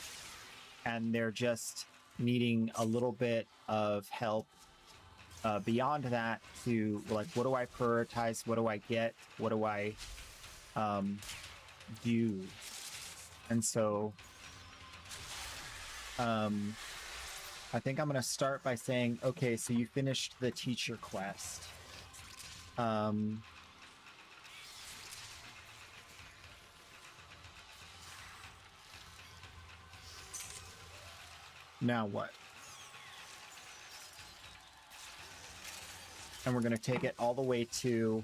and they're just needing a little bit of help beyond that to, like, what do I prioritize? What do I get? What do I do? And so I think I'm going to start by saying, okay, so you finished the teacher quest. Now what? And we're going to take it all the way to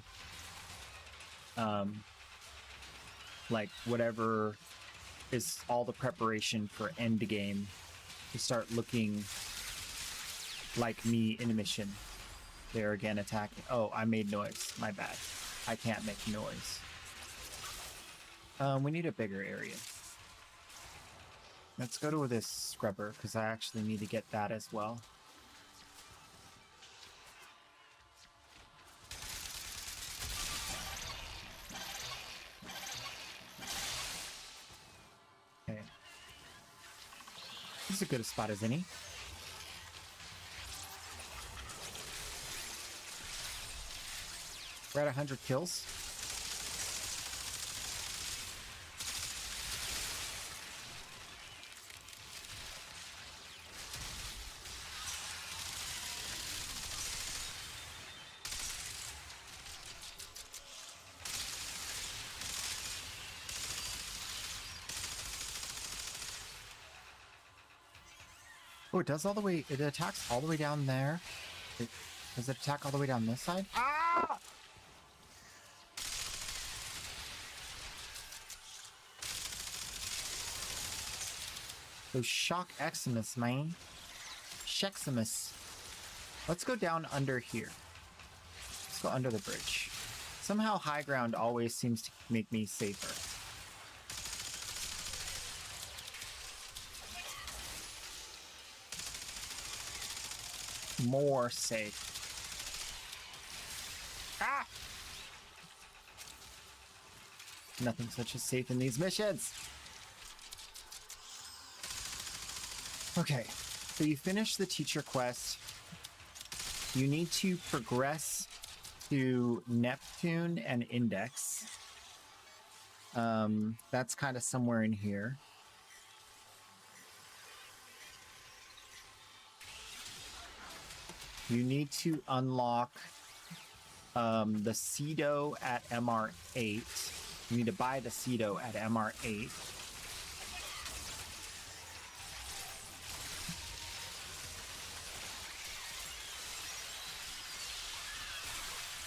like whatever is all the preparation for end game to start looking like me in a mission. There again, attacking. Oh, I made noise. My bad. I can't make noise. We need a bigger area. Let's go to this scrubber, because I actually need to get that as well. Okay. This is a good a spot as any. We're at 100 kills. Oh, it does all the way. It attacks all the way down there. Does it attack all the way down this side? Ah! Those shock Eximus, man. Sheximus. Let's go down under here. Let's go under the bridge. Somehow high ground always seems to make me safer. More safe. Ah! Nothing such as safe in these missions. Okay, so you finish the teacher quest. You need to progress to Neptune and Index. That's kind of somewhere in here. You need to unlock the Cedo at MR8. You need to buy the Cedo at MR8.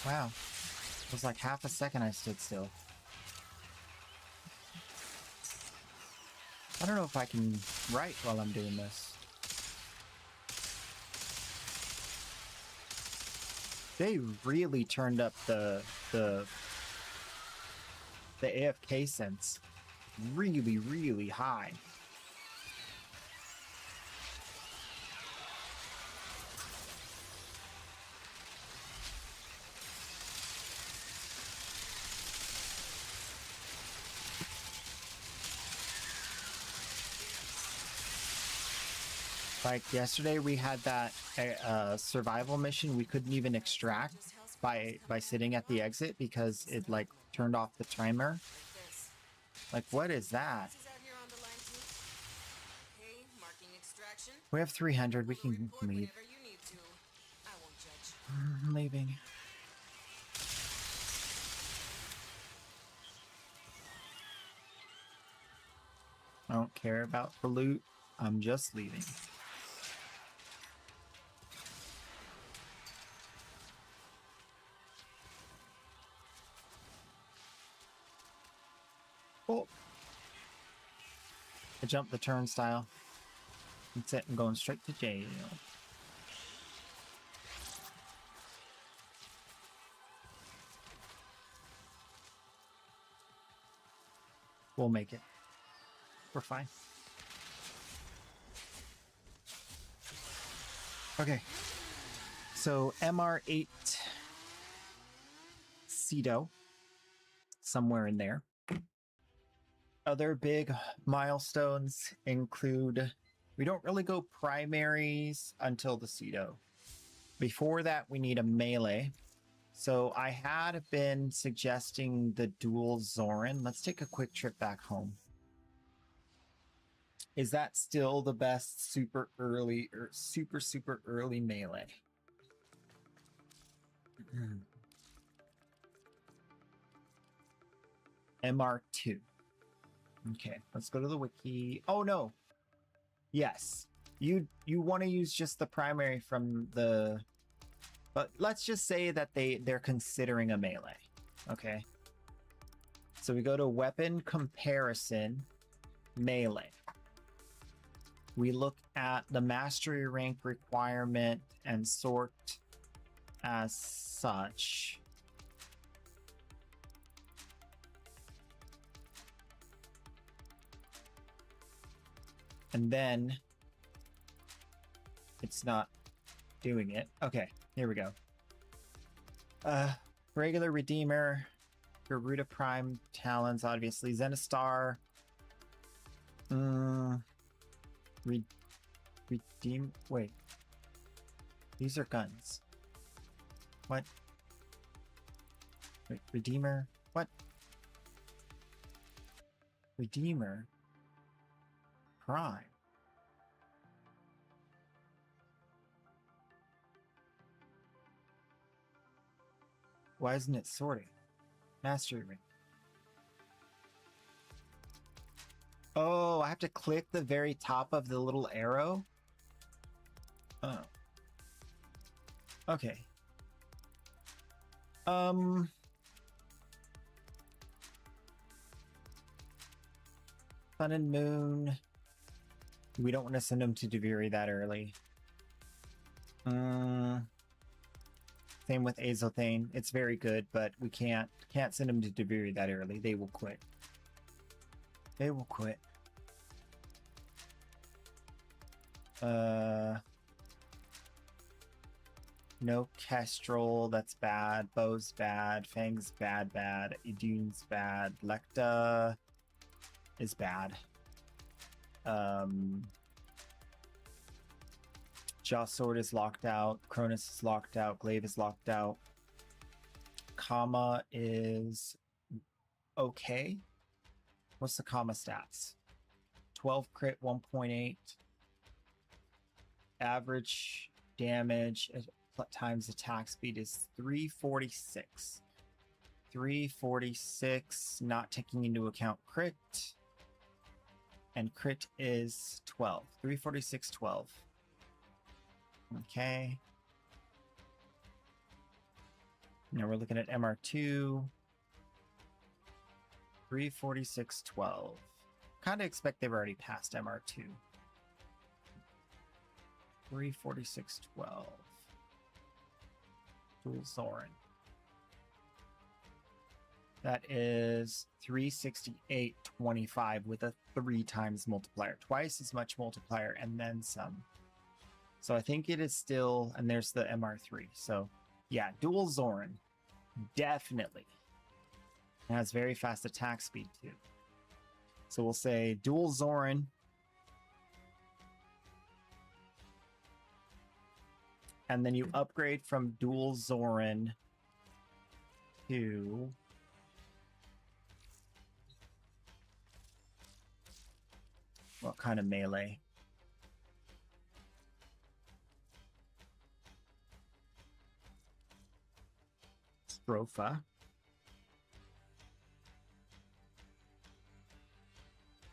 Wow. It was like half a second I stood still. I don't know if I can write while I'm doing this. They really turned up the AFK sense really, really high. Like yesterday we had that survival mission we couldn't even extract by sitting at the exit because it like turned off the timer. Like, what is that? We have 300. We can leave. I'm leaving. I don't care about the loot. I'm just leaving. Oh. I jumped the turnstile. That's it. I'm going straight to jail. We'll make it. We're fine. Okay. So MR8 Cedo. Somewhere in there. Other big milestones include, we don't really go primaries until the Cedo. Before that, we need a melee. So I had been suggesting the dual Zoran. Let's take a quick trip back home. Is that still the best super early or super early melee? MR2. Okay, let's go to the wiki. Oh no. Yes. You want to use just the primary from the, but let's just say that they're considering a melee. Okay. So we go to weapon comparison, melee. We look at the mastery rank requirement and sort as such. And then it's not doing it. Okay, here we go. Regular Redeemer, Garuda Prime Talons, obviously. Zenistar. Redeem. Wait. These are guns. What? Wait, Redeemer. What? Redeemer. Prime. Why isn't it sorting? Mastery ring. Oh, I have to click the very top of the little arrow? Oh. Okay. Sun and Moon. We don't want to send them to Deviri that early. Same with Azothane. It's very good, but we can't send them to Deviri that early. They will quit. They will quit. No Kestrel, that's bad. Bow's bad. Fang's bad. Idune's bad. Lecta is bad. Jaw Sword is locked out. Cronus is locked out. Glaive is locked out. Kama is okay. What's the Kama stats? 12 crit, 1.8. Average damage times attack speed is 346. 346, not taking into account crit. And crit is 12. 346, 12. Okay. Now we're looking at MR2. 346, 12. Kind of expect they've already passed MR2. 346, 12. Dual Zoran. That is 368, 25 with a 3 times multiplier. Twice as much multiplier and then some. So I think it is still, and there's the MR3. So yeah, Dual Zoran. Definitely. It has very fast attack speed too. So we'll say Dual Zoran. And then you upgrade from Dual Zoran to what kind of melee? Stropha.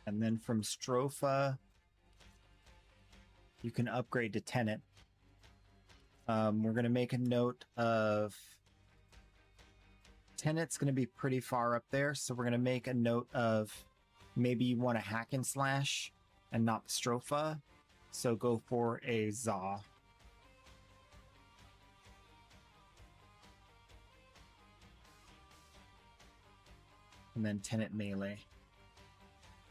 And then from Stropha, you can upgrade to Tenet. We're going to make a note of Tenet's going to be pretty far up there, so we're going to make a note of maybe you want a hack and slash and not Stropha, so go for a Za. And then Tenet melee.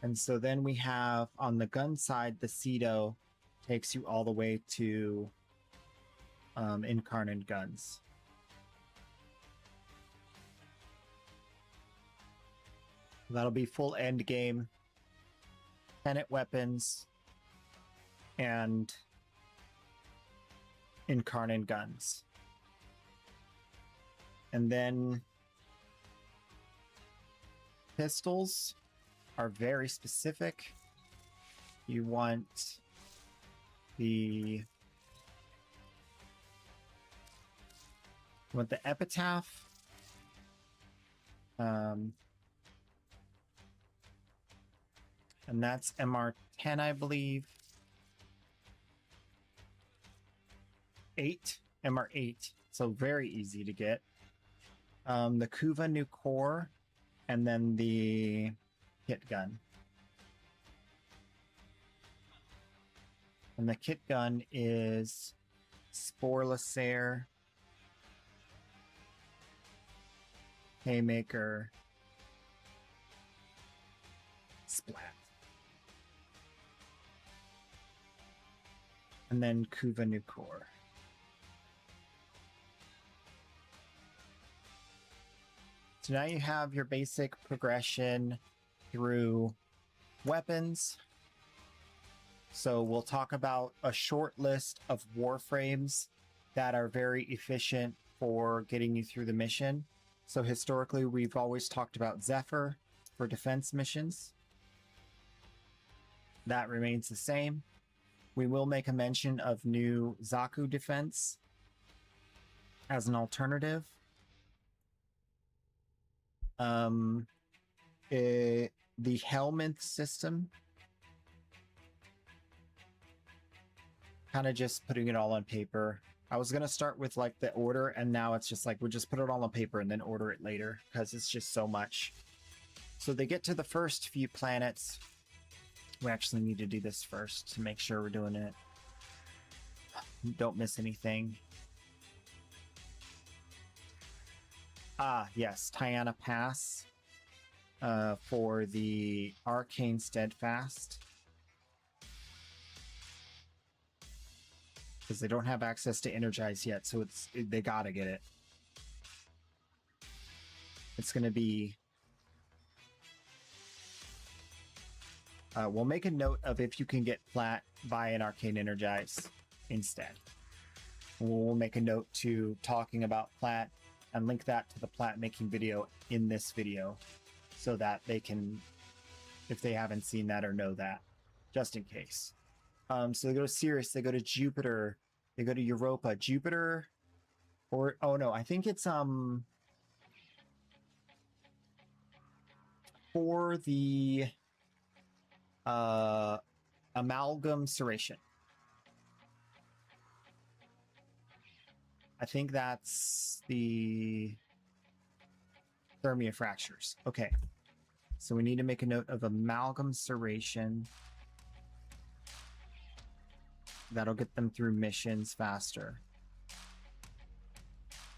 And so then we have on the gun side, the Cedo takes you all the way to Incarnate Guns. That'll be full end game, Tenet weapons, and Incarnate Guns. And then pistols are very specific. You want the Epitaph. And that's MR10, I believe. 8, MR8. So very easy to get. The Kuva new core, and then the kit gun. And the kit gun is Sporelacer, Haymaker, Splat. And then Kuva new core. So now you have your basic progression through weapons. So we'll talk about a short list of warframes that are very efficient for getting you through the mission. So historically, we've always talked about Zephyr for defense missions. That remains the same. We will make a mention of new Zaku defense as an alternative. The Helminth system kind of just putting it all on paper. I was gonna start with like the order, and now it's just like we'll just put it all on paper and then order it later because it's just so much. So they get to the first few planets. We actually need to do this first to make sure we're doing it. Don't miss anything. Ah, yes, Tiana Pass for the Arcane Steadfast. Because they don't have access to Energize yet, so they gotta get it. It's gonna be... we'll make a note of if you can get Plat via an Arcane Energize instead. We'll make a note to talking about Plat and link that to the Plat making video in this video so that they can, if they haven't seen that or know that, just in case. So they go to Sirius, they go to Jupiter, they go to Europa. Jupiter, or, oh no, I think it's, for the, amalgam serration. I think that's the thermia fractures. Okay. So we need to make a note of amalgam serration. That'll get them through missions faster.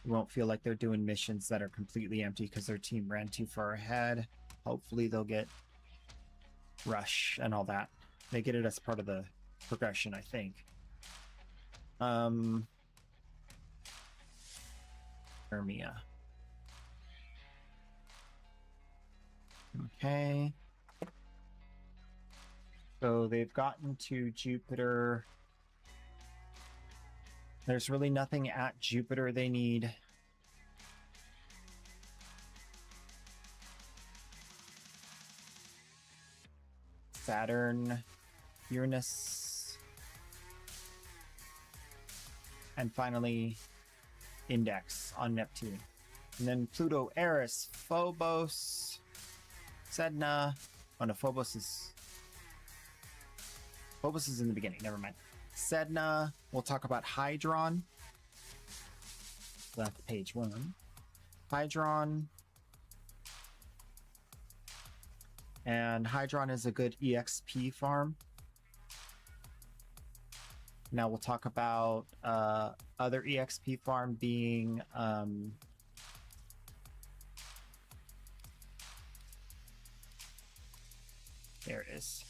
We won't feel like they're doing missions that are completely empty because their team ran too far ahead. Hopefully they'll get rush and all that. They get it as part of the progression, I think. Hermia. Okay. So they've gotten to Jupiter. There's really nothing at Jupiter they need. Saturn, Uranus, and finally Index on Neptune. And then Pluto, Eris, Phobos, Sedna. Oh no, Phobos is in the beginning, never mind. Sedna, we'll talk about Hydron. So that's page 1. Hydron. And Hydron is a good EXP farm. Now we'll talk about other EXP farm being there it is.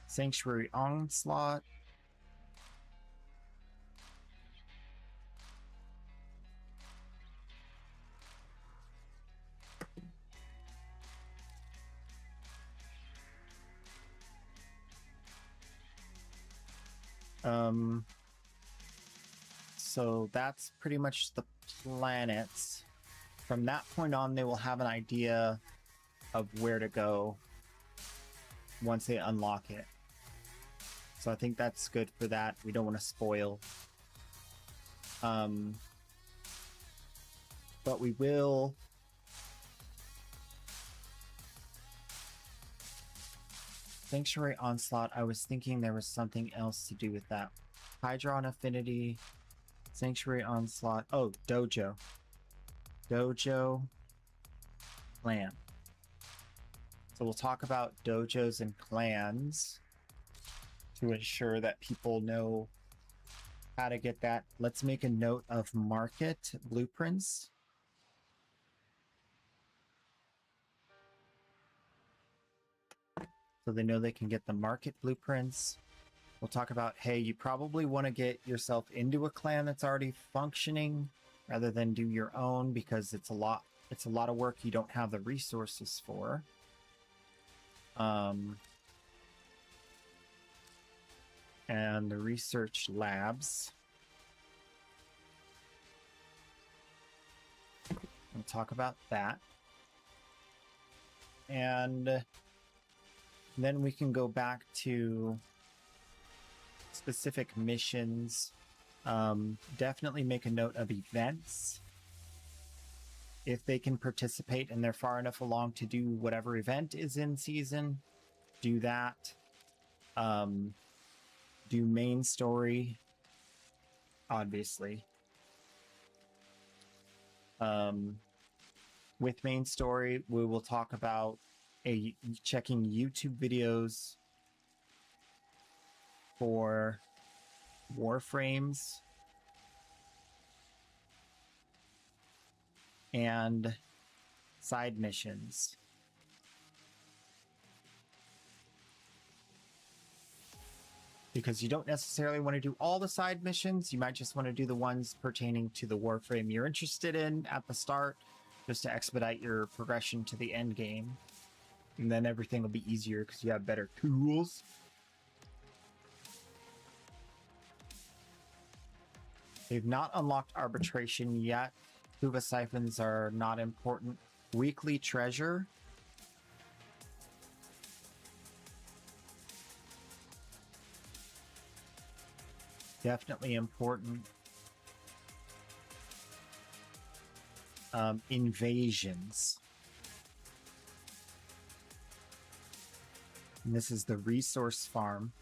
Sanctuary Onslaught. So that's pretty much the planets. From that point on, they will have an idea of where to go once they unlock it. So I think that's good for that. We don't want to spoil. But we will... Sanctuary Onslaught, I was thinking there was something else to do with that. Hydron Affinity, Sanctuary Onslaught. Oh, Dojo. Dojo Clan. So we'll talk about dojos and clans to ensure that people know how to get that. Let's make a note of market blueprints. So they know they can get the market blueprints. We'll talk about, hey, you probably want to get yourself into a clan that's already functioning rather than do your own because it's a lot of work you don't have the resources for. And the research labs. We'll talk about that. And then we can go back to specific missions. Definitely make a note of events. If they can participate and they're far enough along to do whatever event is in season, do that. do main story, obviously. With main story, we will talk about checking YouTube videos for warframes and side missions. Because you don't necessarily want to do all the side missions. You might just want to do the ones pertaining to the warframe you're interested in at the start, just to expedite your progression to the end game. And then everything will be easier because you have better tools. They've not unlocked arbitration yet. Kuva siphons are not important. Weekly treasure. Definitely important. Invasions. And this is the resource farm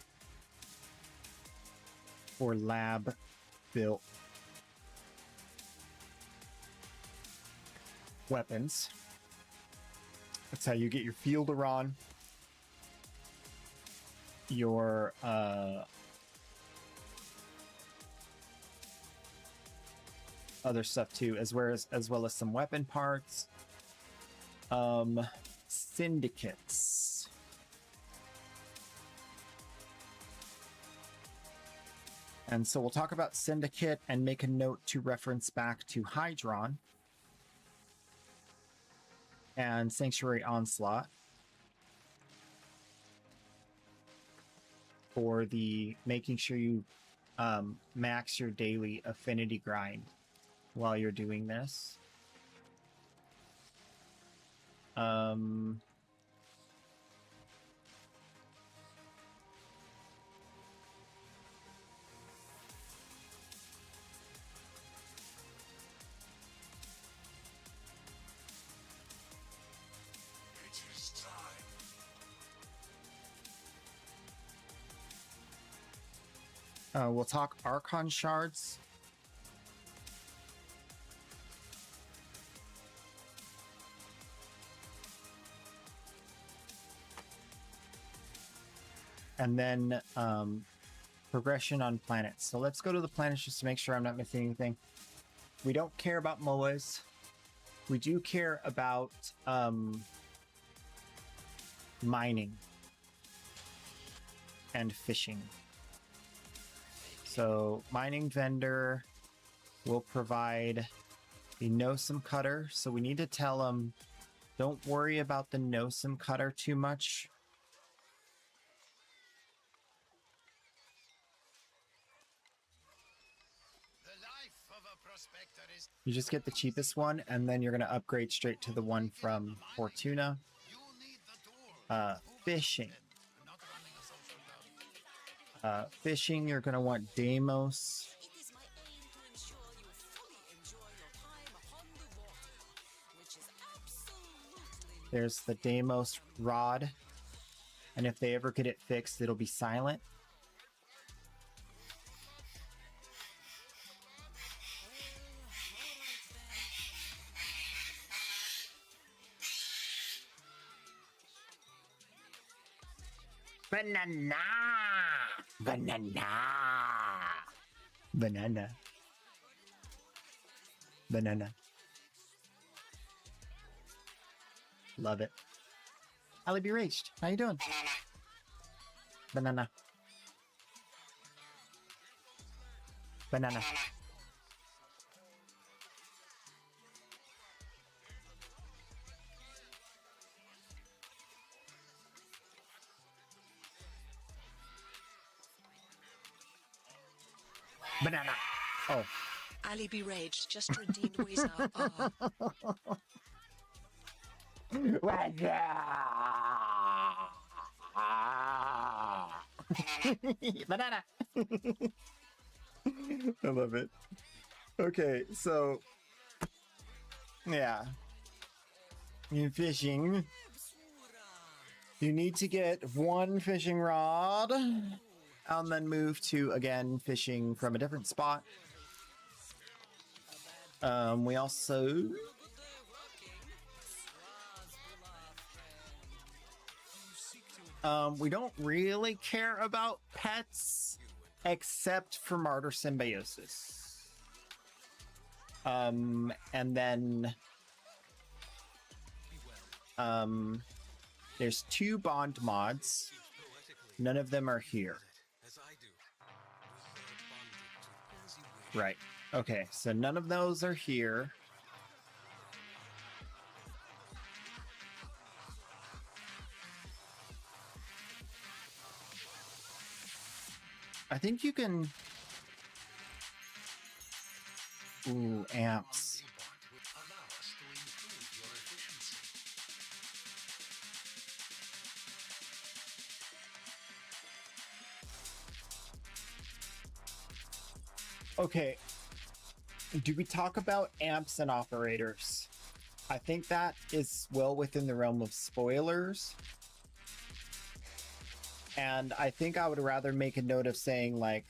for lab built weapons. That's how you get your Fielderon, your other stuff too, as well as some weapon parts. Syndicates. And so we'll talk about Syndicate and make a note to reference back to Hydron and Sanctuary Onslaught for the making sure you max your daily affinity grind while you're doing this. It is time. We'll talk Archon shards. And then progression on planets. So let's go to the planets just to make sure I'm not missing anything. We don't care about MOAs. We do care about mining and fishing. So mining vendor will provide the Nosum cutter. So we need to tell them, don't worry about the Nosum cutter too much. You just get the cheapest one, and then you're going to upgrade straight to the one from Fortuna. Fishing. Fishing, you're going to want Deimos. It is my aim to ensure you fully enjoy your time upon the water, which is absolutely There's the Deimos rod. And if they ever get it fixed, it'll be silent. Banana! Banana! Banana. Banana. Love it. Ali be reached. How you doing? Banana. Banana. Banana. Oh. Ali be raged, just redeemed Weezer. Banana. I love it. Okay, so yeah. In fishing, you need to get one fishing rod and then move to, again, fishing from a different spot. We also... we don't really care about pets except for Martyr Symbiosis. And then there's 2 bond mods. None of them are here. Right. Okay, so none of those are here. I think you can... Ooh, amps. Okay. Do we talk about amps and operators? I think that is well within the realm of spoilers. And I think I would rather make a note of saying, like,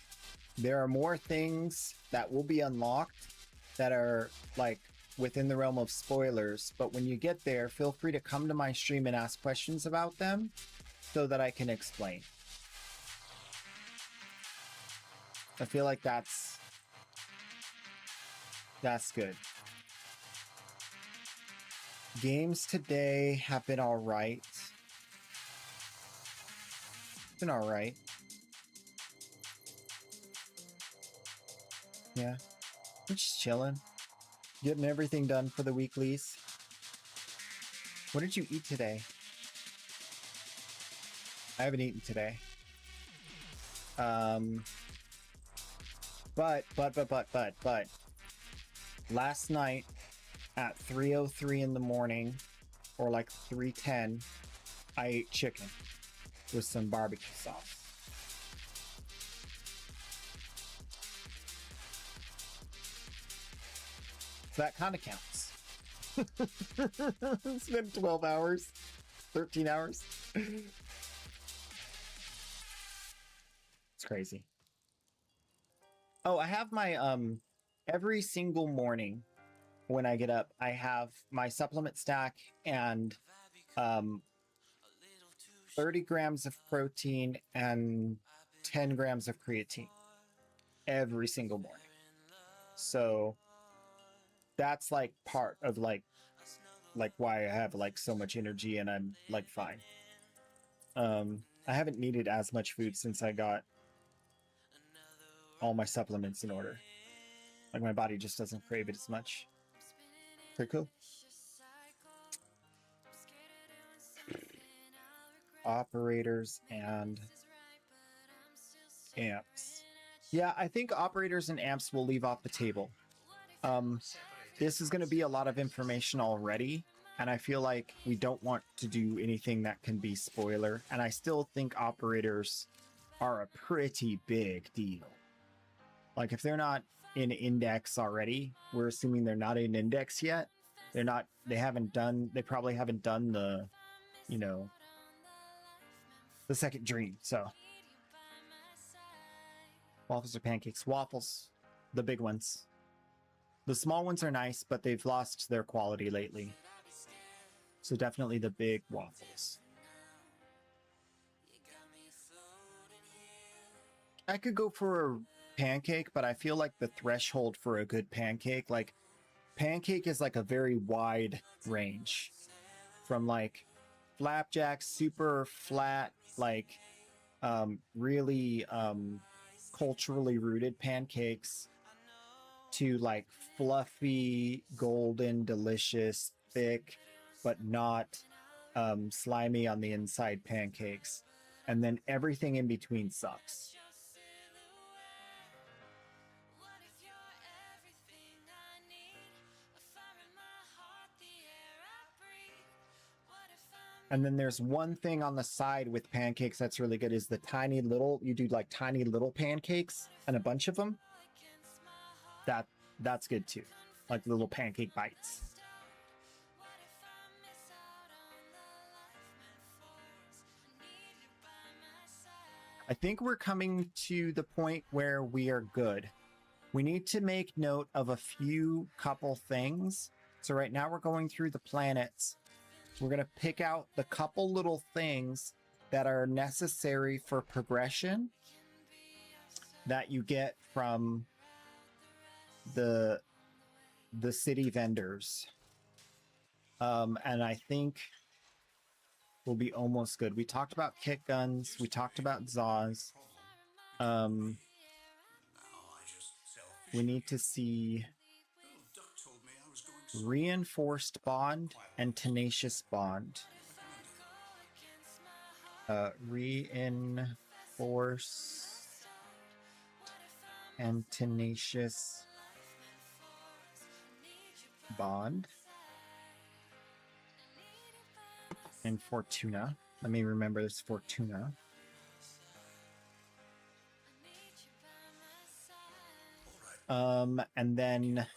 there are more things that will be unlocked that are, like, within the realm of spoilers. But when you get there, feel free to come to my stream and ask questions about them so that I can explain. I feel like that's good. Games today have been all right. Been all right. Yeah. I'm just chilling. Getting everything done for the weeklies. What did you eat today? I haven't eaten today. But last night at 3:03 in the morning, or like 3:10, I ate chicken with some barbecue sauce. So that kind of counts. It's been 12 hours, 13 hours. It's crazy. Oh, I have my, every single morning when I get up, I have my supplement stack and 30 grams of protein and 10 grams of creatine every single morning. So that's like part of like why I have like so much energy and I'm like fine. I haven't needed as much food since I got all my supplements in order. Like my body just doesn't crave it as much. Pretty cool. Operators and amps. Yeah, I think operators and amps will leave off the table. This is going to be a lot of information already, and I feel like we don't want to do anything that can be spoiler, and I still think operators are a pretty big deal. Like if they're not in index already, we're assuming they're not in index yet. They probably haven't done the, you know, the second dream. So waffles or pancakes? Waffles, the big ones. The small ones are nice, but they've lost their quality lately. So definitely the big waffles. I could go for a pancake, but I feel like the threshold for a good pancake, like pancake is like a very wide range from like flapjack, super flat, like really culturally rooted pancakes to like fluffy, golden, delicious, thick, but not slimy on the inside pancakes. And then everything in between sucks. And then there's one thing on the side with pancakes that's really good is the tiny little, you do like tiny little pancakes and a bunch of them. That's good too. Like little pancake bites. I think we're coming to the point where we are good. We need to make note of a few couple things. So right now we're going through the planets. We're going to pick out the couple little things that are necessary for progression that you get from the city vendors. And I think we'll be almost good. We talked about kick guns. We talked about Zaws. We need to see reinforced bond and tenacious bond. Reinforced and tenacious bond. And Fortuna. Let me remember this Fortuna. And then,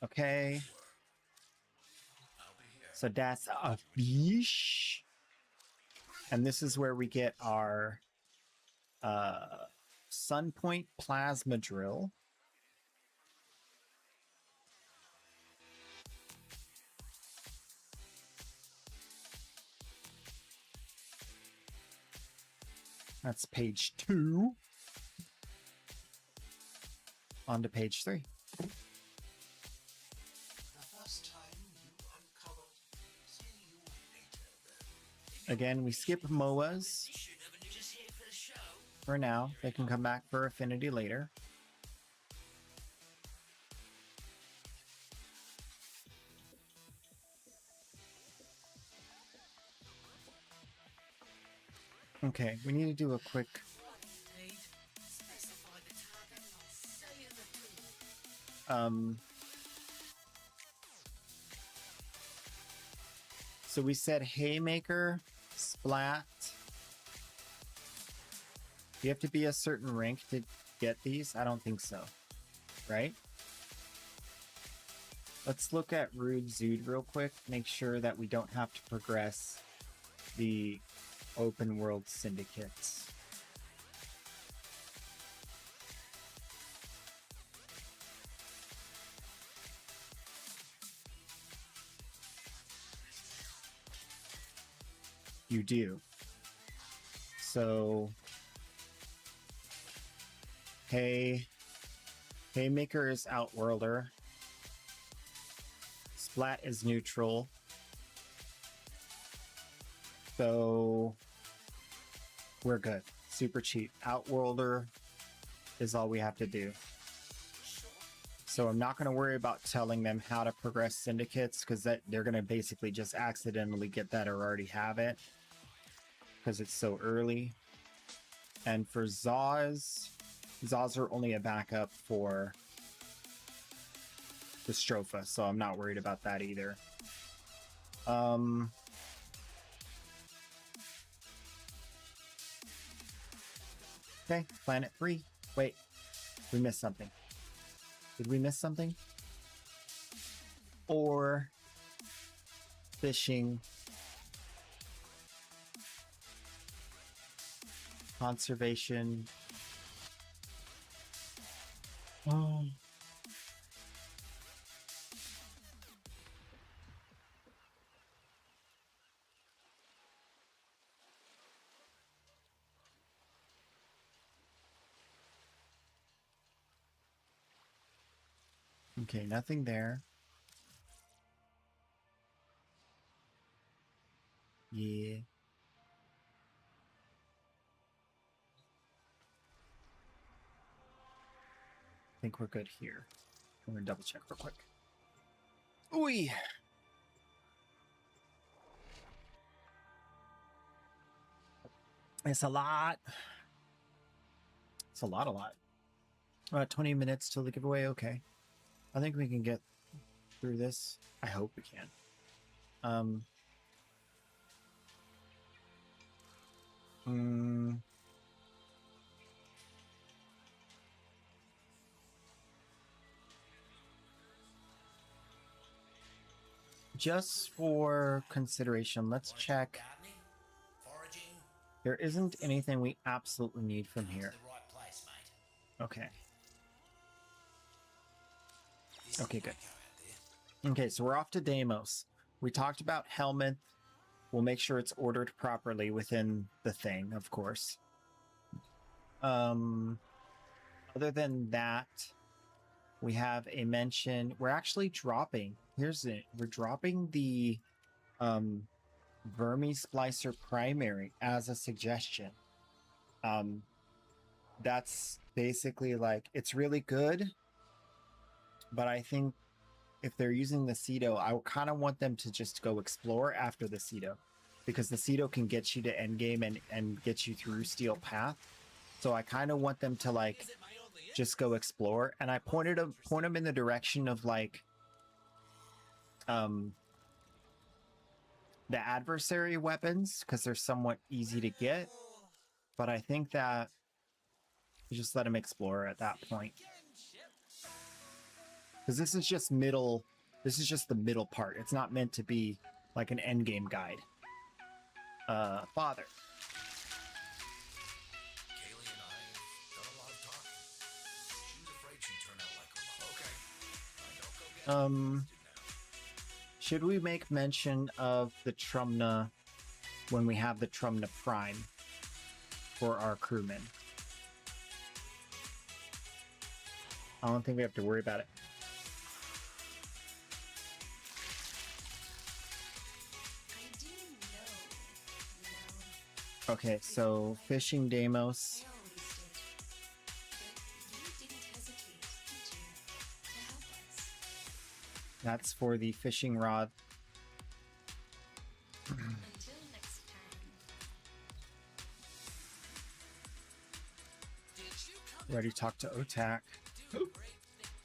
okay. So that's a fish. And this is where we get our Sunpoint plasma drill. That's page 2. On to page 3. Again, we skip MOAs for now. They can come back for affinity later. Okay, we need to do a quick so we said Haymaker, Splat. You have to be a certain rank to get these? I don't think so. Right? Let's look at Rude Zood real quick. Make sure that we don't have to progress the open world syndicates. You do. So, Haymaker is Outworlder. Splat is neutral. So, we're good. Super cheap. Outworlder is all we have to do. So I'm not going to worry about telling them how to progress syndicates, because they're going to basically just accidentally get that or already have it, because it's so early. And for Zaws are only a backup for the Stropha, so I'm not worried about that either. Okay, Planet 3. Wait, we missed something. Did we miss something? Or fishing, conservation. Oh. Okay, nothing there. Yeah. I think we're good here. I'm gonna double check real quick. Ooh. It's a lot. It's a lot. 20 minutes till the giveaway. Okay. I think we can get through this. I hope we can. Just for consideration, let's check. Gardening, foraging, There isn't anything we absolutely need from here. The right place, mate. Okay. This Okay, is good. Echo out there. Okay, so we're off to Deimos. We talked about Helminth. We'll make sure it's ordered properly within the thing, of course. Other than that, we have a mention. We're actually dropping. Here's it. We're dropping the Vermi Splicer primary as a suggestion. That's basically like, it's really good, but I think if they're using the Cedo, I kind of want them to just go explore after the Cedo, because the Cedo can get you to endgame and get you through Steel Path. So I kind of want them to like just go explore, and I point them in the direction of like the adversary weapons, because they're somewhat easy to get. But I think that you just let them explore at that point, because this is just middle. This is just the middle part. It's not meant to be like an end game guide. Father. Kaylee and I have done a lot of talking. She was afraid she'd turn out like her mom. Okay. I don't go get Should we make mention of the Trumna when we have the Trumna Prime for our crewmen? I don't think we have to worry about it. I do know, Okay, so fishing Deimos. we always did. But you didn't hesitate, did you, to help us? That's for the fishing rod. Until next time. We already talked to Otak.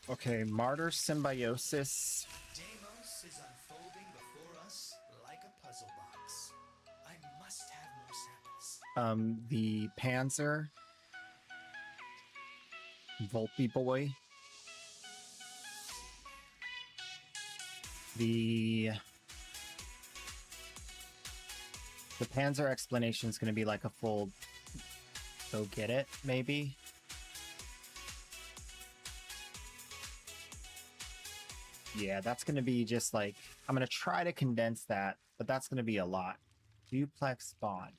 Okay, Martyr Symbiosis. Deimos is unfolding before us like a puzzle box. I must have more samples. The Panzer. Volpe Boy. The Panzer explanation is going to be like a full go get it, maybe. Yeah, that's going to be just like, I'm going to try to condense that, but that's going to be a lot. Duplex bond.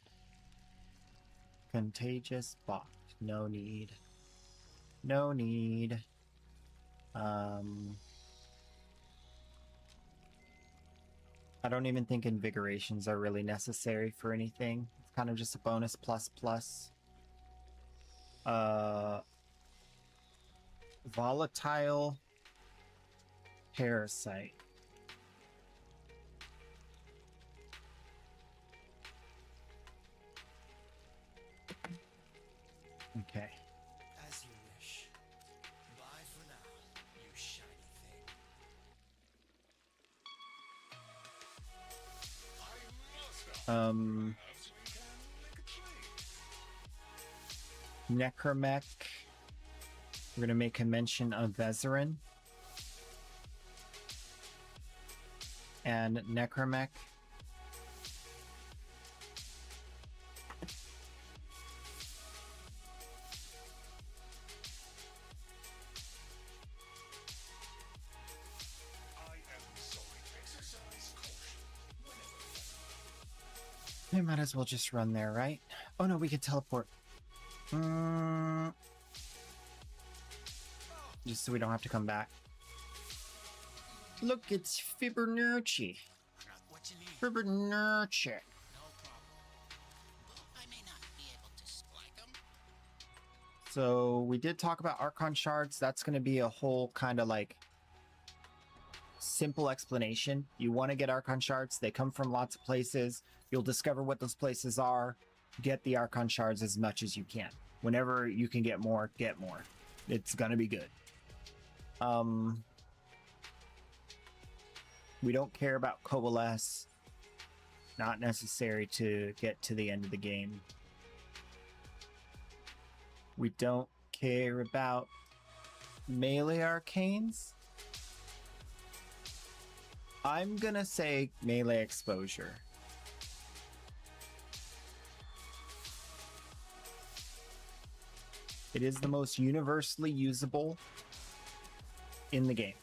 Contagious bot. No need. No need. I don't even think invigorations are really necessary for anything. It's kind of just a bonus plus plus. Volatile parasite. Okay. As you wish. Bye for now, you shiny thing. Necromech. We're gonna make a mention of Vezerin and Necromech. We might as well just run there, right? Oh no, we could teleport. Just so we don't have to come back. Look, it's Fibonacci. What you need? Fibonacci. No problem. I may not be able to spike them. So we did talk about Archon shards. That's going to be a whole kind of like simple explanation. You want to get Archon shards. They come from lots of places. You'll discover what those places are. Get the Archon shards as much as you can. Whenever you can get more, get more. It's going to be good. We don't care about Coalesce. Not necessary to get to the end of the game. We don't care about melee arcanes. I'm gonna say melee exposure. It is the most universally usable in the game.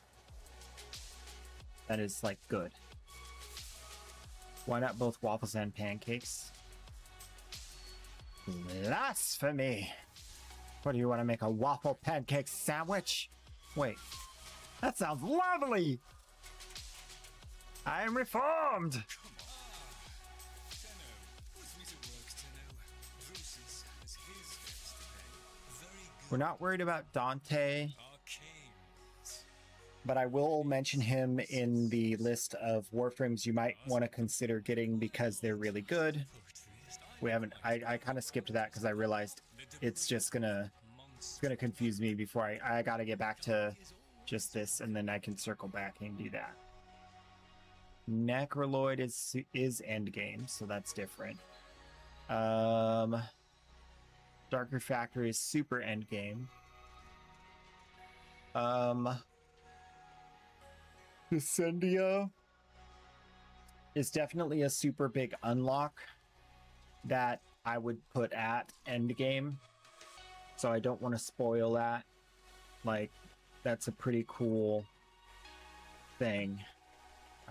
That is like good. Why not both waffles and pancakes? Blasphemy! What do you want to make, a waffle pancake sandwich? Wait, that sounds lovely! I am reformed! Tenno, put me to work, Tenno. Drusus has his debts to pay. Very good. We're not worried about Dante, Arcanes. but I will mention him in the list of Warframes you might want to consider getting because they're really good. We haven't, I kind of skipped that because I realized it's just gonna confuse me before I gotta get back to just this, and then I can circle back and do that. Necroloid is endgame, so that's different. Darker Factory is super endgame. Descendia is definitely a super big unlock that I would put at endgame, so I don't want to spoil that. Like, that's a pretty cool thing.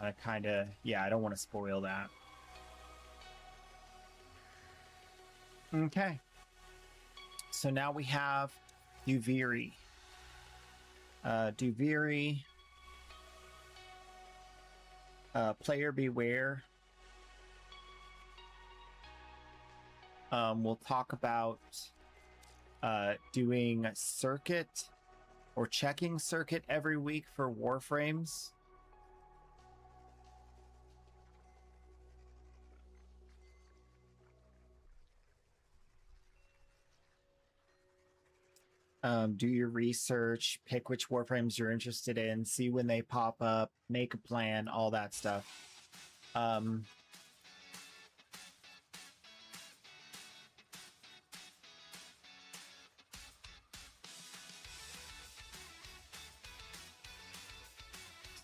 I don't want to spoil that. Okay. So now we have Duviri. Duviri. Player beware. We'll talk about doing circuit or checking circuit every week for Warframes. Do your research, pick which Warframes you're interested in, see when they pop up, make a plan, all that stuff.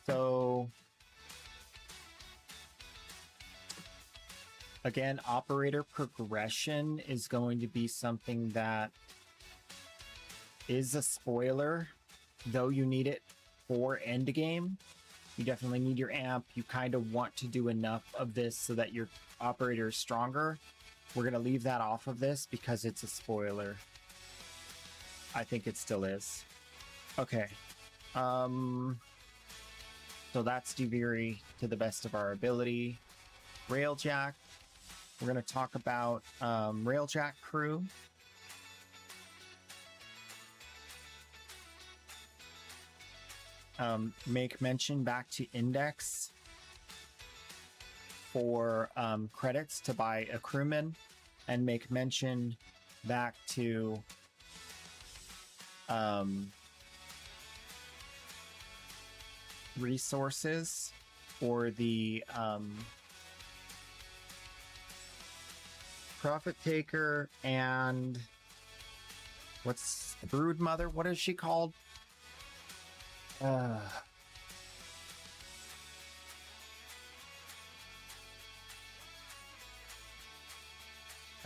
So again, operator progression is going to be something that is a spoiler, though you need it for endgame. You definitely need your amp. You kind of want to do enough of this so that your operator is stronger. We're going to leave that off of this because it's a spoiler. I think it still is. Okay. So that's Duviri to the best of our ability. Railjack. We're going to talk about Railjack crew. Make mention back to Index for credits to buy a crewman, and make mention back to resources for the Profit Taker and what's the Brood Mother? What is she called? I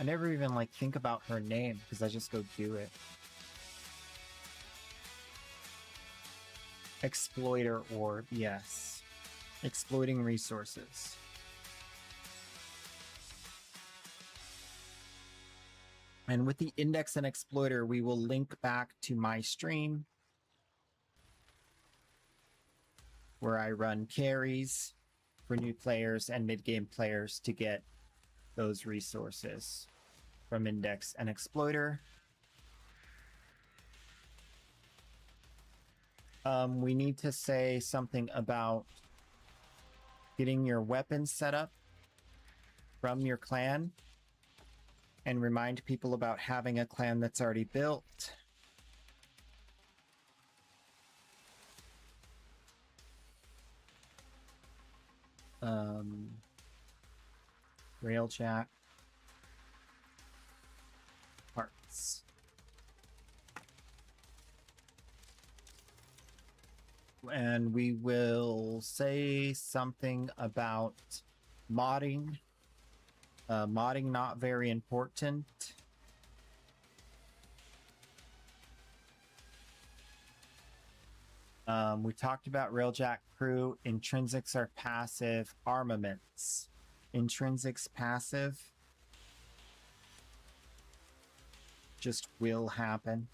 never even like think about her name because I just go do it. Exploiter orb, yes. Exploiting resources. And with the Index and Exploiter, we will link back to my stream where I run carries for new players and mid-game players to get those resources from Index and Exploiter. We need to say something about getting your weapons set up from your clan and remind people about having a clan that's already built. Railjack parts. And we will say something about modding. Modding not very important. We talked about Railjack crew. Intrinsics are passive. Armaments. Intrinsics passive. Just will happen.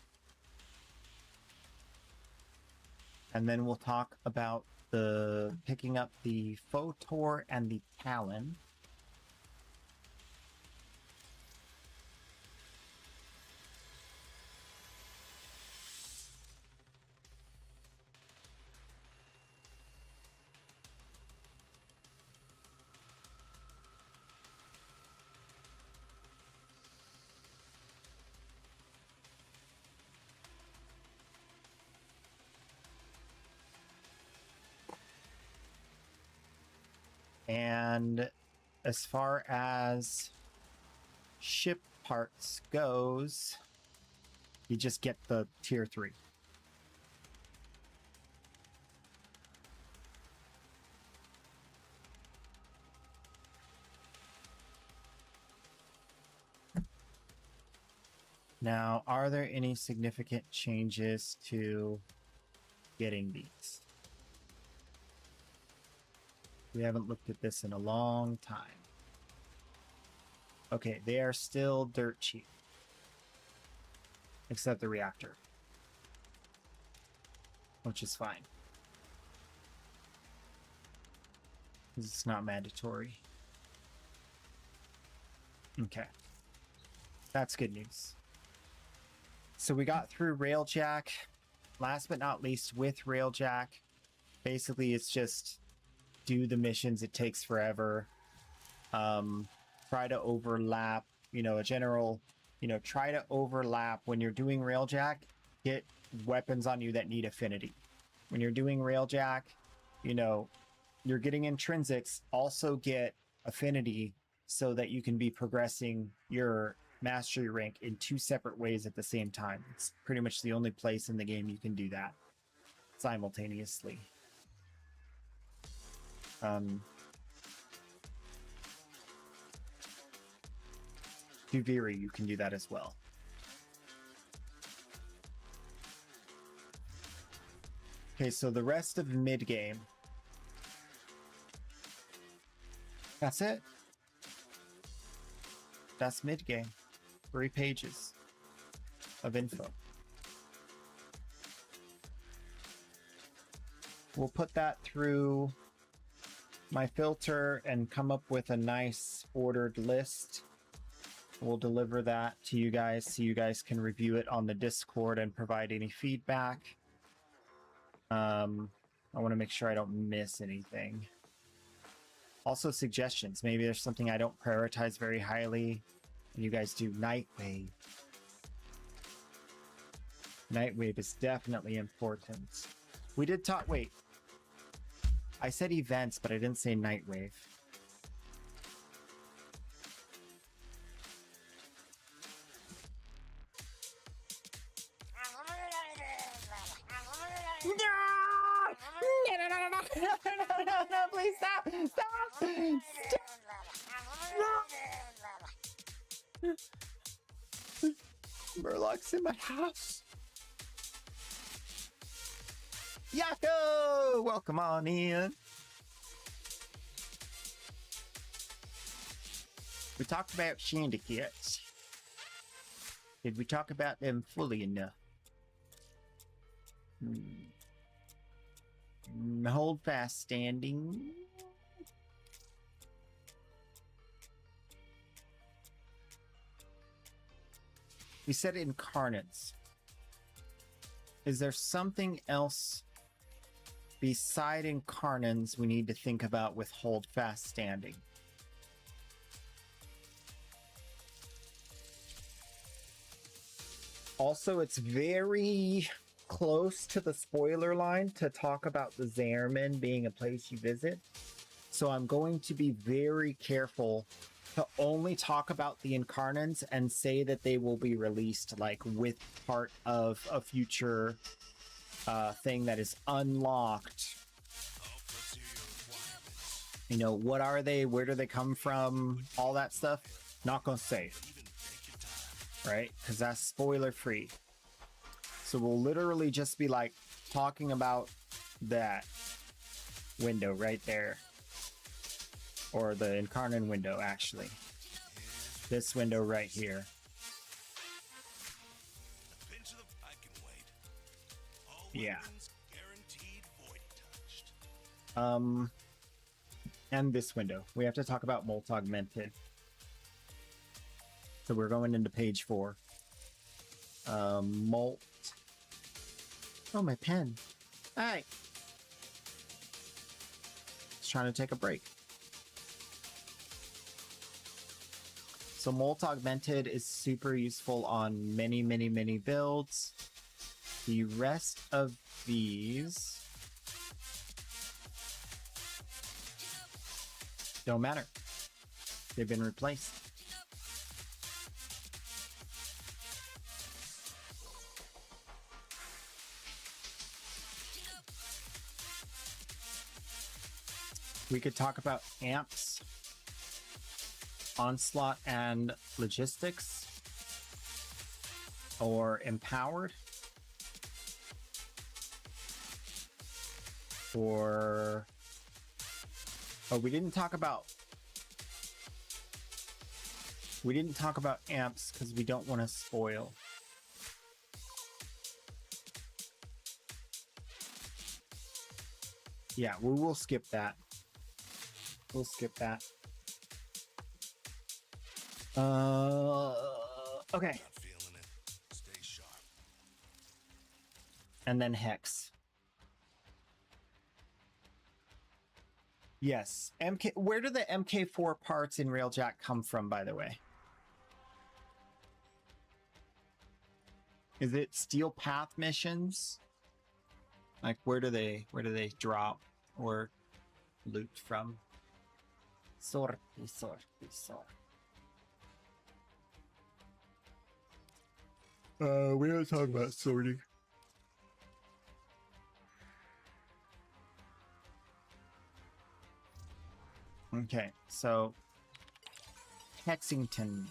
And then we'll talk about the picking up the Photor and the Talon. And as far as ship parts goes, you just get the tier 3. Now, are there any significant changes to getting these? We haven't looked at this in a long time. Okay, they are still dirt cheap. Except the reactor. Which is fine. Because it's not mandatory. Okay. That's good news. So we got through Railjack. Last but not least, with Railjack, basically it's just do the missions. It takes forever. Try to overlap, a general, try to overlap when you're doing Railjack. Get weapons on you that need affinity. When you're doing Railjack, you're getting intrinsics. Also get affinity so that you can be progressing your mastery rank in 2 separate ways at the same time. It's pretty much the only place in the game you can do that simultaneously. Duviri, you can do that as well. Okay, so the rest of mid-game. That's it. That's mid-game. 3 pages of info. We'll put that through my filter and come up with a nice ordered list. We'll deliver that to you guys so you guys can review it on the Discord and provide any feedback. I want to make sure I don't miss anything. Also suggestions. Maybe there's something I don't prioritize very highly and you guys do. Nightwave. Nightwave is definitely important. We did talk, wait. I said events, but I didn't say Nightwave. No, please stop! Stop! Stop! Murloc's in my house. Yako! Welcome on in. We talked about syndicates. Did we talk about them fully enough? Hold fast standing. We said incarnates. Is there something else beside incarnates we need to think about with hold fast standing? Also, it's very close to the spoiler line to talk about the Zerman being a place you visit. So I'm going to be very careful to only talk about the incarnates and say that they will be released like with part of a future thing that is unlocked. What are they? Where do they come from? All that stuff. Not gonna say it. Right? Because that's spoiler free. So we'll literally just be like talking about that window right there. Or the Incarnon window, actually. This window right here. Pinch of the I can wait. All Yeah. weapons guaranteed void touched. And this window. We have to talk about Molt Augmented. So we're going into page 4. Molt. Oh, my pen. Hey. Just trying to take a break. So Molt Augmented is super useful on many, many, many builds. The rest of these don't matter. They've been replaced. We could talk about amps, onslaught, and logistics, or empowered, or we didn't talk about amps because we don't want to spoil. Yeah, we will skip that. We'll skip that. Okay. Not feeling it. Stay sharp. And then Hex. Yes. MK. Where do the MK4 parts in Railjack come from, by the way? Is it Steel Path missions? Like, where do they drop or loot from? Sorti. We don't talk about sorting. Okay, so Hexington.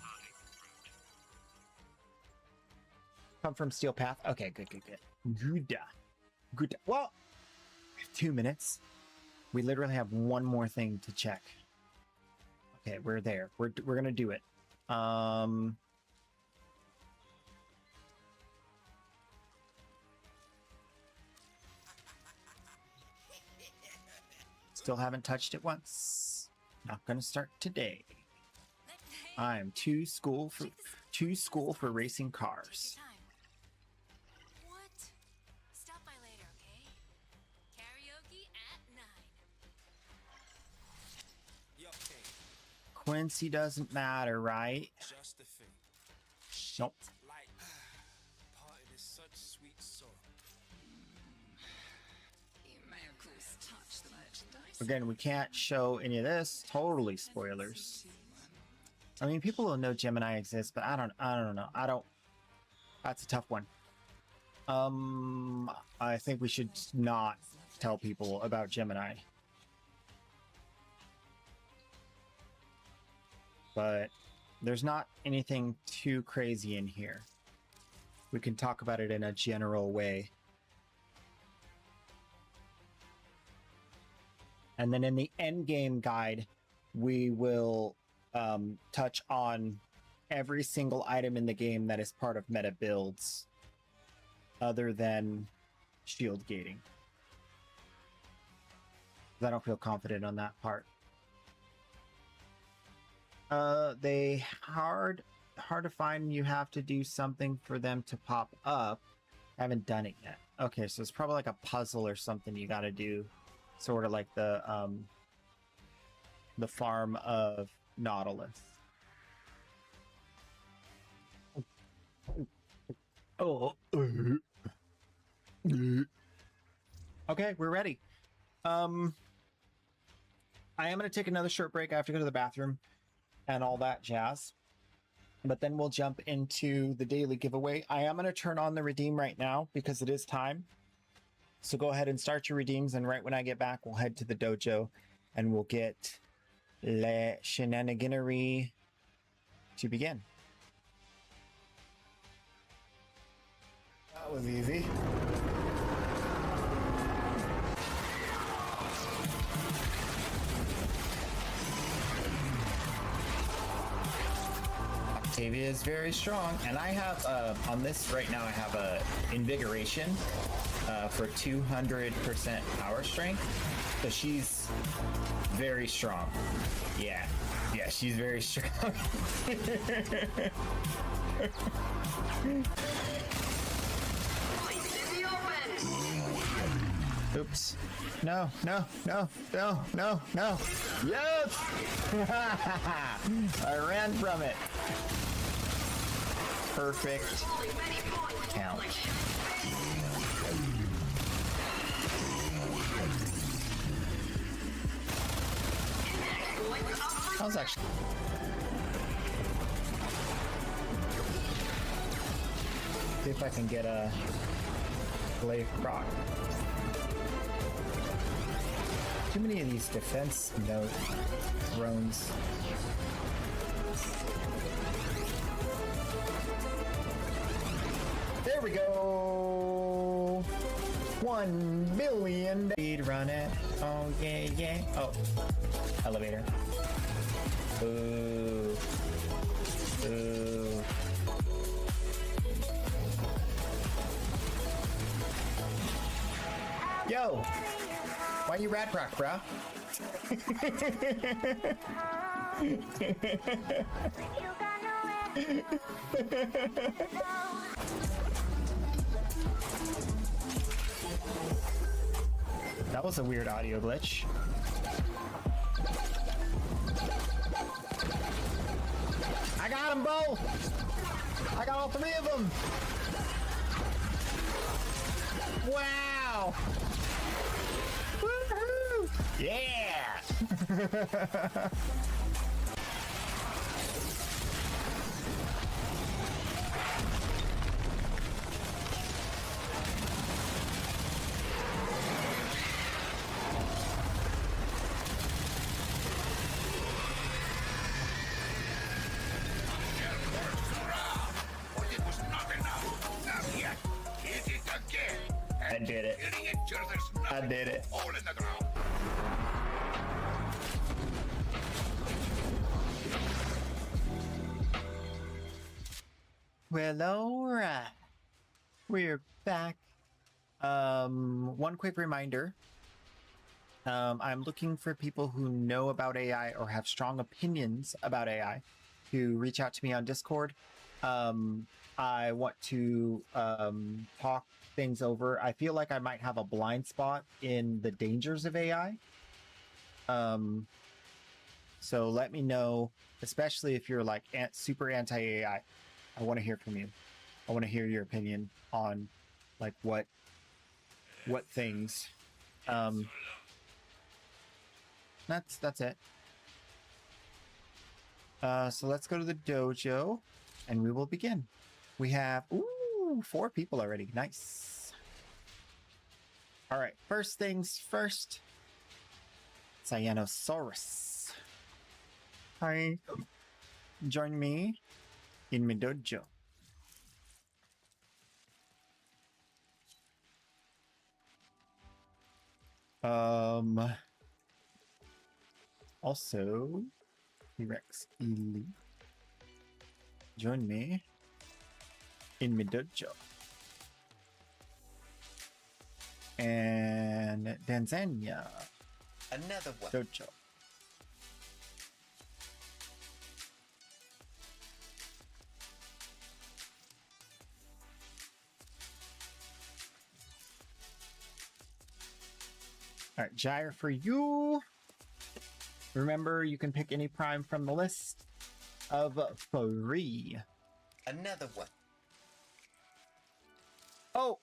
Come from Steel Path. Okay, good. Good. Well, we have 2 minutes. We literally have one more thing to check. Okay, we're there. We're gonna do it. Still haven't touched it once. Not gonna start today. I am too school for racing cars. What? Stop by later, okay? Karaoke at 9. Yo, King, Quincy doesn't matter, right? just the thing. Nope. Like, parting is such sweet sorrow. You may of course touch the merchandise. Again, we can't show any of this. Totally spoilers. I mean, people will know Gemini exists, but I don't know. That's a tough one. I think we should not tell people about Gemini. But there's not anything too crazy in here. We can talk about it in a general way. And then in the end game guide, we will touch on every single item in the game that is part of meta builds other than shield gating. I don't feel confident on that part. They hard to find. You have to do something for them to pop up. I haven't done it yet. Okay, so it's probably like a puzzle or something you got to do, sort of like the farm of Nautilus. Oh. Okay, we're ready. I am going to take another short break. I have to go to the bathroom and all that jazz. But then we'll jump into the daily giveaway. I am going to turn on the redeem right now because it is time. So go ahead and start your redeems. And right when I get back, we'll head to the dojo and we'll get Le Shenaniganery to begin. That was easy. Octavia is very strong, and I have on this right now. I have a invigoration for 200% power strength, so she's very strong. Yeah, she's very strong. Oops. No. Yes! I ran from it. Perfect count. That was actually... See if I can get a Glaive Croc. Too many of these defense note drones. There we go. 1 billion. Speed run it. Oh yeah. Oh, elevator. Ooh. Yo. Why you rat rock, bro? That was a weird audio glitch. I got them both! I got all 3 of them! Wow! Woohoo! Yeah! It was not enough. Not yet. Hit it again. I did it. Hitting it till there's I nothing. did it. Hole in the ground. Well, alright. We're back. One quick reminder. I'm looking for people who know about AI or have strong opinions about AI to reach out to me on Discord. I want to talk things over. I feel like I might have a blind spot in the dangers of AI. So let me know, especially if you're like super anti-AI. I want to hear from you. I want to hear your opinion on like what things. That's it. So let's go to the dojo and we will begin. We have 4 people already. Nice. All right. First things first. Cyanosaurus. Hi. Join me in my dojo. Also, T-Rex Elite. Join me in my dojo. And Tanzania. Another one. Dojo. All right, Gyre for you. Remember, you can pick any prime from the list of 3. Another one. Oh,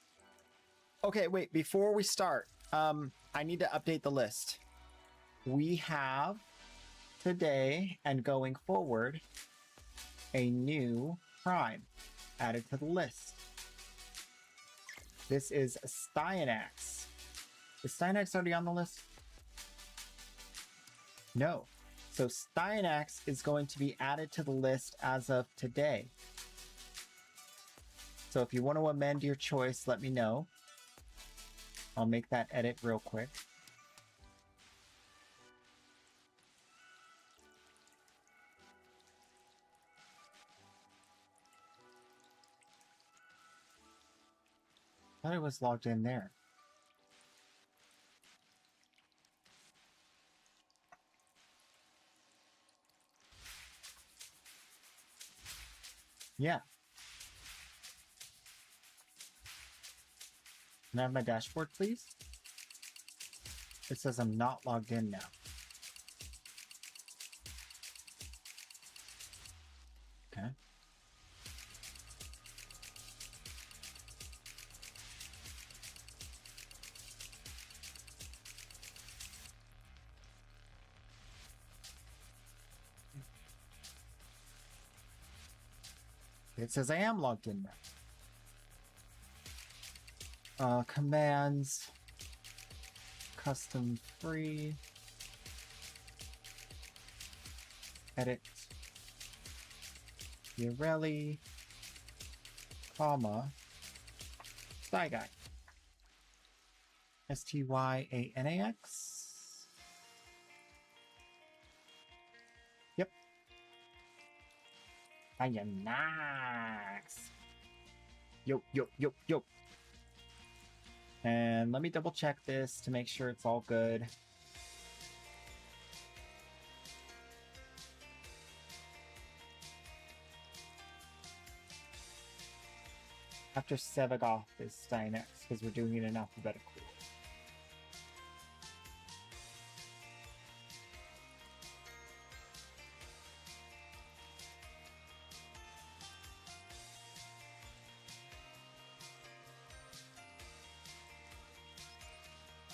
okay. Wait, before we start, I need to update the list. We have today and going forward a new prime added to the list. This is Styanax. Is Styanax already on the list? No. So Styanax is going to be added to the list as of today. So if you want to amend your choice, let me know. I'll make that edit real quick. thought I was logged in there. Yeah. Can I have my dashboard, please? It says I'm not logged in now. Okay. It says I am logged in now. Commands. Custom free. Edit. Urelli. Comma. Sty guy. STYANAX. Yep. I am nice. Yo, yo, yo, yo. And let me double check this to make sure it's all good. After Sevagoth is Steinex, because we're doing it in alphabetical.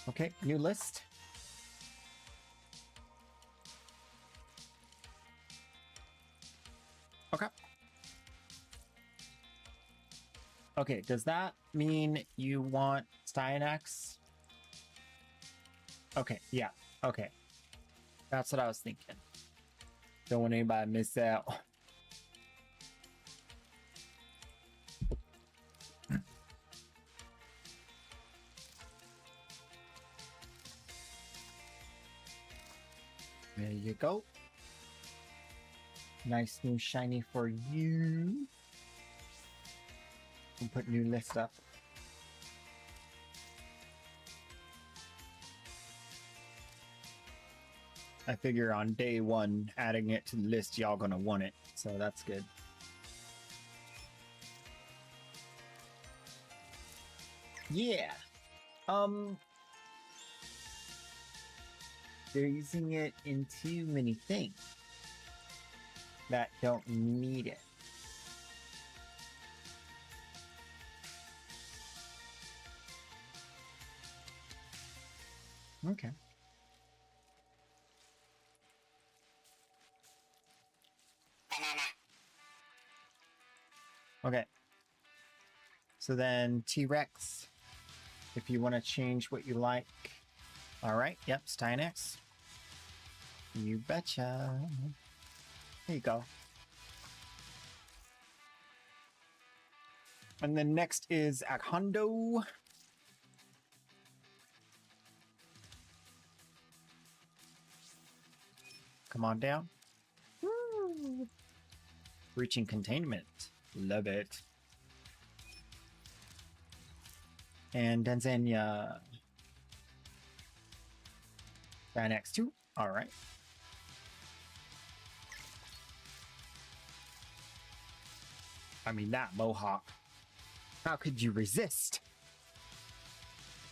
Okay, new list. Okay. Okay, does that mean you want Steinex? Okay, yeah, okay. That's what I was thinking. Don't want anybody to miss out. There you go. Nice new shiny for you. We'll put new list up. I figure on day one, adding it to the list, y'all gonna want it. So that's good. Yeah. They're using it in too many things that don't need it. Okay. Okay. So then T-Rex, if you want to change what you like. All right. Yep. Steinex. You betcha. There you go. And then next is Akhondo. Come on down. Woo. Reaching containment. Love it. And Denzenya. Dynex 2. Alright. I mean, that Mohawk. How could you resist?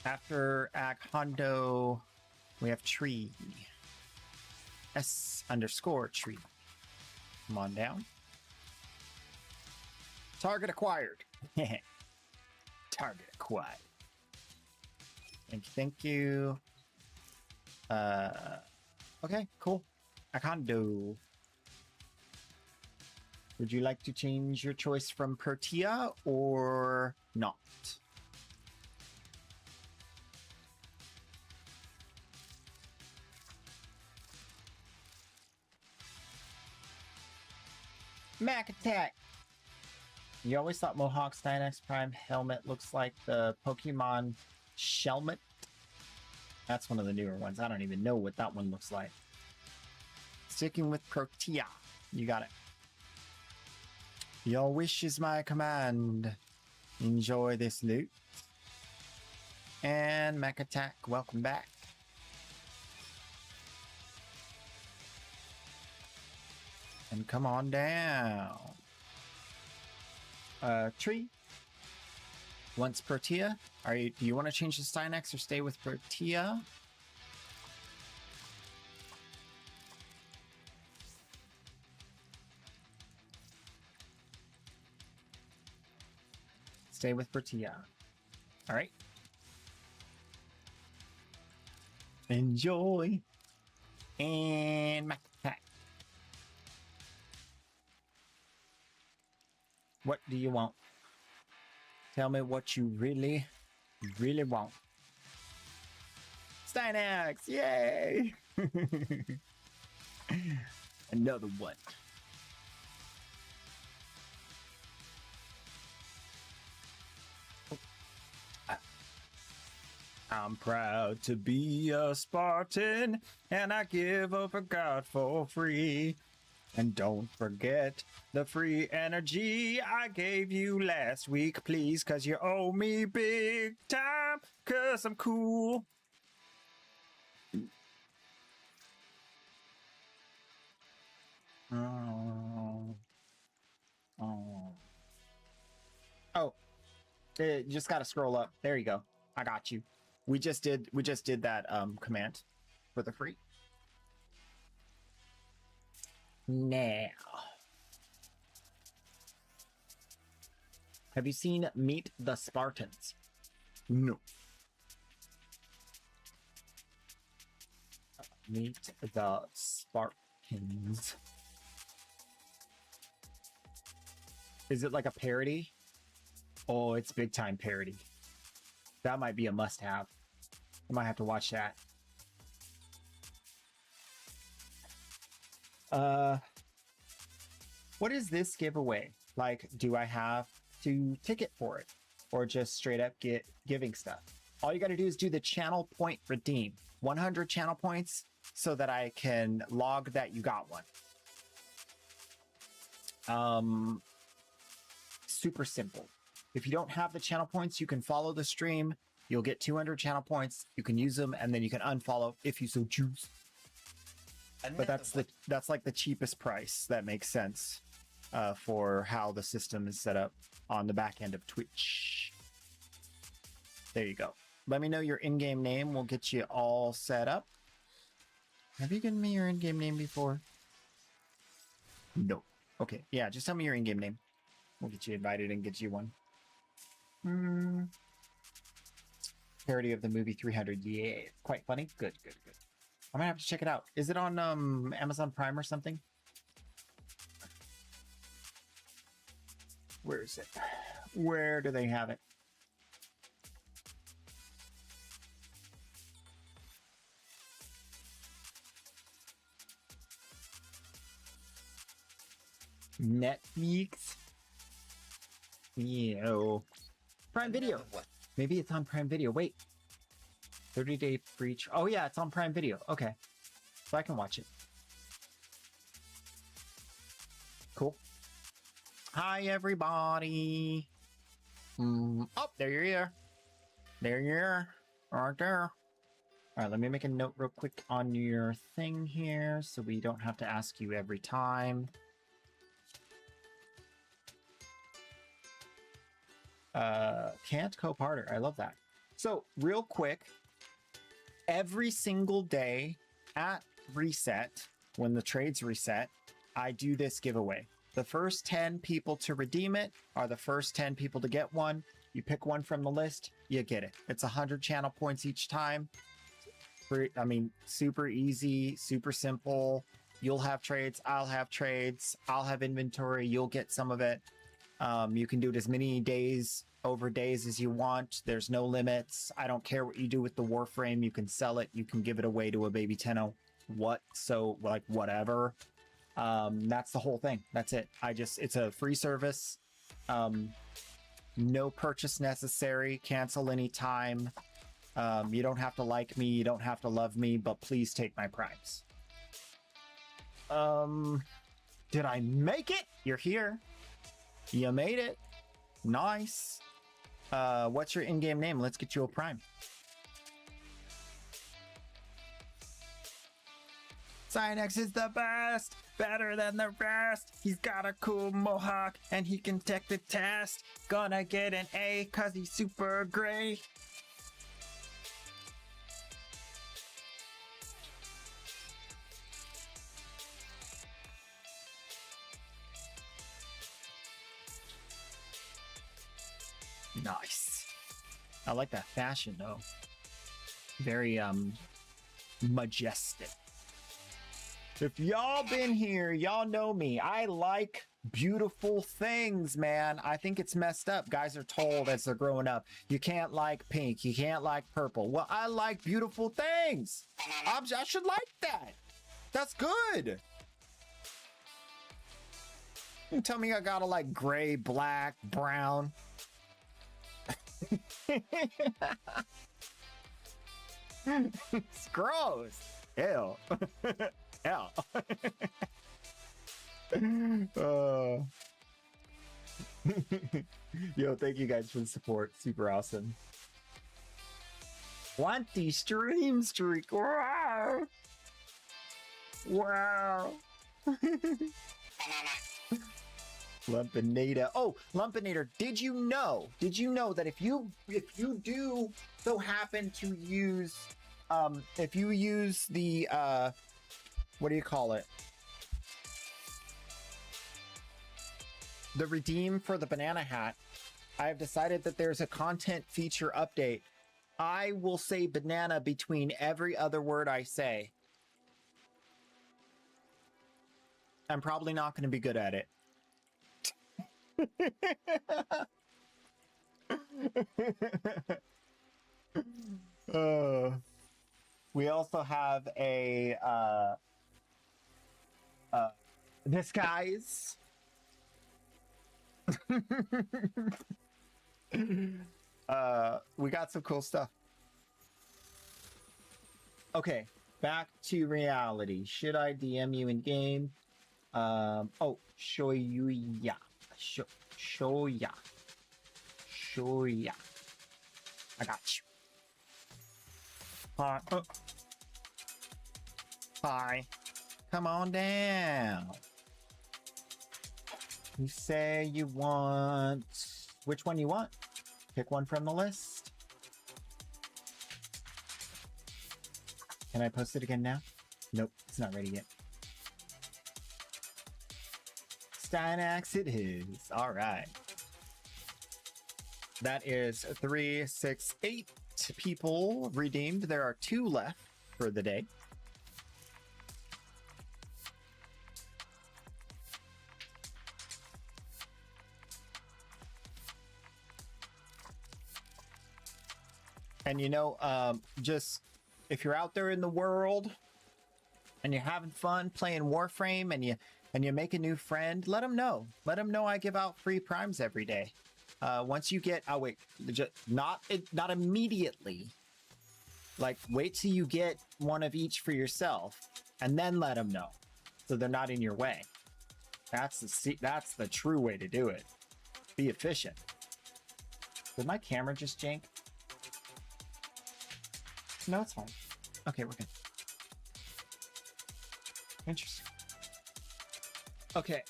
After Akhondo, we have Tree. S_tree. Come on down. Target acquired. Target acquired. Thank you. Okay, cool. Akhondo. Would you like to change your choice from Protea or not? Mac attack! You always thought Mohawk Steinex Prime helmet looks like the Pokemon Shelmet. That's one of the newer ones. I don't even know what that one looks like. Sticking with Protea. You got it. Your wish is my command. Enjoy this loot. And Mech Attack, welcome back. And come on down. Tree. Once Protea. Do you want to change to Stynex or stay with Protea? Stay with Protea. All right. Enjoy. And Mech Attack. What do you want? Tell me what you really, really want. Stynex! Yay! Another one. I'm proud to be a Spartan, and I give up a god for free. And don't forget the free energy I gave you last week, please, cause you owe me big time, cause I'm cool. Oh, you just gotta scroll up. There you go. I got you. We just did that command for the free. Now, have you seen Meet the Spartans? No. Meet the Spartans. Is it like a parody? Oh, it's big time parody. That might be a must-have. I might have to watch that. What is this giveaway? Like, do I have to ticket for it? Or just straight up get giving stuff? All you gotta do is do the channel point redeem. 100 channel points so that I can log that you got one. Super simple. If you don't have the channel points, you can follow the stream. You'll get 200 channel points. You can use them, and then you can unfollow if you so choose. But that's like the cheapest price. That makes sense for how the system is set up on the back end of Twitch. There you go. Let me know your in-game name. We'll get you all set up. Have you given me your in-game name before? No. Okay. Yeah, just tell me your in-game name. We'll get you invited and get you one. Parody of the movie 300. Yeah, quite funny. Good, good, good. I'm gonna have to check it out. Is it on Amazon Prime or something? Where is it? Where do they have it? Netflix? Yeah. Prime Video. Maybe it's on Prime Video. Wait. 30-day free. Oh, yeah, it's on Prime Video. Okay. So I can watch it. Cool. Hi, everybody. Oh, there you're here. There you are. Right there. All right, let me make a note real quick on your thing here so we don't have to ask you every time. Can't co-parter. I love that. So real quick, every single day at reset, when the trades reset, I do this giveaway. The first 10 people to redeem it are the first 10 people to get one. You pick one from the list, you get it. It's 100 channel points each time. I mean, super easy, super simple. You'll have trades, I'll have trades, I'll have inventory, you'll get some of it. You can do it as many days over days as you want. There's no limits. I don't care what you do with the Warframe. You can sell it. You can give it away to a baby Tenno. Whatever. That's the whole thing. That's it. It's a free service. No purchase necessary. Cancel anytime. You don't have to like me. You don't have to love me, but please take my primes. Did I make it? You're here. You made it. Nice. What's your in-game name? Let's get you a prime. Cynex is the best, better than the rest. He's got a cool mohawk and he can take the test. Gonna get an A cause he's super great. Nice. I like that fashion though. Very majestic. If y'all been here, y'all know me. I like beautiful things, man. I think it's messed up. Guys are told as they're growing up, you can't like pink, you can't like purple. Well, I like beautiful things. I should like that. That's good. You tell me I gotta like gray, black, brown. It's gross. Ew. Hell. Yo, thank you guys for the support. Super awesome. 20 stream streak. Wow. Wow. Lumpinator. Oh, Lumpinator, did you know that if you do so happen to use if you use the what do you call it? The redeem for the banana hat, I have decided that there's a content feature update. I will say banana between every other word I say. I'm probably not going to be good at it. We also have a disguise. We got some cool stuff. Okay, back to reality. Should I DM you in game? Oh, show you ya. Show ya. I got you. Hi. Hi. Come on down. You say you want... Which one you want? Pick one from the list. Can I post it again now? Nope, it's not ready yet. Stynax it is. All right. That is 3, 6, 8 people redeemed. There are 2 left for the day. And you know, just if you're out there in the world and you're having fun playing Warframe and you make a new friend, let them know. Let them know I give out free primes every day. Once you get, oh wait, not immediately. Like wait till you get one of each for yourself, and then let them know, so they're not in your way. That's the true way to do it. Be efficient. Did my camera just jank? No, it's fine. Okay, we're good. Interesting. Okay.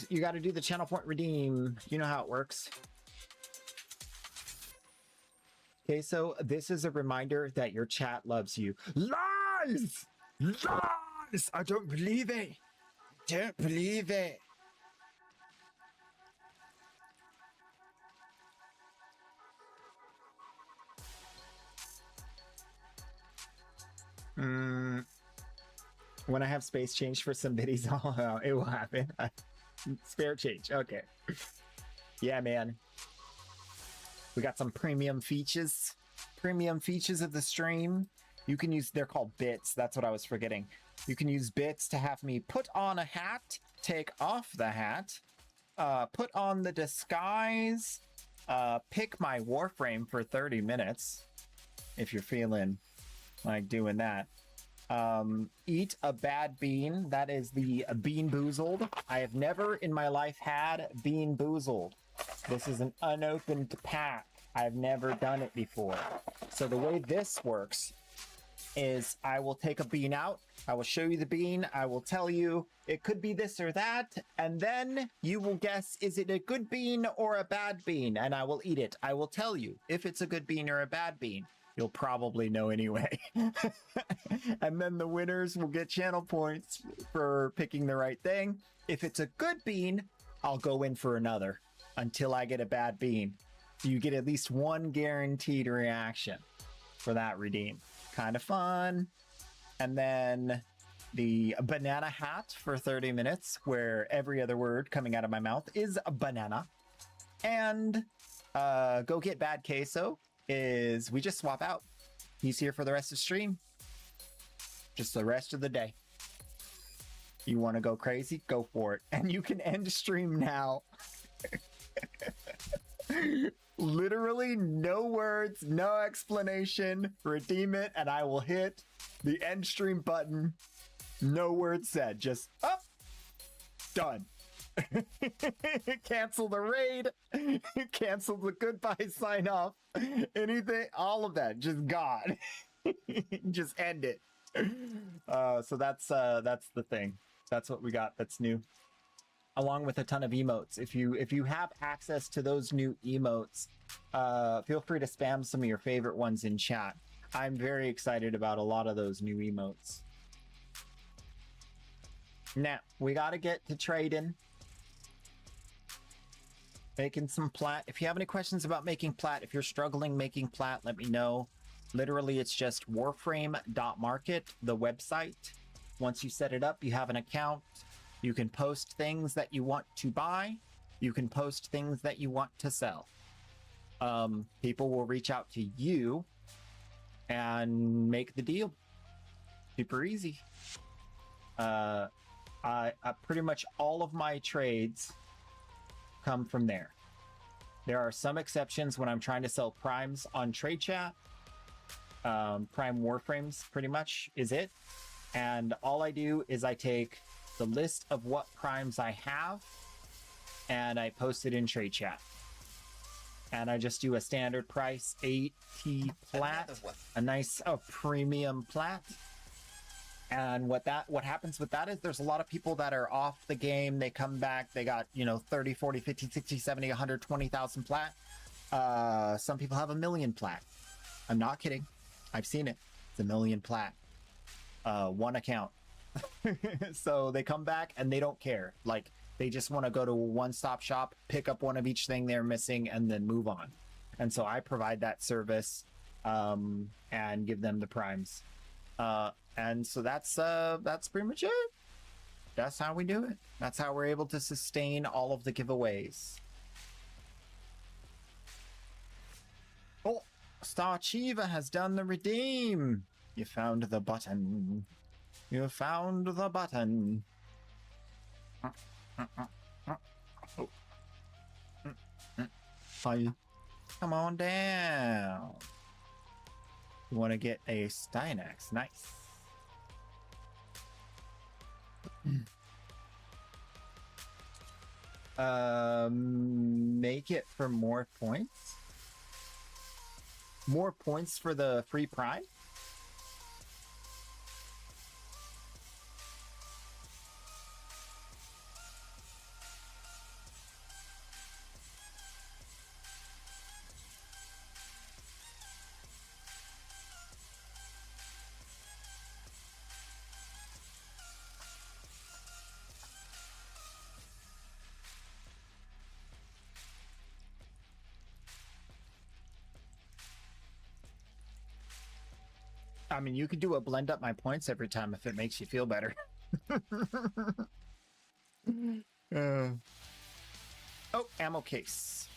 You got to do the channel point redeem. You know how it works. Okay, so this is a reminder that your chat loves you. Lies! Lies! I don't believe it. Don't believe it. When I have space change for some biddies, it will happen. Spare change. Okay. Yeah, man. We got some premium features. Premium features of the stream. You can use, they're called bits. That's what I was forgetting. You can use bits to have me put on a hat, take off the hat, put on the disguise, pick my Warframe for 30 minutes. If you're feeling like doing that. Eat a bad bean. That is the Bean Boozled. I have never in my life had Bean Boozled. This is an unopened pack. I've never done it before. So the way this works is I will take a bean out. I will show you the bean. I will tell you it could be this or that. And then you will guess, is it a good bean or a bad bean? And I will eat it. I will tell you if it's a good bean or a bad bean. You'll probably know anyway. And then the winners will get channel points for picking the right thing. If it's a good bean, I'll go in for another until I get a bad bean. You get at least one guaranteed reaction for that redeem. Kind of fun. And then the banana hat for 30 minutes, where every other word coming out of my mouth is a banana. And go get bad queso is we just swap out. He's here for the rest of the stream. Just the rest of the day. You want to go crazy? Go for it. And you can end stream now. Literally no words, no explanation. Redeem it, and I will hit the end stream button. No words said. Just up. Done. Cancel the raid. Cancel the goodbye sign off. Anything, all of that, just gone. Just end it. So that's the thing. That's what we got. That's new. Along with a ton of emotes. If you have access to those new emotes, feel free to spam some of your favorite ones in chat. I'm very excited about a lot of those new emotes. Now, we got to get to trading. Making some plat. If you have any questions about making plat, if you're struggling making plat, let me know. Literally, it's just warframe.market, the website. Once you set it up, you have an account. You can post things that you want to buy. You can post things that you want to sell. People will reach out to you and make the deal. Super easy. I pretty much all of my trades come from there. There are some exceptions when I'm trying to sell primes on trade chat. Prime warframes pretty much is it. And all I do is I take the list of what primes I have and I post it in trade chat. And I just do a standard price 8T plat, a nice premium plat. And what happens with that is there's a lot of people that are off the game. They come back, they got, 30, 40, 50, 60, 70, 100, 20,000 plat. Some people have 1 million plat. I'm not kidding. I've seen it. It's 1 million plat. One account. So they come back and they don't care. Like, they just want to go to a one-stop shop, pick up one of each thing they're missing, and then move on. And so I provide that service and give them the primes. And so that's pretty much it. That's how we do it. That's how we're able to sustain all of the giveaways. Oh, Star Chiva has done the redeem. You found the button. You found the button. Oh. Hi. Come on down. You want to get a Stynax. Nice. Make it for more points. More points for the free prime. I mean, you could do a blend up my points every time if it makes you feel better. Oh, ammo case.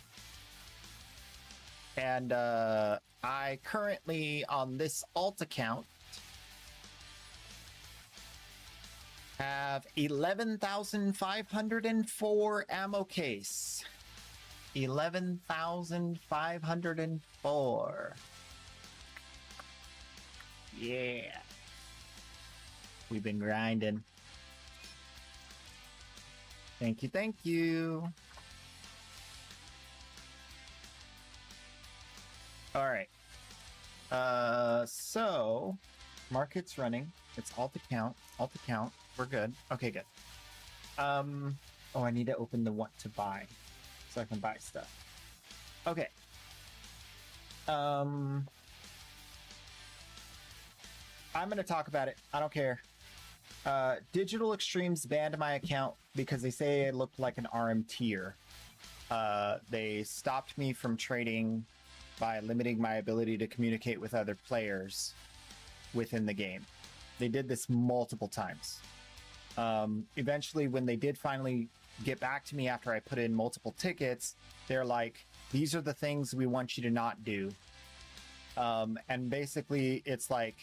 And I currently, on this alt account, have 11,504 ammo case. 11,504. Yeah. We've been grinding. Thank you, thank you. All right. So market's running. It's alt account. Alt account. We're good. Okay, good. Oh, I need to open the want to buy so I can buy stuff. Okay. I'm gonna talk about it. I don't care. Digital Extremes banned my account because they say it looked like an RM tier. They stopped me from trading by limiting my ability to communicate with other players within the game. They did this multiple times. Eventually, when they did finally get back to me after I put in multiple tickets, they're like, these are the things we want you to not do. And basically, it's like,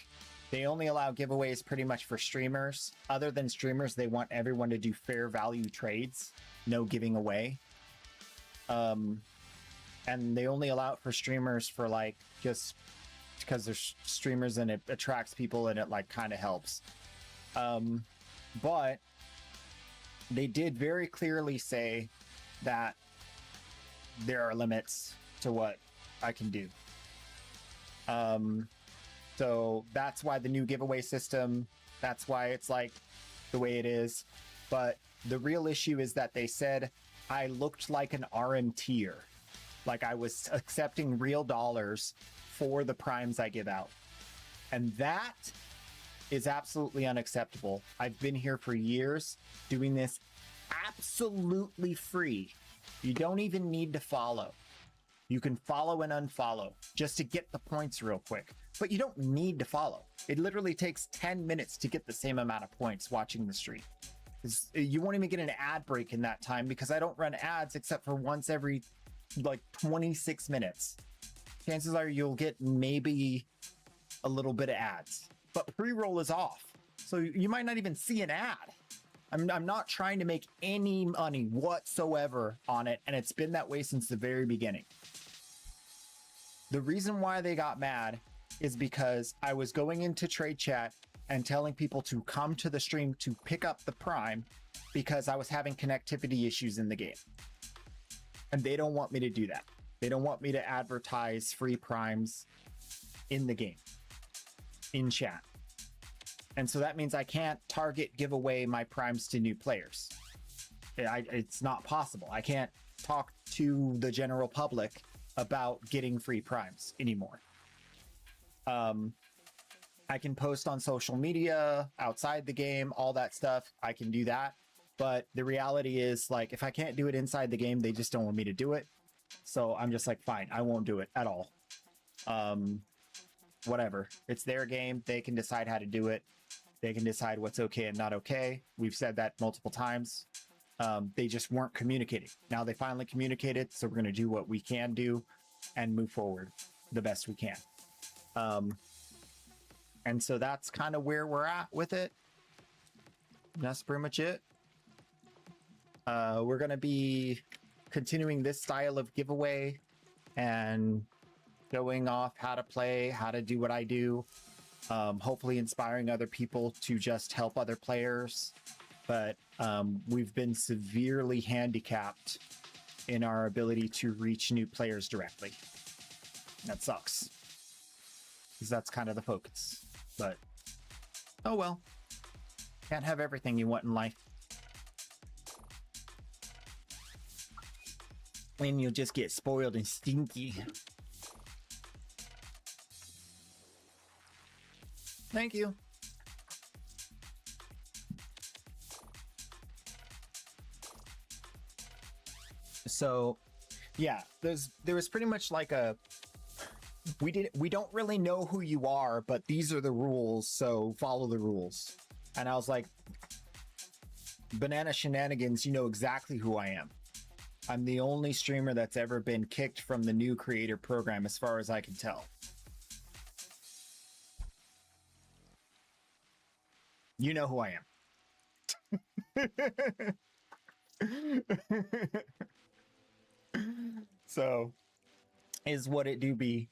they only allow giveaways pretty much for streamers. Other than streamers, they want everyone to do fair value trades, no giving away. And they only allow it for streamers for like, just because they're streamers and it attracts people and it like kind of helps. But they did very clearly say that there are limits to what I can do. So that's why the new giveaway system, that's why it's like the way it is. But the real issue is that they said I looked like an RM tier. Like I was accepting real dollars for the primes I give out. And that is absolutely unacceptable. I've been here for years doing this absolutely free. You don't even need to follow. You can follow and unfollow just to get the points real quick. But you don't need to follow. It literally takes 10 minutes to get the same amount of points watching the stream. You won't even get an ad break in that time because I don't run ads except for once every like 26 minutes. Chances are you'll get maybe a little bit of ads, but pre-roll is off. So you might not even see an ad. I'm not trying to make any money whatsoever on it, and it's been that way since the very beginning. The reason why they got mad is because I was going into trade chat and telling people to come to the stream to pick up the prime because I was having connectivity issues in the game. And they don't want me to do that. They don't want me to advertise free primes in the game, in chat. And so that means I can't target give away my primes to new players. It's not possible. I can't talk to the general public about getting free primes anymore. I can post on social media, outside the game, all that stuff. I can do that. But the reality is, like, if I can't do it inside the game, they just don't want me to do it. So I'm just like, fine, I won't do it at all. Whatever. It's their game. They can decide how to do it. They can decide what's okay and not okay. We've said that multiple times. They just weren't communicating. Now they finally communicated, so we're going to do what we can do and move forward the best we can. And so that's kind of where we're at with it. That's pretty much it. We're going to be continuing this style of giveaway and showing off how to play, how to do what I do. Hopefully inspiring other people to just help other players. But we've been severely handicapped in our ability to reach new players directly. That sucks, because that's kind of the focus. But oh well, can't have everything you want in life. And you'll just get spoiled and stinky. Thank you. So, yeah, there was pretty much like a we don't really know who you are, but these are the rules, so follow the rules. And I was like, Banana Shenanigans, you know exactly who I am. I'm the only streamer that's ever been kicked from the new creator program, as far as I can tell. You know who I am. So, is what it do be.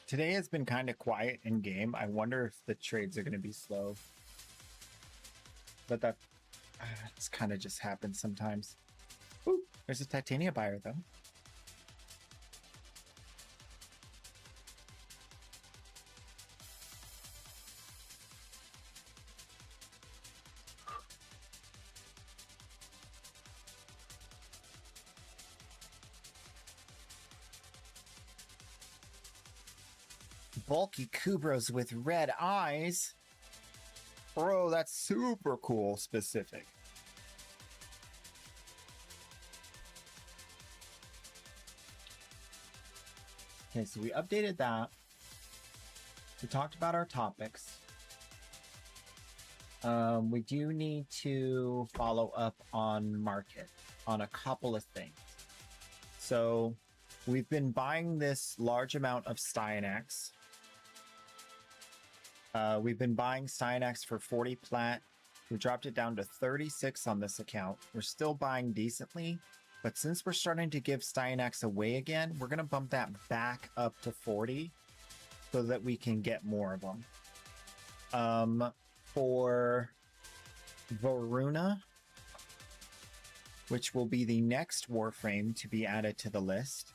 Today has been kind of quiet in game. I wonder if the trades are going to be slow. But that it's kind of just happens sometimes. Ooh, there's a Titania buyer though. Bulky Kubros with red eyes. Bro, that's super cool specific. Okay, so we updated that. We talked about our topics. We do need to follow up on market on a couple of things. So we've been buying this large amount of Styanax. We've been buying Styanax for 40 plat. We dropped it down to 36 on this account. We're still buying decently, but since we're starting to give Styanax away again, we're going to bump that back up to 40 so that we can get more of them. For Varuna, which will be the next Warframe to be added to the list,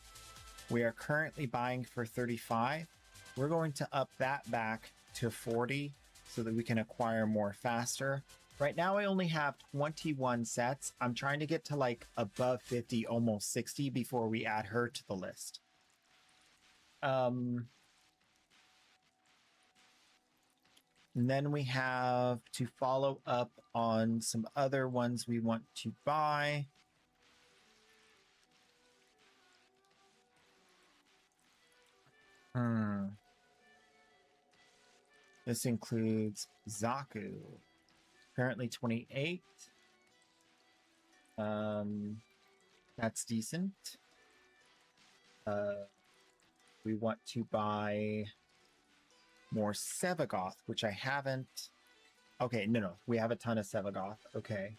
we are currently buying for 35. We're going to up that back to 40 so that we can acquire more faster. Right now I only have 21 sets. I'm trying to get to like above 50, almost 60 before we add her to the list. And then we have to follow up on some other ones we want to buy. This includes Zaku, currently 28. That's decent. We want to buy more Sevagoth, which I haven't. Okay, no, we have a ton of Sevagoth. Okay.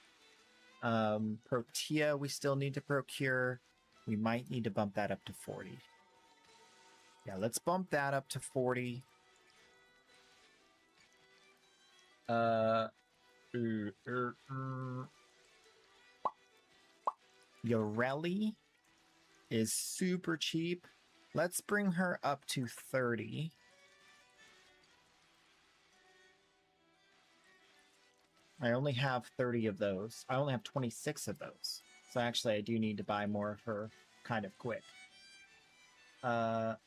Protea, we still need to procure. We might need to bump that up to 40. Yeah, let's bump that up to 40. Yoreli is super cheap. Let's bring her up to 30. I only have 30 of those. I only have 26 of those. So actually I do need to buy more of her kind of quick. Do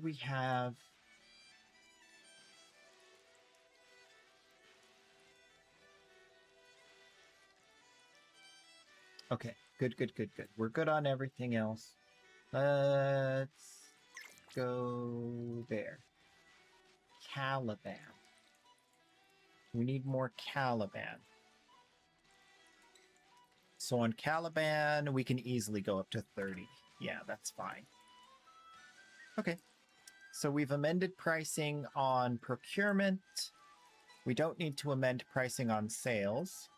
we have... Okay, good. We're good on everything else. Let's go there. Caliban. We need more Caliban. So on Caliban, we can easily go up to 30. Yeah, that's fine. Okay. So we've amended pricing on procurement. We don't need to amend pricing on sales.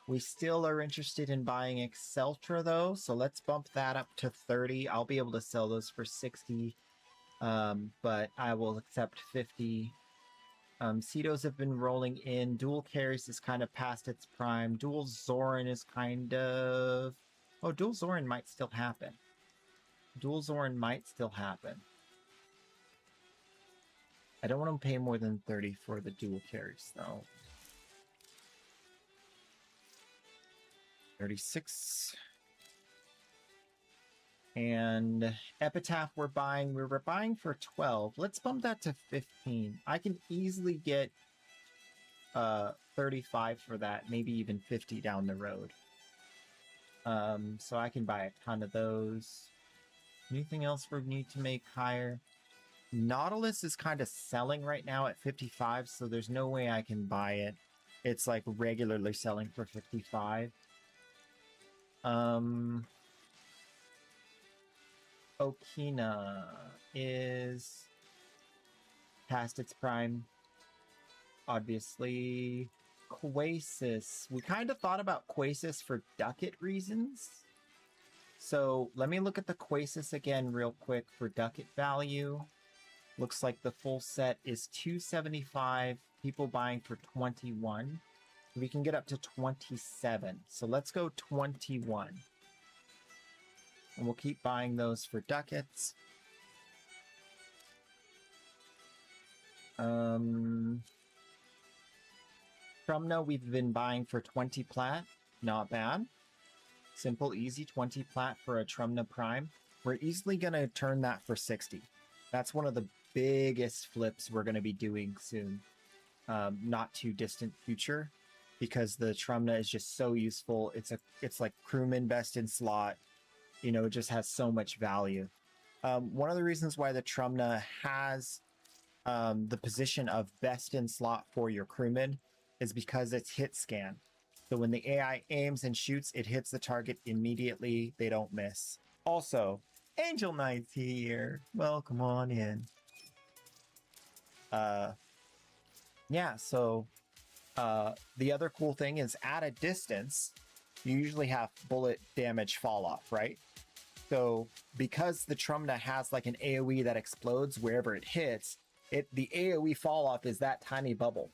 We still are interested in buying Exceltra though, so let's bump that up to 30. I'll be able to sell those for 60, but I will accept 50. Cetos have been rolling in. Dual Carries is kind of past its prime. Dual Zoran is kind of... Oh, Dual Zoran might still happen. Dual Zoran might still happen. I don't want to pay more than 30 for the Dual Carries though. 36. And Epitaph we were buying for 12. Let's bump that to 15. I can easily get 35 for that, maybe even 50 down the road. So I can buy a ton of those. Anything else we need to make higher? Nautilus is kind of selling right now at 55, so there's no way I can buy it. It's like regularly selling for 55. Okina is past its prime. Obviously, Quasis. We kind of thought about Quasis for ducat reasons. So let me look at the Quasis again real quick for ducat value. Looks like the full set is 275. People buying for 21. We can get up to 27. So let's go 21. And we'll keep buying those for ducats. Trumna, we've been buying for 20 plat. Not bad. Simple, easy, 20 plat for a Trumna Prime. We're easily going to turn that for 60. That's one of the biggest flips we're going to be doing soon. Not too distant future, because the Trumna is just so useful. It's like crewman best in slot. You know, it just has so much value. One of the reasons why the Trumna has the position of best in slot for your crewman is because it's hit scan. So when the AI aims and shoots, it hits the target immediately. They don't miss. Also, Angel Knight's here. Welcome on in. Yeah, so the other cool thing is at a distance, you usually have bullet damage fall off, right? So because the Trumna has like an AoE that explodes wherever it hits, the AoE fall off is that tiny bubble.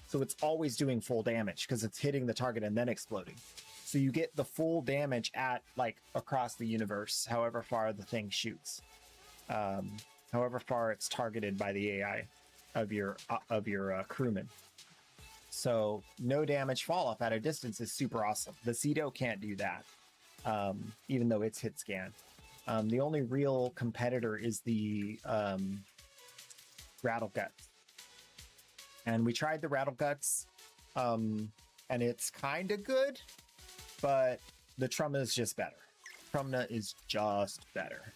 So it's always doing full damage because it's hitting the target and then exploding. So you get the full damage at like across the universe, however far the thing shoots, however far it's targeted by the AI of your crewman. So no damage fall off at a distance is super awesome. The Cedo can't do that, even though it's hit scan. The only real competitor is the Rattle Guts. And we tried the Rattle Guts, and it's kind of good, but the Trumna is just better. Trumna is just better,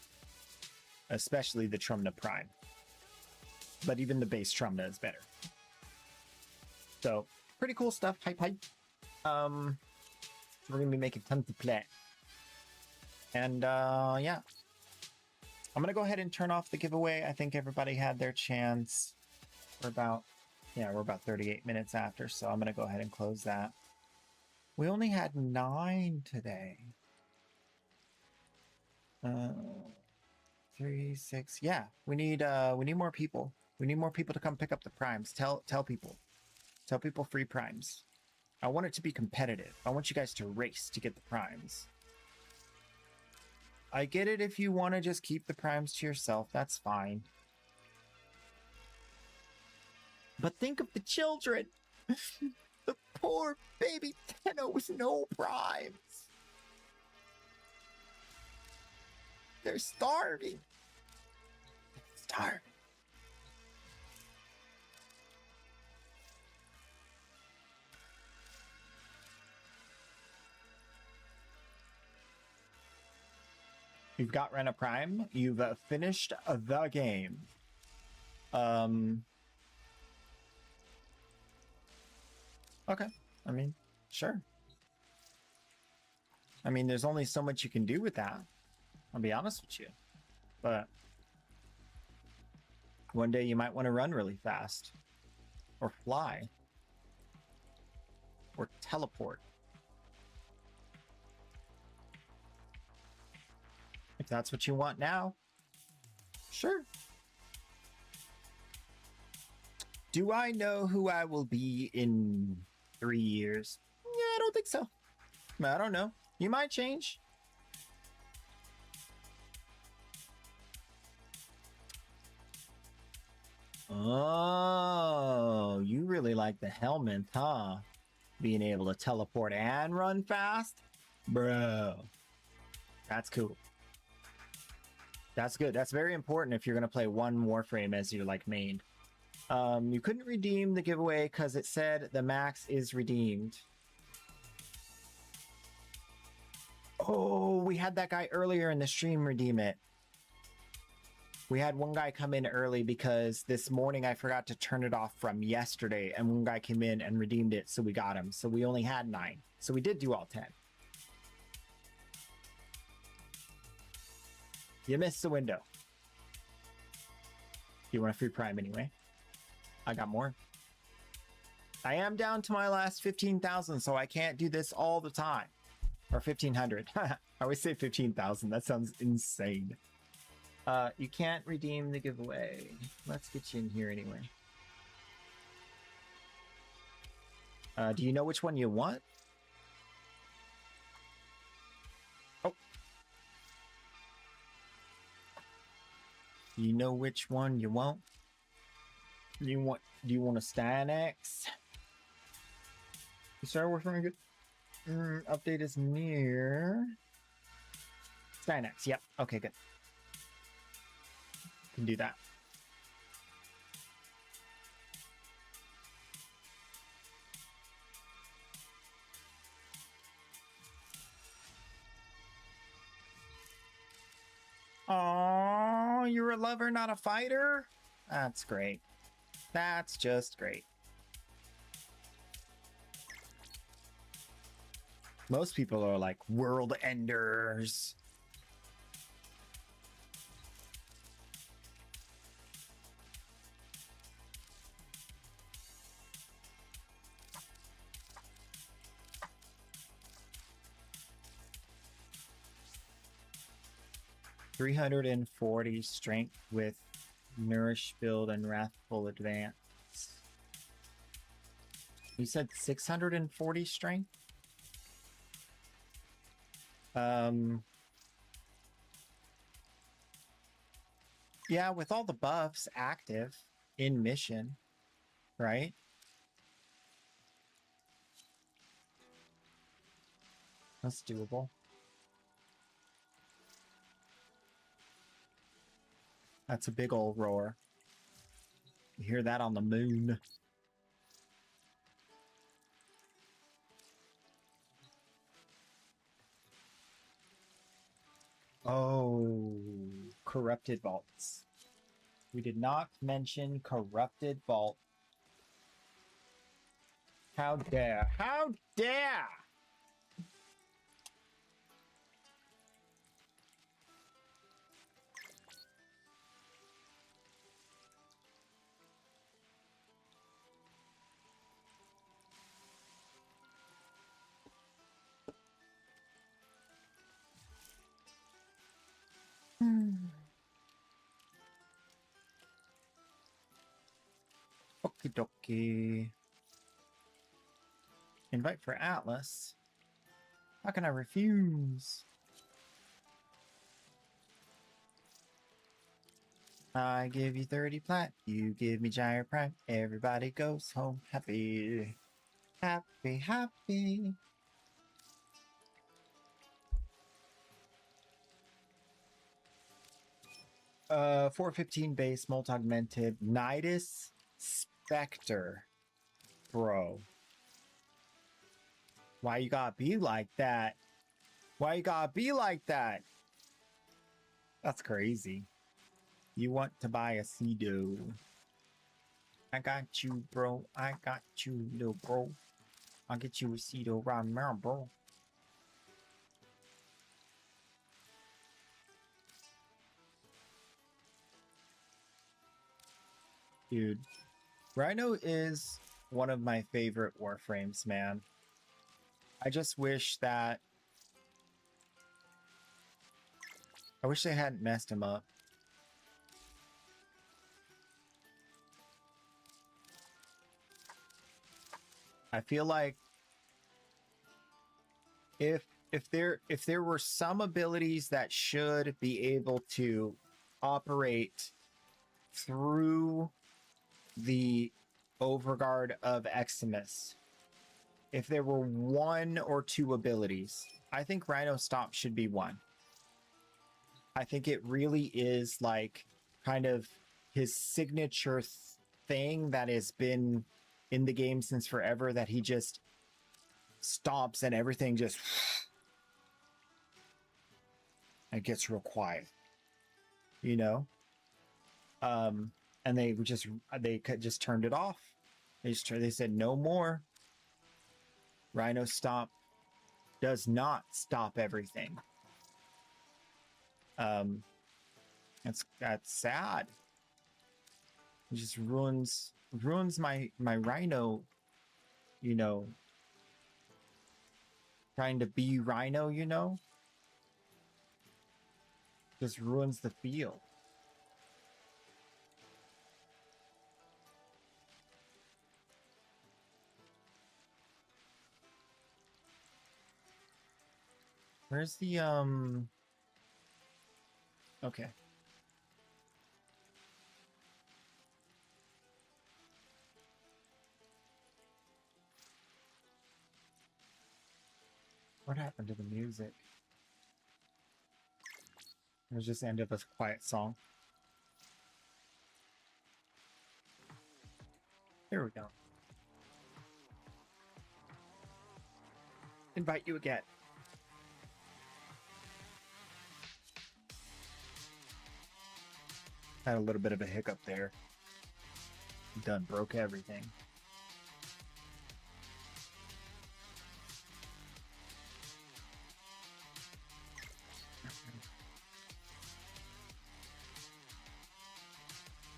especially the Trumna Prime. But even the base Trumna is better. So pretty cool stuff. Hype, hype. We're gonna be making tons of play. And yeah, I'm gonna go ahead and turn off the giveaway. I think everybody had their chance. We're about 38 minutes after, so I'm gonna go ahead and close that. We only had 9 today. 3, 6. Yeah, we need more people. We need more people to come pick up the primes. Tell people. Tell people free primes. I want it to be competitive. I want you guys to race to get the primes. I get it if you want to just keep the primes to yourself. That's fine. But think of the children. The poor baby Tenno with no primes. They're starving. They're starving. You've got Rena Prime. You've finished the game. Okay. I mean, sure. I mean, there's only so much you can do with that. I'll be honest with you. But one day you might want to run really fast. Or fly. Or teleport. If that's what you want now, sure. Do I know who I will be in 3 years? Yeah, I don't think so. I don't know. You might change. Oh, you really like the helmet, huh? Being able to teleport and run fast? Bro. That's cool. That's good. That's very important if you're going to play one Warframe as your like main. You couldn't redeem the giveaway because it said the max is redeemed. Oh, we had that guy earlier in the stream redeem it. We had one guy come in early because this morning I forgot to turn it off from yesterday, and one guy came in and redeemed it, so we got him. So we only had 9. So we did do all 10. You missed the window. You want a free prime anyway? I got more. I am down to my last 15,000, so I can't do this all the time. Or 1,500. I always say 15,000. That sounds insane. You can't redeem the giveaway. Let's get you in here anyway. Do you know which one you want? Oh. You know which one you want? Do you want a Stynex? Star Wars running good. Update is near. Stynex, yep. Okay, good. Can do that. Oh, you're a lover, not a fighter? That's great. That's just great. Most people are like world enders. $340 strength with nourish build and wrathful advance. You said 640 strength? Yeah, with all the buffs active in mission, right? That's doable. That's a big old roar. You hear that on the moon. Oh, corrupted vaults. We did not mention corrupted vault. How dare? How dare! Okie dokie. Invite for Atlas? How can I refuse? I give you 30 plat, you give me Gyre Prime. Everybody goes home happy. Happy, happy. Uh, 415 base, multi-augmented, Nidus Spectre. Bro. Why you gotta be like that? Why you gotta be like that? That's crazy. You want to buy a Cedo. I got you, bro. I got you, little bro. I'll get you a Cedo right now, bro. Dude, Rhino is one of my favorite Warframes, man. I just wish that... I wish they hadn't messed him up. I feel like if there were some abilities that should be able to operate through the Overguard of Eximus, if there were one or two abilities, I think Rhino Stomp should be one. I think it really is like kind of his signature thing that has been in the game since forever, that he just stomps and everything just and gets real quiet, you know? And they just turned it off. They said no more. Rhino Stomp does not stop everything. That's sad. It just ruins my Rhino, you know, trying to be Rhino, you know. Just ruins the feel. Where's the okay. What happened to the music? It was just the end of a quiet song. Here we go. Invite you again. Had a little bit of a hiccup there. Done broke everything.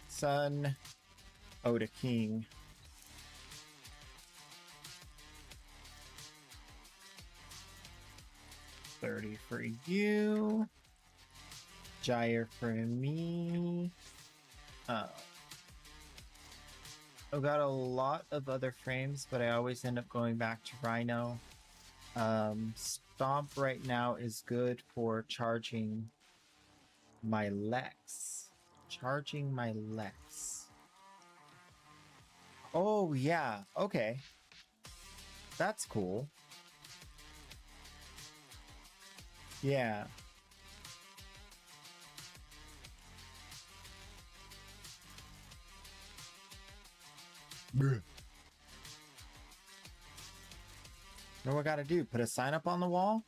Sun, Oda King. $30 for you. Gyre for me. I've got a lot of other frames, but I always end up going back to Rhino. Stomp right now is good for charging my Lex. Charging my Lex. Oh, yeah. Okay. That's cool. Yeah. Bruh. What do I gotta do? Put a sign up on the wall?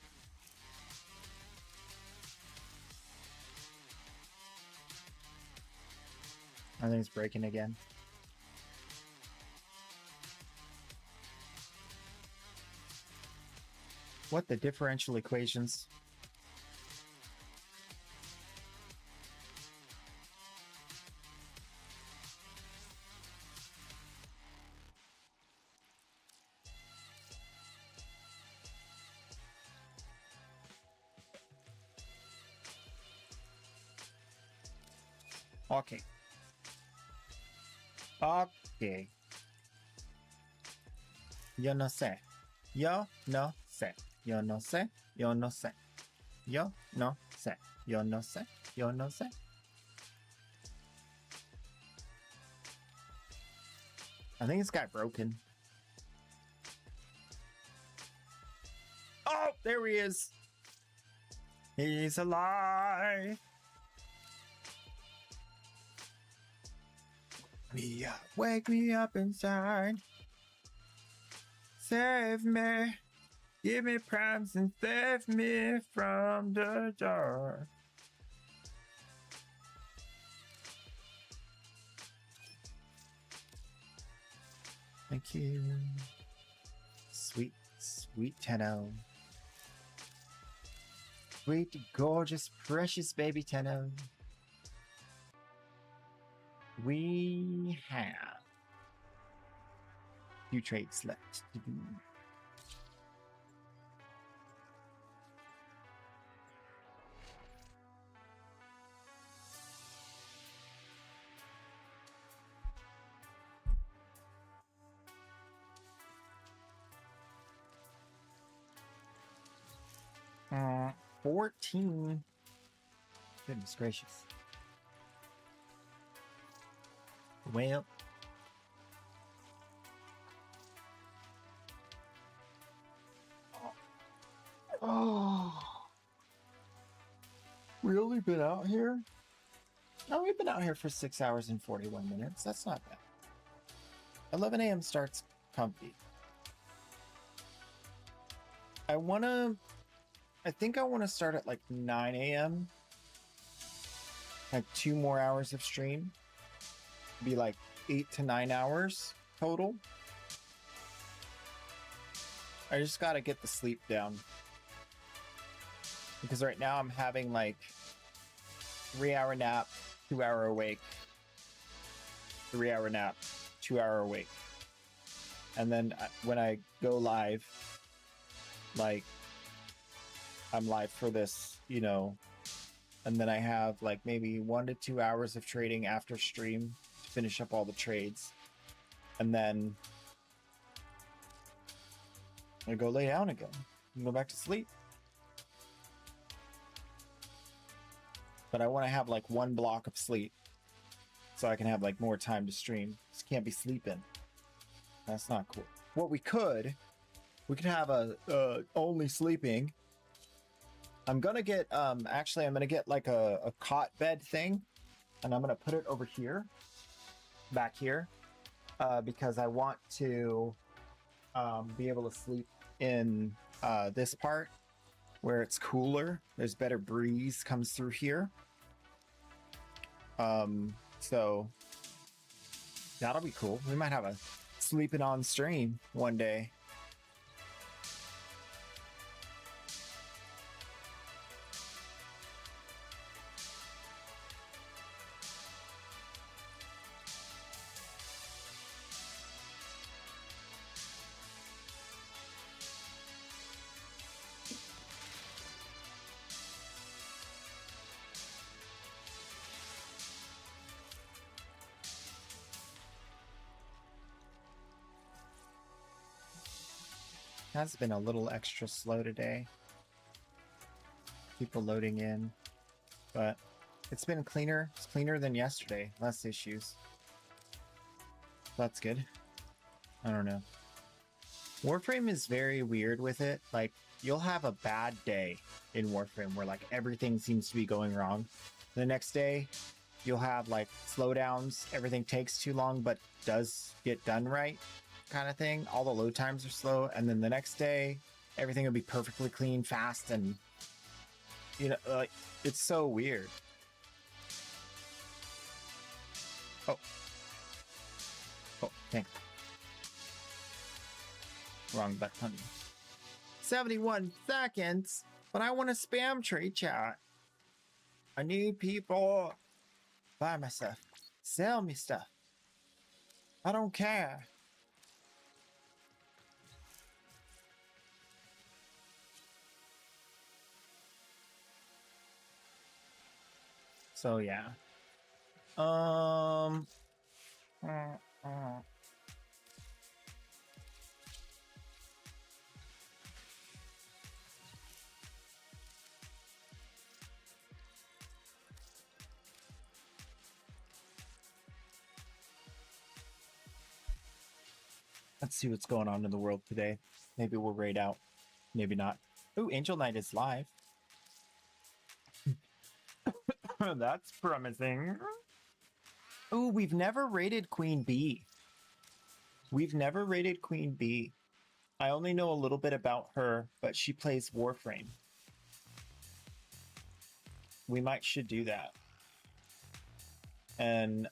I think it's breaking again. What the differential equations? Okay. Okay. Yo no sé. Yo no sé. Yo no sé. Yo no sé. Yo no sé. Yo no sé. Yo no sé. I think this guy broken. Oh, there he is. He's alive. Wake me up inside. Save me. Give me primes and save me from the dark. Thank you. Sweet, sweet Tenno. Sweet, gorgeous, precious baby Tenno. We have a few trades left to do. Uh, 14. Goodness gracious. Well. Oh. We only been out here? No, we've been out here for 6 hours and 41 minutes. That's not bad. 11 a.m. starts comfy. I think I want to start at like 9 a.m. Like 2 more hours of stream. Be like 8 to 9 hours total. I just got to get the sleep down. Because right now I'm having like 3-hour nap, 2-hour awake. 3-hour nap, 2-hour awake. And then when I go live, like I'm live for this, you know, And then I have like maybe 1 to 2 hours of trading after stream to finish up all the trades. And then I go lay down again and go back to sleep. But I want to have like 1 block of sleep so I can have like more time to stream. Just can't be sleeping. That's not cool. What we could have a only sleeping. I'm gonna get actually I'm gonna get like a cot bed thing, and I'm gonna put it over here, back here, because I want to be able to sleep in this part where it's cooler. There's better breeze comes through here. So that'll be cool. We might have a sleeping on stream one day. Has been a little extra slow today. People loading in, but it's been cleaner. It's cleaner than yesterday. Less issues. That's good. I don't know. Warframe is very weird with it. Like, you'll have a bad day in Warframe where like everything seems to be going wrong. The next day, you'll have like slowdowns. Everything takes too long, but does get done right. Kind of thing. All the load times are slow, and then the next day everything will be perfectly clean, fast, and you know, like, it's so weird. Oh, thanks. Wrong button. 71 seconds, but I want to spam trade chat. I need people. Buy my stuff, sell me stuff. I don't care. So yeah. Let's see what's going on in the world today. Maybe we'll raid out. Maybe not. Ooh, Angel Knight is live. That's promising. Ooh, we've never raided Queen Bee. We've never raided Queen Bee. I only know a little bit about her, but she plays Warframe. We should do that. And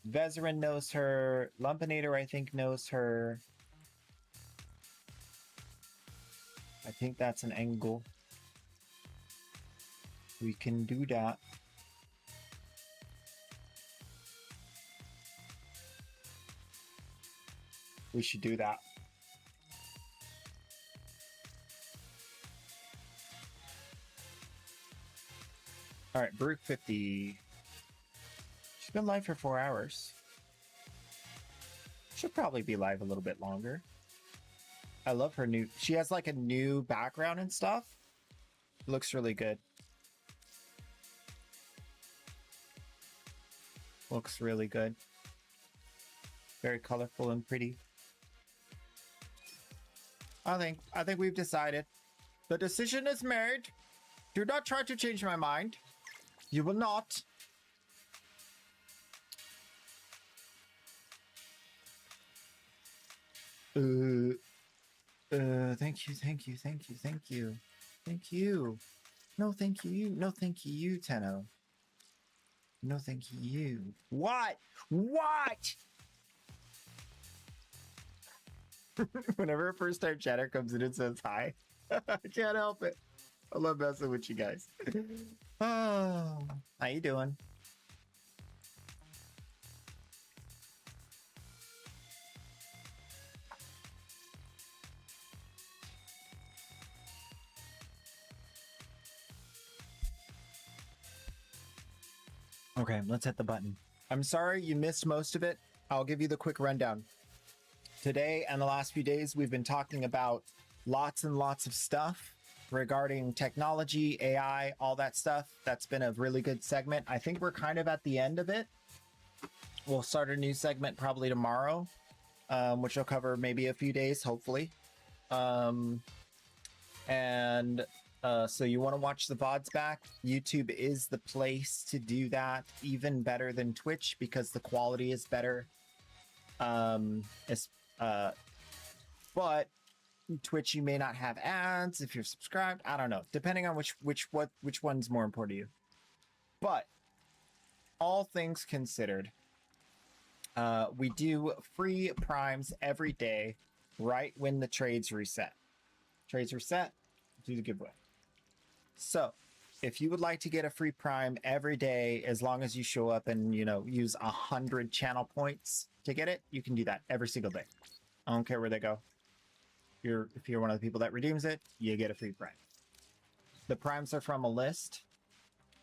Vezerin knows her. Lumpinator, I think, knows her. I think that's an angle. We can do that. We should do that. All right, Baruch 50. She's been live for 4 hours. She'll probably be live a little bit longer. I love her new... She has like a new background and stuff. Looks really good. Looks really good. Very colorful and pretty. I think we've decided. The decision is made. Do not try to change my mind. You will not. Thank you, thank you, thank you, thank you. Thank you. No, thank you. No, thank you, Tenno. No, thank you. What? What? Whenever a first time chatter comes in and says hi, I can't help it. I love messing with you guys. Oh, how you doing? Okay, let's hit the button. I'm sorry you missed most of it. I'll give you the quick rundown. Today and the last few days, we've been talking about lots and lots of stuff regarding technology, AI, all that stuff. That's been a really good segment. I think we're kind of at the end of it. We'll start a new segment probably tomorrow, which will cover maybe a few days, hopefully. So you want to watch the VODs back? YouTube is the place to do that, even better than Twitch because the quality is better. But Twitch, you may not have ads if you're subscribed. I don't know, depending on which one's more important to you. But all things considered, we do free primes every day, right when the trades reset. Trades reset, do the giveaway. So, if you would like to get a free prime every day, as long as you show up and use 100 channel points to get it, you can do that every single day. I don't care where they go. If you're one of the people that redeems it, you get a free prime. The primes are from a list,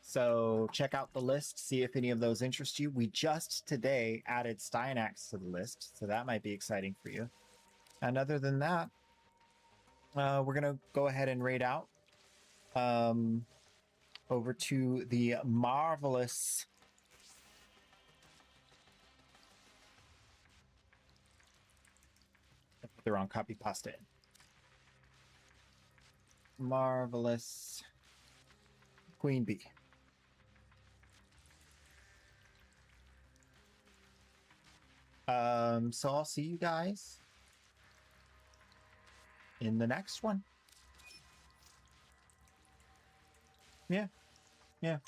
so check out the list, see if any of those interest you. We just today added Steinax to the list, so that might be exciting for you. And other than that, we're gonna go ahead and raid out over to the marvelous I put the wrong copy pasta in. Marvelous Queen Bee. So I'll see you guys in the next one. Yeah.